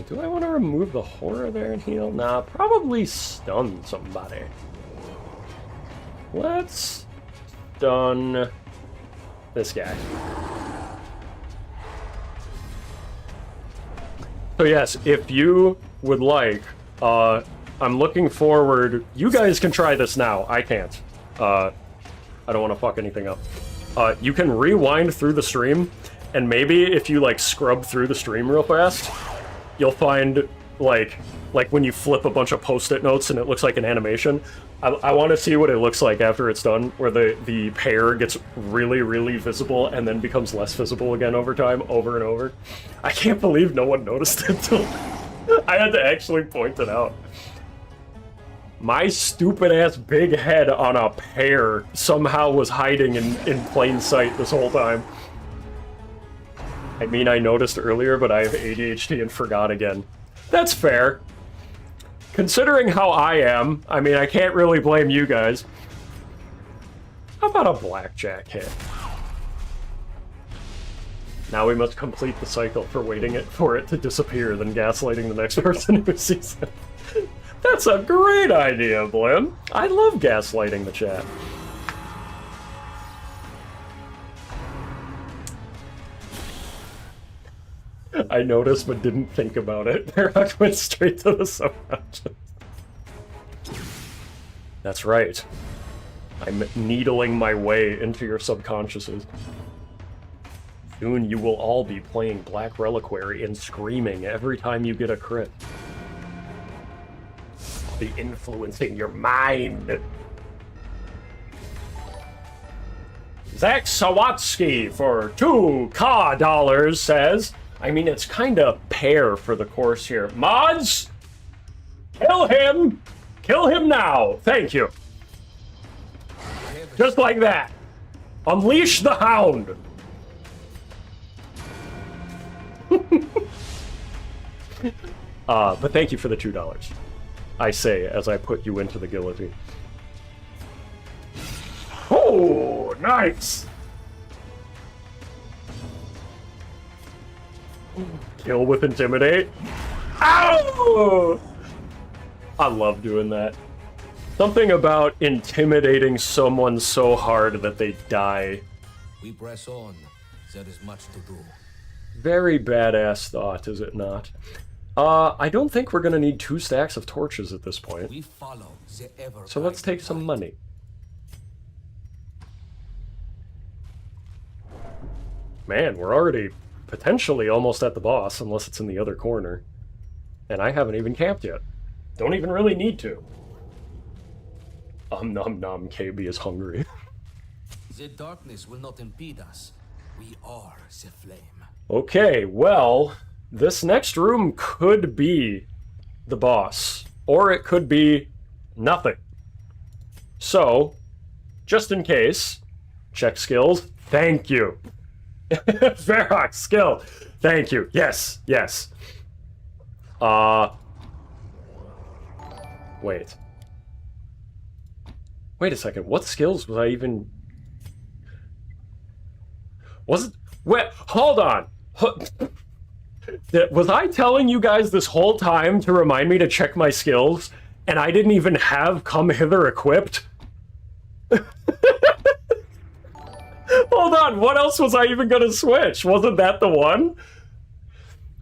Do I want to remove the horror there and heal? Nah, probably stun somebody. Let's stun this guy. So yes, if you would like, I'm looking forward. You guys can try this now. I can't. I don't want to fuck anything up. You can rewind through the stream, and maybe if you like scrub through the stream real fast, you'll find like when you flip a bunch of post-it notes and it looks like an animation. I want to see what it looks like after it's done, where the pair gets really, really visible and then becomes less visible again over time, over and over. I can't believe no one noticed it until I had to actually point it out. My stupid-ass big head on a pair somehow was hiding in plain sight this whole time. I mean, I noticed earlier, but I have ADHD and forgot again. That's fair. Considering how I am, I mean, I can't really blame you guys. How about a blackjack hit? Now we must complete the cycle for waiting for it to disappear, then gaslighting the next person who sees it. That's a great idea, Blim. I love gaslighting the chat. I noticed but didn't think about it. Verac went straight to the subconscious. That's right. I'm needling my way into your subconsciouses. Soon you will all be playing Black Reliquary and screaming every time you get a crit. I'll be influencing your mind. Zach Sawatsky for $2 says, I mean, it's kinda pair for the course here. Mods! Kill him! Kill him now! Thank you. Just like that. Unleash the hound! But thank you for the $2. I say as I put you into the guillotine. Oh, nice! Kill with Intimidate. Ow! I love doing that. Something about intimidating someone so hard that they die. We press on. There is much to do. Very badass thought, is it not? I don't think we're gonna need 2 stacks of torches at this point. We follow the ever So let's take some money. Man, we're already potentially almost at the boss, unless it's in the other corner. And I haven't even camped yet. Don't even really need to. Nom nom, KB is hungry. The darkness will not impede us. We are the flame. Okay, well, this next room could be the boss. Or it could be nothing. So, just in case, check skills. Thank you. Verac skill. Thank you. Yes, yes. Wait. Wait a second. What skills was I even... Was it... Wait, hold on. Was I telling you guys this whole time to remind me to check my skills, and I didn't even have Come Hither equipped? Hold on, what else was I even gonna switch? Wasn't that the one?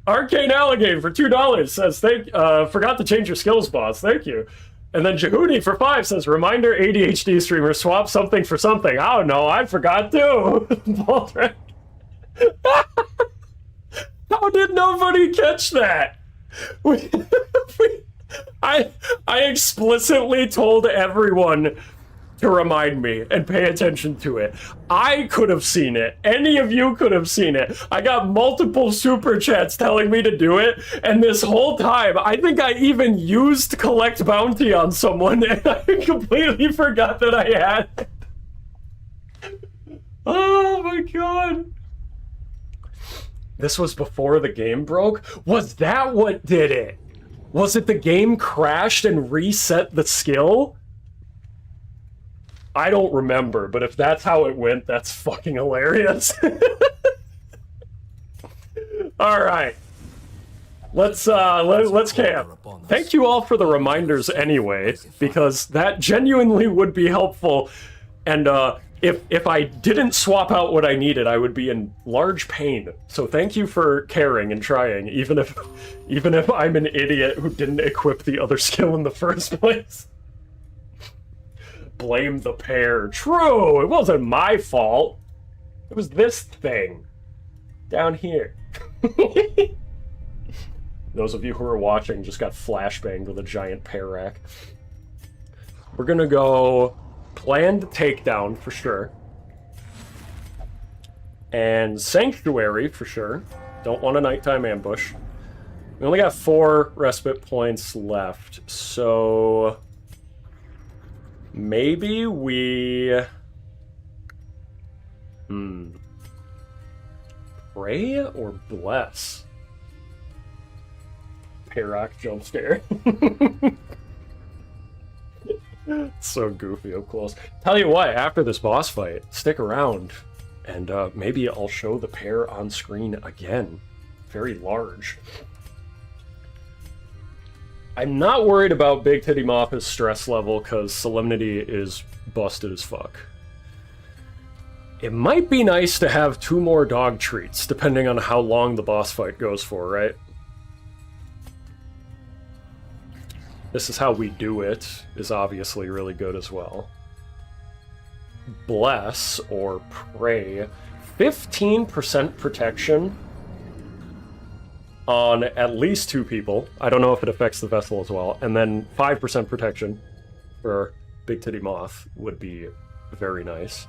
Arcane Alligator for $2 says, forgot to change your skills, boss. Thank you. And then Jehudi for 5 says, reminder ADHD streamer, swap something for something. I don't know, I forgot too. How did nobody catch that? I explicitly told everyone to remind me and pay attention to it. I could have seen it. Any of you could have seen it. I got multiple super chats telling me to do it, and this whole time, I think I even used collect bounty on someone, and I completely forgot that I had it. Oh my god. This was before the game broke? Was that what did it? Was it the game crashed and reset the skill? I don't remember, but if that's how it went, that's fucking hilarious. All right. Let's camp. Thank you all for the reminders anyway, because that genuinely would be helpful. And if I didn't swap out what I needed, I would be in large pain. So thank you for caring and trying, even if I'm an idiot who didn't equip the other skill in the first place. Blame the pair. True, it wasn't my fault. It was this thing down here. Those of you who are watching just got flashbanged with a giant pair rack. We're gonna go planned takedown for sure. And sanctuary for sure. Don't want a nighttime ambush. We only got 4 respite points left, so maybe we... Pray or bless? Verac jump scare. So goofy up close. Tell you what, after this boss fight, stick around, and maybe I'll show the pair on screen again. Very large. I'm not worried about Big Titty Moppa's stress level, because Solemnity is busted as fuck. It might be nice to have 2 more dog treats, depending on how long the boss fight goes for, right? This is how we do it, is obviously really good as well. Bless, or pray, 15% protection on at least 2 people. I don't know if it affects the vessel as well. And then 5% protection for Big Titty Moth would be very nice.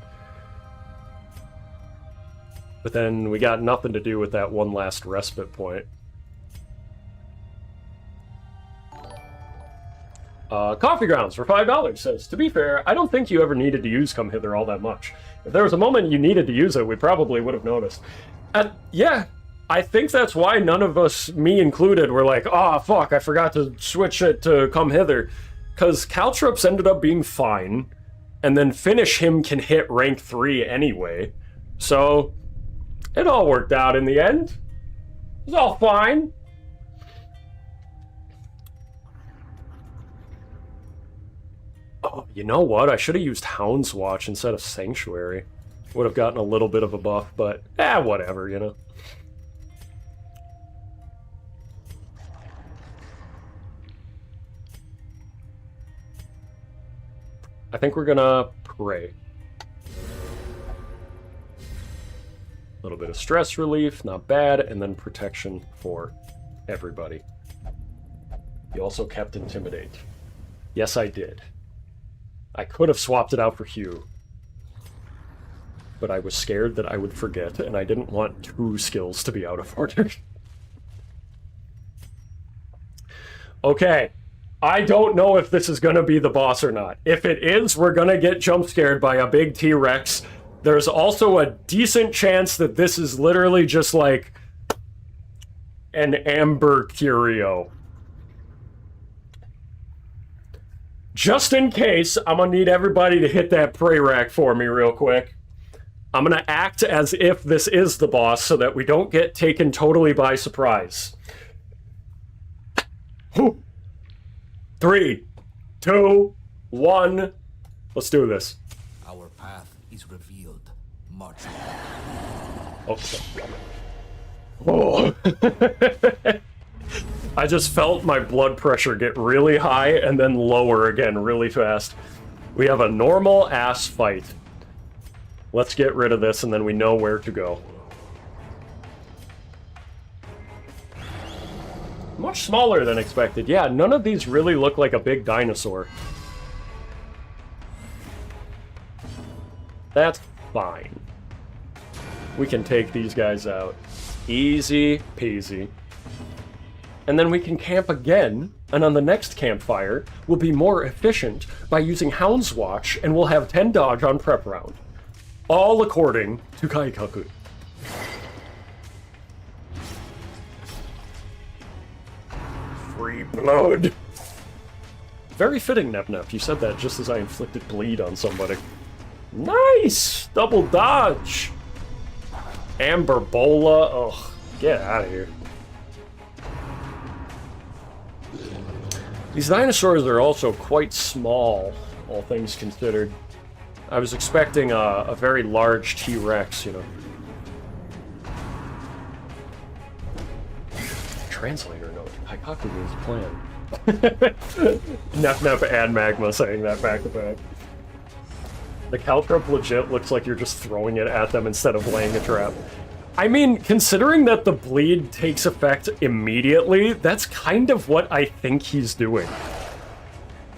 But then we got nothing to do with that one last respite point. Coffee Grounds for $5 says, to be fair, I don't think you ever needed to use Come Hither all that much. If there was a moment you needed to use it, we probably would have noticed. And yeah, I think that's why none of us, me included, were like, oh fuck, I forgot to switch it to Come Hither. Because Caltrops ended up being fine, and then Finish Him can hit rank 3 anyway. So, it all worked out in the end. It was all fine. Oh, you know what? I should have used Hound's Watch instead of Sanctuary. Would have gotten a little bit of a buff, but whatever, you know. I think we're gonna pray. A little bit of stress relief, not bad, and then protection for everybody. You also kept Intimidate. Yes, I did. I could have swapped it out for Hugh, but I was scared that I would forget, and I didn't want 2 skills to be out of order. Okay, I don't know if this is going to be the boss or not. If it is, we're going to get jump scared by a big T-Rex. There's also a decent chance that this is literally just like an amber curio. Just in case, I'm going to need everybody to hit that prey rack for me real quick. I'm going to act as if this is the boss so that we don't get taken totally by surprise. 3, 2, 1. Let's do this. Our path is revealed. March. Okay. Oh. I just felt my blood pressure get really high and then lower again really fast. We have a normal ass fight. Let's get rid of this and then we know where to go. Much smaller than expected. Yeah, none of these really look like a big dinosaur. That's fine. We can take these guys out. Easy peasy. And then we can camp again, and on the next campfire, we'll be more efficient by using Hound's Watch, and we'll have 10 dodge on prep round. All according to Kaikaku. Free blood. Very fitting, Nep. You said that just as I inflicted bleed on somebody. Nice! Double dodge! Amber Bola. Ugh, get out of here. These dinosaurs are also quite small, all things considered. I was expecting a very large T-Rex, you know. Translator note. Kaikaku means plan. Nep and Magma saying that back to back. The Caltrop legit looks like you're just throwing it at them instead of laying a trap. I mean, considering that the bleed takes effect immediately, that's kind of what I think he's doing.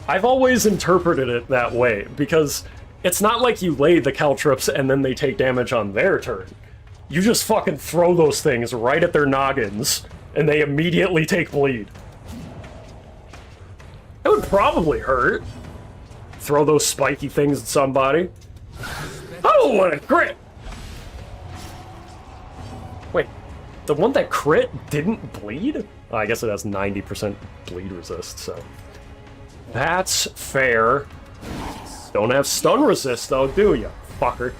I've always interpreted it that way, because it's not like you lay the Caltrops and then they take damage on their turn. You just fucking throw those things right at their noggins, and they immediately take bleed. It would probably hurt. Throw those spiky things at somebody. Oh, what a crit! Wait, the one that crit didn't bleed? Oh, I guess it has 90% bleed resist, so... That's fair. Don't have stun resist, though, do you, fucker?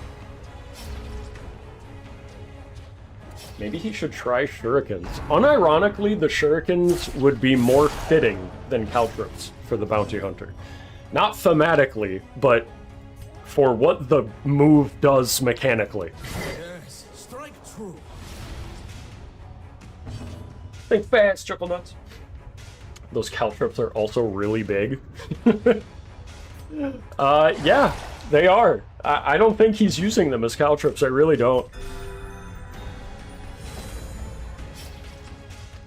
Maybe he should try shurikens. Unironically, the shurikens would be more fitting than Caltrops for the bounty hunter. Not thematically, but for what the move does mechanically. Yes, strike true. Think fast, triple nuts. Those Caltrops are also really big. Yeah, they are. I don't think he's using them as Caltrops, I really don't.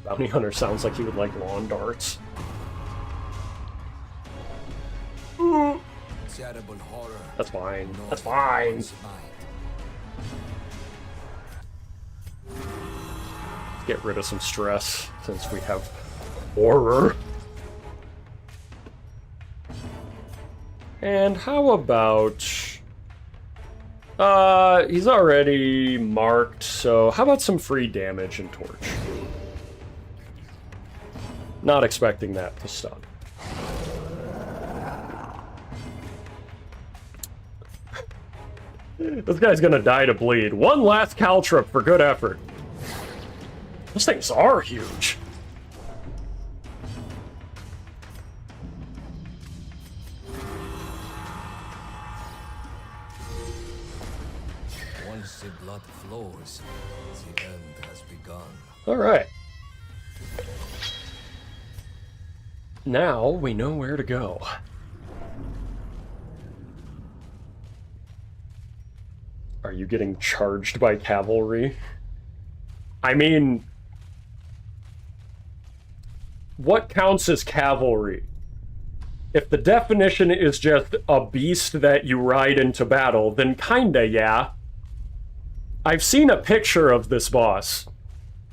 Bounty hunter sounds like he would like lawn darts. Terrible horror. That's fine. That's fine. Let's get rid of some stress since we have horror. And how about... he's already marked, so how about some free damage and torch? Not expecting that to stun. This guy's gonna die to bleed. One last Caltrop for good effort. Those things are huge. Once the blood flows, the end has begun. All right. Now we know where to go. Are you getting charged by cavalry? I mean, what counts as cavalry? If the definition is just a beast that you ride into battle, then kinda, yeah. I've seen a picture of this boss.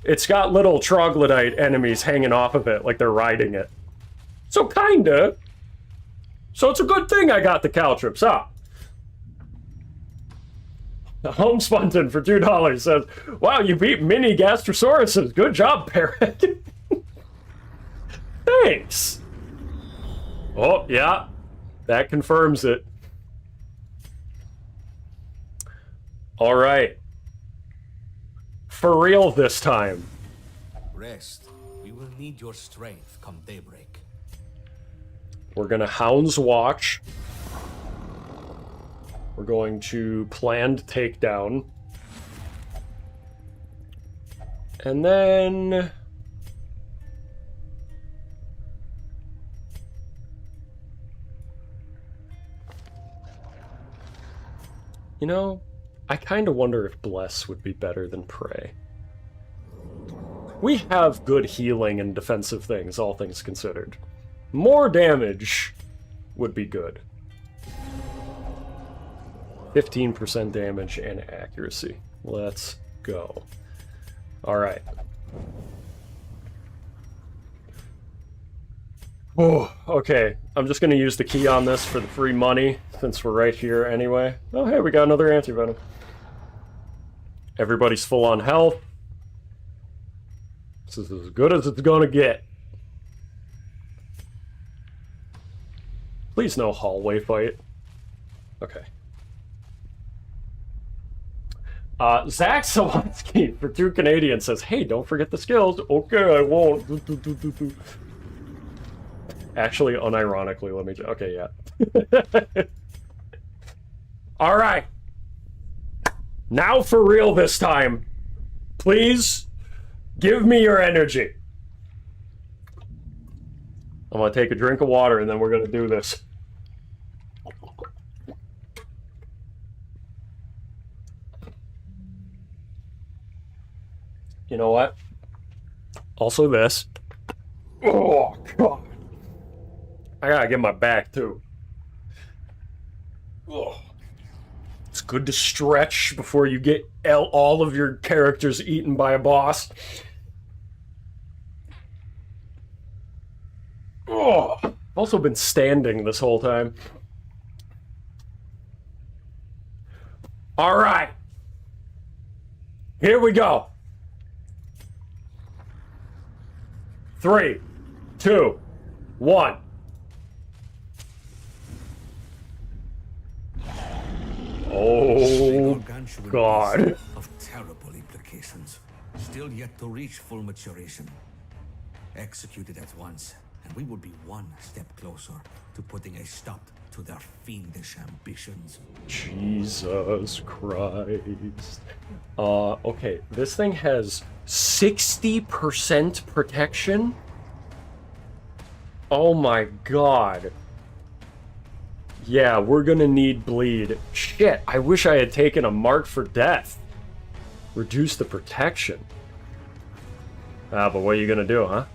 It's got little troglodyte enemies hanging off of it like they're riding it. So kinda. So it's a good thing I got the caltrips, huh? Homespun for $2 says, wow, you beat mini gastrosauruses. Good job, Parrot. Thanks. Oh, yeah. That confirms it. All right. For real this time. Rest. We will need your strength come daybreak. We're gonna Hound's Watch. We're going to planned takedown. And then... you know, I kind of wonder if Bless would be better than Pray. We have good healing and defensive things, all things considered. More damage would be good. 15% damage and accuracy. Let's go. Alright. Oh, okay. I'm just going to use the key on this for the free money, since we're right here anyway. Oh, hey, we got another antivenom. Everybody's full on health. This is as good as it's going to get. Please no hallway fight. Okay. Zach Sawonsky for 2 Canadian says, hey, don't forget the skills. Okay, I won't. Actually, unironically, let me... okay, yeah. Alright. Now for real this time. Please, give me your energy. I'm gonna take a drink of water and then we're gonna do this. You know what? Also this. Oh, God. I gotta get my back, too. Oh. It's good to stretch before you get all of your characters eaten by a boss. Oh. I've also been standing this whole time. All right. Here we go. 3, 2, 1. Oh, God. Of terrible implications, still yet to reach full maturation. Execute it at once, and we would be one step closer to putting a stop to their fiendish ambitions. Jesus Christ. Okay, this thing has 60% protection? Oh my God. Yeah, we're gonna need bleed. Shit, I wish I had taken a mark for death. Reduce the protection. But what are you gonna do, huh?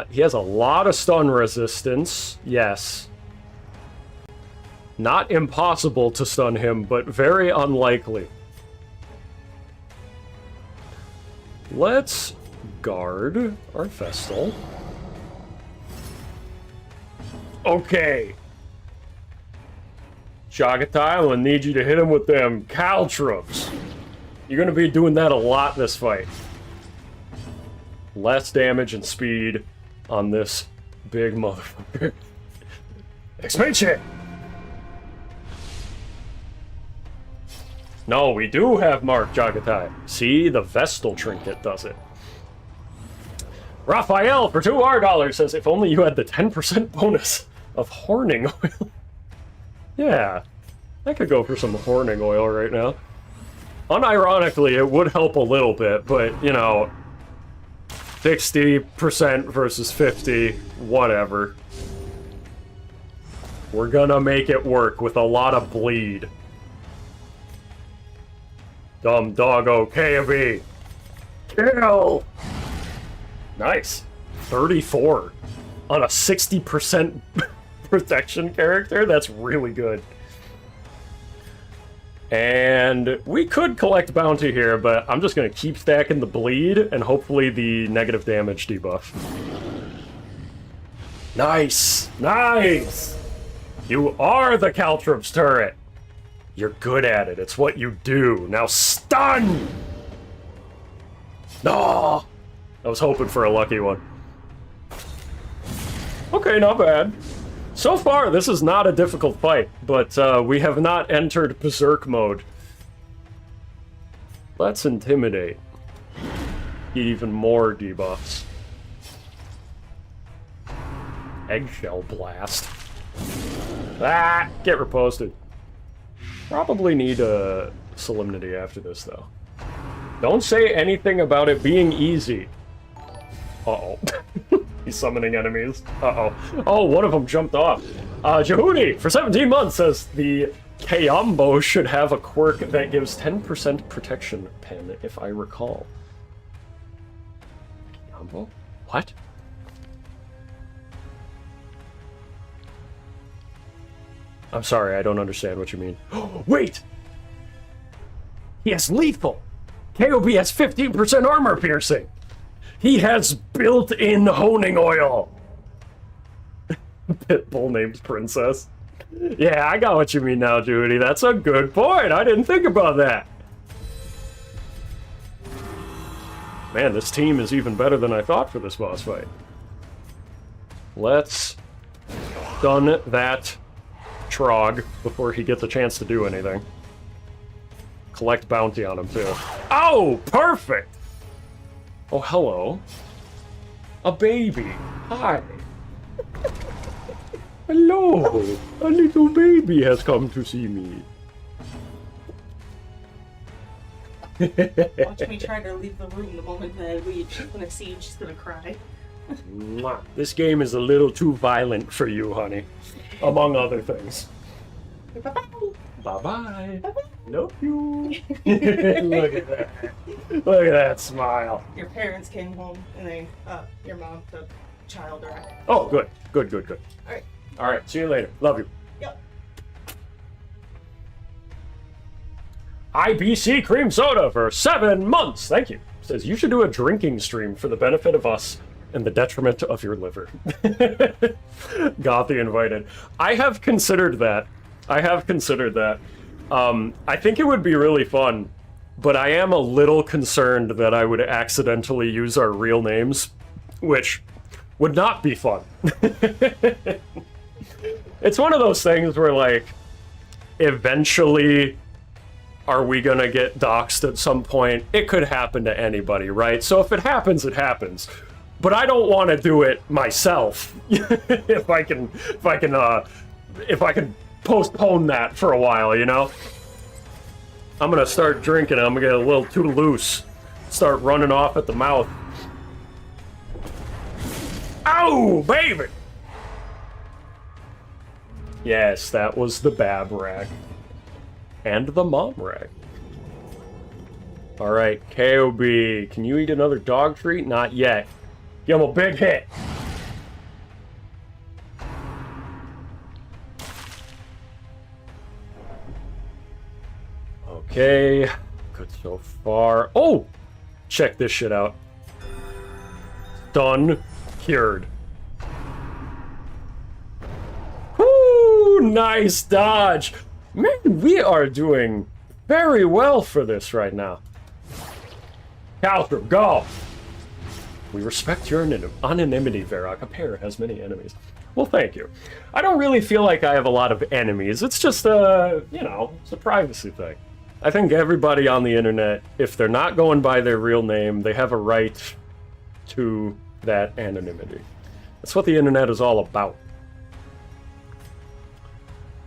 He has a lot of stun resistance. Yes. Not impossible to stun him, but very unlikely. Let's guard our Vestal. Okay. Chagatai, I'm gonna need you to hit him with them caltrops. You're gonna be doing that a lot this fight. Less damage and speed on this big motherfucker. Expansion! No, we do have Mark Jagatai. See, the Vestal trinket does it. Raphael for $2 says, if only you had the 10% bonus of horning oil. Yeah, I could go for some horning oil right now. Unironically, it would help a little bit, but, you know, 60% versus 50, whatever. We're gonna make it work with a lot of bleed. Dumb doggo KV. Kill! Nice. 34 on a 60% protection character? That's really good. And we could collect bounty here, but I'm just going to keep stacking the bleed and hopefully the negative damage debuff. Nice! Nice! You are the Caltrops turret! You're good at it. It's what you do. Now stun! No! I was hoping for a lucky one. Okay, not bad. So far, this is not a difficult fight, but we have not entered Berserk mode. Let's intimidate. Get even more debuffs. Eggshell blast. Ah! Get reposted. Probably need a solemnity after this, though. Don't say anything about it being easy. Uh-oh. He's summoning enemies. Uh-oh. Oh, one of them jumped off. Jehudi, for 17 months, says the Kayambo should have a quirk that gives 10% protection pen, if I recall. Kayambo? What? I'm sorry, I don't understand what you mean. Wait! He has lethal! KOB has 15% armor piercing! He has built-in honing oil! Pitbull named Princess. Yeah, I got what you mean now, Judy. That's a good point. I didn't think about that. Man, this team is even better than I thought for this boss fight. Let's stun that Trog before he gets a chance to do anything. Collect bounty on him, too. Oh, perfect! Oh, hello. A baby. Hi. Hello. A little baby has come to see me. Watch me try to leave the room the moment that I leave. She's gonna see and she's gonna cry. Mwah. This game is a little too violent for you, honey. Among other things. Bye-bye. Bye-bye. Love you. Look at that. Look at that smile. Your parents came home and they, your mom, the child, or... Oh, good. Good, good, good. Alright. Alright, see you later. Love you. Yep. IBC Cream Soda for 7 months. Thank you. Says you should do a drinking stream for the benefit of us and the detriment of your liver. Gothy invited. I have considered that. I think it would be really fun, but I am a little concerned that I would accidentally use our real names, which would not be fun. It's one of those things where, like, eventually, are we gonna get doxxed at some point? It could happen to anybody, right? So if it happens, it happens. But I don't want to do it myself. if I can postpone that for a while, you know? I'm gonna start drinking, I'm gonna get a little too loose. Start running off at the mouth. Ow, baby! Yes, that was the Bab Rack. And the Mom Rack. Alright, KOB, can you eat another dog treat? Not yet. Give him a big hit. Okay, good so far. Oh! Check this shit out. Stun cured. Woo! Nice dodge! Man, we are doing very well for this right now. Caltrip, go! We respect your anonymity, Verac. A pair has many enemies. Well, thank you. I don't really feel like I have a lot of enemies. It's just you know, it's a privacy thing. I think everybody on the internet, if they're not going by their real name, they have a right to that anonymity. That's what the internet is all about.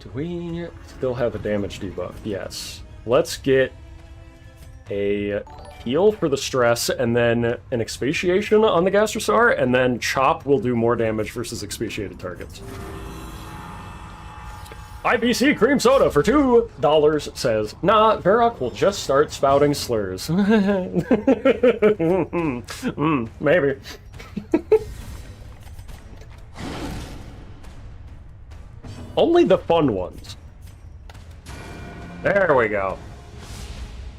Do we still have a damage debuff? Yes. Let's get a heal for the stress, and then an expiation on the Gastrosaur, and then Chop will do more damage versus expiated targets. IBC Cream Soda for $2 says, nah, Verac will just start spouting slurs. Maybe. Only the fun ones. There we go.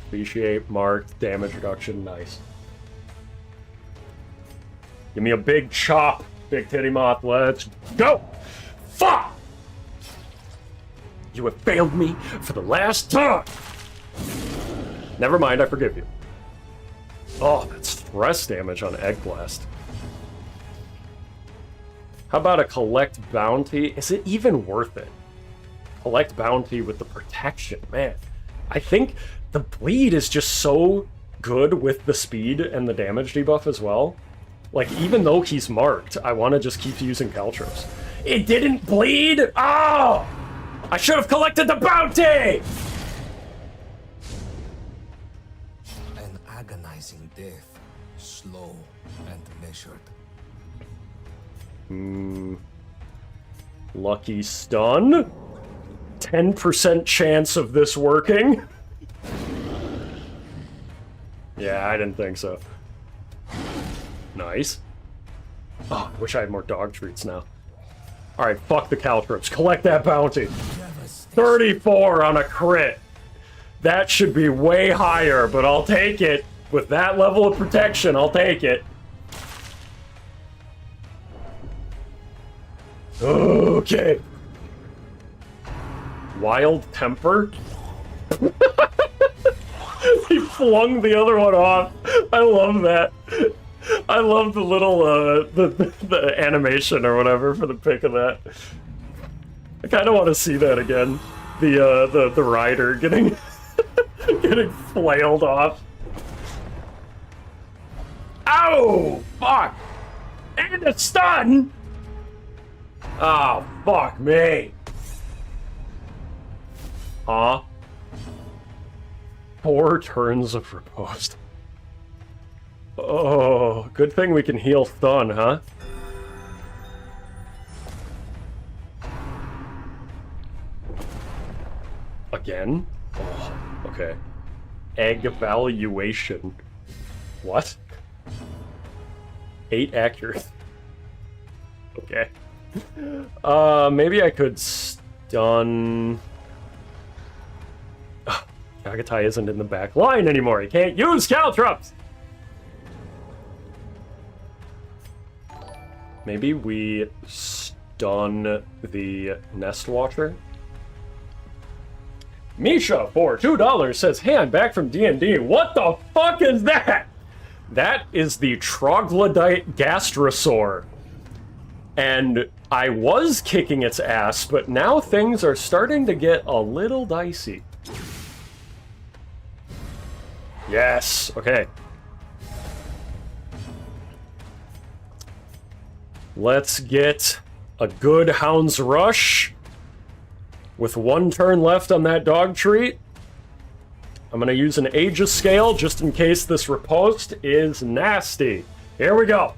Appreciate, marked, damage reduction, nice. Give me a big chop, Big titty moth, let's go! Fuck! You have failed me for the last time! Never mind, I forgive you. Oh, that's stress damage on Egg Blast. How about a collect bounty? Is it even worth it? Collect bounty with the protection, man. I think the bleed is just so good with the speed and the damage debuff as well. Like, even though he's marked, I want to just keep using Caltrops. It didn't bleed? Oh! I should have collected the bounty! An agonizing death, slow and measured. Lucky stun. 10% chance of this working. Yeah, I didn't think so. Nice. Oh, I wish I had more dog treats now. Alright, fuck the Caltrops. Collect that bounty. 34 on a crit. That should be way higher, but I'll take it. With that level of protection, I'll take it. Okay. Wild Temper? He flung the other one off. I love that. I love the little, the animation or whatever for the pic of that. I kind of want to see that again. The rider getting, getting flailed off. Ow! Fuck! And a stun! Oh, fuck me. Huh? 4 turns of riposte. Oh, good thing we can heal stun, huh? Again? Oh, okay. Egg evaluation. What? 8 accurate. Okay. Maybe I could stun... Chagatai isn't in the back line anymore. He can't use Caltrops! Maybe we stun the Nest Watcher? Misha for $2 says, hey, I'm back from D&D. What the fuck is that? That is the Troglodyte Gastrosaur. And I was kicking its ass, but now things are starting to get a little dicey. Yes, okay. Let's get a good Hound's Rush. With 1 turn left on that dog treat. I'm gonna use an Aegis Scale just in case this riposte is nasty. Here we go.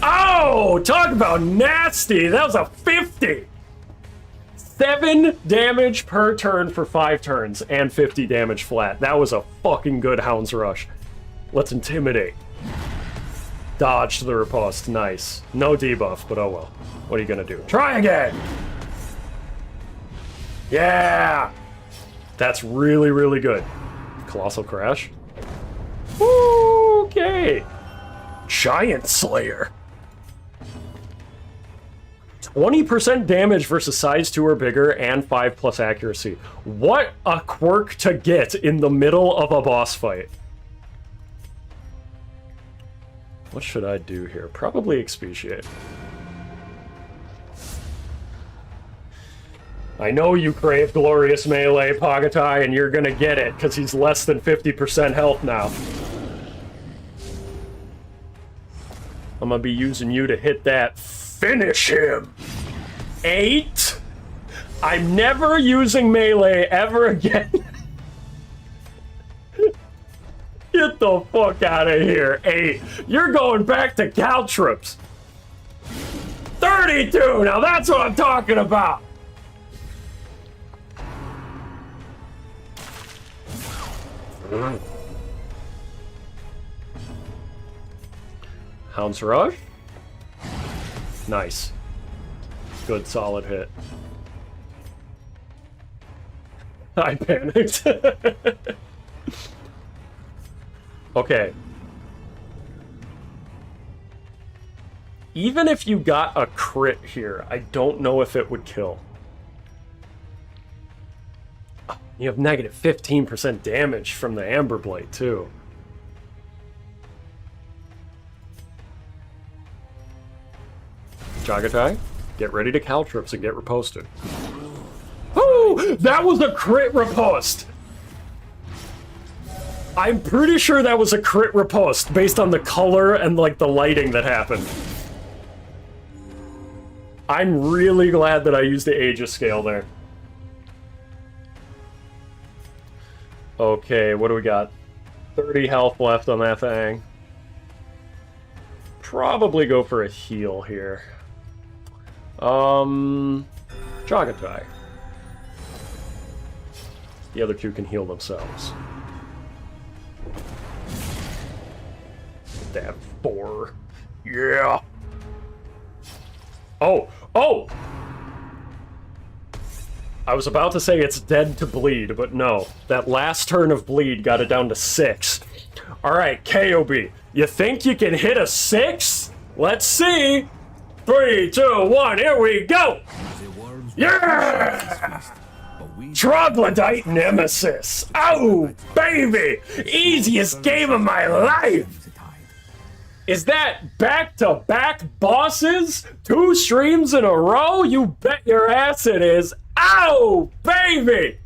Oh, talk about nasty. That was a 50. 7 damage per turn for 5 turns and 50 damage flat. That was a fucking good Hound's Rush. Let's Intimidate. Dodge to the riposte. Nice. No debuff, but oh well. What are you gonna do? Try again! Yeah! That's really, really good. Colossal Crash. Okay. Giant Slayer. 20% damage versus size 2 or bigger and 5+ accuracy. What a quirk to get in the middle of a boss fight. What should I do here? Probably Expatiate. I know you crave Glorious Melee, Pagatai, and you're gonna get it, because he's less than 50% health now. I'm gonna be using you to hit that. Finish him! 8? I'm never using Melee ever again. Get the fuck out of here. 8. You're going back to Caltrops. 32! Now that's what I'm talking about! Hound's Rush? Nice. Good solid hit. I panicked. Okay. Even if you got a crit here, I don't know if it would kill. You have negative 15% damage from the Amber Blade, too. Jagatai, get ready to caltrips and get riposted. Oh, that was a crit riposte! I'm pretty sure that was a crit riposte based on the color and, like, the lighting that happened. I'm really glad that I used the Aegis scale there. Okay, what do we got? 30 health left on that thing. Probably go for a heal here. Jagatai. The other two can heal themselves. They have 4. Yeah! Oh! Oh! I was about to say it's dead to bleed, but no. That last turn of bleed got it down to 6. Alright, KOB. You think you can hit a 6? Let's see! 3, 2, 1, here we go! Yeah! Troglodyte Nemesis! Oh, baby! Easiest game of my life! Is that back-to-back bosses? 2 streams in a row? You bet your ass it is! Ow, baby!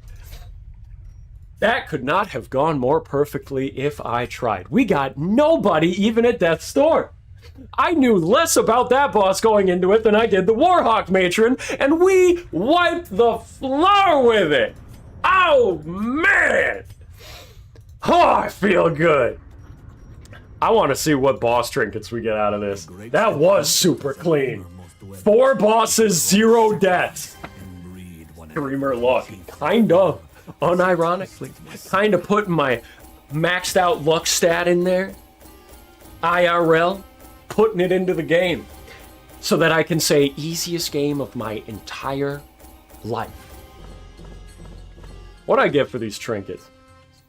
That could not have gone more perfectly if I tried. We got nobody even at Death's Door. I knew less about that boss going into it than I did the Warhawk Matron, and we wiped the floor with it! Oh, man! Oh, I feel good. I want to see what boss trinkets we get out of this. That was super clean. 4 bosses, 0 deaths. Dreamer luck. Kind of. Unironically. Kind of putting my maxed out luck stat in there. IRL. Putting it into the game. So that I can say, easiest game of my entire life. What'd I get for these trinkets?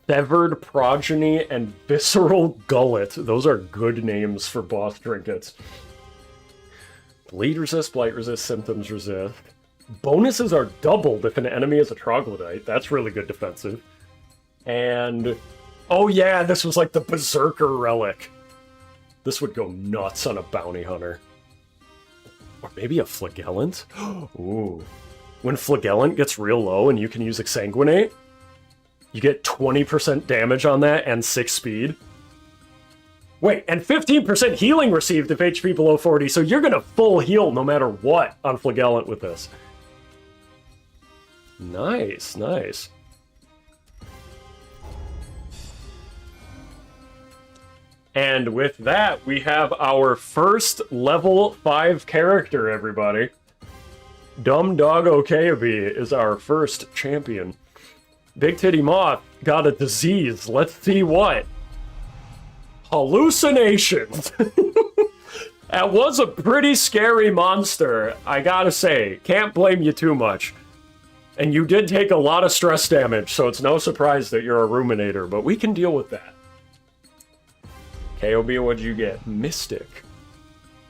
Severed Progeny and Visceral Gullet. Those are good names for boss trinkets. Bleed resist, blight resist, symptoms resist. Bonuses are doubled if an enemy is a troglodyte. That's really good defensive. And... oh yeah, this was like the Berserker Relic. This would go nuts on a bounty hunter. Or maybe a Flagellant? Ooh. When Flagellant gets real low and you can use Exsanguinate, you get 20% damage on that and 6 speed. Wait, and 15% healing received if HP below 40, so you're gonna full heal no matter what on Flagellant with this. Nice, nice. And with that, we have our first level 5 character, everybody. Dumb Doggo Kayabi is our first champion. Big Titty Moth got a disease. Let's see what. Hallucinations. That was a pretty scary monster, I gotta say. Can't blame you too much. And you did take a lot of stress damage, so it's no surprise that you're a ruminator, but we can deal with that. KOB, what'd you get? Mystic.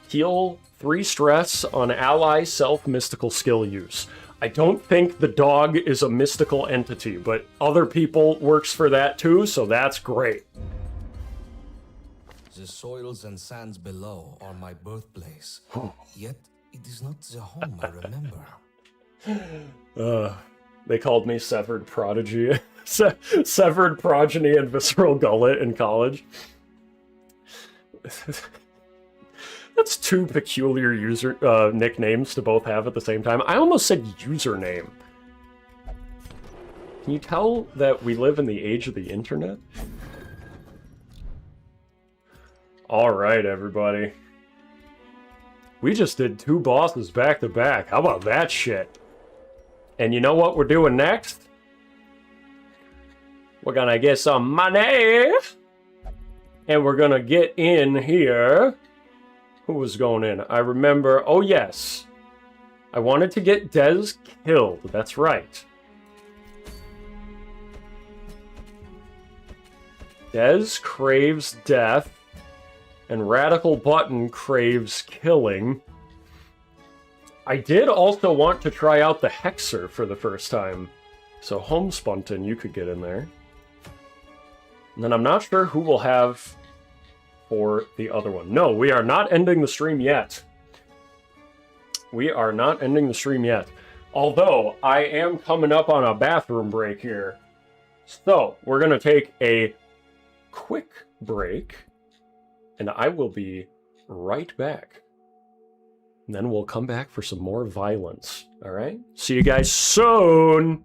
Heal 3 stress on ally self-mystical skill use. I don't think the dog is a mystical entity, but other people works for that too, so that's great. The soils and sands below are my birthplace, yet it is not the home I remember. They called me Severed Prodigy. Severed Progeny and Visceral Gullet in college. That's 2 peculiar user nicknames to both have at the same time. I almost said username. Can you tell that we live in the age of the internet? Alright, everybody. We just did 2 bosses back to back. How about that shit? And you know what we're doing next? We're gonna get some money! And we're gonna get in here. Who was going in? I remember... oh, yes. I wanted to get Dez killed. That's right. Dez craves death. and Radical Button craves killing. I did also want to try out the Hexer for the first time. So Homespunten, you could get in there. And then I'm not sure who will have for the other one. No, we are not ending the stream yet. We are not ending the stream yet. Although, I am coming up on a bathroom break here. So, we're going to take a quick break. And I will be right back. And then we'll come back for some more violence. Alright? See you guys soon!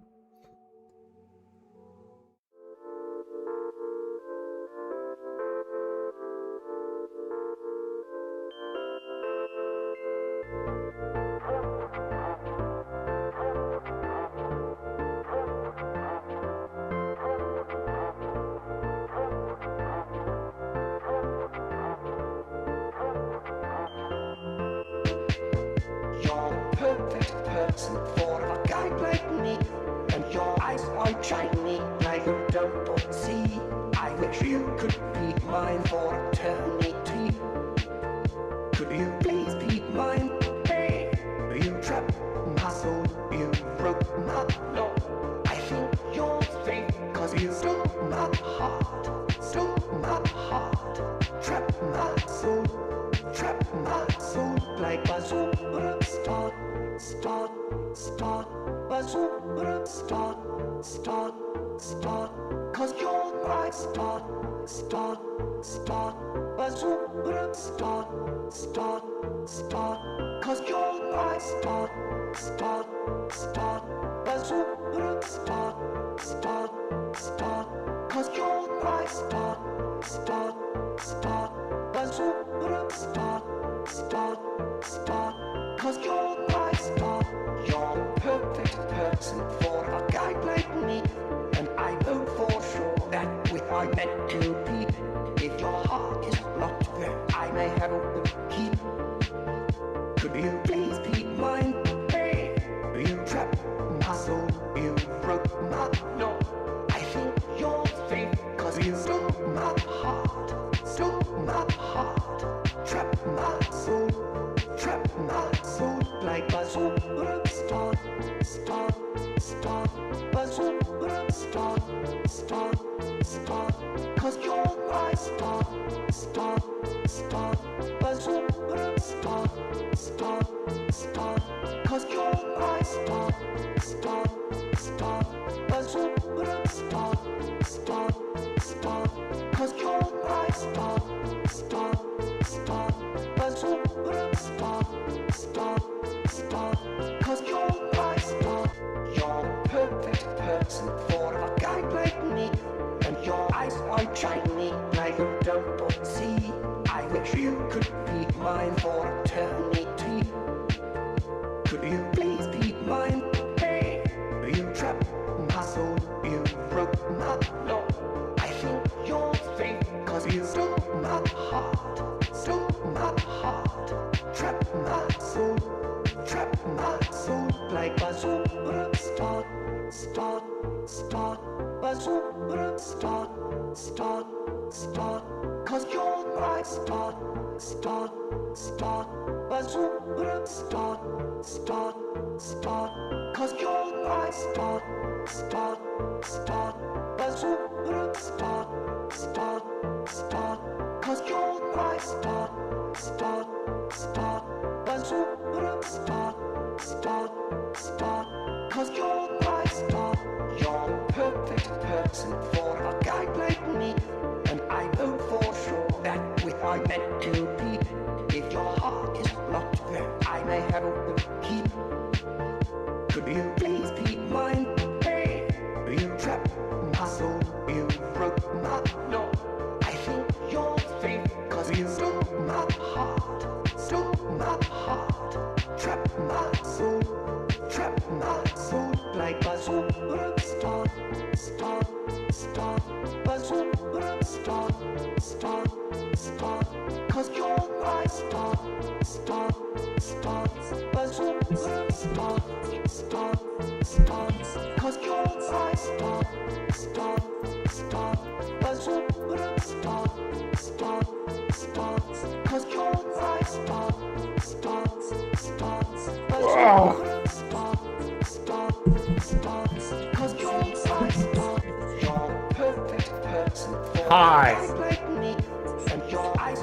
Hi.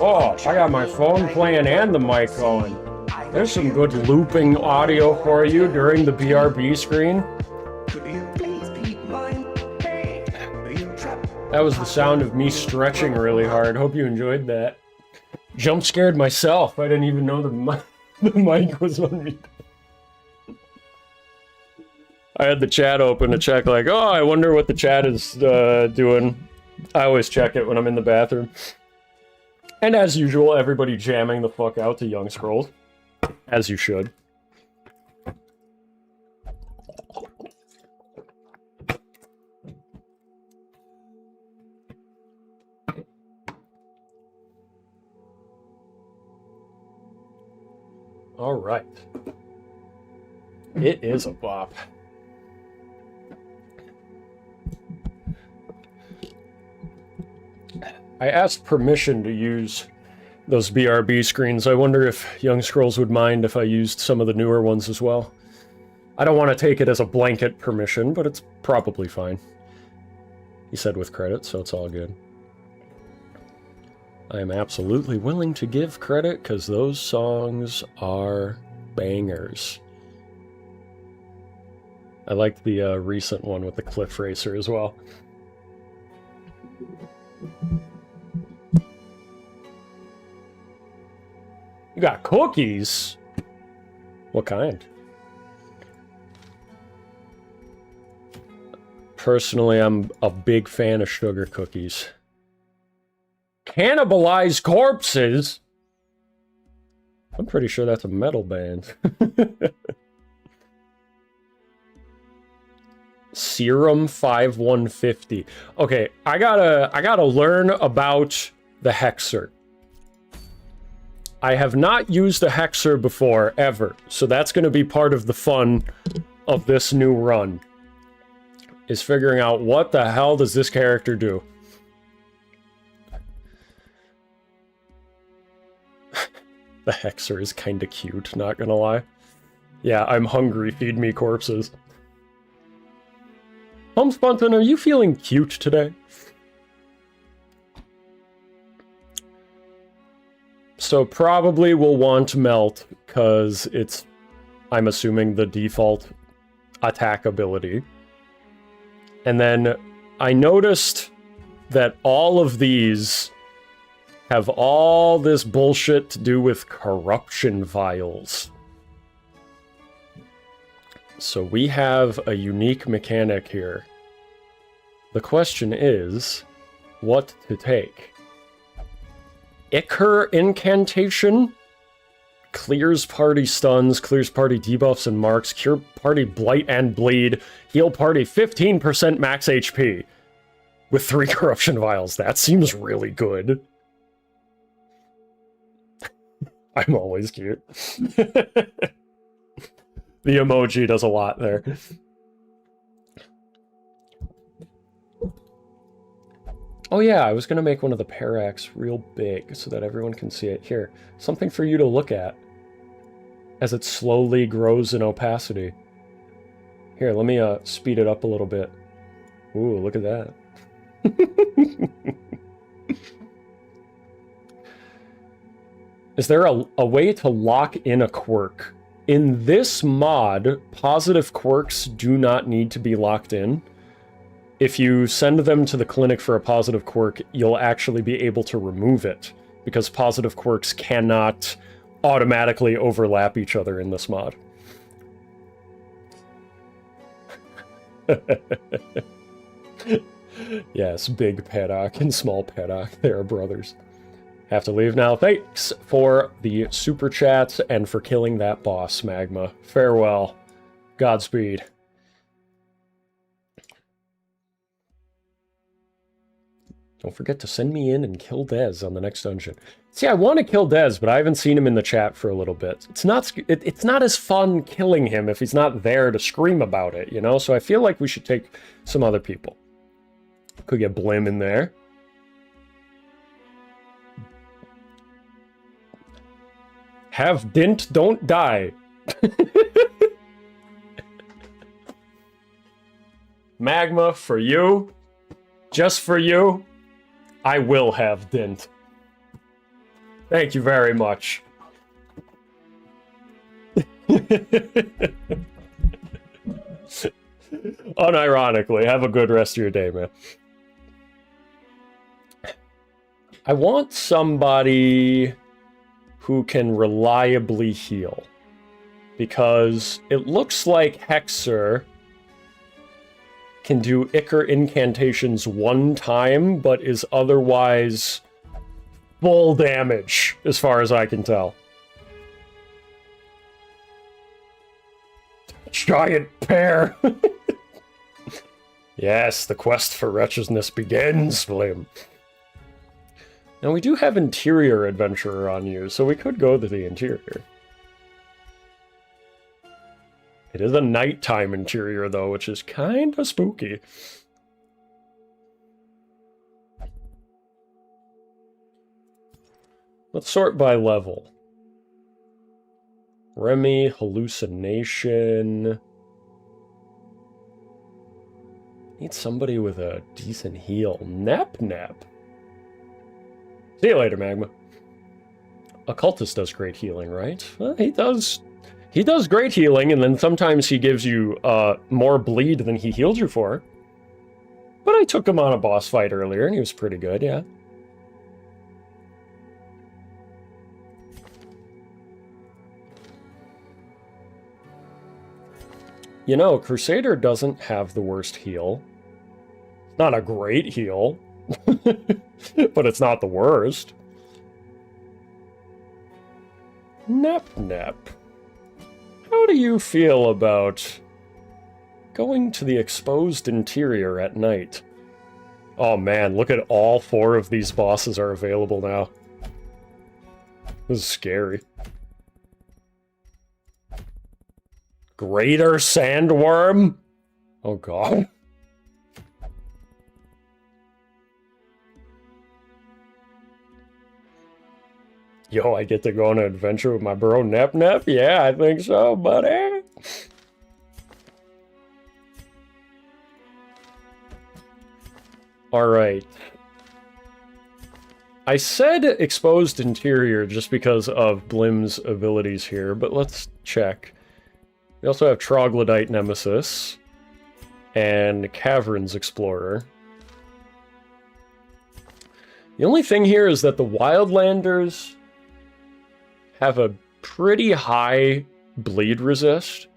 Oh, I got my phone playing and the mic going. There's some good looping audio for you during the BRB screen. That was the sound of me stretching really hard. Hope you enjoyed that. Jump scared myself. I didn't even know the mic was on me. I had the chat open to check, like, oh, I wonder what the chat is doing. I always check it when I'm in the bathroom. And as usual, everybody jamming the fuck out to Young Scrolls. As you should. All right. It is a bop. I asked permission to use those BRB screens. I wonder if Young Scrolls would mind if I used some of the newer ones as well. I don't want to take it as a blanket permission, but it's probably fine. He said with credit, so it's all good. I am absolutely willing to give credit, because those songs are bangers. I liked the recent one with the Cliff Racer as well. You got cookies? What kind? Personally, I'm a big fan of sugar cookies. Cannibalize corpses? I'm pretty sure that's a metal band. Serum 5150. Okay, I gotta learn about the Hexer. I have not used a Hexer before, ever, so that's going to be part of the fun of this new run, is figuring out what the hell does this character do. The Hexer is kinda cute, not gonna lie. Yeah, I'm hungry, feed me corpses. Homespontan, are you feeling cute today? So probably we'll want Melt, because it's, I'm assuming, the default attack ability. And then I noticed that all of these have all this bullshit to do with corruption vials. So we have a unique mechanic here. The question is, what to take? Ichor Incantation clears party stuns, clears party debuffs and marks, cure party blight and bleed, heal party 15% max HP with 3 corruption vials. That seems really good. I'm always cute. The emoji does a lot there. Oh yeah, I was gonna make one of the Paracs real big so that everyone can see it. Here, something for you to look at as it slowly grows in opacity. Here, let me speed it up a little bit. Ooh, look at that. Is there a way to lock in a quirk? In this mod, positive quirks do not need to be locked in. If you send them to the clinic for a positive quirk, you'll actually be able to remove it, because positive quirks cannot automatically overlap each other in this mod. Yes, big Paddock and small Paddock, they are brothers. Have to leave now. Thanks for the super chats and for killing that boss, Magma. Farewell. Godspeed. Don't forget to send me in and kill Dez on the next dungeon. See, I want to kill Dez, but I haven't seen him in the chat for a little bit. It's not as fun killing him if he's not there to scream about it, you know? So I feel like we should take some other people. Could get Blim in there. Have dint, don't die. Magma, for you, just for you, I will have dint. Thank you very much. Unironically, have a good rest of your day, man. I want somebody who can reliably heal. Because it looks like Hexer can do Ichor incantations one time, but is otherwise full damage, as far as I can tell. Giant pear! Yes, the quest for wretchedness begins, Blim. Now, we do have Interior Adventurer on you, so we could go to the Interior. It is a nighttime interior, though, which is kind of spooky. Let's sort by level. Remy, hallucination. Need somebody with a decent heal. Nap. See you later, Magma. Occultist does great healing, right? Well, he does great healing, and then sometimes he gives you more bleed than he healed you for. But I took him on a boss fight earlier, and he was pretty good, yeah. You know, Crusader doesn't have the worst heal. It's not a great heal, but it's not the worst. Nap. How do you feel about going to the exposed interior at night? Oh man, look at all 4 of these bosses are available now. This is scary. Greater Sandworm? Oh god. Yo, I get to go on an adventure with my bro Nep? Yeah, I think so, buddy. Alright. I said exposed interior just because of Blim's abilities here, but let's check. We also have Troglodyte Nemesis and Caverns Explorer. The only thing here is that the Wildlanders have a pretty high bleed resist.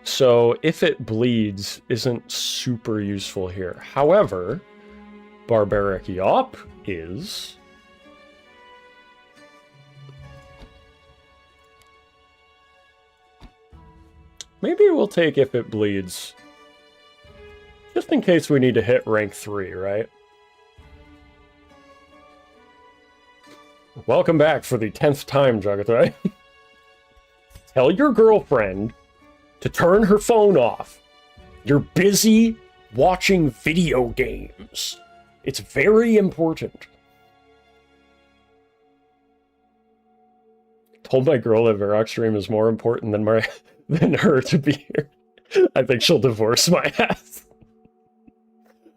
So if it bleeds, isn't super useful here. However, Barbaric Yop is. Maybe we'll take if it bleeds. Just in case we need to hit rank 3, right? Welcome back for the 10th time, Jagatai. Tell your girlfriend to turn her phone off. You're busy watching video games. It's very important. Told my girl that Verac stream is more important than her to be here. I think she'll divorce my ass.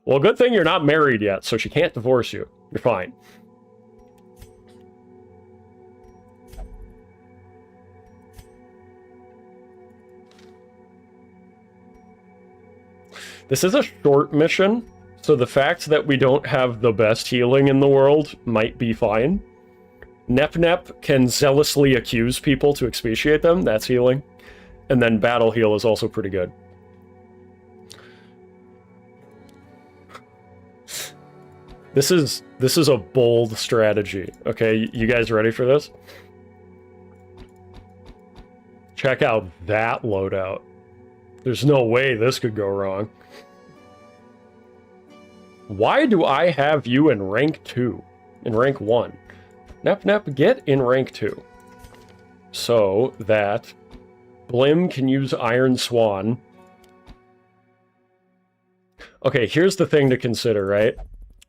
Well, good thing you're not married yet, so she can't divorce you. You're fine. This is a short mission, so the fact that we don't have the best healing in the world might be fine. Nep can zealously accuse people to expatiate them, that's healing. And then Battle Heal is also pretty good. This is a bold strategy, okay? You guys ready for this? Check out that loadout. There's no way this could go wrong. Why do I have you in rank 2? In rank 1? Nep, get in rank 2. So that Blim can use Iron Swan. Okay, here's the thing to consider, right?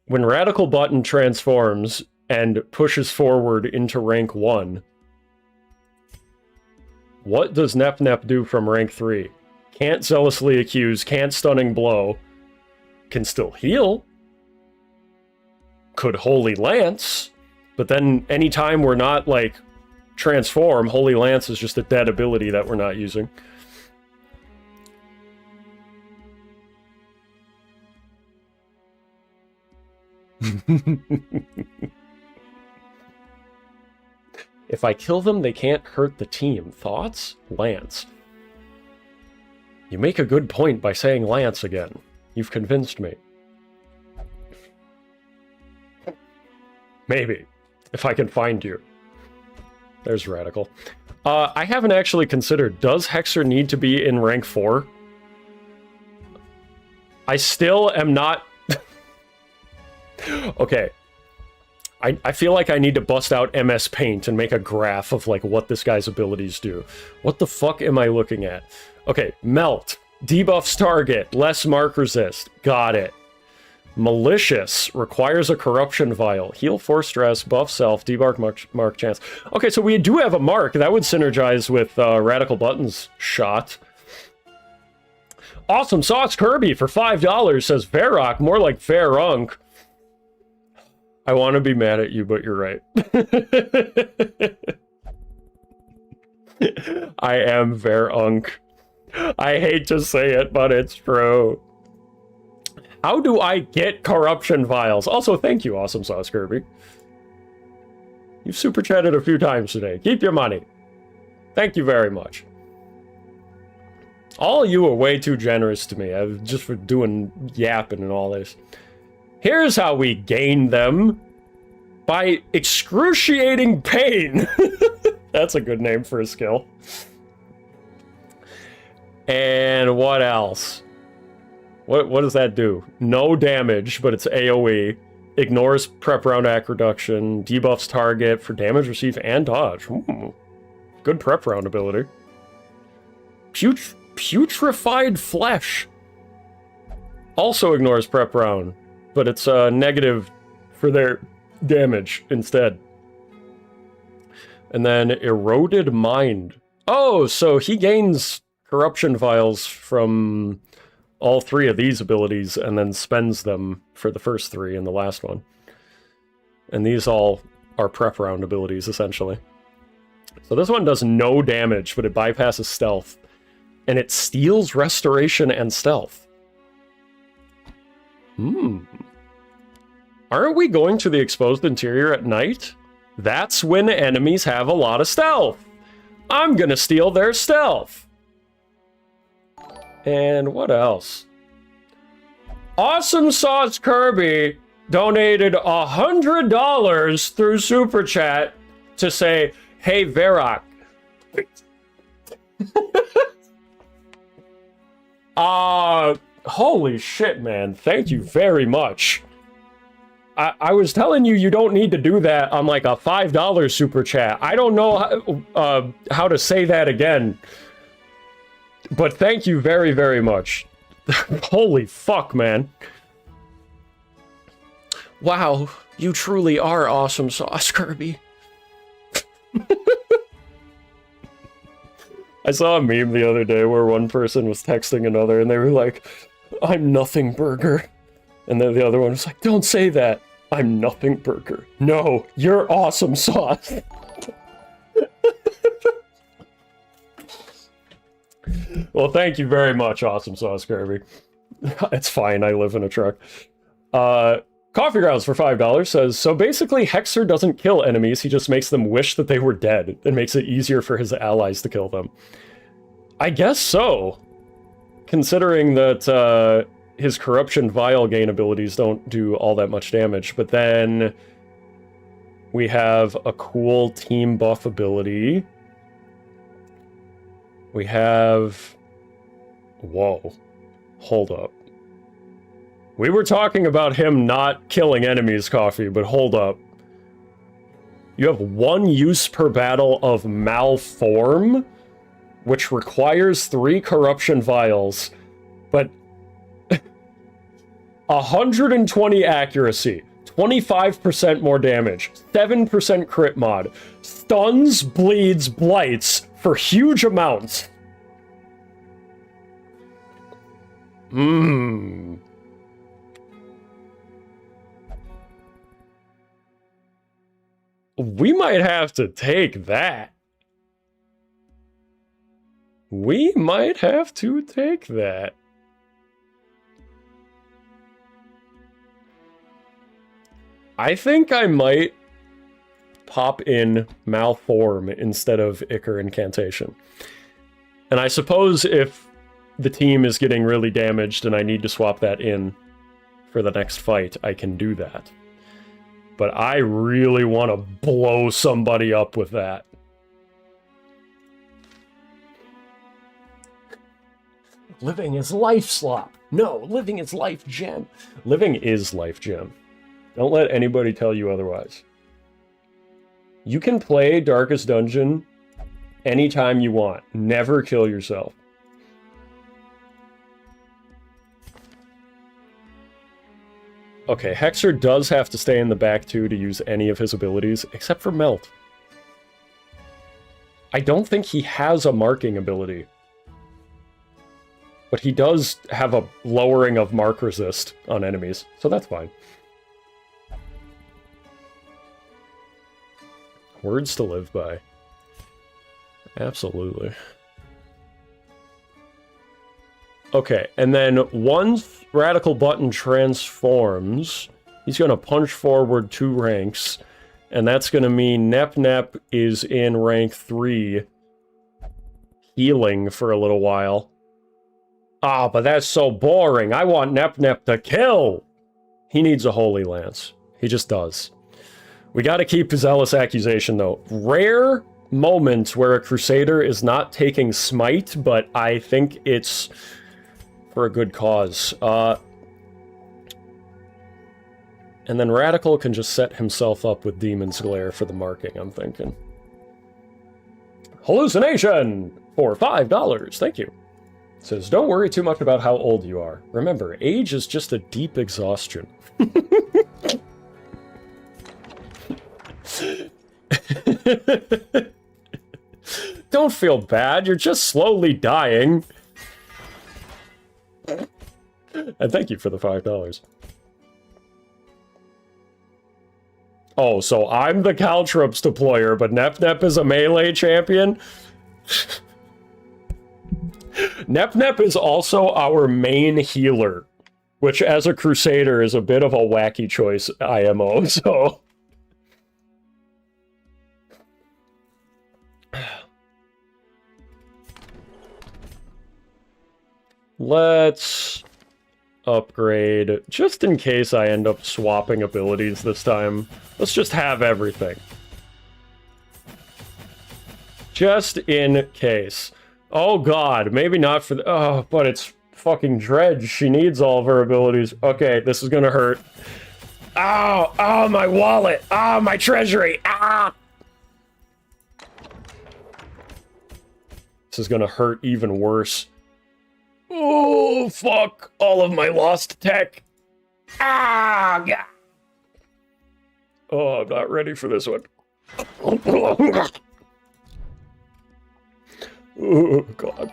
When Radical Button transforms and pushes forward into rank 1, what does Nep Nep do from rank 3? Can't Zealously Accuse, can't Stunning Blow, can still heal, could Holy Lance, but then anytime we're not, like, transform, Holy Lance is just a dead ability that we're not using. If I kill them, they can't hurt the team. Thoughts? Lance. You make a good point by saying Lance again. You've convinced me. Maybe. If I can find you. There's Radical. I haven't actually considered, does Hexer need to be in rank 4? I still am not... Okay. I feel like I need to bust out MS Paint and make a graph of, like, what this guy's abilities do. What the fuck am I looking at? Okay, Melt. Debuffs target. Less mark resist. Got it. Malicious. Requires a corruption vial. Heal 4 stress. Buff self. Debark mark chance. Okay, so we do have a mark. That would synergize with Radical Button's shot. Awesome Sauce Kirby for $5 says Verac. More like Verunk. I want to be mad at you, but you're right. I am Verunk. I hate to say it, but it's true. How do I get corruption vials? Also, thank you, Awesome Sauce Kirby. You've super chatted a few times today. Keep your money. Thank you very much. All of you are way too generous to me, just for doing yapping and all this. Here's how we gain them. By excruciating pain. That's a good name for a skill. And what else? What does that do? No damage, but it's AoE. Ignores prep round act reduction. Debuffs target for damage received and dodge. Good prep round ability. Putrefied flesh. Also ignores prep round, but it's negative for their damage instead. And then Eroded Mind. Oh, so he gains corruption vials from all 3 of these abilities and then spends them for the first 3 in the last one. And these all are prep round abilities, essentially. So this one does no damage, but it bypasses stealth. And it steals restoration and stealth. Aren't we going to the exposed interior at night? That's when enemies have a lot of stealth. I'm gonna steal their stealth. And what else? Awesome Sauce Kirby donated $100 through Super Chat to say, hey, Verac. Holy shit, man. Thank you very much. I was telling you don't need to do that on like a $5 super chat. I don't know how to say that again. But thank you very, very much. Holy fuck, man. Wow, you truly are Awesome Sauce Kirby. I saw a meme the other day where one person was texting another and they were like, I'm Nothing Burger. And then the other one was like, don't say that. I'm Nothing Burger. No, you're Awesome Sauce. Well, thank you very much, Awesome Sauce Kirby. It's fine, I live in a truck. Coffee Grounds for $5 says, so basically Hexer doesn't kill enemies, he just makes them wish that they were dead and makes it easier for his allies to kill them. I guess so. Considering that his Corruption Vial gain abilities don't do all that much damage, but then we have a cool team buff ability. We have... Whoa. Hold up. We were talking about him not killing enemies, Coffee, but hold up. You have 1 use per battle of Malform, which requires 3 Corruption Vials, but... 120 accuracy, 25% more damage, 7% crit mod, stuns, bleeds, blights for huge amounts. Mmm. We might have to take that. We might have to take that. I think I might pop in Malform instead of Ichor Incantation. And I suppose if the team is getting really damaged and I need to swap that in for the next fight, I can do that. But I really want to blow somebody up with that. Living is life slop. No, living is life gem. Living is life gem. Don't let anybody tell you otherwise. You can play Darkest Dungeon anytime you want. Never kill yourself. Okay, Hexer does have to stay in the back too to use any of his abilities, except for Melt. I don't think he has a marking ability. But he does have a lowering of mark resist on enemies, so that's fine. Words to live by. Absolutely. Okay, and then once Radical Button transforms, he's going to punch forward 2 ranks, and that's going to mean Nep Nep is in rank 3, healing for a little while. Ah, but that's so boring. I want Nep Nep to kill! He needs a Holy Lance. He just does. We got to keep his Zealous Accusation, though. Rare moments where a Crusader is not taking Smite, but I think it's for a good cause. And then Radical can just set himself up with Demon's Glare for the marking, I'm thinking. Hallucination! For $5. Thank you. It says, don't worry too much about how old you are. Remember, age is just a deep exhaustion. Don't feel bad, you're just slowly dying. And thank you for the $5. Oh, so I'm the Caltrops deployer, but Nep Nep is a melee champion? Nep Nep is also our main healer, which as a Crusader is a bit of a wacky choice IMO, so... Let's upgrade, just in case I end up swapping abilities this time. Let's just have everything. Just in case. Oh god, maybe not for the... Oh, but it's fucking Dredge. She needs all of her abilities. Okay, this is gonna hurt. Ow! Oh, my wallet! Ah, my treasury! Ah! This is gonna hurt even worse. Oh, fuck. All of my lost tech. Ah, God. Oh, I'm not ready for this one. Oh, God.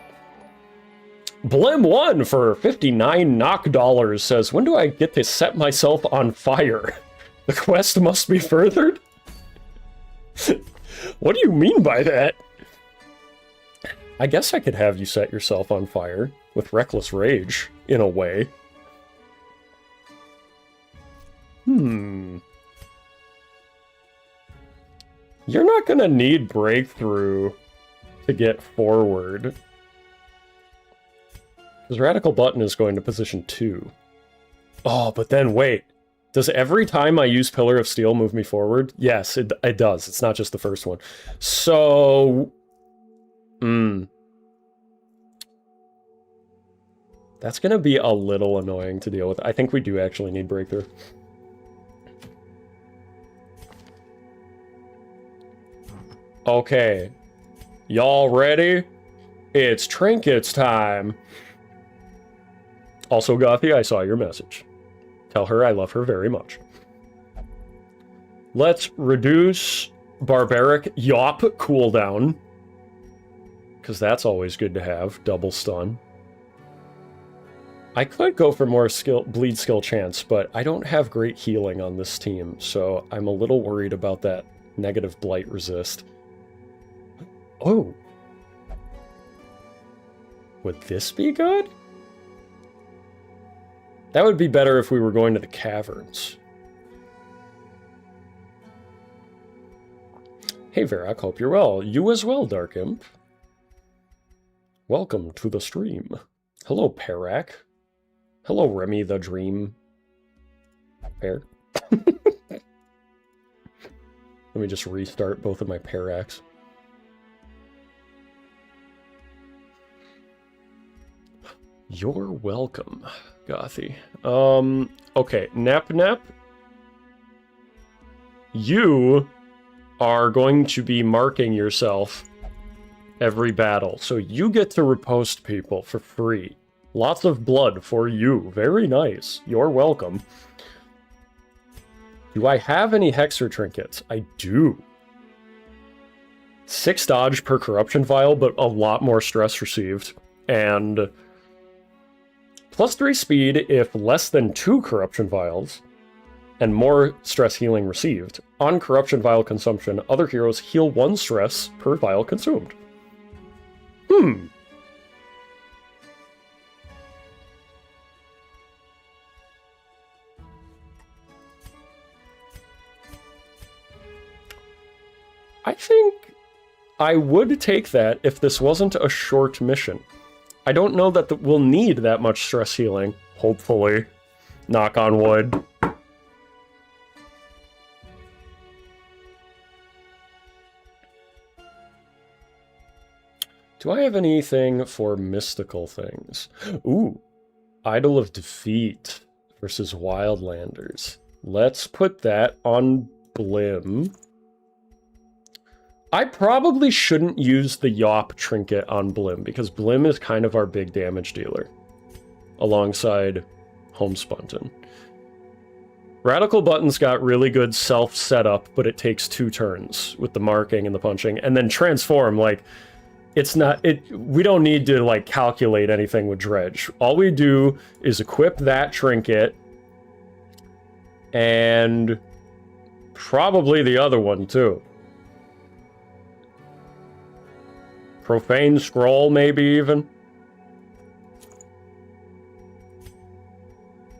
Blim1 for 59 knock dollars says, when do I get to set myself on fire? The quest must be furthered? What do you mean by that? I guess I could have you set yourself on fire with Reckless Rage, in a way. You're not gonna need Breakthrough to get forward. Because Radical Button is going to position 2. Oh, but then wait. Does every time I use Pillar of Steel move me forward? Yes, it does. It's not just the first one. So... That's gonna be a little annoying to deal with. I think we do actually need Breakthrough. Okay. Y'all ready? It's Trinkets time! Also, Gothy, I saw your message. Tell her I love her very much. Let's reduce Barbaric Yop cooldown. Because that's always good to have. Double stun. I could go for more bleed skill chance, but I don't have great healing on this team, so I'm a little worried about that negative blight resist. Oh. Would this be good? That would be better if we were going to the caverns. Hey Verac, hope you're well. You as well, Dark Imp. Welcome to the stream. Hello, Parac. Hello, Remy the Dream. Pear. Let me just restart both of my Paracs. You're welcome, Gothy. Okay, Nep. You are going to be marking yourself every battle, so you get to riposte people for free. Lots of blood for you. Very nice. You're welcome. Do I have any Hexer trinkets? I do. 6 dodge per corruption vial, but a lot more stress received. And +3 speed if less than 2 corruption vials, and more stress healing received. On corruption vial consumption, other heroes heal 1 stress per vial consumed. I think I would take that if this wasn't a short mission. I don't know that we'll need that much stress healing, hopefully. Knock on wood. Do I have anything for mystical things? Ooh, Idol of Defeat versus Wildlanders. Let's put that on Blim. I probably shouldn't use the Yop trinket on Blim, because Blim is kind of our big damage dealer, alongside Homespunten. Radical Button's got really good self-setup, but it takes 2 turns with the marking and the punching, and then Transform, like, it's not, we don't need to, like, calculate anything with Dredge. All we do is equip that trinket, and probably the other one, too. Profane Scroll, maybe, even.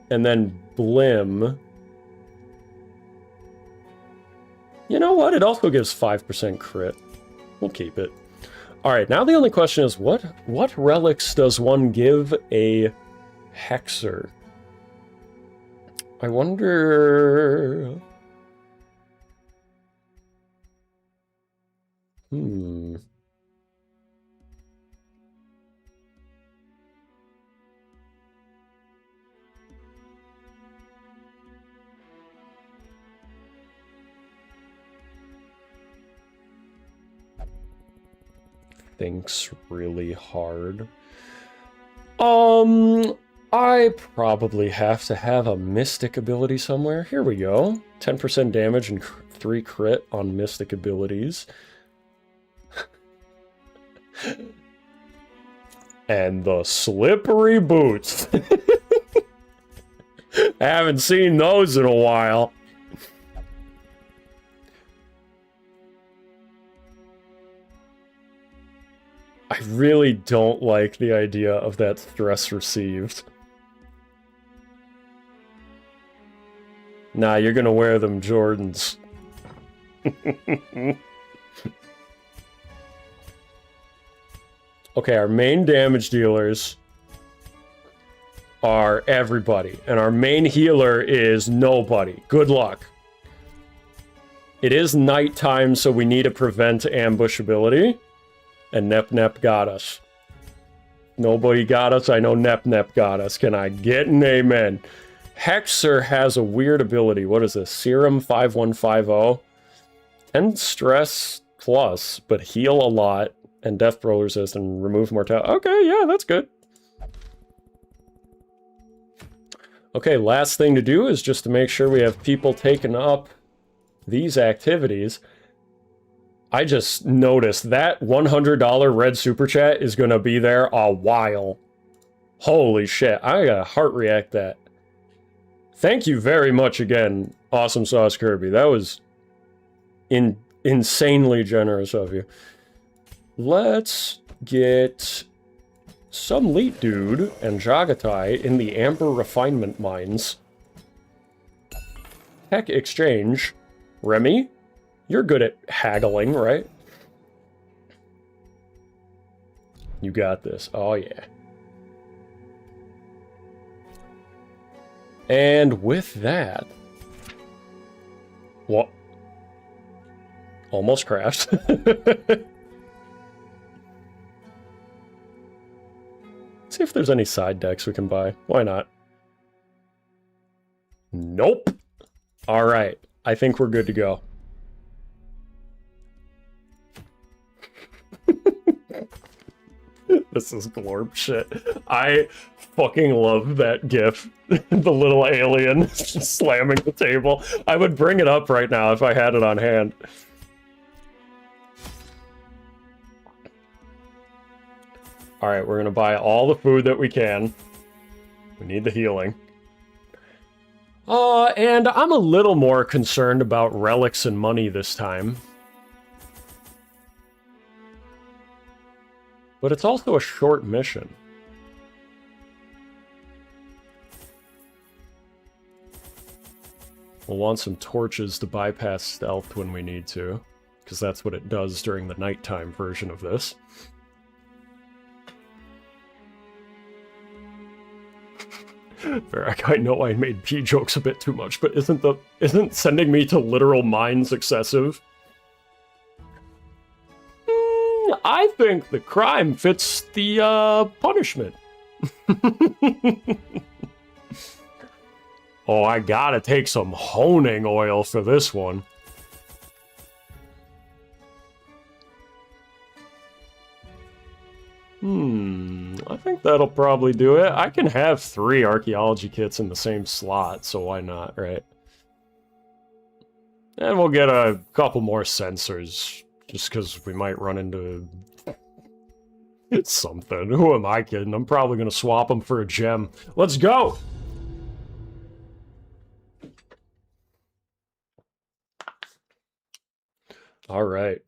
And then Blim. You know what? It also gives 5% crit. We'll keep it. Alright, now the only question is, what relics does one give a Hexer? I wonder... Thinks really hard. I probably have to have a Mystic ability somewhere. Here we go. 10% damage and 3 crit on Mystic abilities. And the Slippery Boots. I haven't seen those in a while. I really don't like the idea of that stress received. Nah, you're gonna wear them Jordans. Okay, our main damage dealers are everybody, and our main healer is nobody. Good luck. It is nighttime, so we need to prevent ambush ability. And Nep got us. Nobody got us. I know Nep got us. Can I get an amen? Hexer has a weird ability. What is this? Serum 5150. And stress plus, but heal a lot. And death throw resist and remove mortality. Okay, yeah, that's good. Okay, last thing to do is just to make sure we have people taking up these activities. I just noticed that $100 red super chat is going to be there a while. Holy shit, I gotta heart react that. Thank you very much again, Awesome Sauce Kirby. That was insanely generous of you. Let's get some Leet Dude and Jagatai in the Amber Refinement Mines. Tech Exchange. Remy, you're good at haggling, right? You got this. Oh, yeah. And with that... What? Almost crashed. See if there's any side decks we can buy. Why not? Nope. All right. I think we're good to go. This is glorp shit. I fucking love that gif. The little alien slamming the table. I would bring it up right now if I had it on hand. Alright, we're gonna buy all the food that we can. We need the healing. And I'm a little more concerned about relics and money this time. But it's also a short mission. We'll want some torches to bypass stealth when we need to, because that's what it does during the nighttime version of this. Verac, I know I made pee jokes a bit too much, but isn't sending me to literal mines excessive? I think the crime fits the punishment. Oh, I gotta take some honing oil for this one. I think that'll probably do it. I can have 3 archaeology kits in the same slot, so why not, right? And we'll get a couple more sensors, just because we might run into something. Who am I kidding? I'm probably going to swap them for a gem. Let's go! Alright.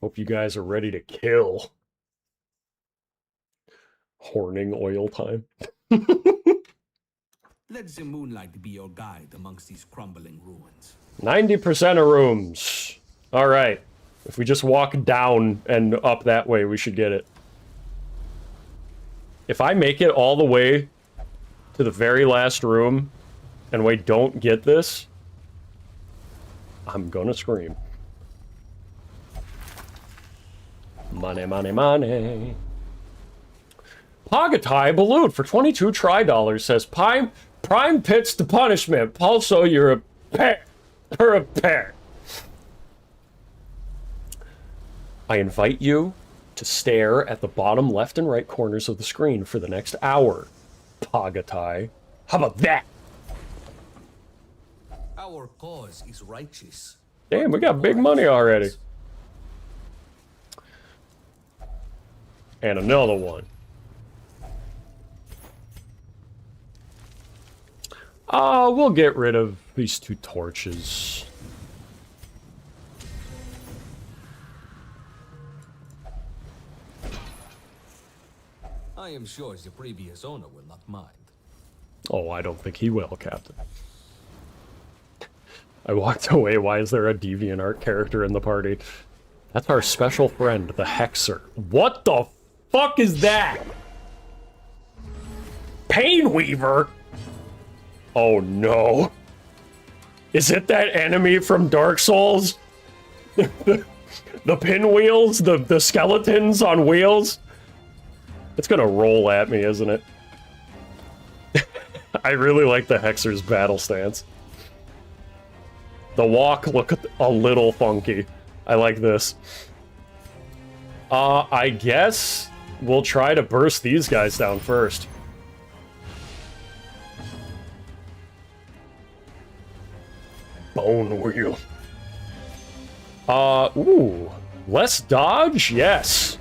Hope you guys are ready to kill. Horning oil time. Let the moonlight be your guide amongst these crumbling ruins. 90% of rooms. Alright. If we just walk down and up that way, we should get it. If I make it all the way to the very last room, and we don't get this, I'm gonna scream. Money, money, money. Pagatai Balloon for 22 $try says, Prime pits to punishment. Also, you're a pair. You're a pair. I invite you to stare at the bottom left and right corners of the screen for the next hour. Pagatai. How about that? Our cause is righteous. Damn, we got big money already. And another one. We'll get rid of these 2 torches. I am sure the previous owner will not mind. Oh, I don't think he will, Captain. I walked away. Why is there a DeviantArt character in the party? That's our special friend, the Hexer. What the fuck is that? Painweaver? Oh no. Is it that enemy from Dark Souls? The pinwheels? The skeletons on wheels? It's gonna roll at me, isn't it? I really like the Hexer's battle stance. The walk looked a little funky. I like this. I guess we'll try to burst these guys down first. bone wheel. Ooh. Less dodge? Yes.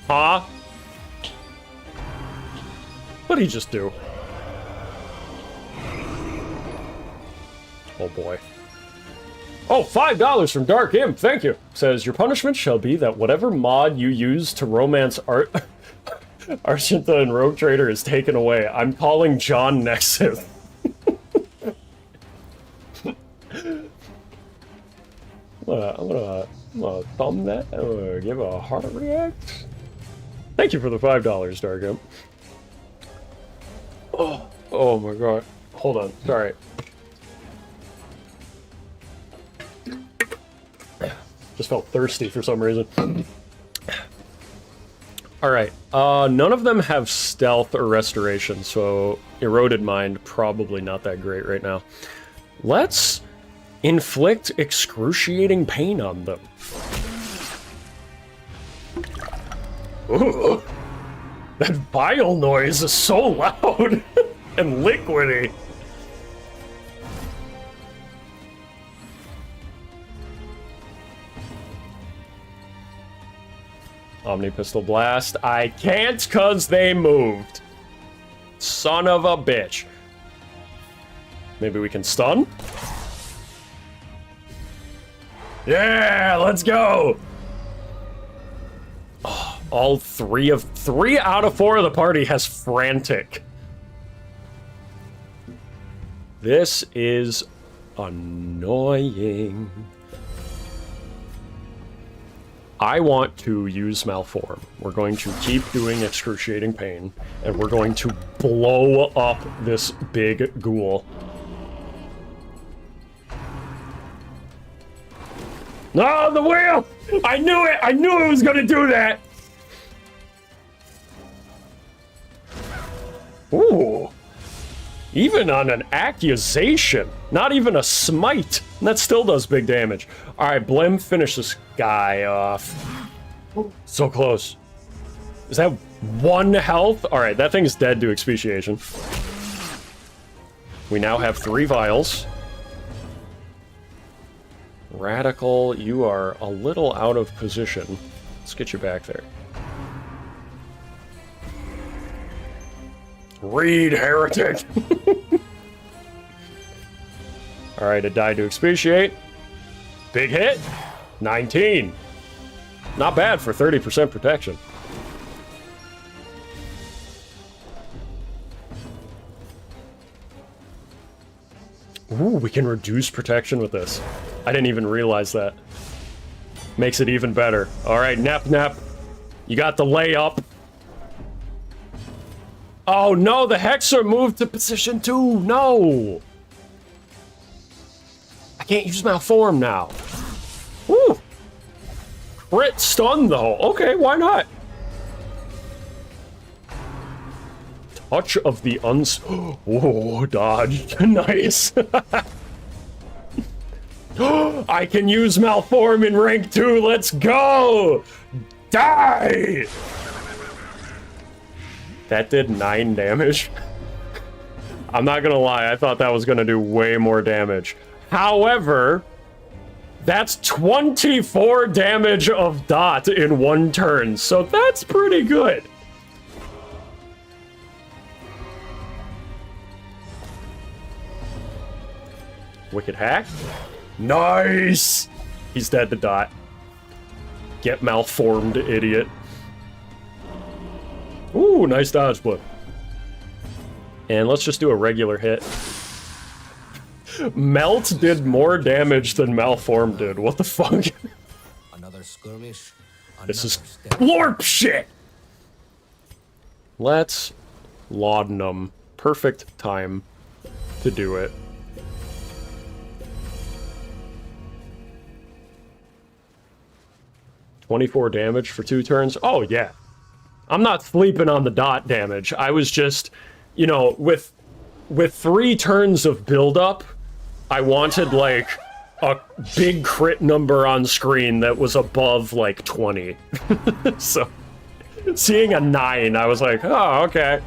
Huh? What'd he just do? Oh boy. Oh, $5 from Dark Imp, thank you. Says, your punishment shall be that whatever mod you use to romance Argenta and Rogue Trader is taken away. I'm calling John Nexus. I'm gonna thumb that, give a heart react. Thank you for the $5, Dark Imp. Oh my god. Hold on, sorry. Just felt thirsty for some reason. Alright, none of them have stealth or restoration, so Eroded Mind, probably not that great right now. Let's inflict excruciating pain on them. Ooh, that bile noise is so loud and liquidy. Omni Pistol Blast. I can't cause they moved. Son of a bitch. Maybe we can stun? Yeah, let's go! Oh, all three out of 4 of the party has frantic. This is annoying. I want to use Malform. We're going to keep doing excruciating pain, and we're going to blow up this big ghoul. No, the wheel! I knew it! I knew it was gonna do that! Ooh. Even on an accusation. Not even a smite. And that still does big damage. Alright, Blim, finish this guy off. So close. Is that 1 health? Alright, that thing's dead to Expeciation. We now have 3 vials. Radical, you are a little out of position. Let's get you back there. Read, heretic! Alright, a die to Expeciate. Big hit. 19. Not bad for 30% protection. Ooh, we can reduce protection with this. I didn't even realize that. Makes it even better. Alright, Nep Nep. You got the layup. Oh no, the Hexer moved to position 2. No! I can't use Malform now. Woo! Crit stun though. Okay, why not? Touch of the Whoa, dodge. Nice. I can use Malform in rank 2. Let's go! Die! That did 9 damage. I'm not gonna lie, I thought that was gonna do way more damage. However, that's 24 damage of dot in 1 turn, so that's pretty good. Wicked Hack. Nice! He's dead to dot. Get malformed, idiot. Ooh, nice dodge flip. And let's just do a regular hit. Melt did more damage than Malform did. What the fuck? Another skirmish. This is LORP shit! Let's laudanum. Perfect time to do it. $24 damage for 2 turns? Oh, yeah. I'm not sleeping on the dot damage. I was just, you know, with 3 turns of build-up, I wanted, like, a big crit number on screen that was above, like, 20. So, seeing a 9, I was like, oh, okay.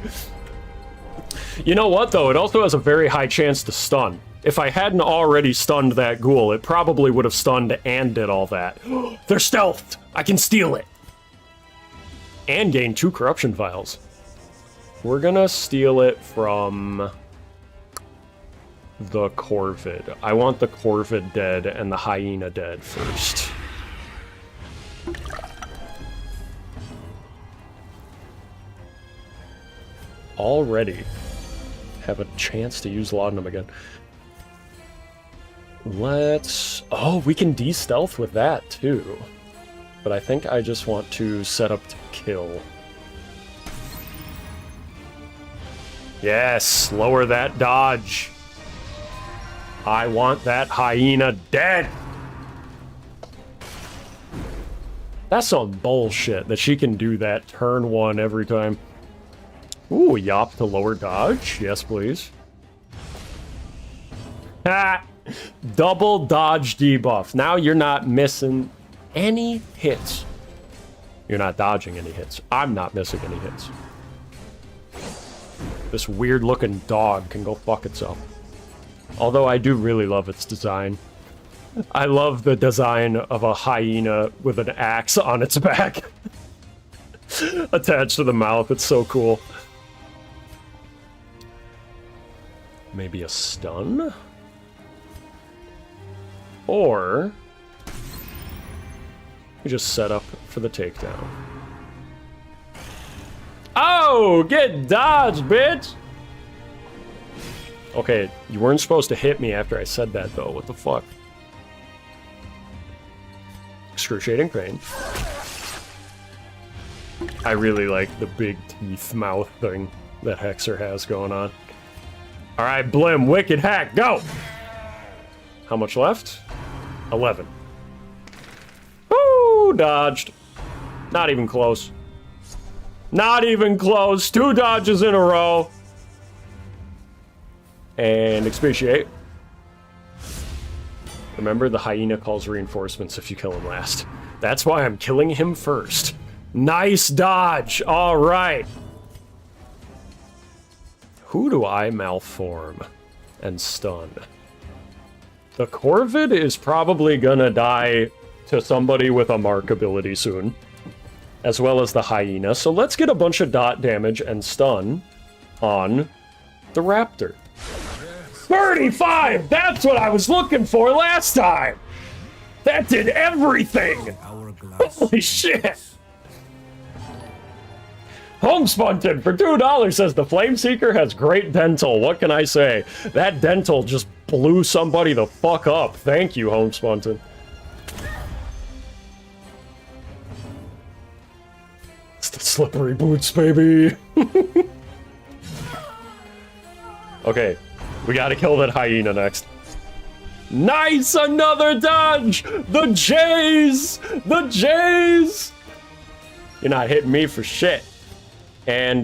You know what, though? It also has a very high chance to stun. If I hadn't already stunned that ghoul, it probably would have stunned and did all that. They're stealthed! I can steal it! And gain 2 corruption vials. We're gonna steal it from the Corvid. I want the Corvid dead and the Hyena dead first. Already have a chance to use Laudanum again. Let's... Oh, we can de-stealth with that, too. But I think I just want to set up to kill. Yes, lower that dodge. I want that hyena dead. That's some bullshit that she can do that turn 1 every time. Ooh, yop to lower dodge. Yes, please. Ha! Double dodge debuff. Now you're not missing any hits. You're not dodging any hits. I'm not missing any hits. This weird-looking dog can go fuck itself. Although I do really love its design. I love the design of a hyena with an axe on its back. Attached to the mouth. It's so cool. Maybe a stun? Or... we just set up for the takedown. Oh! Get dodged, bitch! Okay, you weren't supposed to hit me after I said that, though. What the fuck? Excruciating pain. I really like the big teeth mouth thing that Hexer has going on. Alright, Blim, Wicked Hack, go! How much left? 11. Woo! Dodged. Not even close. Not even close. 2 dodges in a row. And expatiate. Remember, the hyena calls reinforcements if you kill him last. That's why I'm killing him first. Nice dodge! Alright. Who do I malform and stun? The Corvid is probably gonna die to somebody with a mark ability soon. As well as the hyena. So let's get a bunch of dot damage and stun on the raptor. 35! That's what I was looking for last time! That did everything! Holy shit! Homespunted for $2 says the Flameseeker has great dental. What can I say? That dental just blew somebody the fuck up. Thank you, Homespunted. It's the slippery boots, baby. Okay, we gotta kill that hyena next. Nice! Another dodge! The Jays! The Jays! You're not hitting me for shit. And,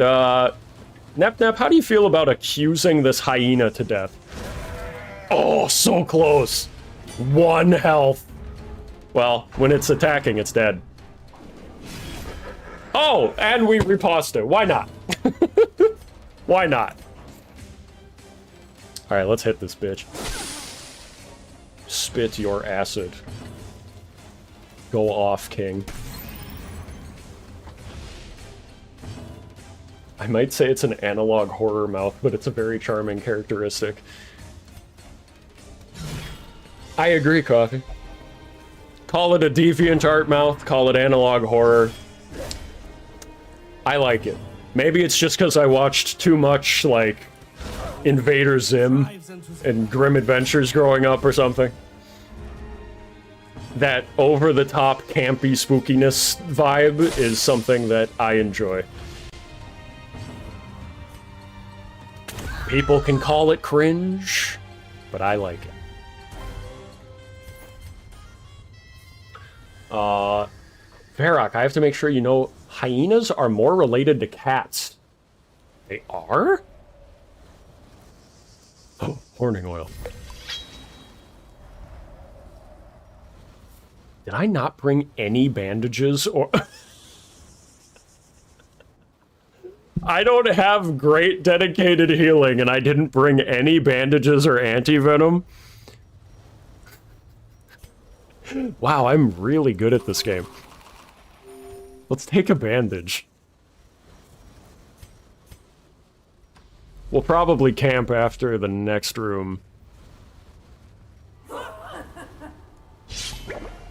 Nep, how do you feel about accusing this hyena to death? Oh, so close. 1 health. Well, when it's attacking, it's dead. Oh, and we riposte it. Why not? Why not? Alright, let's hit this bitch. Spit your acid. Go off, King. I might say it's an analog horror mouth, but it's a very charming characteristic. I agree, Coffee. Call it a deviant art mouth, call it analog horror. I like it. Maybe it's just because I watched too much, like, Invader Zim and Grim Adventures growing up or something. That over-the-top, campy spookiness vibe is something that I enjoy. People can call it cringe, but I like it. Verac, I have to make sure you know, hyenas are more related to cats. They are? Oh, horning oil. Did I not bring any bandages or... I don't have great dedicated healing, and I didn't bring any bandages or anti-venom. Wow, I'm really good at this game. Let's take a bandage. We'll probably camp after the next room.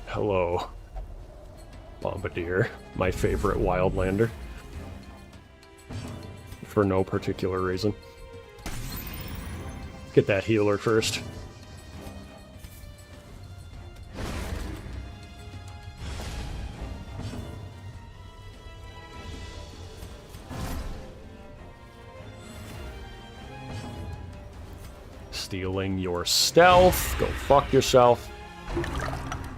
Hello, Bombardier, my favorite wildlander. For no particular reason. Get that healer first. Stealing your stealth. Go fuck yourself.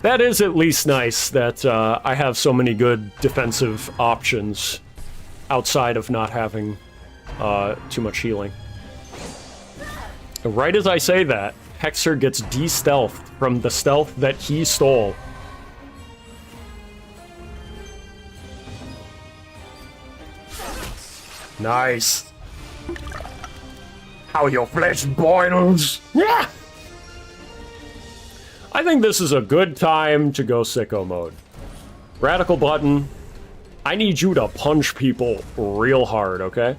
That is at least nice that I have so many good defensive options outside of not having too much healing. Right as I say that, Hexer gets de-stealthed from the stealth that he stole. Nice. How your flesh boils. Yeah. I think this is a good time to go sicko mode. Radical button. I need you to punch people real hard, okay?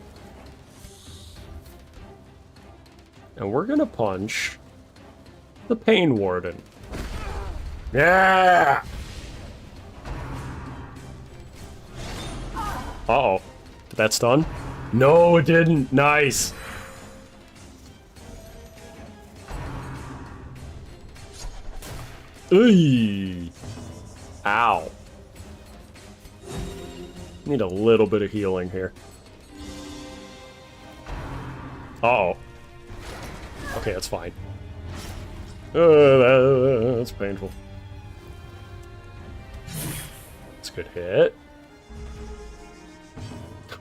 And we're gonna punch the Pain Warden. Yeah! Uh-oh. Did that stun? No, it didn't. Nice. Ooh. Ow. Need a little bit of healing here. Uh-oh. Okay, that's fine. That's painful. That's a good hit.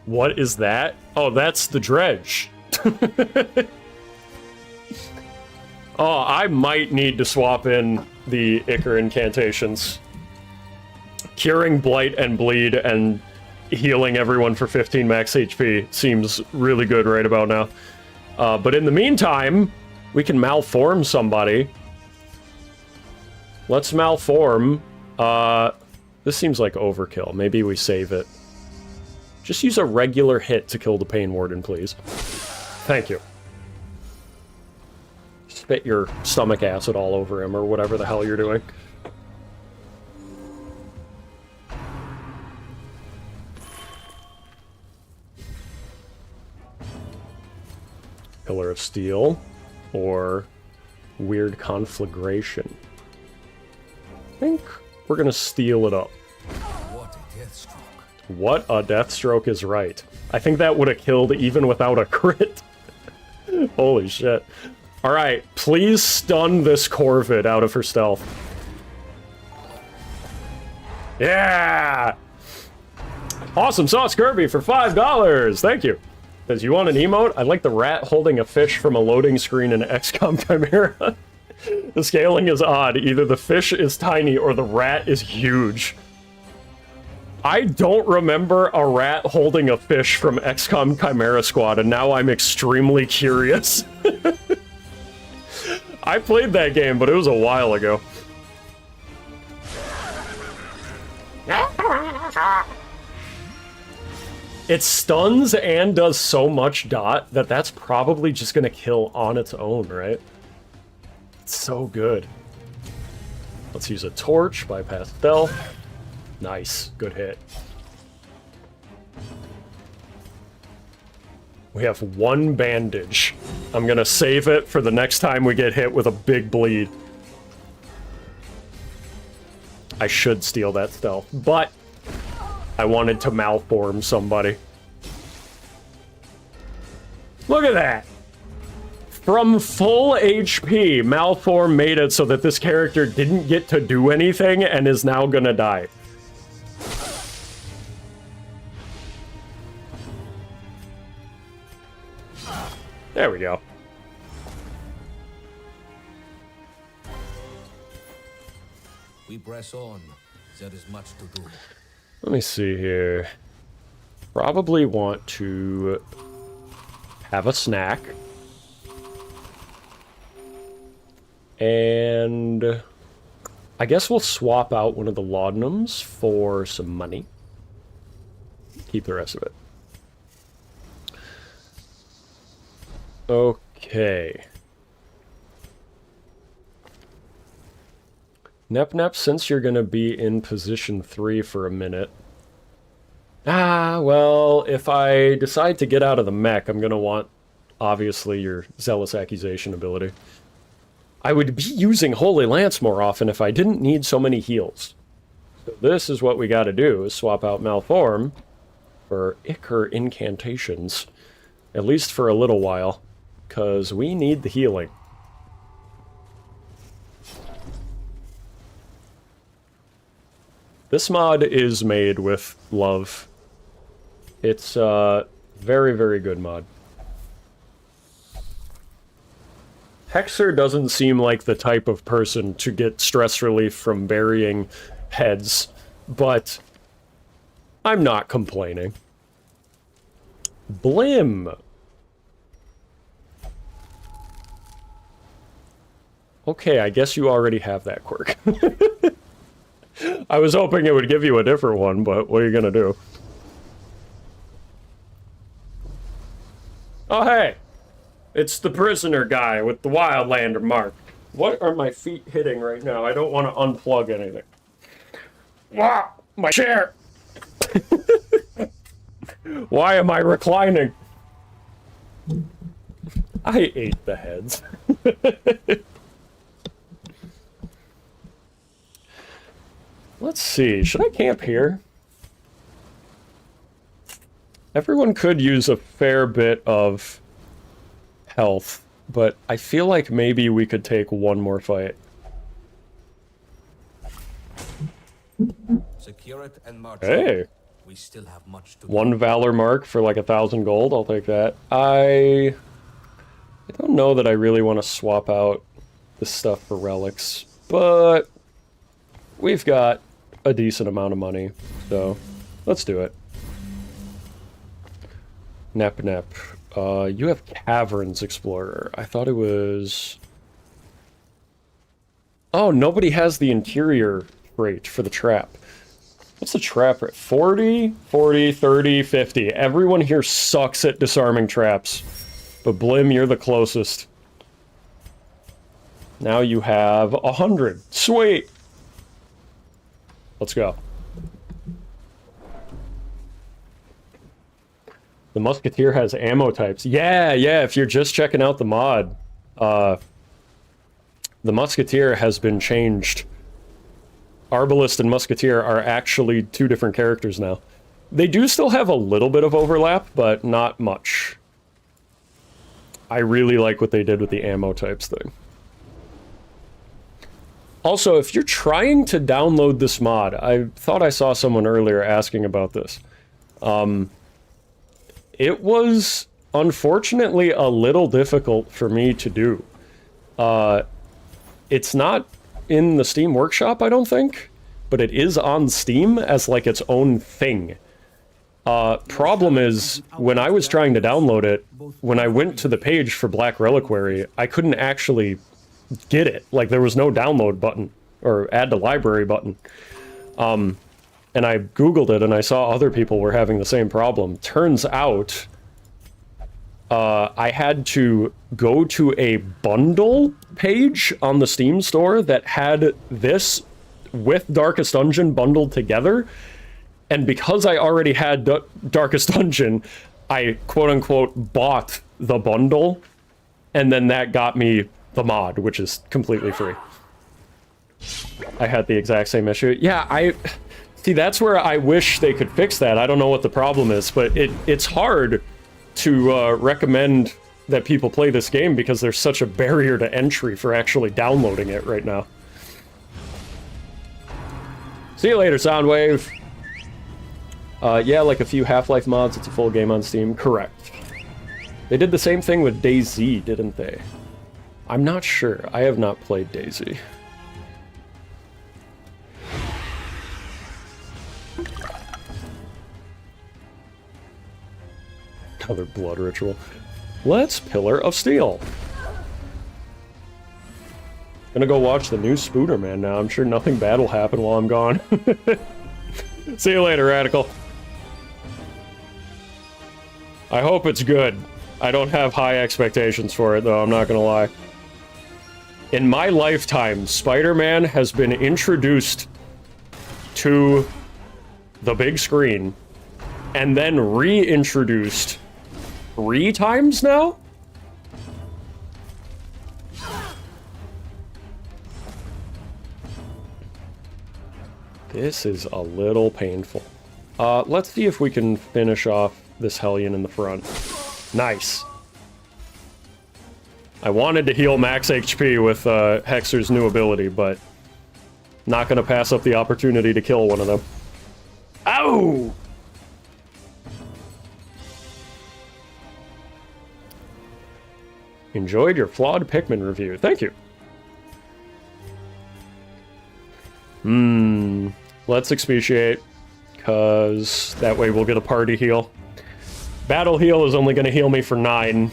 What is that? Oh, that's the dredge. Oh, I might need to swap in the Ichor incantations. Curing Blight and Bleed and healing everyone for 15 max HP seems really good right about now. But in the meantime, we can malform somebody. Let's malform. This seems like overkill. Maybe we save it. Just use a regular hit to kill the Pain Warden, please. Thank you. Spit your stomach acid all over him, or whatever the hell you're doing. Pillar of Steel, or Weird Conflagration. I think we're gonna steal it up. What a death stroke. What a death stroke is right. I think that would have killed even without a crit. Holy shit. Alright, please stun this Corvid out of her stealth. Yeah! Awesome sauce Kirby for $5! Thank you. Says, you want an emote? I like the rat holding a fish from a loading screen in XCOM Chimera. The scaling is odd. Either the fish is tiny or the rat is huge. I don't remember a rat holding a fish from XCOM Chimera Squad, and now I'm extremely curious. I played that game, but it was a while ago. It stuns and does so much dot that that's probably just gonna kill on its own, right? It's so good. Let's use a torch, bypass stealth. Nice, good hit. We have one bandage. I'm gonna save it for the next time we get hit with a big bleed. I should steal that stealth, but I wanted to malform somebody. Look at that! From full HP, malform made it so that this character didn't get to do anything and is now gonna die. There we go. We press on. There is much to do. Let me see here. probably want to have a snack. And I guess we'll swap out one of the laudanums for some money. Keep the rest of it. Okay. Nep, since you're going to be in position 3 for a minute. Well, if I decide to get out of the mech, I'm going to want, obviously, your Zealous Accusation ability. I would be using Holy Lance more often if I didn't need so many heals. So this is what we got to do, is swap out Malform for Ichor Incantations, at least for a little while, because we need the healing. This mod is made with love. It's a very, very good mod. Hexer doesn't seem like the type of person to get stress relief from burying heads, but I'm not complaining. Blim! Okay, I guess you already have that quirk. I was hoping it would give you a different one, but what are you gonna do? Oh, hey! It's the prisoner guy with the Wildlander mark. What are my feet hitting right now? I don't want to unplug anything. Wow! My chair! Why am I reclining? I ate the heads. Let's see, should I camp here? Everyone could use a fair bit of health, but I feel like maybe we could take one more fight. Secure it and march. Hey! We still have much to One Valor mark for like 1,000 gold, I'll take that. I don't know that I really want to swap out this stuff for relics, but we've got a decent amount of money, so let's do it. Nep. You have Caverns Explorer. I thought it was... Oh, nobody has the interior rate for the trap. What's the trap rate? 40, 40, 30, 50. Everyone here sucks at disarming traps. But Blim, you're the closest. Now you have 100. Sweet! Let's go. The Musketeer has ammo types. Yeah, if you're just checking out the mod, the Musketeer has been changed. Arbalist and Musketeer are actually two different characters now. They do still have a little bit of overlap, but not much. I really like what they did with the ammo types thing. Also, if you're trying to download this mod, I thought I saw someone earlier asking about this. It was, unfortunately, a little difficult for me to do. It's not in the Steam Workshop, I don't think, but it is on Steam as, like, its own thing. Problem is, when I was trying to download it, when I went to the page for Black Reliquary, I couldn't actually get it. Like, there was no download button, or add to library button. And I Googled it, and I saw other people were having the same problem. Turns out, I had to go to a bundle page on the Steam store that had this with Darkest Dungeon bundled together, and because I already had Darkest Dungeon, I quote-unquote bought the bundle, and then that got me the mod, which is completely free. I had the exact same issue. Yeah, see, that's where I wish they could fix that. I don't know what the problem is, but it's hard to recommend that people play this game because there's such a barrier to entry for actually downloading it right now. See you later, Soundwave. Yeah, like a few Half-Life mods, it's a full game on Steam. Correct. They did the same thing with DayZ, didn't they? I'm not sure. I have not played DayZ. Another blood ritual. Let's Pillar of Steel. Gonna go watch the new Spooderman now. I'm sure nothing bad will happen while I'm gone. See you later, Radical. I hope it's good. I don't have high expectations for it, though, I'm not gonna lie. In my lifetime, Spider-Man has been introduced to the big screen and then reintroduced 3 times now? This is a little painful. Let's see if we can finish off this Hellion in the front. Nice. I wanted to heal max HP with Hexer's new ability, but not gonna pass up the opportunity to kill one of them. Ow! Enjoyed your flawed Pikmin review. Thank you. Let's expatiate, because that way we'll get a party heal. Battle heal is only going to heal me for 9.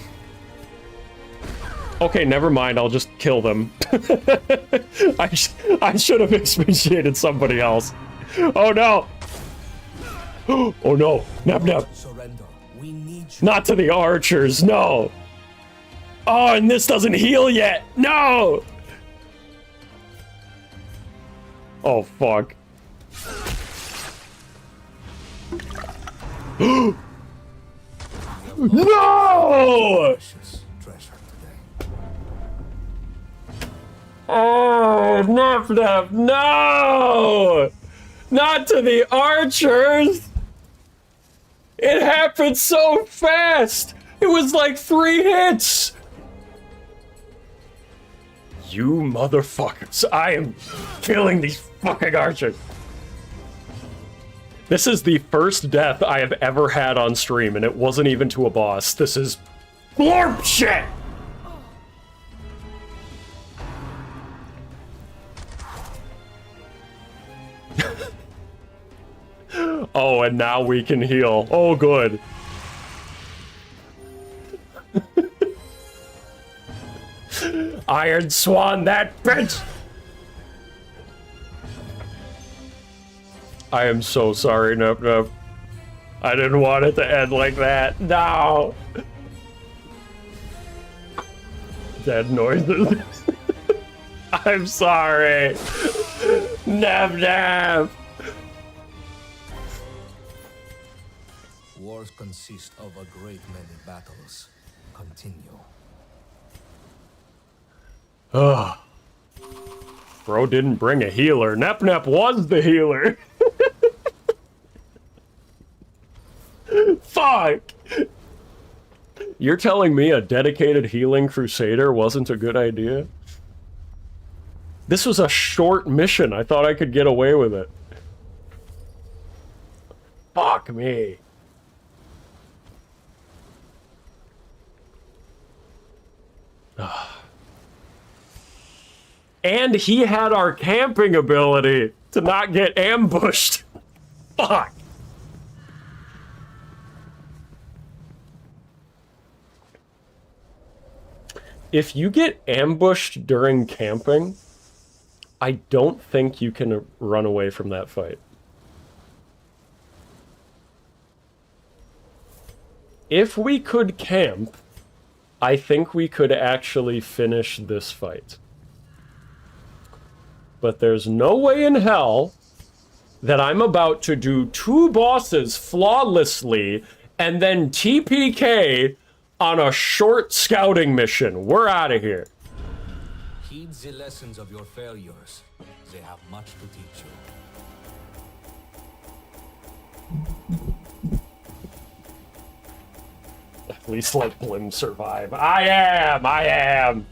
Okay, never mind, I'll just kill them. I should have expatiated somebody else. Oh no! Oh no! Nap nap! Surrender. We need you. Not to the archers, no! Oh, and this doesn't heal yet! No! Oh, fuck. No! Oh, Nap Nap, no! Not to the archers! It happened so fast! It was like 3 hits! You motherfuckers, I am killing these fucking archers. This is the first death I have ever had on stream, and it wasn't even to a boss. This is blorp shit! Oh, and now we can heal. Oh, good. Iron Swan, that bitch! I am so sorry, Nup Nup. I didn't want it to end like that. No! Dead noises. I'm sorry. Nup Nup! Wars consist of a great many battles. Continue. Ugh. Bro didn't bring a healer. Nep Nep was the healer. Fuck! You're telling me a dedicated healing crusader wasn't a good idea? This was a short mission. I thought I could get away with it. Fuck me. And he had our camping ability to not get ambushed. Fuck. If you get ambushed during camping, I don't think you can run away from that fight. If we could camp, I think we could actually finish this fight. But there's no way in hell that I'm about to do 2 bosses flawlessly and then TPK on a short scouting mission. We're out of here. Heed the lessons of your failures. They have much to teach you. At least let Blim survive. I am!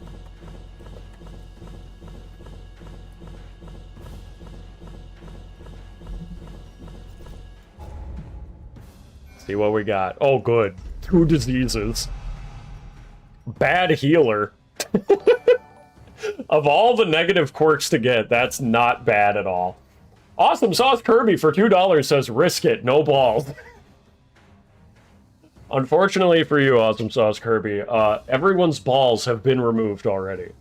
See what we got. Oh, good. 2 diseases. Bad healer. Of all the negative quirks to get, that's not bad at all. Awesome Sauce Kirby for $2 says, risk it, no balls. Unfortunately for you, Awesome Sauce Kirby, everyone's balls have been removed already.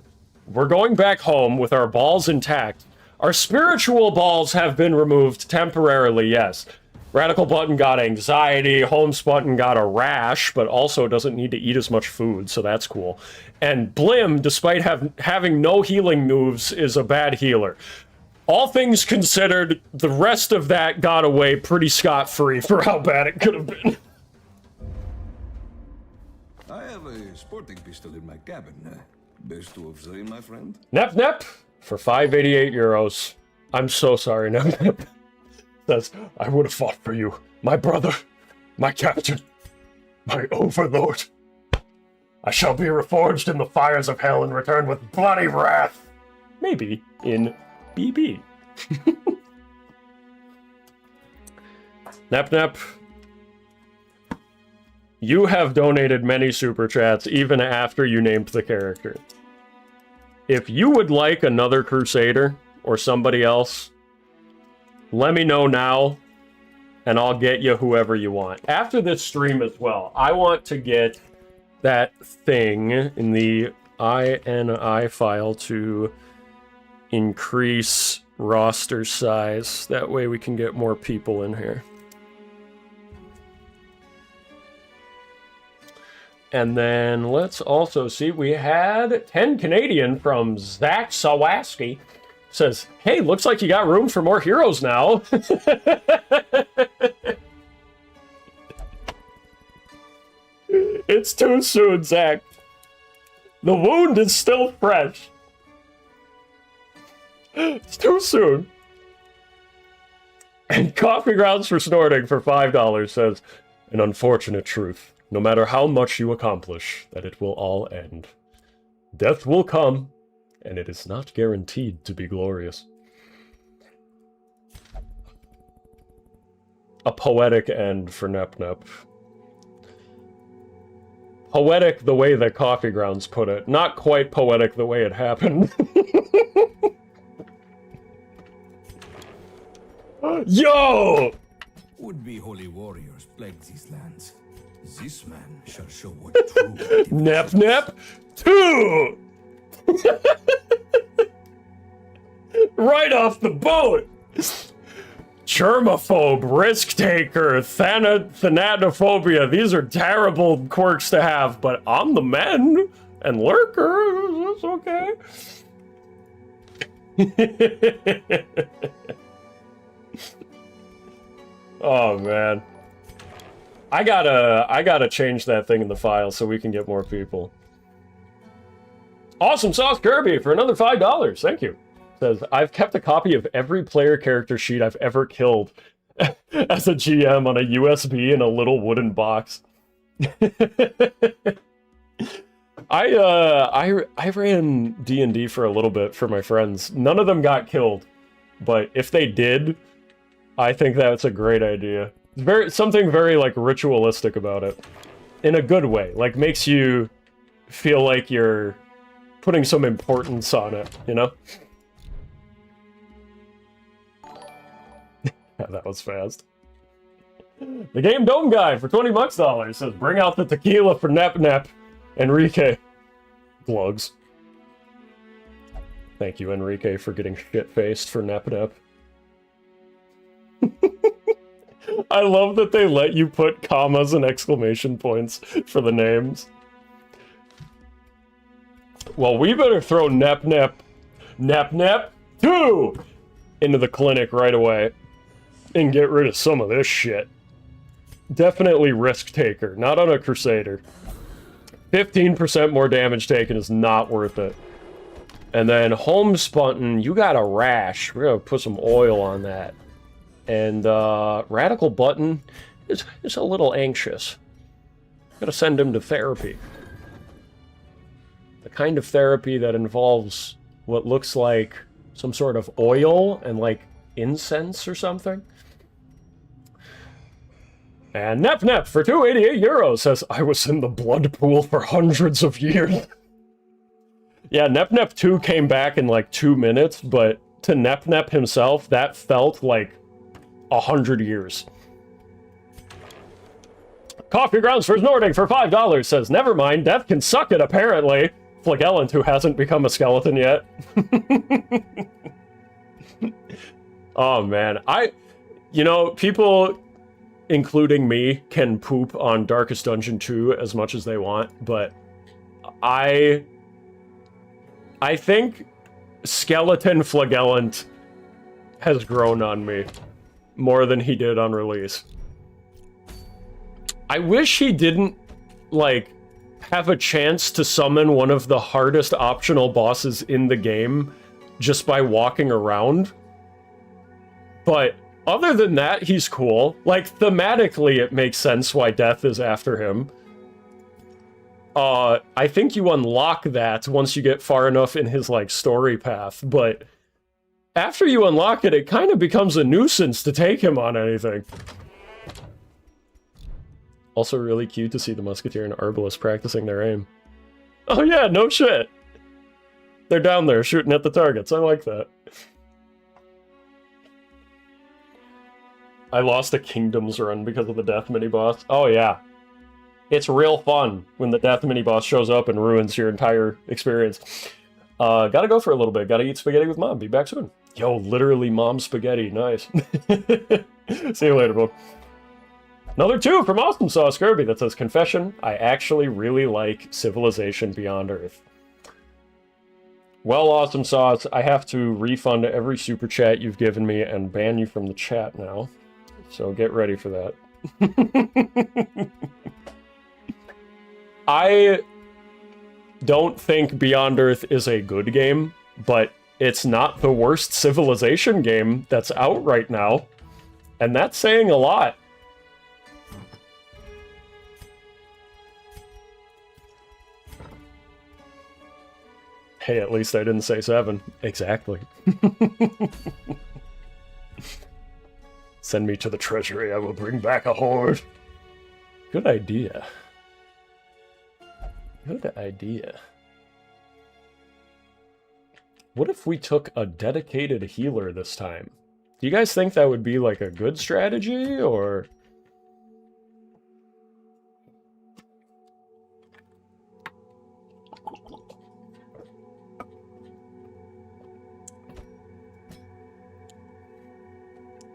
We're going back home with our balls intact. Our spiritual balls have been removed temporarily, yes. Radical Button got anxiety, Holmes Button got a rash, but also doesn't need to eat as much food, so that's cool. And Blim, despite having no healing moves, is a bad healer. All things considered, the rest of that got away pretty scot-free for how bad it could have been. I have a sporting pistol in my cabin. Best to of three, my friend. Nep Nep for 588 euros. I'm so sorry, Nep Nep. Says, I would have fought for you, my brother, my captain, my overlord. I shall be reforged in the fires of hell and return with bloody wrath. Maybe in BB. Nep Nep. You have donated many super chats even after you named the character. If you would like another Crusader or somebody else, let me know now and I'll get you whoever you want. After this stream as well, I want to get that thing in the INI file to increase roster size. That way we can get more people in here. And then let's also see, we had 10 Canadian from Zach Sawaski. Says, hey, looks like you got room for more heroes now. It's too soon, Zach. The wound is still fresh. It's too soon. And Coffee Grounds for Snorting for $5 says, an unfortunate truth. No matter how much you accomplish, that it will all end. Death will come, and it is not guaranteed to be glorious. A poetic end for Nep Nep. Poetic the way that Coffee Grounds put it. Not quite poetic the way it happened. Yo! Would-be holy warriors plague these lands. This man shall show what true Nep Nep 2! Right off the boat! Germaphobe, Risk Taker, Thanatophobia. These are terrible quirks to have, but I'm the men and Lurker. That's okay. Oh man. I gotta change that thing in the file so we can get more people. Awesome Sauce Kirby for another $5. Thank you. Says, I've kept a copy of every player character sheet I've ever killed as a GM on a USB in a little wooden box. I ran D&D for a little bit for my friends. None of them got killed, but if they did, I think that's a great idea. Something very like ritualistic about it, in a good way. Like makes you feel like you're putting some importance on it, you know? Yeah, that was fast. The Game Dome Guy for $20 says, bring out the tequila for Nep Nep. Enrique. Plugs. Thank you, Enrique, for getting shit-faced for Nep Nep. I love that they let you put commas and exclamation points for the names. Well, we better throw Nep Nep 2 into the clinic right away and get rid of some of this shit. Definitely Risk Taker, not on a Crusader. 15% more damage taken is not worth it. And then Holmes Button, you got a rash. We're gonna put some oil on that. And Radical Button is a little anxious. Gotta send him to therapy. The kind of therapy that involves what looks like some sort of oil and like incense or something. And Nep Nep for 288 euros says, I was in the blood pool for hundreds of years. Yeah, Nep Nep 2 came back in like 2 minutes, but to Nep Nep himself, that felt like 100 years. Coffee Grounds for Snorting for $5 says, never mind, Death can suck it apparently. Flagellant, who hasn't become a skeleton yet. Oh man, you know, people, including me, can poop on Darkest Dungeon 2 as much as they want, but I think Skeleton Flagellant has grown on me more than he did on release. I wish he didn't, like, have a chance to summon one of the hardest optional bosses in the game just by walking around. But other than that, he's cool. Like, thematically, it makes sense why Death is after him. I think you unlock that once you get far enough in his, like, story path, but after you unlock it, it kind of becomes a nuisance to take him on anything. Also really cute to see the Musketeer and Arbalest practicing their aim. Oh yeah, no shit! They're down there shooting at the targets, I like that. I lost a Kingdoms run because of the Death mini-boss. Oh yeah. It's real fun when the Death mini-boss shows up and ruins your entire experience. Gotta go for a little bit, gotta eat spaghetti with Mom, be back soon. Yo, literally Mom spaghetti, nice. See you later, bro. Another 2 from Awesome Sauce Kirby that says, Confession, I actually really like Civilization Beyond Earth. Well, Awesome Sauce, I have to refund every super chat you've given me and ban you from the chat now. So get ready for that. I don't think Beyond Earth is a good game, but it's not the worst Civilization game that's out right now. And that's saying a lot. Hey, at least I didn't say 7. Exactly. Send me to the treasury, I will bring back a horde. Good idea. Good idea. What if we took a dedicated healer this time? Do you guys think that would be like a good strategy, or...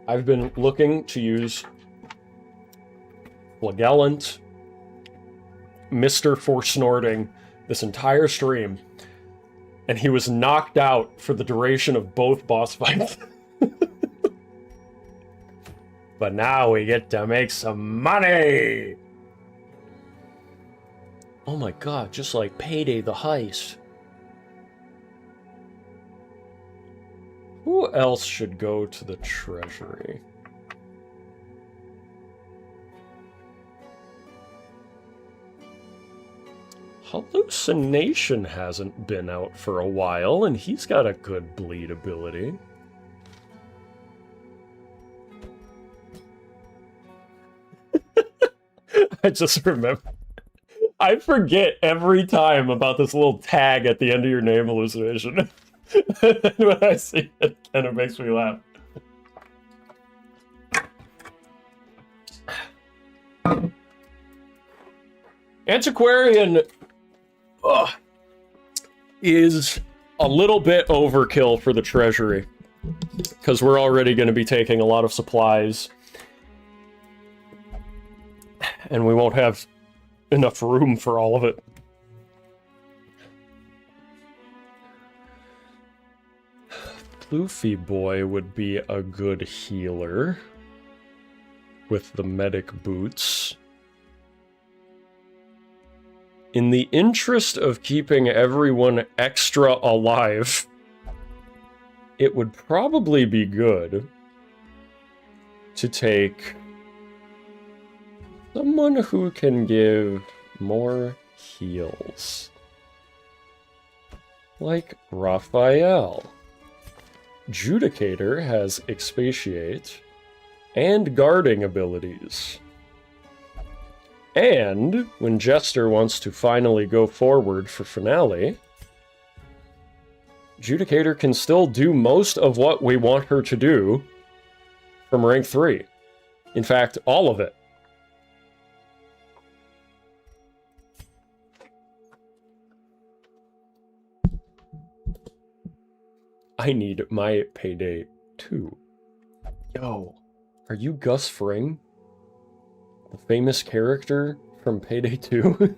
I've been looking to use Flagellant, Mr. for Snorting this entire stream, and he was knocked out for the duration of both boss fights. But now we get to make some money! Oh my god, just like Payday the Heist. Who else should go to the treasury? Hallucination hasn't been out for a while, and he's got a good bleed ability. I just remember. I forget every time about this little tag at the end of your name, Hallucination. When I see it, it kind of makes me laugh. Antiquarian is a little bit overkill for the treasury, because we're already going to be taking a lot of supplies, and we won't have enough room for all of it. Floofy Boy would be a good healer with the medic boots. In the interest of keeping everyone extra alive, it would probably be good to take someone who can give more heals. Like Raphael. Judicator has Expatiate and Guarding abilities. And when Jester wants to finally go forward for Finale, Judicator can still do most of what we want her to do from rank 3. In fact, all of it. I need my payday too. Yo, are you Gus Fring? The famous character from Payday 2?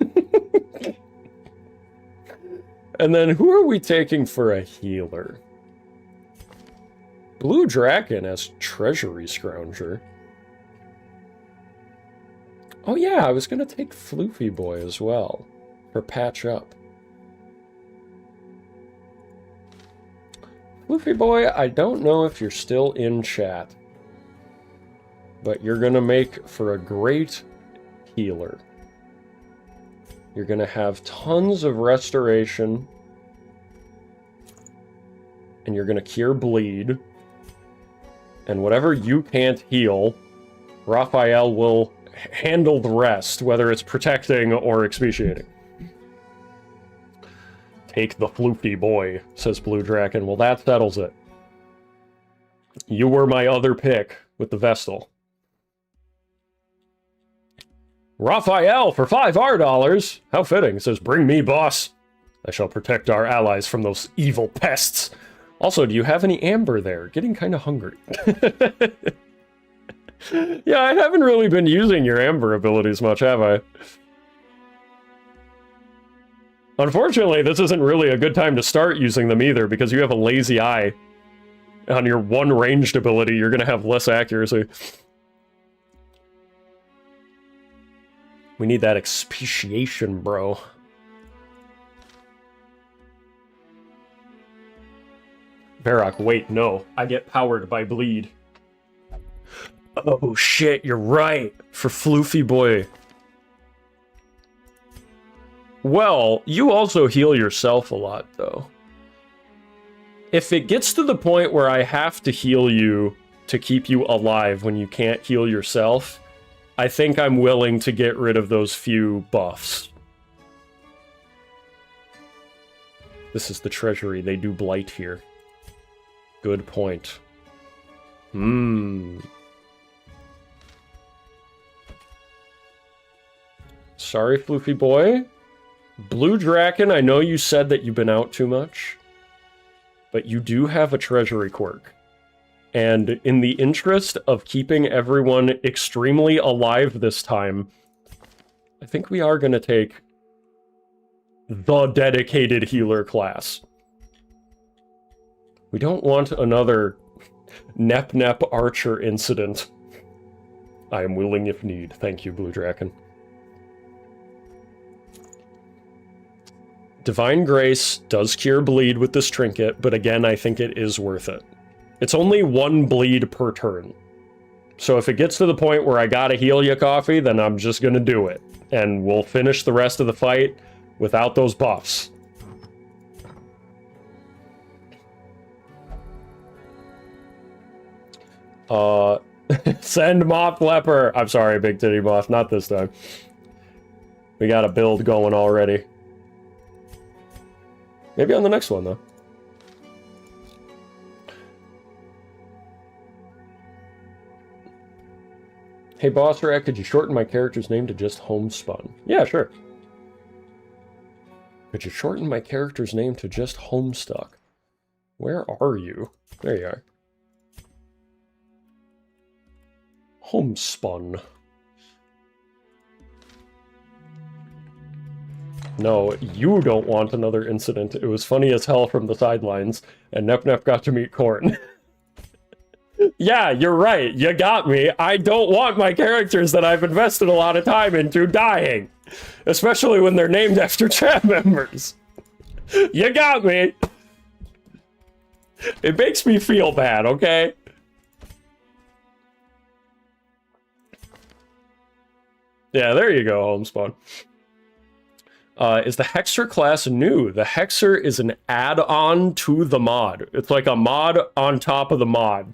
And then who are we taking for a healer? Blue Draken as Treasury Scrounger. Oh yeah, I was gonna take Floofy Boy as well. For Patch Up. Floofy Boy, I don't know if you're still in chat. But you're gonna make for a great healer. You're gonna have tons of restoration. And you're gonna cure bleed. And whatever you can't heal, Raphael will handle the rest, whether it's protecting or expiating. Take the Floofy Boy, says Blue Draken. Well, that settles it. You were my other pick with the Vestal. Raphael for $5 How fitting, says, bring me, boss. I shall protect our allies from those evil pests. Also, do you have any amber there? Getting kind of hungry. Yeah, I haven't really been using your amber abilities much, have I? Unfortunately, this isn't really a good time to start using them either, because you have a lazy eye. On your one ranged ability, you're going to have less accuracy. We need that expiation, bro. Verac, wait, no. I get powered by bleed. Oh shit, you're right. For Floofy Boy. Well, you also heal yourself a lot, though. If it gets to the point where I have to heal you to keep you alive when you can't heal yourself, I think I'm willing to get rid of those few buffs. This is the treasury. They do blight here. Good point. Sorry, Floofy Boy. Blue Draken, I know you said that you've been out too much, but you do have a treasury quirk. And in the interest of keeping everyone extremely alive this time, I think we are going to take the dedicated healer class. We don't want another Nep Archer incident. I am willing if need. Thank you, Blue Draken. Divine Grace does cure bleed with this trinket, but again, I think it is worth it. It's only 1 bleed per turn. So if it gets to the point where I gotta heal you, Coffee, then I'm just gonna do it. And we'll finish the rest of the fight without those buffs. Send Moth Leper! I'm sorry, Big Titty Moth, not this time. We got a build going already. Maybe on the next one, though. Hey, Boss Rat, could you shorten my character's name to just Homespun? Yeah, sure. Could you shorten my character's name to just Homestuck? Where are you? There you are. Homespun. No, you don't want another incident. It was funny as hell from the sidelines, and Nep got to meet Corn. Yeah, you're right. You got me. I don't want my characters that I've invested a lot of time into dying. Especially when they're named after chat members. You got me. It makes me feel bad, okay? Yeah, there you go, Homespawn. Is the Hexer class new? The Hexer is an add-on to the mod. It's like a mod on top of the mod.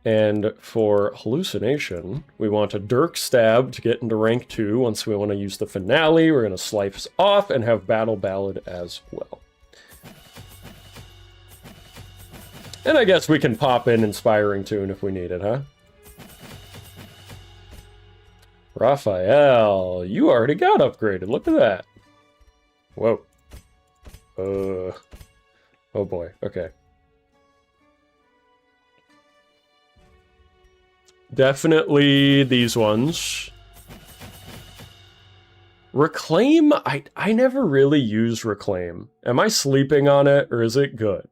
And for hallucination, we want a Dirk Stab to get into rank 2. Once we want to use the finale, we're going to slice off and have Battle Ballad as well. And I guess we can pop in Inspiring Tune if we need it, huh? Raphael, you already got upgraded. Look at that. Whoa. Oh boy, okay. Definitely these ones. Reclaim, I never really use Reclaim. Am I sleeping on it, or is it good?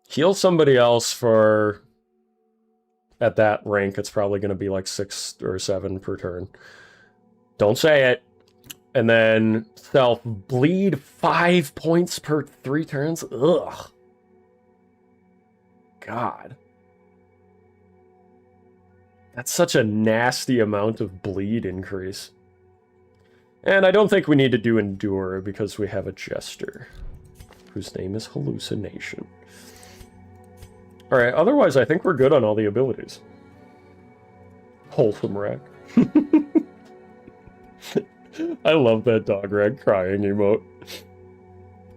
Heal somebody else for... At that rank, it's probably going to be like 6 or 7 per turn. Don't say it. And then self-bleed 5 points per 3 turns? Ugh. God. That's such a nasty amount of bleed increase. And I don't think we need to do Endure because we have a Jester, whose name is Hallucination. Alright, otherwise I think we're good on all the abilities. Wholesome Rack. I love that dog rag crying emote.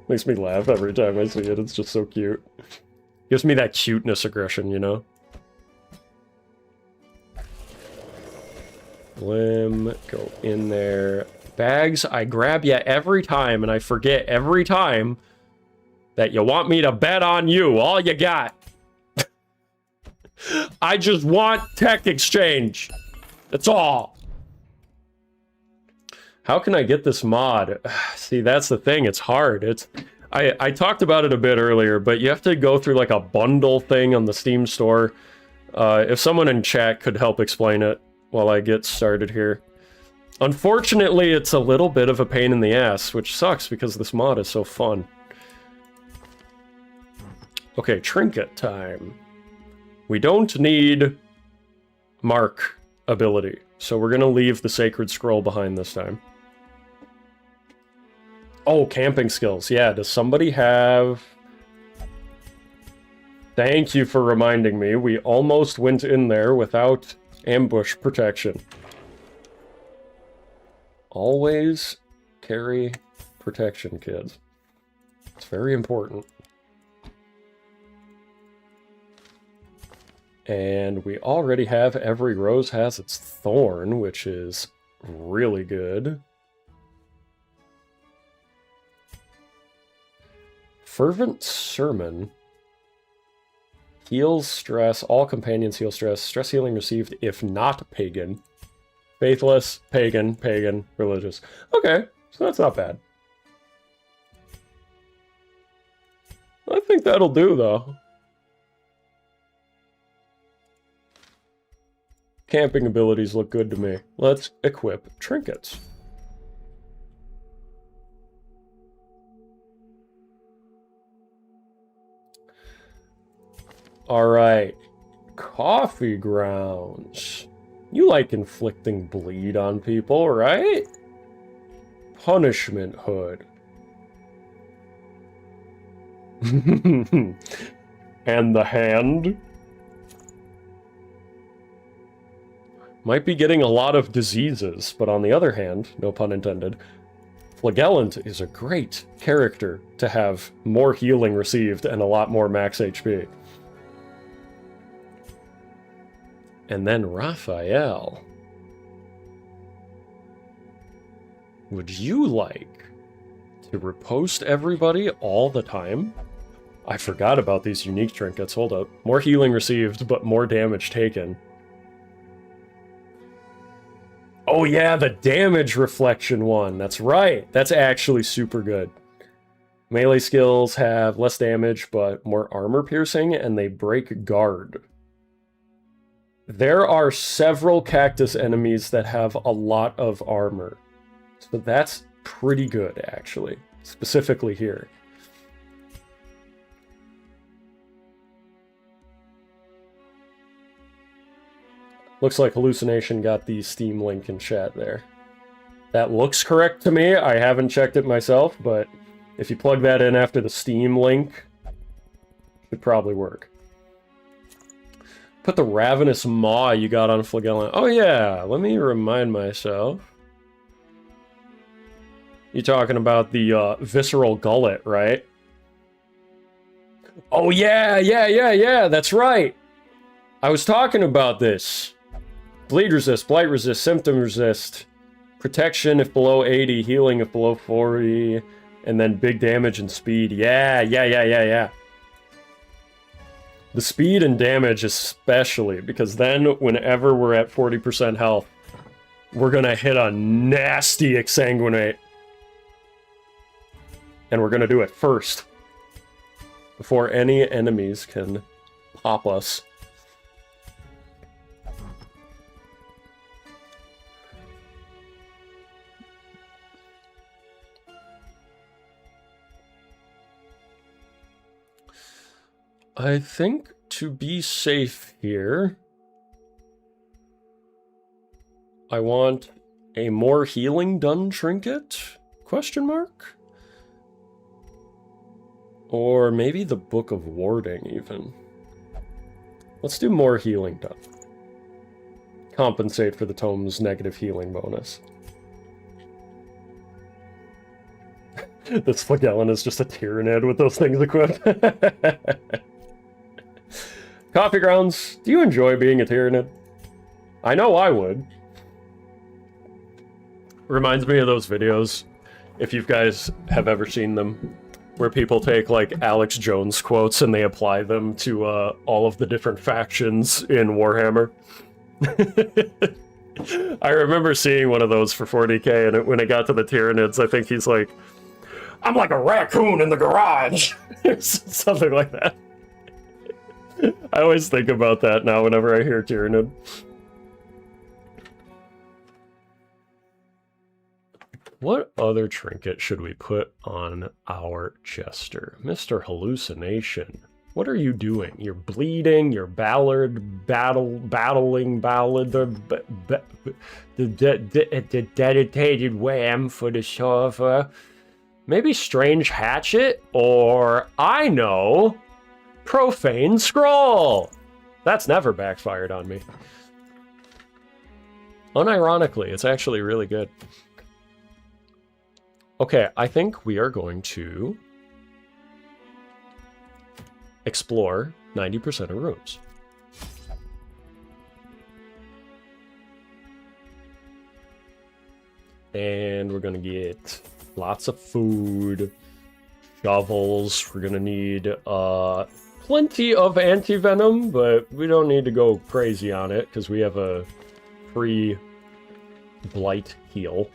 Makes me laugh every time I see it, it's just so cute. Gives me that cuteness aggression, you know? Limb, go in there. Bags, I grab you every time, and I forget every time that you want me to bet on you. All you got. I just want tech exchange. That's all. How can I get this mod? See, that's the thing. It's hard. I talked about it a bit earlier, but you have to go through like a bundle thing on the Steam store. If someone in chat could help explain it while I get started here. Unfortunately, it's a little bit of a pain in the ass, which sucks because this mod is so fun. Okay, trinket time. We don't need mark ability, so we're gonna leave the sacred scroll behind this time. Oh, camping skills. Yeah, does somebody have... Thank you for reminding me. We almost went in there without ambush protection. Always carry protection, kids. It's very important. And we already have every rose has its thorn, which is really good. Fervent Sermon. Heals stress. All companions heal stress. Stress healing received if not pagan. Faithless, pagan, pagan, religious. Okay, so that's not bad. I think that'll do, though. Camping abilities look good to me. Let's equip trinkets. Alright. Coffee grounds. You like inflicting bleed on people, right? Punishment hood. And the hand. Might be getting a lot of diseases, but on the other hand, no pun intended, Flagellant is a great character to have more healing received and a lot more max HP. And then Raphael. Would you like to riposte everybody all the time? I forgot about these unique trinkets. Hold up. More healing received, but more damage taken. Oh yeah, the damage reflection one. That's right. That's actually super good. Melee skills have less damage, but more armor piercing, and they break guard. There are several cactus enemies that have a lot of armor. So that's pretty good, actually. Specifically here. Looks like Hallucination got the Steam link in chat there. That looks correct to me. I haven't checked it myself, but if you plug that in after the Steam link, it should probably work. Put the Ravenous Maw you got on Flagellant. Oh yeah, let me remind myself. You're talking about the Visceral Gullet, right? Oh yeah, that's right! I was talking about this. Bleed resist, blight resist, symptom resist. Protection if below 80, healing if below 40, and then big damage and speed. Yeah. The speed and damage especially, because then whenever we're at 40% health, we're gonna hit a nasty exsanguinate. And we're gonna do it first, before any enemies can pop us. I think to be safe here, I want a more healing done trinket? Question mark? Or maybe the Book of Warding, even. Let's do more healing done. Compensate for the tome's negative healing bonus. This Flagellin is just a Tyrannid with those things equipped. Coffee Grounds, do you enjoy being a Tyrannid? I know I would. Reminds me of those videos, if you guys have ever seen them, where people take, like, Alex Jones quotes and they apply them to all of the different factions in Warhammer. I remember seeing one of those for 40k, and when it got to the Tyrannids, I think he's like, I'm like a raccoon in the garage! Something like that. I always think about that now whenever I hear Tyrannid. What other trinket should we put on our Jester? Mr. Hallucination. What are you doing? You're bleeding, you're battling the dedicated wham for the sofa. Maybe Strange Hatchet, or I know, Profane Scroll. That's never backfired on me. Unironically, it's actually really good. Okay, I think we are going to explore 90% of rooms. And we're gonna get lots of food, shovels. We're gonna need plenty of anti-venom, but we don't need to go crazy on it because we have a free blight heal.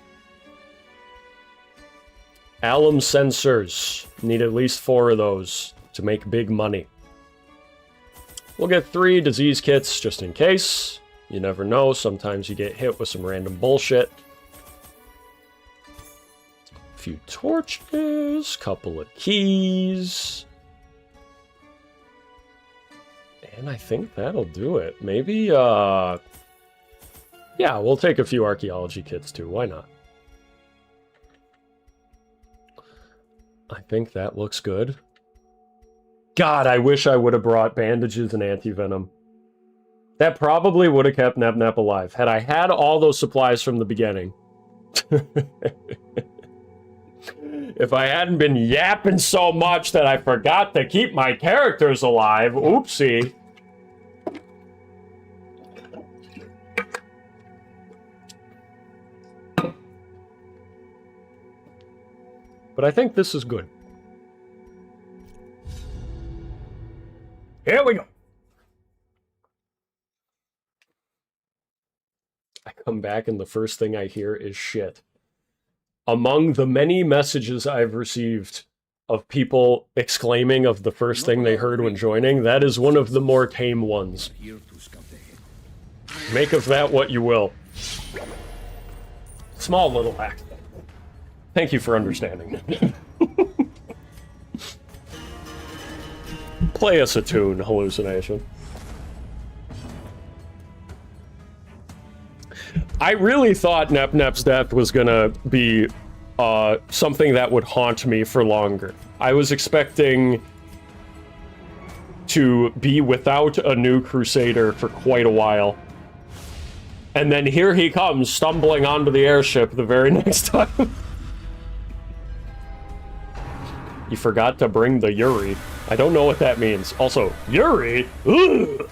Alum sensors. Need at least 4 of those to make big money. We'll get 3 disease kits just in case. You never know, sometimes you get hit with some random bullshit. A few torches, couple of keys. And I think that'll do it. Maybe, yeah, we'll take a few archaeology kits too, why not? I think that looks good. God, I wish I would have brought bandages and anti-venom. That probably would have kept Nep Nep alive, had I had all those supplies from the beginning. If I hadn't been yapping so much that I forgot to keep my characters alive, oopsie. But I think this is good. Here we go. I come back and the first thing I hear is shit. Among the many messages I've received of people exclaiming of the first thing they heard when joining, that is one of the more tame ones. Make of that what you will. Small little act. Thank you for understanding. Play us a tune, Hallucination. I really thought Nep Nep's death was gonna be something that would haunt me for longer. I was expecting to be without a new Crusader for quite a while. And then here he comes, stumbling onto the airship the very next time. You forgot to bring the Yuri. I don't know what that means. Also, Yuri? Ugh.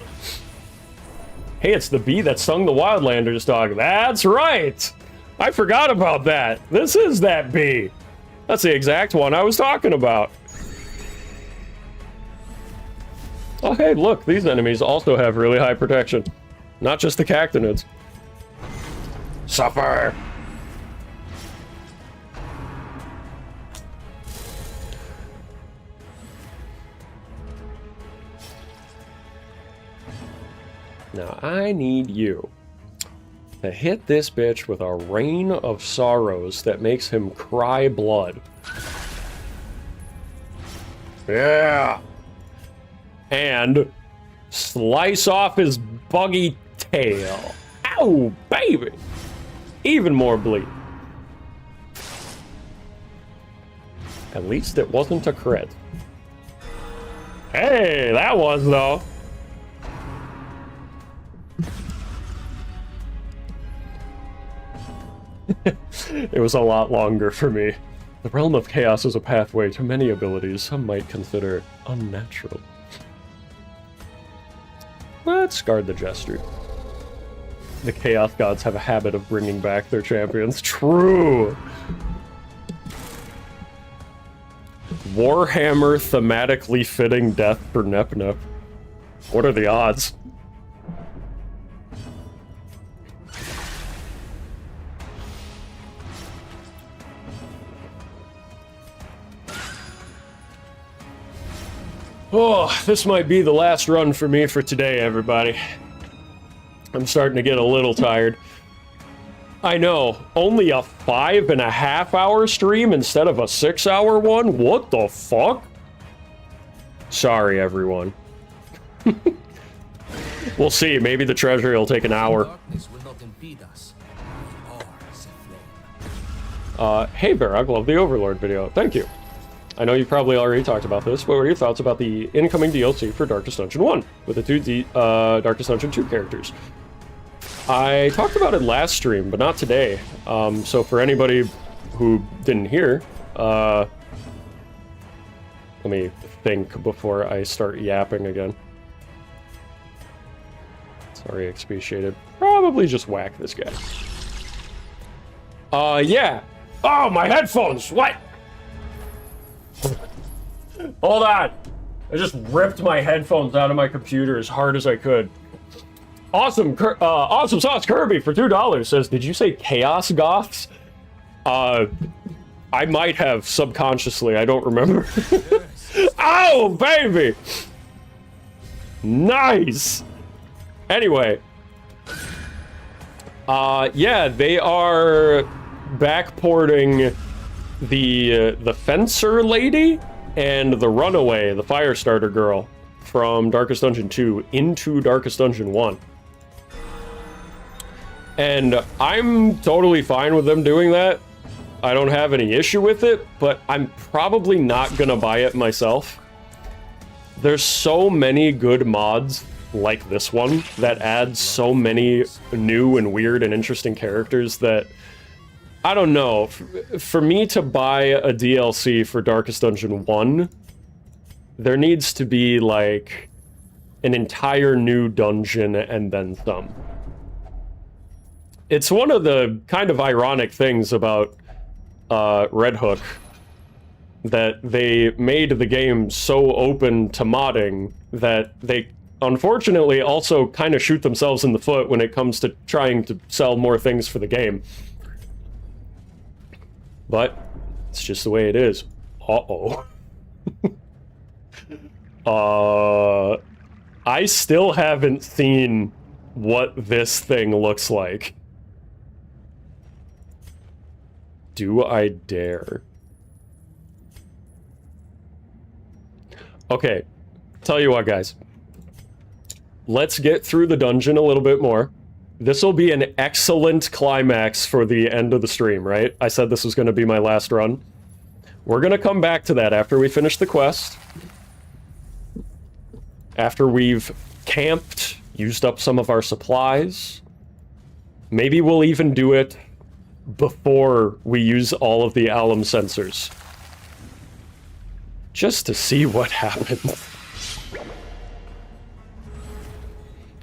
Hey, it's the bee that stung the Wildlander's dog. That's right! I forgot about that. This is that bee. That's the exact one I was talking about. Oh, hey, look, these enemies also have really high protection. Not just the cactinids. Suffer! Now, I need you to hit this bitch with a rain of sorrows that makes him cry blood. Yeah! And slice off his buggy tail. Ow, baby! Even more bleed. At least it wasn't a crit. Hey, that was, though. It was a lot longer for me. The realm of chaos is a pathway to many abilities some might consider unnatural. Let's guard the Jester. The Chaos Gods have a habit of bringing back their champions. True! Warhammer thematically fitting death for Nep Nep. What are the odds? Oh, this might be the last run for me for today, everybody. I'm starting to get a little tired. I know, only a 5.5 hour stream instead of a 6-hour one? What the fuck? Sorry, everyone. We'll see, maybe the treasury will take an hour. Hey Verac, love the Overlord video. Thank you. I know you probably already talked about this, but what are your thoughts about the incoming DLC for Darkest Dungeon 1 with the two Darkest Dungeon 2 characters? I talked about it last stream, but not today. So for anybody who didn't hear, let me think before I start yapping again. Sorry, Expatiated. Probably just whack this guy. Yeah. Oh, my headphones! What? Hold on. I just ripped my headphones out of my computer as hard as I could. Awesome Sauce Kirby for $2 says, did you say Chaos Goths? I might have subconsciously, I don't remember. Oh, baby! Nice! Anyway. Yeah, they are backporting the Fencer Lady and the Runaway, the Firestarter girl, from Darkest Dungeon 2 into Darkest Dungeon 1. And I'm totally fine with them doing that. I don't have any issue with it, but I'm probably not gonna buy it myself. There's so many good mods like this one that add so many new and weird and interesting characters that I don't know. For me to buy a DLC for Darkest Dungeon 1, there needs to be, like, an entire new dungeon and then some. It's one of the kind of ironic things about Red Hook, that they made the game so open to modding that they, unfortunately, also kind of shoot themselves in the foot when it comes to trying to sell more things for the game. But it's just the way it is. Uh-oh. I still haven't seen what this thing looks like. Do I dare? Okay, tell you what, guys. Let's get through the dungeon a little bit more. This will be an excellent climax for the end of the stream, right? I said this was going to be my last run. We're going to come back to that after we finish the quest. After we've camped, used up some of our supplies. Maybe we'll even do it before we use all of the alum sensors. Just to see what happens.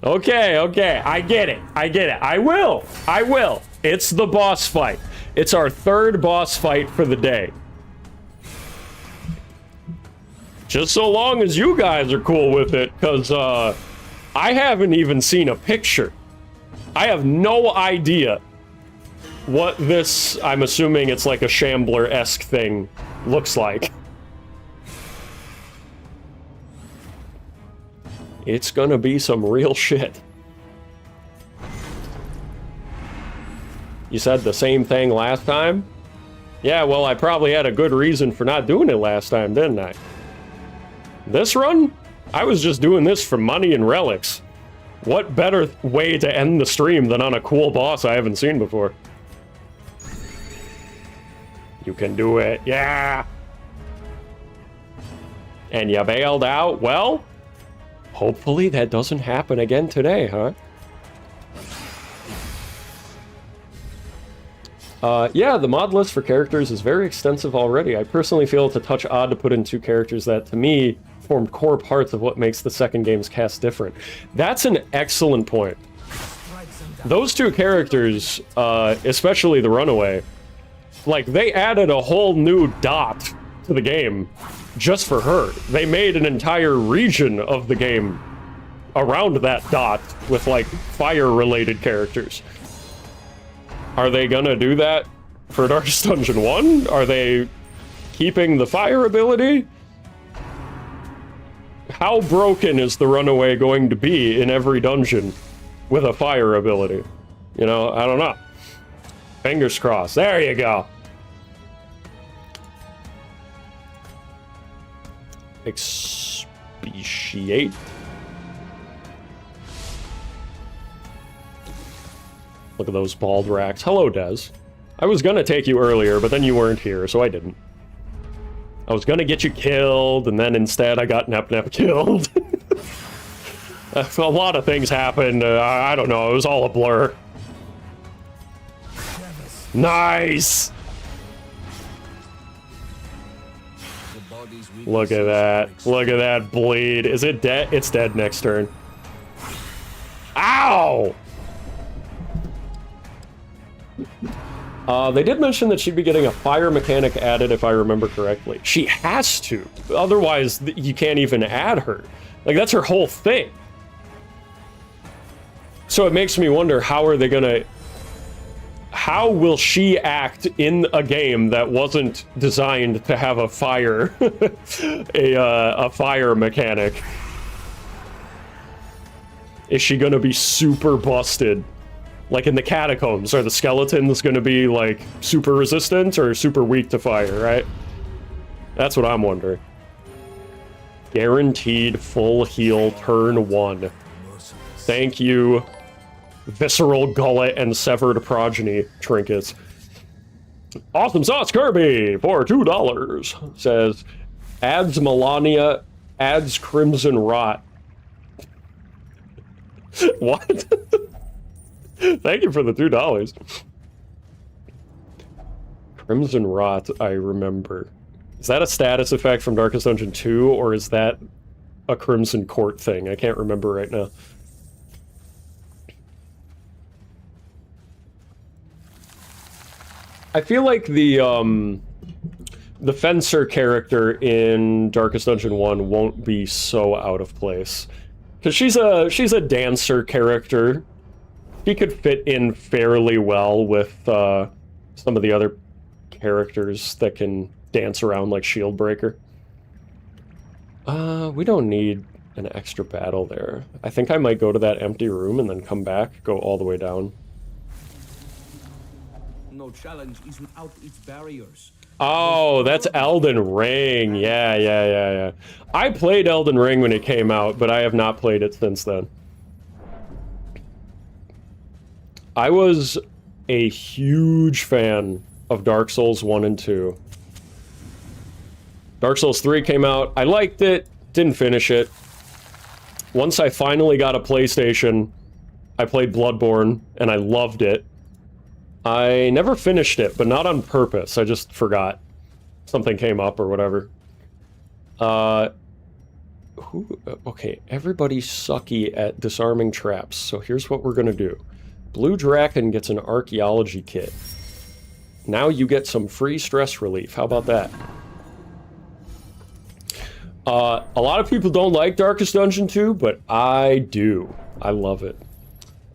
Okay, okay, I get it. I get it. I will. I will. It's the boss fight. It's our third boss fight for the day. Just so long as you guys are cool with it, because I haven't even seen a picture. I have no idea what this, I'm assuming it's like a Shambler-esque thing, looks like. It's gonna be some real shit. You said the same thing last time? Yeah, well, I probably had a good reason for not doing it last time, didn't I? This run? I was just doing this for money and relics. What better way to end the stream than on a cool boss I haven't seen before? You can do it, yeah! And you bailed out? Well, hopefully that doesn't happen again today, huh? Yeah, the mod list for characters is very extensive already. I personally feel it's a touch odd to put in 2 characters that, to me, form core parts of what makes the second game's cast different. That's an excellent point. Those 2 characters, especially the Runaway, like, they added a whole new dot to the game just for her. They made an entire region of the game around that dot with, like, fire-related characters. Are they gonna do that for Darkest Dungeon 1? Are they keeping the fire ability? How broken is the Runaway going to be in every dungeon with a fire ability? You know, I don't know. Fingers crossed. There you go. Expatiate. Look at those bald racks. Hello, Des. I was gonna take you earlier, but then you weren't here, so I didn't. I was gonna get you killed, and then instead I got Nep killed. A lot of things happened. I don't know. It was all a blur. Nice! Look at that. Look at that bleed. Is it dead? It's dead next turn. Ow! They did mention that she'd be getting a fire mechanic added, if I remember correctly. She has to. Otherwise, you can't even add her. Like, that's her whole thing. So it makes me wonder, how are they gonna... How will she act in a game that wasn't designed to have a fire... a fire mechanic? Is she gonna be super busted? Like in the catacombs, are the skeletons gonna be like super resistant or super weak to fire, right? That's what I'm wondering. Guaranteed full heal turn 1. Thank you, Visceral Gullet and Severed Progeny trinkets. Awesome Sauce Kirby for $2 says, adds Melania, adds Crimson Rot. What? Thank you for the $2. Crimson Rot, I remember. Is that a status effect from Darkest Dungeon 2, or is that a Crimson Court thing? I can't remember right now. I feel like the Fencer character in Darkest Dungeon 1 won't be so out of place. Because she's a dancer character. She could fit in fairly well with some of the other characters that can dance around like Shieldbreaker. We don't need an extra battle there. I think I might go to that empty room and then come back, go all the way down. No challenge is without its barriers. Oh, that's Elden Ring. Yeah. I played Elden Ring when it came out, but I have not played it since then. I was a huge fan of Dark Souls 1 and 2. Dark Souls 3 came out. I liked it, didn't finish it. Once I finally got a PlayStation, I played Bloodborne, and I loved it. I never finished it, but not on purpose. I just forgot. Something came up or whatever. Okay, everybody's sucky at disarming traps, so here's what we're gonna do. Blue Draken gets an archaeology kit. Now you get some free stress relief. How about that? A lot of people don't like Darkest Dungeon 2, but I do. I love it.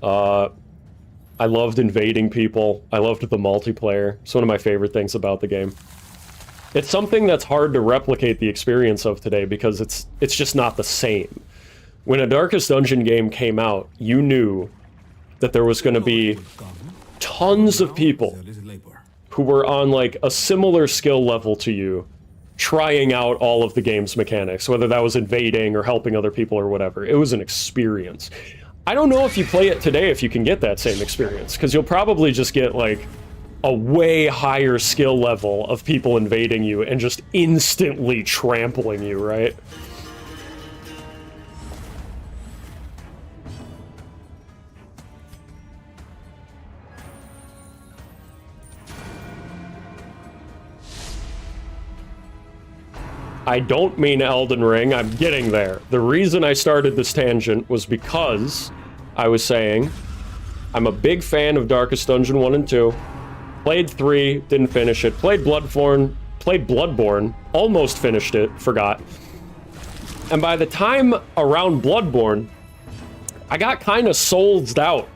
I loved invading people. I loved the multiplayer. It's one of my favorite things about the game. It's something that's hard to replicate the experience of today because it's just not the same. When a Darkest Dungeon game came out, you knew that there was going to be tons of people who were on like a similar skill level to you, trying out all of the game's mechanics, whether that was invading or helping other people or whatever. It was an experience. I don't know if you play it today if you can get that same experience, because you'll probably just get like a way higher skill level of people invading you and just instantly trampling you, right? I don't mean Elden Ring, I'm getting there. The reason I started this tangent was because I was saying I'm a big fan of Darkest Dungeon 1 and 2. Played 3, didn't finish it. Played Bloodborne, almost finished it, forgot. And by the time around Bloodborne, I got kind of soulsed out.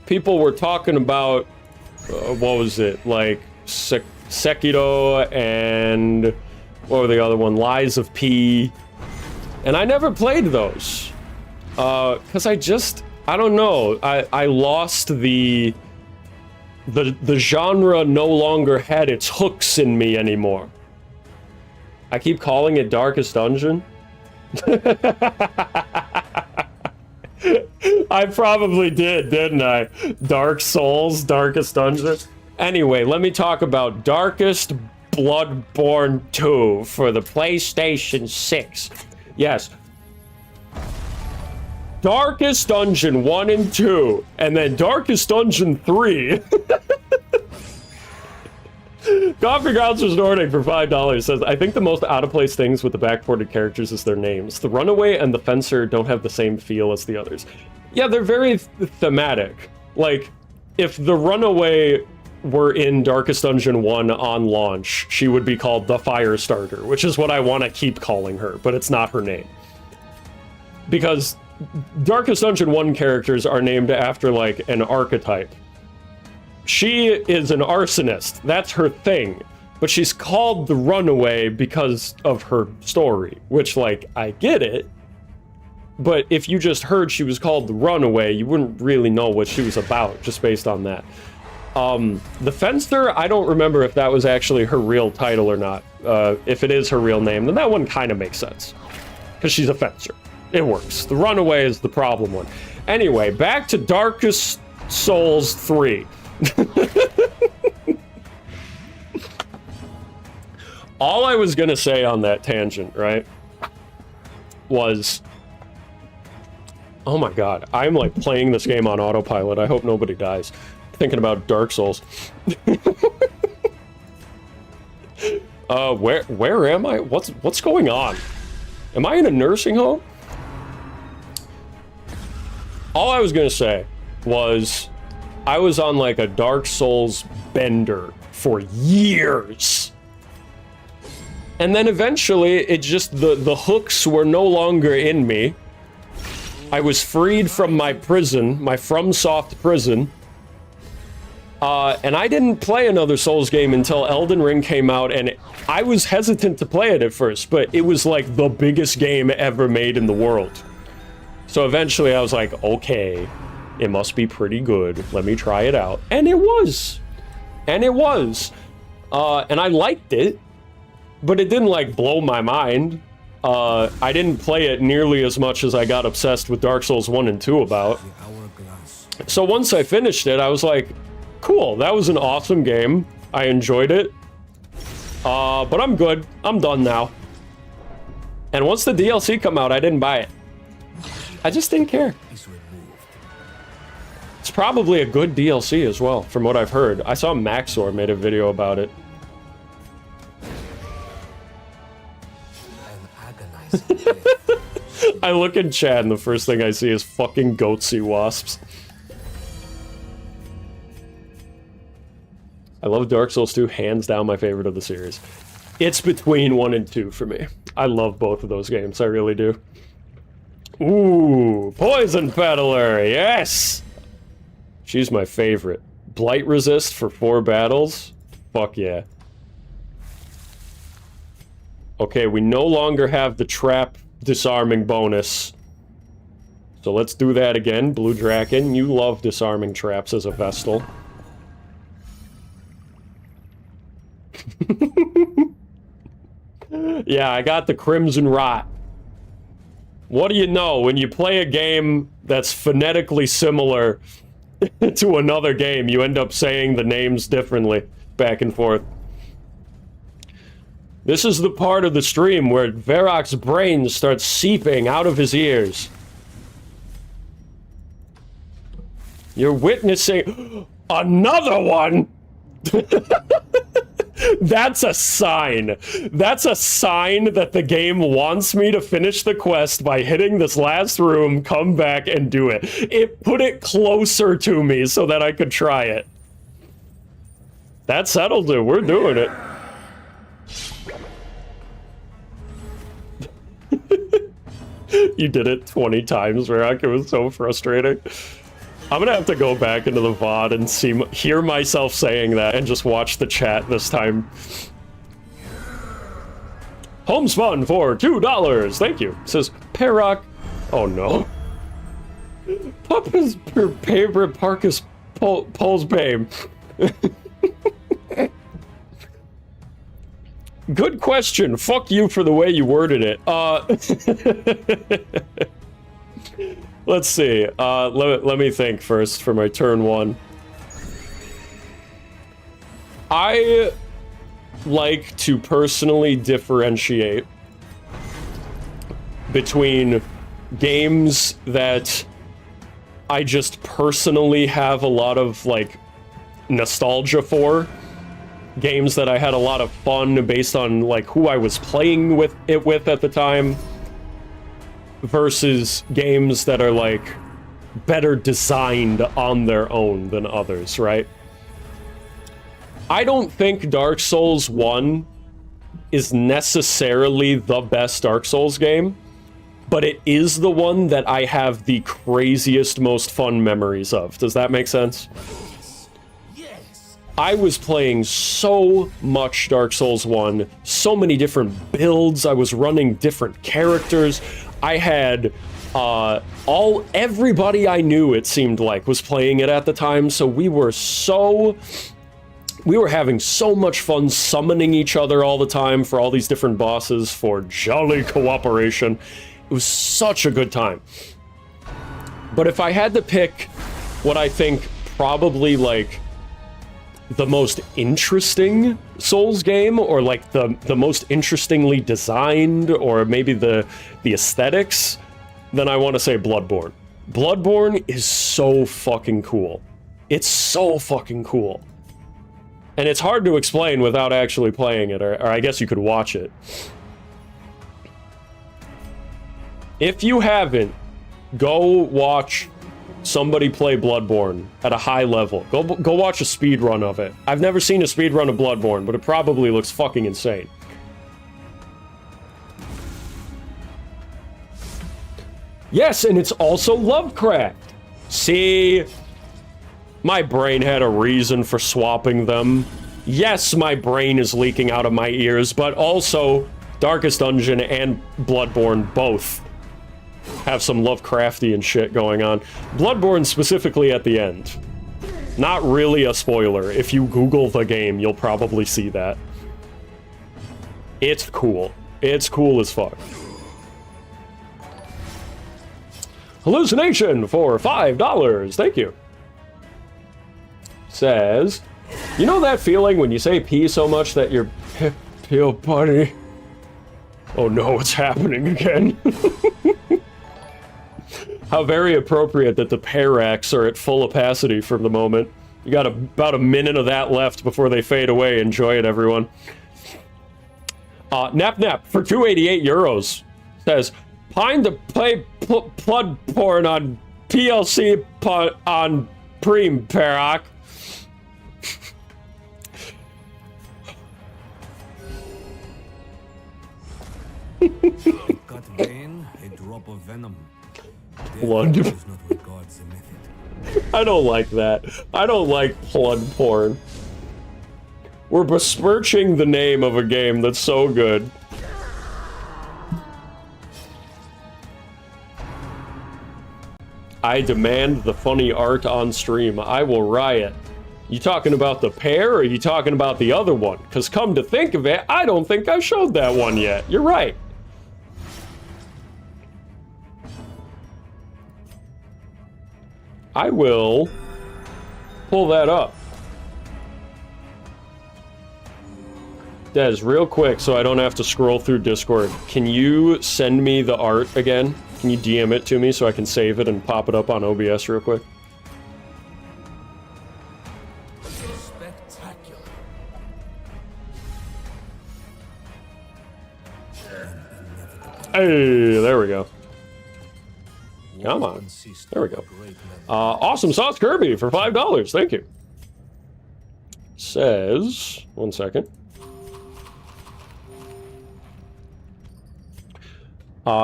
People were talking about, what was it, like Sekiro and what were the other one? Lies of P. And I never played those. Because I don't know. I lost the genre no longer had its hooks in me anymore. I keep calling it Darkest Dungeon. I probably did, didn't I? Dark Souls, Darkest Dungeon. Anyway, let me talk about Darkest Bloodborne 2 for the PlayStation 6. Yes. Darkest Dungeon 1 and 2, and then Darkest Dungeon 3. Coffee Grounds was Nordic for $5 says, I think the most out-of-place things with the backported characters is their names. The Runaway and the Fencer don't have the same feel as the others. Yeah, they're very thematic. Like, if the Runaway were in Darkest Dungeon 1 on launch, she would be called the Firestarter, which is what I want to keep calling her, but it's not her name. Because Darkest Dungeon 1 characters are named after, like, an archetype. She is an arsonist. That's her thing. But she's called the Runaway because of her story, which, like, I get it. But if you just heard she was called the Runaway, you wouldn't really know what she was about, just based on that. The Fencer, I don't remember if that was actually her real title or not. If it is her real name, then that one kind of makes sense. Because she's a Fencer. It works. The Runaway is the problem one. Anyway, back to Darkest Souls 3. All I was gonna say on that tangent, right, was... Oh my god, I'm like playing this game on autopilot. I hope nobody dies. Thinking about Dark Souls. Where am I? What's going on? Am I in a nursing home? All I was gonna say was I was on like a Dark Souls bender for years. And then eventually it just, the hooks were no longer in me. I was freed from my prison, my FromSoft prison. And I didn't play another Souls game until Elden Ring came out, and I was hesitant to play it at first, but it was like the biggest game ever made in the world. So eventually I was like, okay, it must be pretty good. Let me try it out. And it was. And it was. And I liked it, but it didn't like blow my mind. I didn't play it nearly as much as I got obsessed with Dark Souls 1 and 2 about. So once I finished it, I was like, cool, that was an awesome game. I enjoyed it. But I'm good. I'm done now. And once the DLC come out, I didn't buy it. I just didn't care. It's probably a good DLC as well, from what I've heard. I saw Maxor made a video about it. An agonizing I look in chat and the first thing I see is fucking goatsy wasps. I love Dark Souls 2, hands down my favorite of the series. It's between 1 and 2 for me. I love both of those games, I really do. Ooh, Poison Peddler, yes! She's my favorite. Blight resist for 4 battles? Fuck yeah. Okay, we no longer have the trap disarming bonus. So let's do that again. Blue Draken, you love disarming traps as a Vestal. Yeah, I got the Crimson Rot. What do you know? When you play a game that's phonetically similar to another game, you end up saying the names differently, back and forth. This is the part of the stream where Verac's brain starts seeping out of his ears. You're witnessing another one! That's a sign. That's a sign that the game wants me to finish the quest by hitting this last room, come back, and do it. It put it closer to me so that I could try it. That settled it. We're doing it. You did it 20 times, Verac. It was so frustrating. I'm gonna have to go back into the VOD and hear myself saying that and just watch the chat this time. Homespun for $2. Thank you. It says Perock. Oh no. Papa's favorite Parkus Paul's babe. Good question. Fuck you for the way you worded it. Let's see. Let me think first for my turn 1. I like to personally differentiate between games that I just personally have a lot of, like, nostalgia for. Games that I had a lot of fun based on, like, who I was playing with at the time. Versus games that are, like, better designed on their own than others, right? I don't think Dark Souls 1 is necessarily the best Dark Souls game, but it is the one that I have the craziest, most fun memories of. Does that make sense? I was playing so much Dark Souls 1, so many different builds, I was running different characters. I had everybody I knew, it seemed like, was playing it at the time, so we were having so much fun summoning each other all the time for all these different bosses for jolly cooperation. It was such a good time. But if I had to pick what I think probably, like, the most interesting Souls game, or like the most interestingly designed, or maybe the aesthetics, then I want to say Bloodborne. Bloodborne is so fucking cool. It's so fucking cool. And it's hard to explain without actually playing it, or I guess you could watch it. If you haven't, go watch somebody play Bloodborne at a high level. Go watch a speed run of it. I've never seen a speed run of Bloodborne, but it probably looks fucking insane. Yes, and it's also Lovecraft. See, my brain had a reason for swapping them. Yes, my brain is leaking out of my ears, but also Darkest Dungeon and Bloodborne both have some Lovecraftian shit going on. Bloodborne specifically at the end. Not really a spoiler. If you Google the game, you'll probably see that. It's cool. It's cool as fuck. Hallucination for $5. Thank you. Says, you know that feeling when you say pee so much that your peel buddy? Oh no, it's happening again. How very appropriate that the Paracs are at full opacity for the moment. You got about a minute of that left before they fade away. Enjoy it, everyone. Nap for 288 euros says, Pine to play blood porn on PLC on Preem, Verac. Cut vein, a drop of venom. Blood. Death is not what God's method. I don't like that. I don't like blood porn. We're besmirching the name of a game that's so good. I demand the funny art on stream. I will riot. You talking about the pair, or are you talking about the other one? Because come to think of it, I don't think I showed that one yet. You're right. I will pull that up. Des, real quick, so I don't have to scroll through Discord, can you send me the art again? Can you DM it to me so I can save it and pop it up on OBS real quick? Spectacular. Hey, there we go. Come on. There we go. Awesome Sauce Kirby for $5. Thank you. Says, 1 second.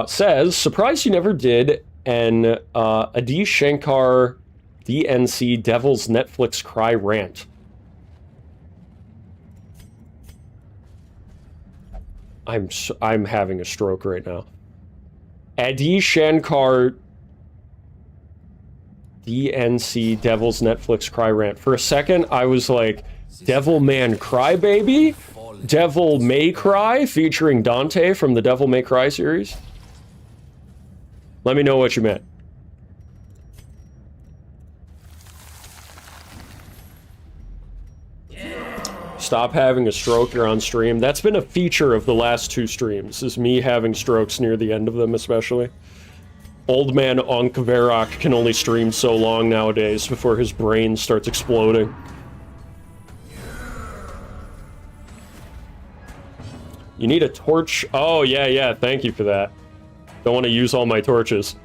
Says, surprised you never did an Adi Shankar DNC Devil's Netflix Cry rant. I'm having a stroke right now. Adi Shankar DNC Devil's Netflix Cry rant. For a second, I was like, Devil Man Cry Baby? Devil May Cry featuring Dante from the Devil May Cry series? Let me know what you meant. Stop having a stroke, you're on stream. That's been a feature of the last 2 streams, is me having strokes near the end of them especially. Old man Onk Verac can only stream so long nowadays before his brain starts exploding. You need a torch? Oh, yeah, thank you for that. Don't want to use all my torches.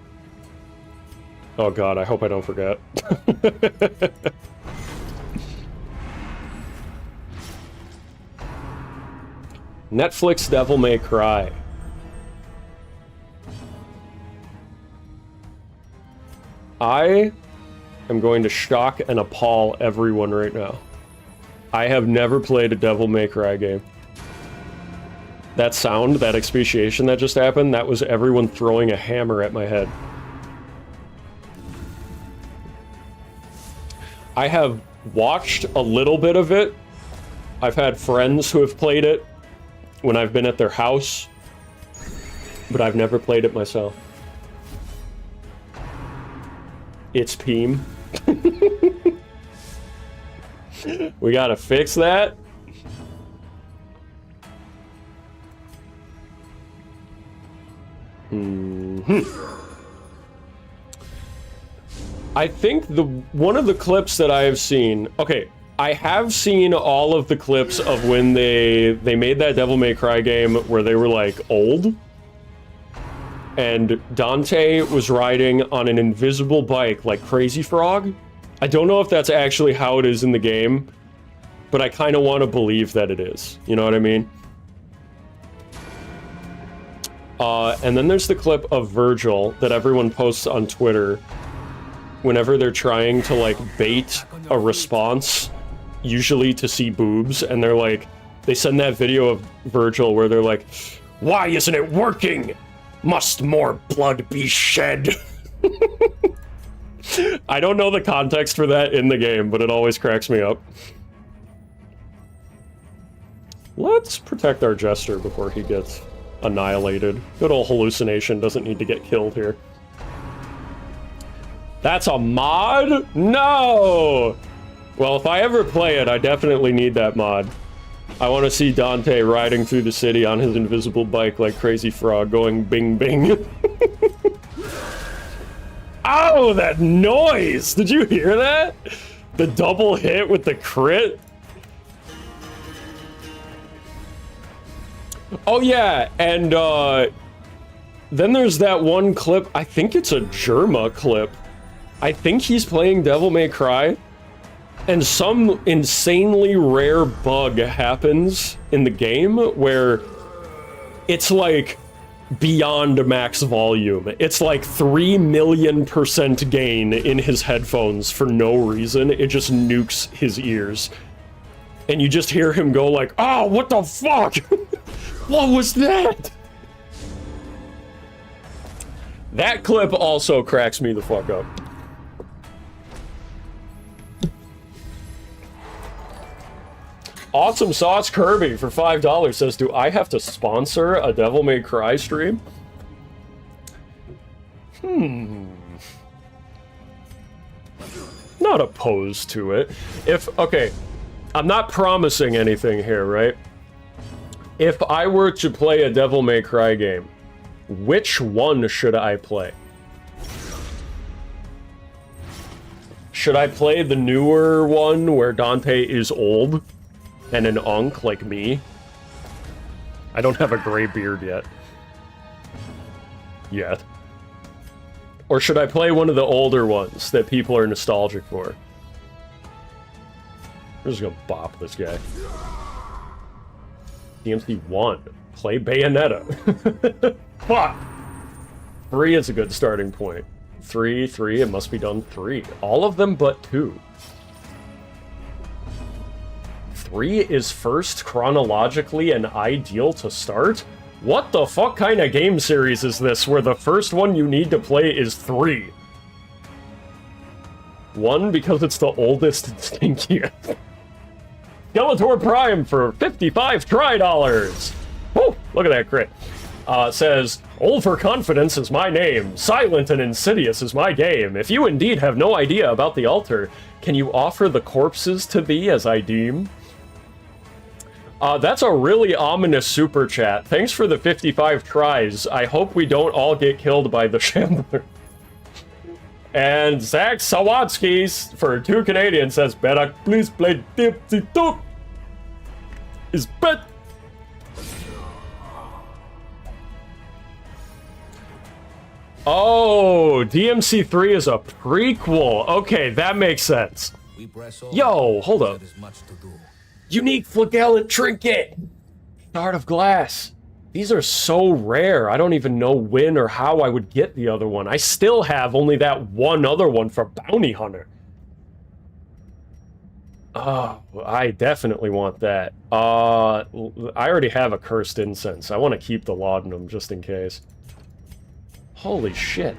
Oh god, I hope I don't forget. Netflix Devil May Cry. I am going to shock and appall everyone right now. I have never played a Devil May Cry game. That sound, that expatiation that just happened, that was everyone throwing a hammer at my head. I have watched a little bit of it. I've had friends who have played it when I've been at their house, but I've never played it myself. It's Peem. We gotta fix that. I think one of the clips that I have seen... Okay, I have seen all of the clips of when they made that Devil May Cry game where they were, like, old. And Dante was riding on an invisible bike like Crazy Frog. I don't know if that's actually how it is in the game, but I kind of want to believe that it is. You know what I mean? And then there's the clip of Virgil that everyone posts on Twitter whenever they're trying to, like, bait a response, usually to see boobs, and they're like, they send that video of Virgil where they're like, "Why isn't it working? Must more blood be shed?" I don't know the context for that in the game, but it always cracks me up. Let's protect our Jester before he gets annihilated. Good old hallucination doesn't need to get killed here. That's a mod? No! Well, if I ever play it, I definitely need that mod. I want to see Dante riding through the city on his invisible bike like Crazy Frog, going bing bing. Ow, that noise! Did you hear that? The double hit with the crit? Oh yeah, and Then there's that one clip, I think it's a Germa clip. I think he's playing Devil May Cry, and some insanely rare bug happens in the game where it's like beyond max volume. It's like 3,000,000% gain in his headphones for no reason. It just nukes his ears. And you just hear him go like, oh, what the fuck? What was that? That clip also cracks me the fuck up. Awesome Sauce Kirby for $5 says, do I have to sponsor a Devil May Cry stream? Not opposed to it. Okay, I'm not promising anything here, right? If I were to play a Devil May Cry game, which one should I play? Should I play the newer one where Dante is old and an unk like me? I don't have a gray beard yet. Or should I play one of the older ones that people are nostalgic for? I'm just gonna bop this guy. DMC 1. Play Bayonetta. Fuck! 3 is a good starting point. 3, it must be done 3. All of them but 2. 3 is first chronologically and ideal to start? What the fuck kind of game series is this where the first one you need to play is 3? 1, because it's the oldest and stinkiest. Skeletor Prime for 55 $try. Woo! Look at that crit. Says, Old for Confidence is my name. Silent and Insidious is my game. If you indeed have no idea about the altar, can you offer the corpses to thee as I deem? That's a really ominous super chat. Thanks for the 55 tries. I hope we don't all get killed by the Shambler. And Zach Sawatsky for 2 Canadians says, Verac, please play DMC 2. Is bet. Oh, DMC 3 is a prequel. Okay, that makes sense. Yo, hold up. Unique flagellant trinket. Shard of glass. These are so rare. I don't even know when or how I would get the other one. I still have only that one other one for Bounty Hunter. Oh, I definitely want that. I already have a cursed incense. I want to keep the laudanum just in case. Holy shit.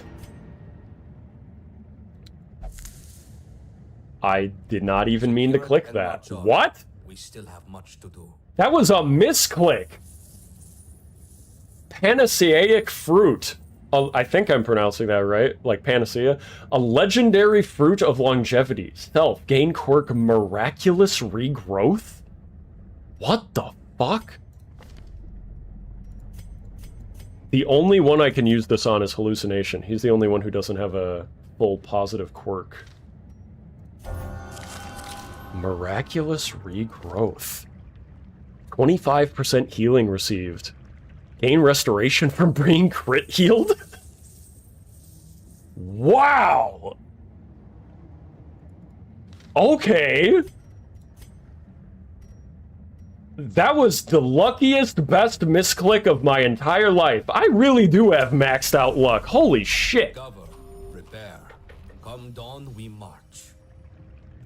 I did not even mean to click that. What? We still have much to do. That was a misclick. Panaceic fruit. I think I'm pronouncing that right. Like panacea. A legendary fruit of longevity. Self. Gain quirk miraculous regrowth? What the fuck? The only one I can use this on is hallucination. He's the only one who doesn't have a full positive quirk. Miraculous regrowth. 25% healing received. Gain restoration from being crit healed? Wow! Okay. That was the luckiest, best misclick of my entire life. I really do have maxed out luck. Holy shit. Cover, prepare. Come dawn, we march.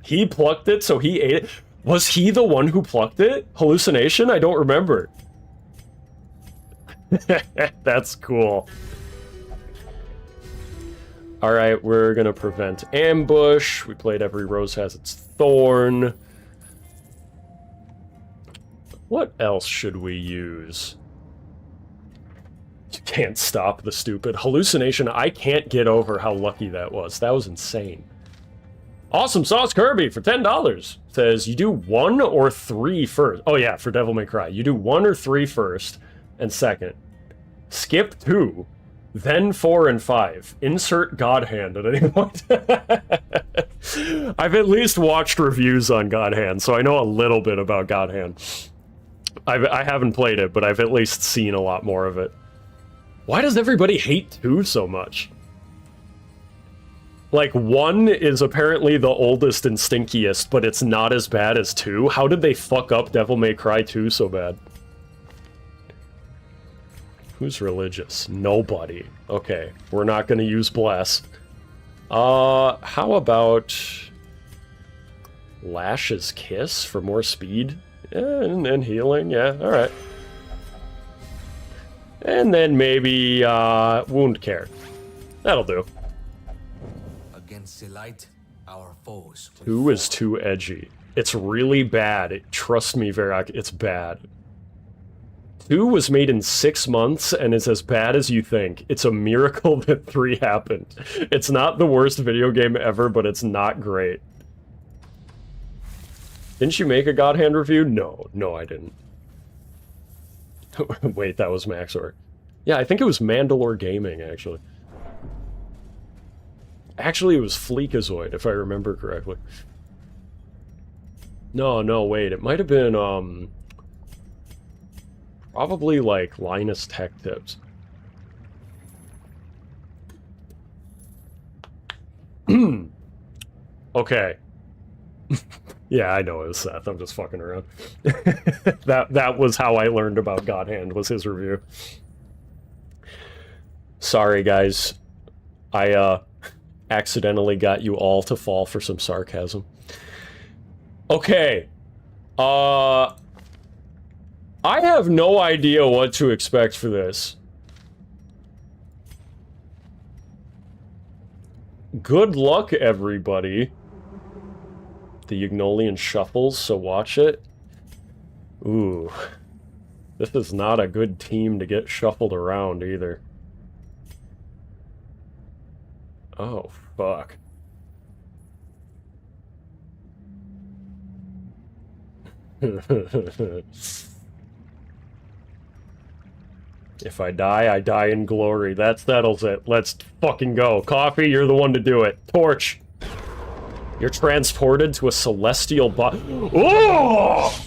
He plucked it, so he ate it. Was he the one who plucked it? Hallucination? I don't remember. That's cool. Alright, we're gonna prevent ambush. We played Every Rose Has Its Thorn. What else should we use? You can't stop the stupid. Hallucination, I can't get over how lucky that was. That was insane. Awesome Sauce Kirby for $10 says, you do 1 or 3 first. Oh yeah, for Devil May Cry. You do 1 or 3 first, and second. Skip 2, then 4 and 5. Insert God Hand at any point. I've at least watched reviews on God Hand, so I know a little bit about God Hand. I haven't played it, but I've at least seen a lot more of it. Why does everybody hate 2 so much? Like, 1 is apparently the oldest and stinkiest, but it's not as bad as 2? How did they fuck up Devil May Cry 2 so bad? Who's religious? Nobody. Okay, we're not gonna use Bless. How about... Lash's Kiss for more speed? And healing, yeah, alright. And then maybe, Wound Care. That'll do. Against the light, our foes. 2 is too edgy. It's really bad. Trust me, Verac, it's bad. 2 was made in 6 months and is as bad as you think. It's a miracle that 3 happened. It's not the worst video game ever, but it's not great. Didn't you make a God Hand review? No, I didn't. Wait, that was Maxor. Yeah, I think it was Mandalore Gaming, actually. Actually, it was Fleekazoid, if I remember correctly. No, wait, it might have been, probably, like, Linus Tech Tips. Okay. Yeah, I know it was Seth. I'm just fucking around. That was how I learned about God Hand, was his review. Sorry, guys. I, accidentally got you all to fall for some sarcasm. Okay. I have no idea what to expect for this. Good luck, everybody. The Yugnolian shuffles, so watch it. Ooh. This is not a good team to get shuffled around, either. Oh, fuck. If I die in glory. That settles it. Let's fucking go. Coffee, you're the one to do it. Torch. You're transported to a celestial body. Oh!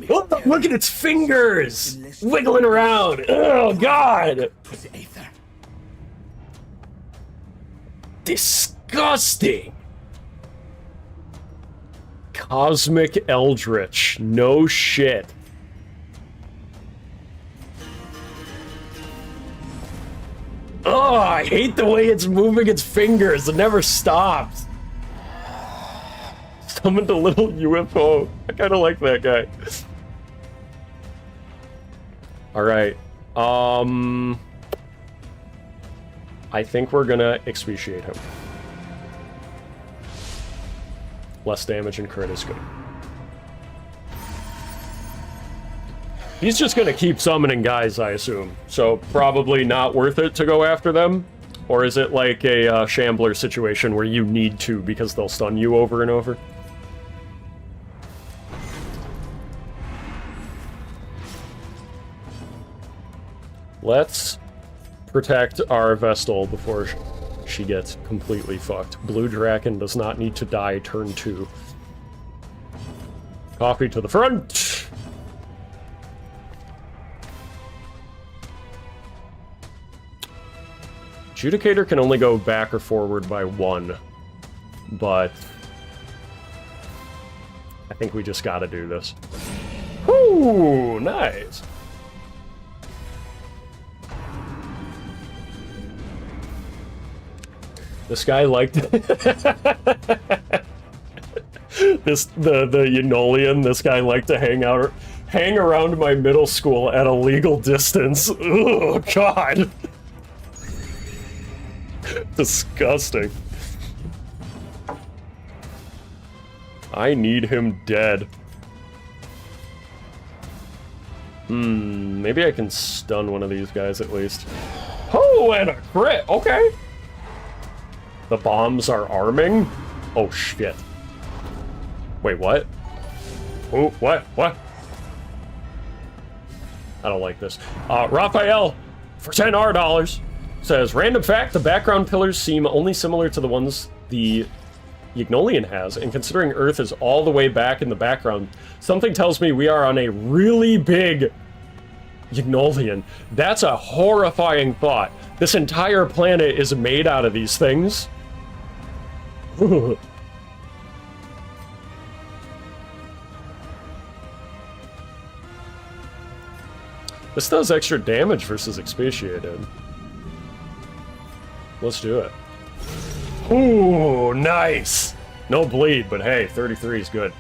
Oh! Look at its fingers! Wiggling around! Oh, God! Disgusting! Cosmic Eldritch. No shit. Oh, I hate the way it's moving its fingers. It never stops. Summoned a little UFO. I kind of like that guy. Alright. I think we're gonna expiate him. Less damage and crit is good. He's just gonna keep summoning guys, I assume. So probably not worth it to go after them. Or is it like a Shambler situation where you need to because they'll stun you over and over? Let's protect our Vestal before she gets completely fucked. Blue Draken does not need to die turn 2. Coffee to the front! Judicator can only go back or forward by 1, but I think we just gotta do this. Whoo! Nice! This guy liked the Yugnolian, this guy liked to hang around my middle school at a legal distance. Oh God. Disgusting. I need him dead. Maybe I can stun one of these guys at least. Oh, and a crit, okay. The bombs are arming? Oh, shit. Wait, what? Oh, what? What? I don't like this. Raphael, for $10 says, random fact, the background pillars seem only similar to the ones the Yugnolian has, and considering Earth is all the way back in the background, something tells me we are on a really big Ugnolian. That's a horrifying thought. This entire planet is made out of these things. This does extra damage versus Expatiated. Let's do it. Ooh, nice! No bleed, but hey, 33 is good.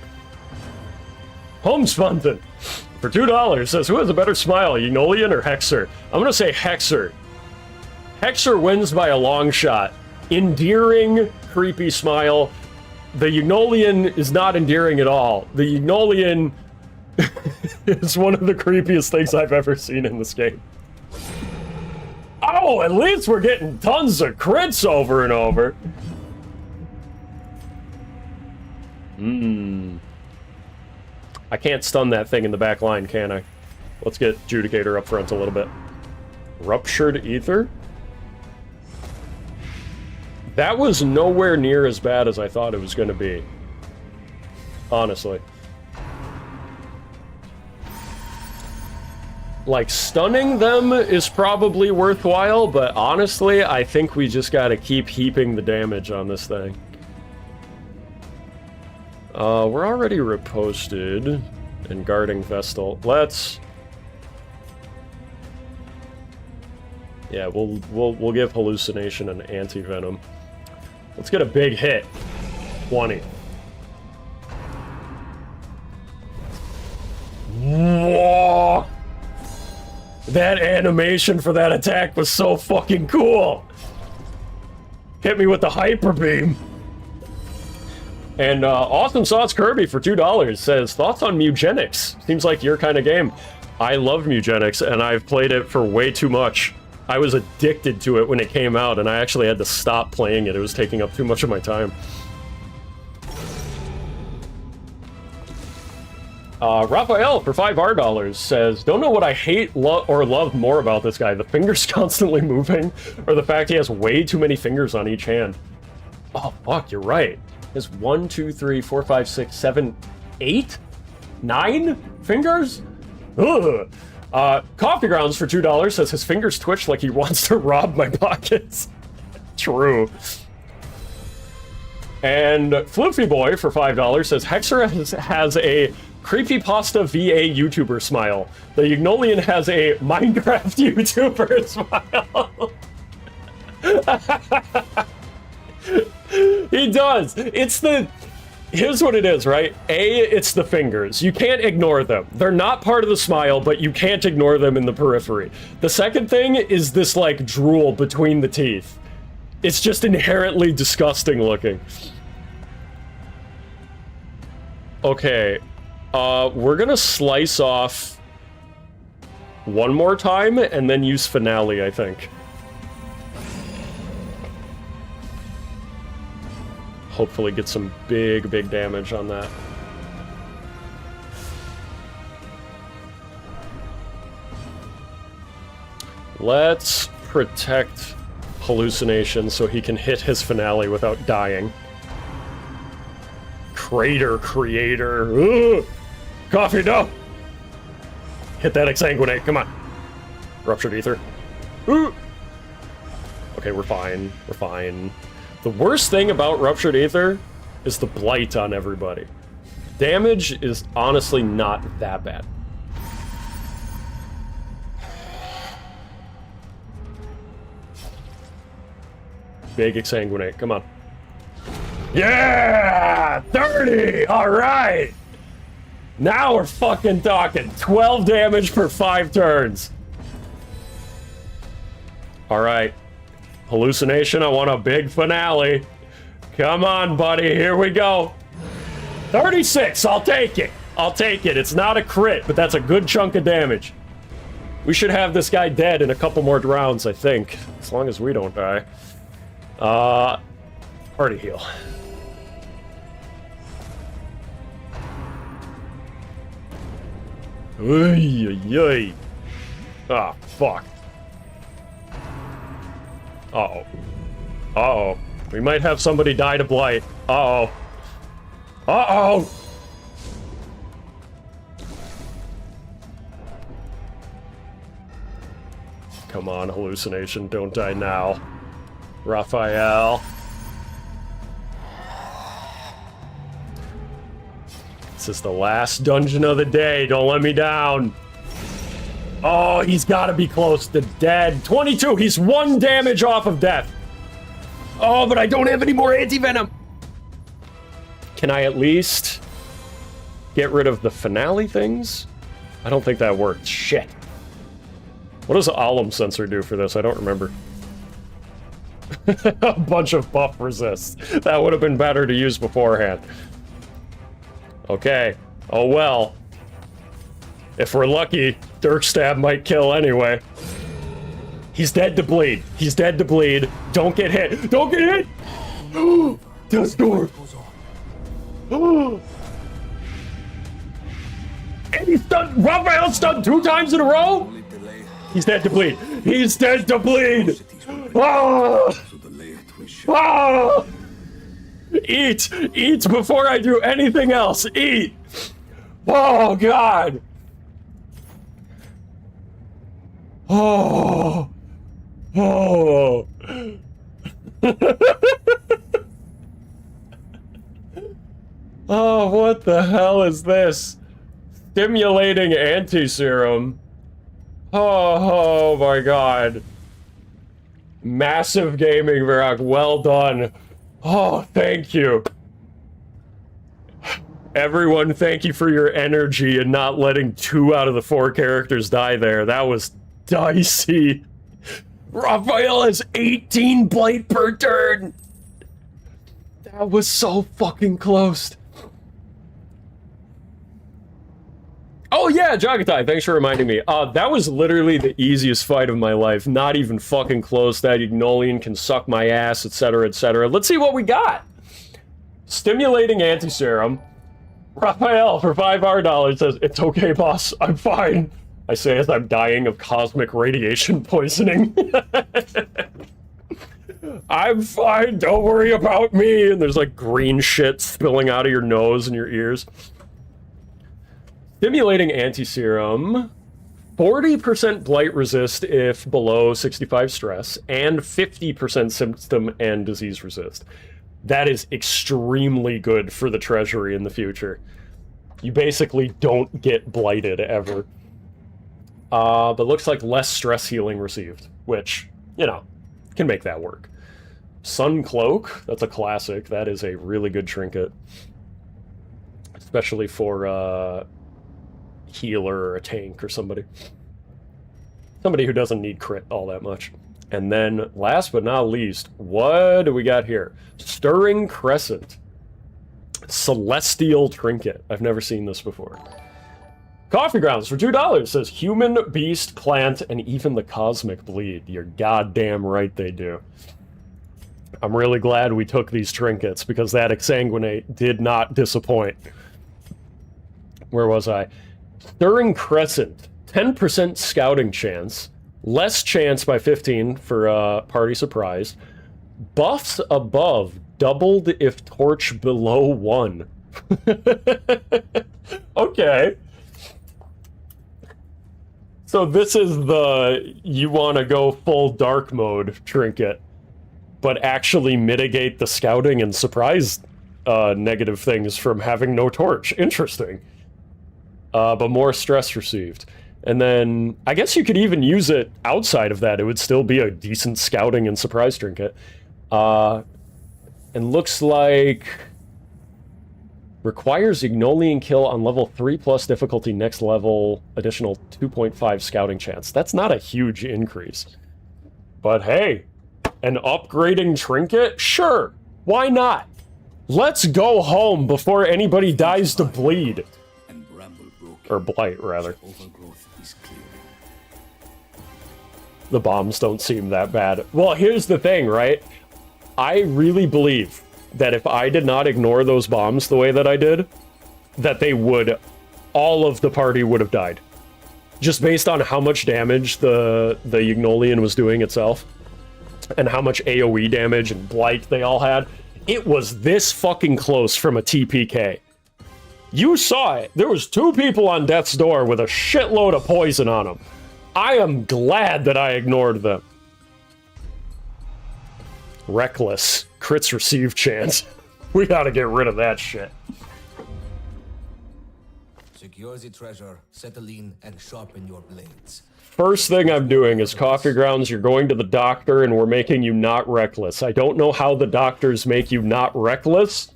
Homespunten for $2 says, who has a better smile, Ugnolian or Hexer? I'm gonna say Hexer. Hexer wins by a long shot. Endearing, creepy smile. The Ugnolian is not endearing at all. The Ugnolian is one of the creepiest things I've ever seen in this game. Oh, at least we're getting tons of crits over and over. I can't stun that thing in the back line, can I? Let's get Judicator up front a little bit. Ruptured Ether? That was nowhere near as bad as I thought it was going to be. Honestly. Like, stunning them is probably worthwhile, but honestly, I think we just gotta keep heaping the damage on this thing. We're already reposted and guarding Vestal. Let's... Yeah, we'll give Hallucination an anti-venom. Let's get a big hit. 20. Whoa! That animation for that attack was so fucking cool! Hit me with the Hyper Beam. And Awesome Sauce Kirby for $2 says, thoughts on Mugenics? Seems like your kind of game. I love Mugenics, and I've played it for way too much. I was addicted to it when it came out, and I actually had to stop playing it. It was taking up too much of my time. Raphael for $5 says, don't know what I hate or love more about this guy, the fingers constantly moving, or the fact he has way too many fingers on each hand. Oh, fuck, you're right. He has 1, 2, 3, 4, 5, 6, 7, 8? 9 fingers? Ugh. Coffee Grounds for $2 says his fingers twitch like he wants to rob my pockets. True. And Floofy Boy for $5 says Hexer has a creepypasta VA YouTuber smile. The Ugnolian has a Minecraft YouTuber smile. He does. It's the... Here's what it is, right? It's the fingers. You can't ignore them. They're not part of the smile, but you can't ignore them in the periphery. The second thing is this, like, drool between the teeth. It's just inherently disgusting looking. Okay. We're gonna slice off one more time, and then use Finale, I think. Hopefully get some big damage on that. Let's protect Hallucination so he can hit his Finale without dying. Crater Creator. Ugh. Coffee, no! Hit that Exsanguinate, come on. Ruptured Ether. Ooh. Okay, we're fine. We're fine. The worst thing about Ruptured Ether is the blight on everybody. Damage is honestly not that bad. Big Exsanguinate, come on. Yeah! 30! Alright! Now we're fucking talking. 12 damage per 5 turns. Alright. Hallucination, I want a big Finale. Come on, buddy, here we go. 36, I'll take it. I'll take it. It's not a crit, but that's a good chunk of damage. We should have this guy dead in a couple more rounds, I think. As long as we don't die. Party heal. Oy. Ah, fuck. Uh-oh. Uh-oh. We might have somebody die to blight. Uh-oh. Come on, hallucination, don't die now. Raphael. This is the last dungeon of the day, don't let me down. Oh, he's gotta be close to dead. 22, he's 1 damage off of death. Oh, but I don't have any more anti-venom. Can I at least get rid of the finale things? I don't think that worked. Shit. What does the alum sensor do for this? I don't remember. A bunch of buff resists. That would have been better to use beforehand. Okay. Oh well. If we're lucky, Dirk Stab might kill anyway. He's dead to bleed. He's dead to bleed. Don't get hit. Don't get hit! Death's door! And he's stunned. Raphael's stunned 2 times in a row? He's dead to bleed. He's dead to bleed! Ah! Ah! Eat! Eat before I do anything else! Eat! Oh, God! Oh! Oh! Oh, what the hell is this? Stimulating anti-serum. Oh my God. Massive gaming, Verac. Well done. Oh, thank you. Everyone, thank you for your energy and not letting 2 out of the 4 characters die there. That was dicey. Raphael has 18 blight per turn. That was so fucking close. Oh yeah, Jagatai, thanks for reminding me. That was literally the easiest fight of my life. Not even fucking close. That Ignolian can suck my ass, etc., etc. Let's see what we got. Stimulating anti-serum. Raphael for $5 says, "It's okay, boss. I'm fine." I say as I'm dying of cosmic radiation poisoning. I'm fine, don't worry about me. And there's like green shit spilling out of your nose and your ears. Stimulating anti-serum, 40% blight resist if below 65 stress, and 50% symptom and disease resist. That is extremely good for the treasury in the future. You basically don't get blighted ever. But looks like less stress healing received, which, you know, can make that work. Sun Cloak, that's a classic. That is a really good trinket. Especially for, healer or a tank or somebody. Somebody who doesn't need crit all that much. And then, last but not least, what do we got here? Stirring Crescent. Celestial Trinket. I've never seen this before. Coffee Grounds for $2 says human, beast, plant, and even the cosmic bleed. You're goddamn right they do. I'm really glad we took these trinkets because that Exsanguinate did not disappoint. Where was I? Stirring Crescent, 10% scouting chance, less chance by 15 for party surprise, buffs above, doubled if torch below 1. Okay. So this is the you want to go full dark mode trinket, but actually mitigate the scouting and surprise negative things from having no torch. Interesting. But more stress received. And then, I guess you could even use it outside of that. It would still be a decent scouting and surprise trinket. And looks like... requires Ignolian kill on level 3 plus difficulty next level, additional 2.5 scouting chance. That's not a huge increase. But hey, an upgrading trinket? Sure, why not? Let's go home before anybody dies to bleed. Or blight, rather. The bombs don't seem that bad. Well, here's the thing, right? I really believe that if I did not ignore those bombs the way that I did, that they would, all of the party would have died. Just based on how much damage the Ignolian was doing itself, and how much AoE damage and blight they all had. It was this fucking close from a TPK. You saw it. There was 2 people on death's door with a shitload of poison on them. I am glad that I ignored them. Reckless. Crits receive chance. We gotta get rid of that shit. Secure the treasure, settle in, and sharpen your blades. First thing I'm doing is coffee grounds. You're going to the doctor and we're making you not reckless. I don't know how the doctors make you not reckless,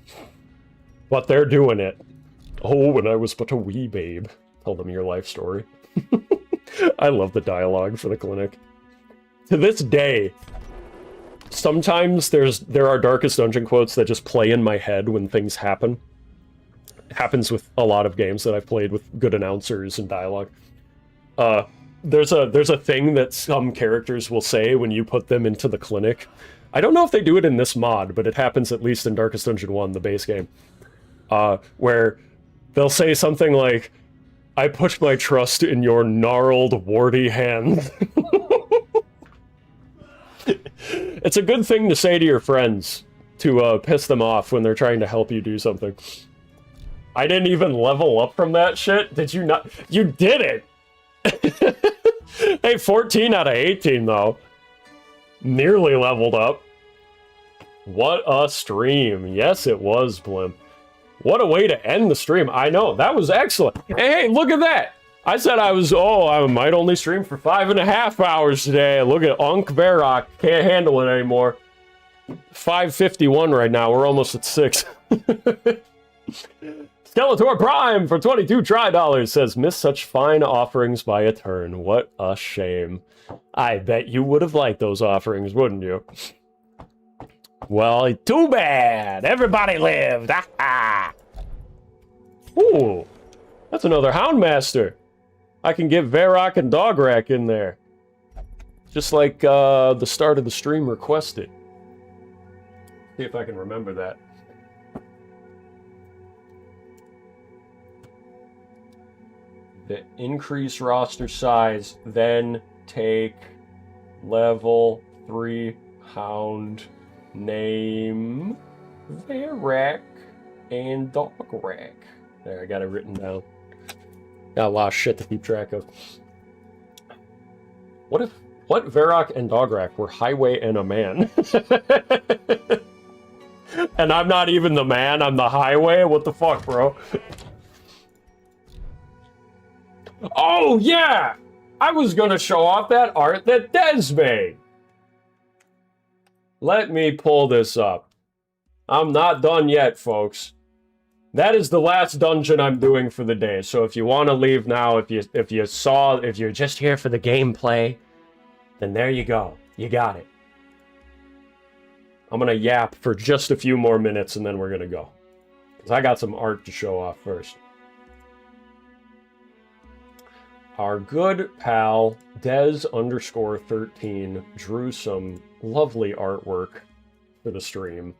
but they're doing it. Oh, when I was but a wee babe. Tell them your life story. I love the dialogue for the clinic. To this day, sometimes there are Darkest Dungeon quotes that just play in my head when things happen. It happens with a lot of games that I've played with good announcers and dialogue. There's a thing that some characters will say when you put them into the clinic. I don't know if they do it in this mod, but it happens at least in Darkest Dungeon 1, the base game. Where they'll say something like, I put my trust in your gnarled, warty hand. It's a good thing to say to your friends to piss them off when they're trying to help you do something. I didn't even level up from that shit. Did you not? You did it! Hey, 14 out of 18, though. Nearly leveled up. What a stream. Yes, it was, Blim. What a way to end the stream. I know, that was excellent. Hey, look at that! I said I might only stream for 5.5 hours today. Look at Unk Verac. Can't handle it anymore. 5:51 right now. We're almost at 6. Skeletor Prime for 22 $dollars says, miss such fine offerings by a turn. What a shame. I bet you would have liked those offerings, wouldn't you? Well, too bad. Everybody lived. Ooh, that's another Houndmaster. I can get Verac and Dograck in there. Just like the start of the stream requested. See if I can remember that. The increase roster size, then take level 3 Hound, name Verac and Dograck. There, I got it written down. Got a lot of shit to keep track of. What Verac and Dograck were Highway and a man? And I'm not even the man, I'm the highway? What the fuck, bro? Oh, yeah! I was gonna show off that art that Des made. Let me pull this up. I'm not done yet, folks. That is the last dungeon I'm doing for the day. So if you want to leave now, if you're just here for the gameplay, then there you go. You got it. I'm gonna yap for just a few more minutes and then we're gonna go. Because I got some art to show off first. Our good pal, Des_13, drew some lovely artwork for the stream.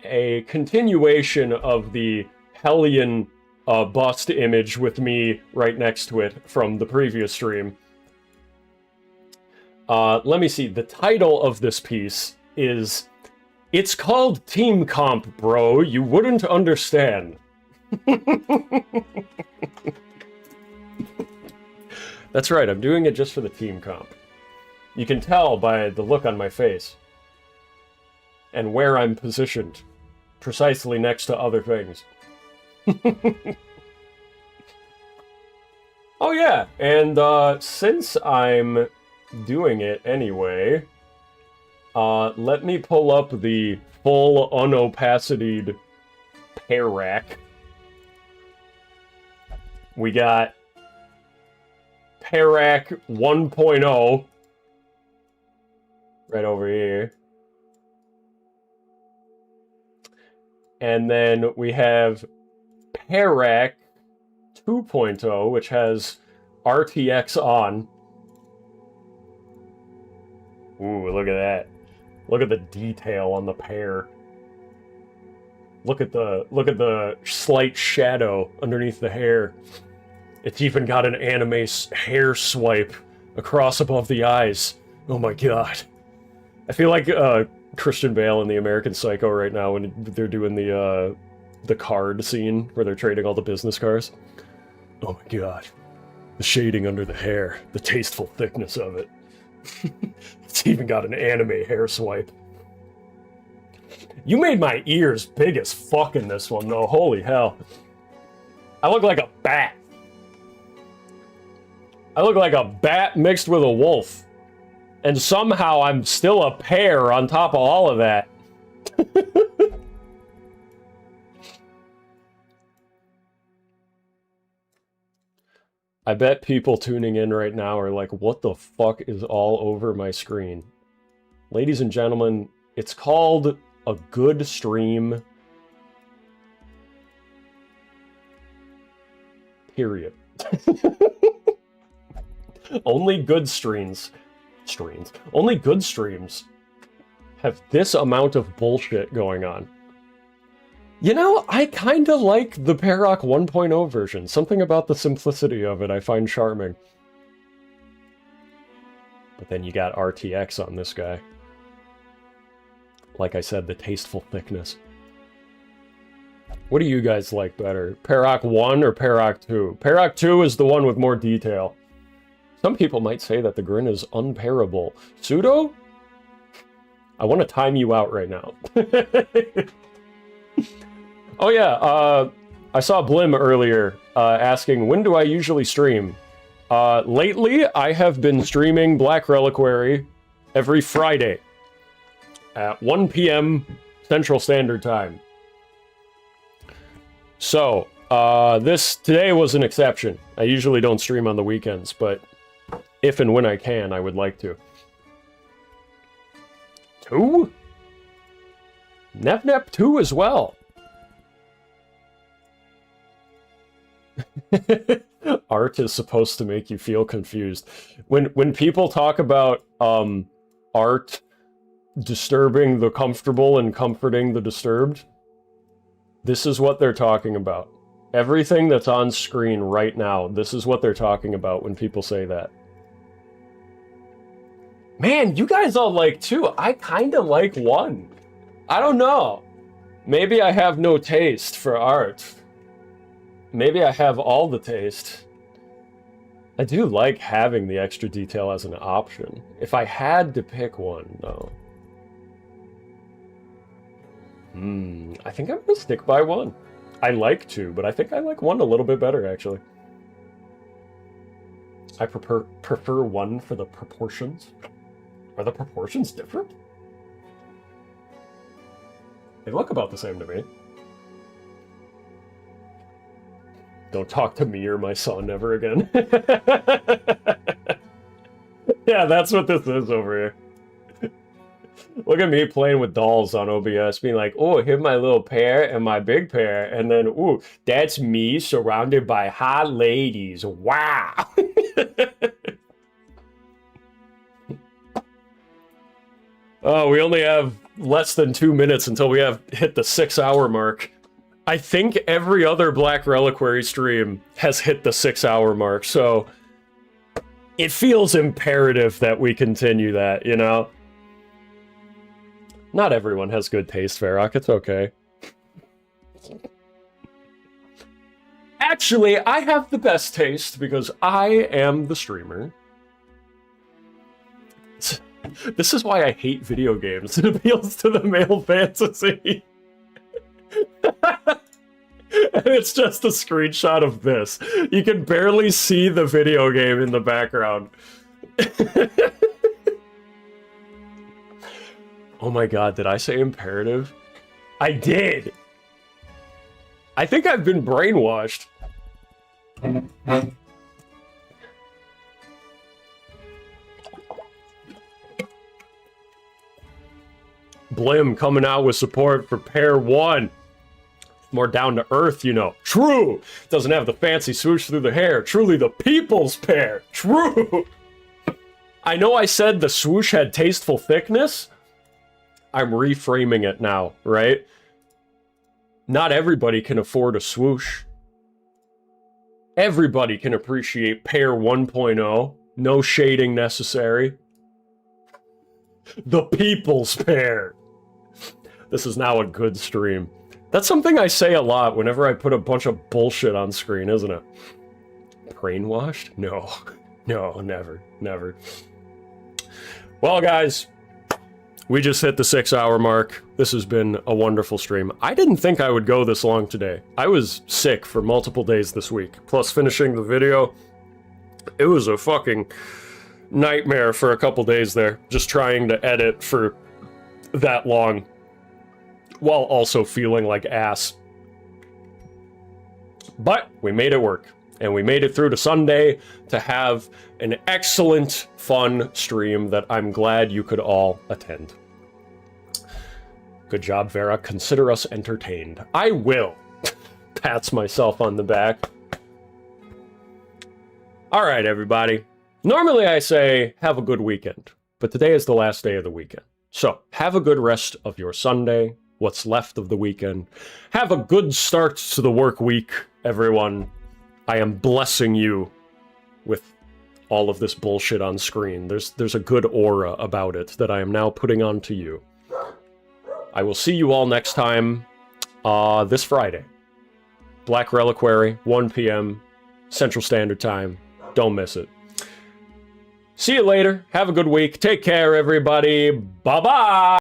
A continuation of the Hellion bust image with me right next to it from the previous stream. Let me see. The title of this piece is, it's called Team Comp, bro. You wouldn't understand. That's right, I'm doing it just for the team comp. You can tell by the look on my face. And where I'm positioned. Precisely next to other things. Oh yeah, and since I'm doing it anyway, let me pull up the full unopacitied pair rack. We got Verac 1.0 right over here. And then we have Verac 2.0, which has RTX on. Ooh, look at that. Look at the detail on the pair. Look at the slight shadow underneath the hair. It's even got an anime hair swipe across above the eyes. Oh my god. I feel like Christian Bale in the American Psycho right now when they're doing the card scene where they're trading all the business cards. Oh my god. The shading under the hair. The tasteful thickness of it. It's even got an anime hair swipe. You made my ears big as fuck in this one, though. Holy hell. I look like a bat. I look like a bat mixed with a wolf. And somehow I'm still a pear on top of all of that. I bet people tuning in right now are like, what the fuck is all over my screen? Ladies and gentlemen, it's called a good stream. Period. Only good streams. Only good streams have this amount of bullshit going on. You know, I kind of like the Verac 1.0 version. Something about the simplicity of it I find charming. But then you got RTX on this guy. Like I said, the tasteful thickness. What do you guys like better? Verac 1 or Verac 2? Verac 2 is the one with more detail. Some people might say that the grin is unparable. Pseudo? I want to time you out right now. Oh yeah, I saw Blim earlier asking, when do I usually stream? Lately, I have been streaming Black Reliquary every Friday at 1 p.m. Central Standard Time. So, today was an exception. I usually don't stream on the weekends, but if and when I can, I would like to. 2? Nep 2 as well. Art is supposed to make you feel confused. When people talk about art disturbing the comfortable and comforting the disturbed, this is what they're talking about. Everything that's on screen right now, this is what they're talking about when people say that. Man, you guys all like 2. I kind of like 1. I don't know. Maybe I have no taste for art. Maybe I have all the taste. I do like having the extra detail as an option. If I had to pick one, though. I think I'm gonna stick by 1. I like 2, but I think I like 1 a little bit better, actually. I prefer 1 for the proportions. Are the proportions different? They look about the same to me. Don't talk to me or my son ever again. Yeah, that's what this is over here. Look at me playing with dolls on OBS, being like, oh, here's my little pair and my big pair, and then, ooh, that's me surrounded by hot ladies. Wow! Oh, we only have less than 2 minutes until we have hit the 6-hour mark. I think every other Black Reliquary stream has hit the 6-hour mark, so it feels imperative that we continue that, you know? Not everyone has good taste, Verac. It's okay. Actually, I have the best taste because I am the streamer. This is why I hate video games. It appeals to the male fantasy. And it's just a screenshot of this. You can barely see the video game in the background. Oh my god, did I say imperative? I did! I think I've been brainwashed. Blim coming out with support for Pair 1. More down to earth, you know. True! Doesn't have the fancy swoosh through the hair. Truly the people's pair. True! I know I said the swoosh had tasteful thickness. I'm reframing it now, right? Not everybody can afford a swoosh. Everybody can appreciate Pair 1.0. No shading necessary. The people's pair. This is now a good stream. That's something I say a lot whenever I put a bunch of bullshit on screen, isn't it? Brainwashed? No. No, never. Never. Well, guys, we just hit the 6-hour mark. This has been a wonderful stream. I didn't think I would go this long today. I was sick for multiple days this week. Plus finishing the video. It was a fucking nightmare for a couple days there. Just trying to edit for that long. While also feeling like ass. But we made it work. And we made it through to Sunday to have an excellent, fun stream that I'm glad you could all attend. Good job, Vera. Consider us entertained. I will. Pats myself on the back. All right, everybody. Normally I say, have a good weekend. But today is the last day of the weekend. So, have a good rest of your Sunday, what's left of the weekend. Have a good start to the work week, everyone. I am blessing you with all of this bullshit on screen. There's a good aura about it that I am now putting onto you. I will see you all next time, this Friday. Black Reliquary, 1 p.m. Central Standard Time. Don't miss it. See you later. Have a good week. Take care, everybody. Bye-bye.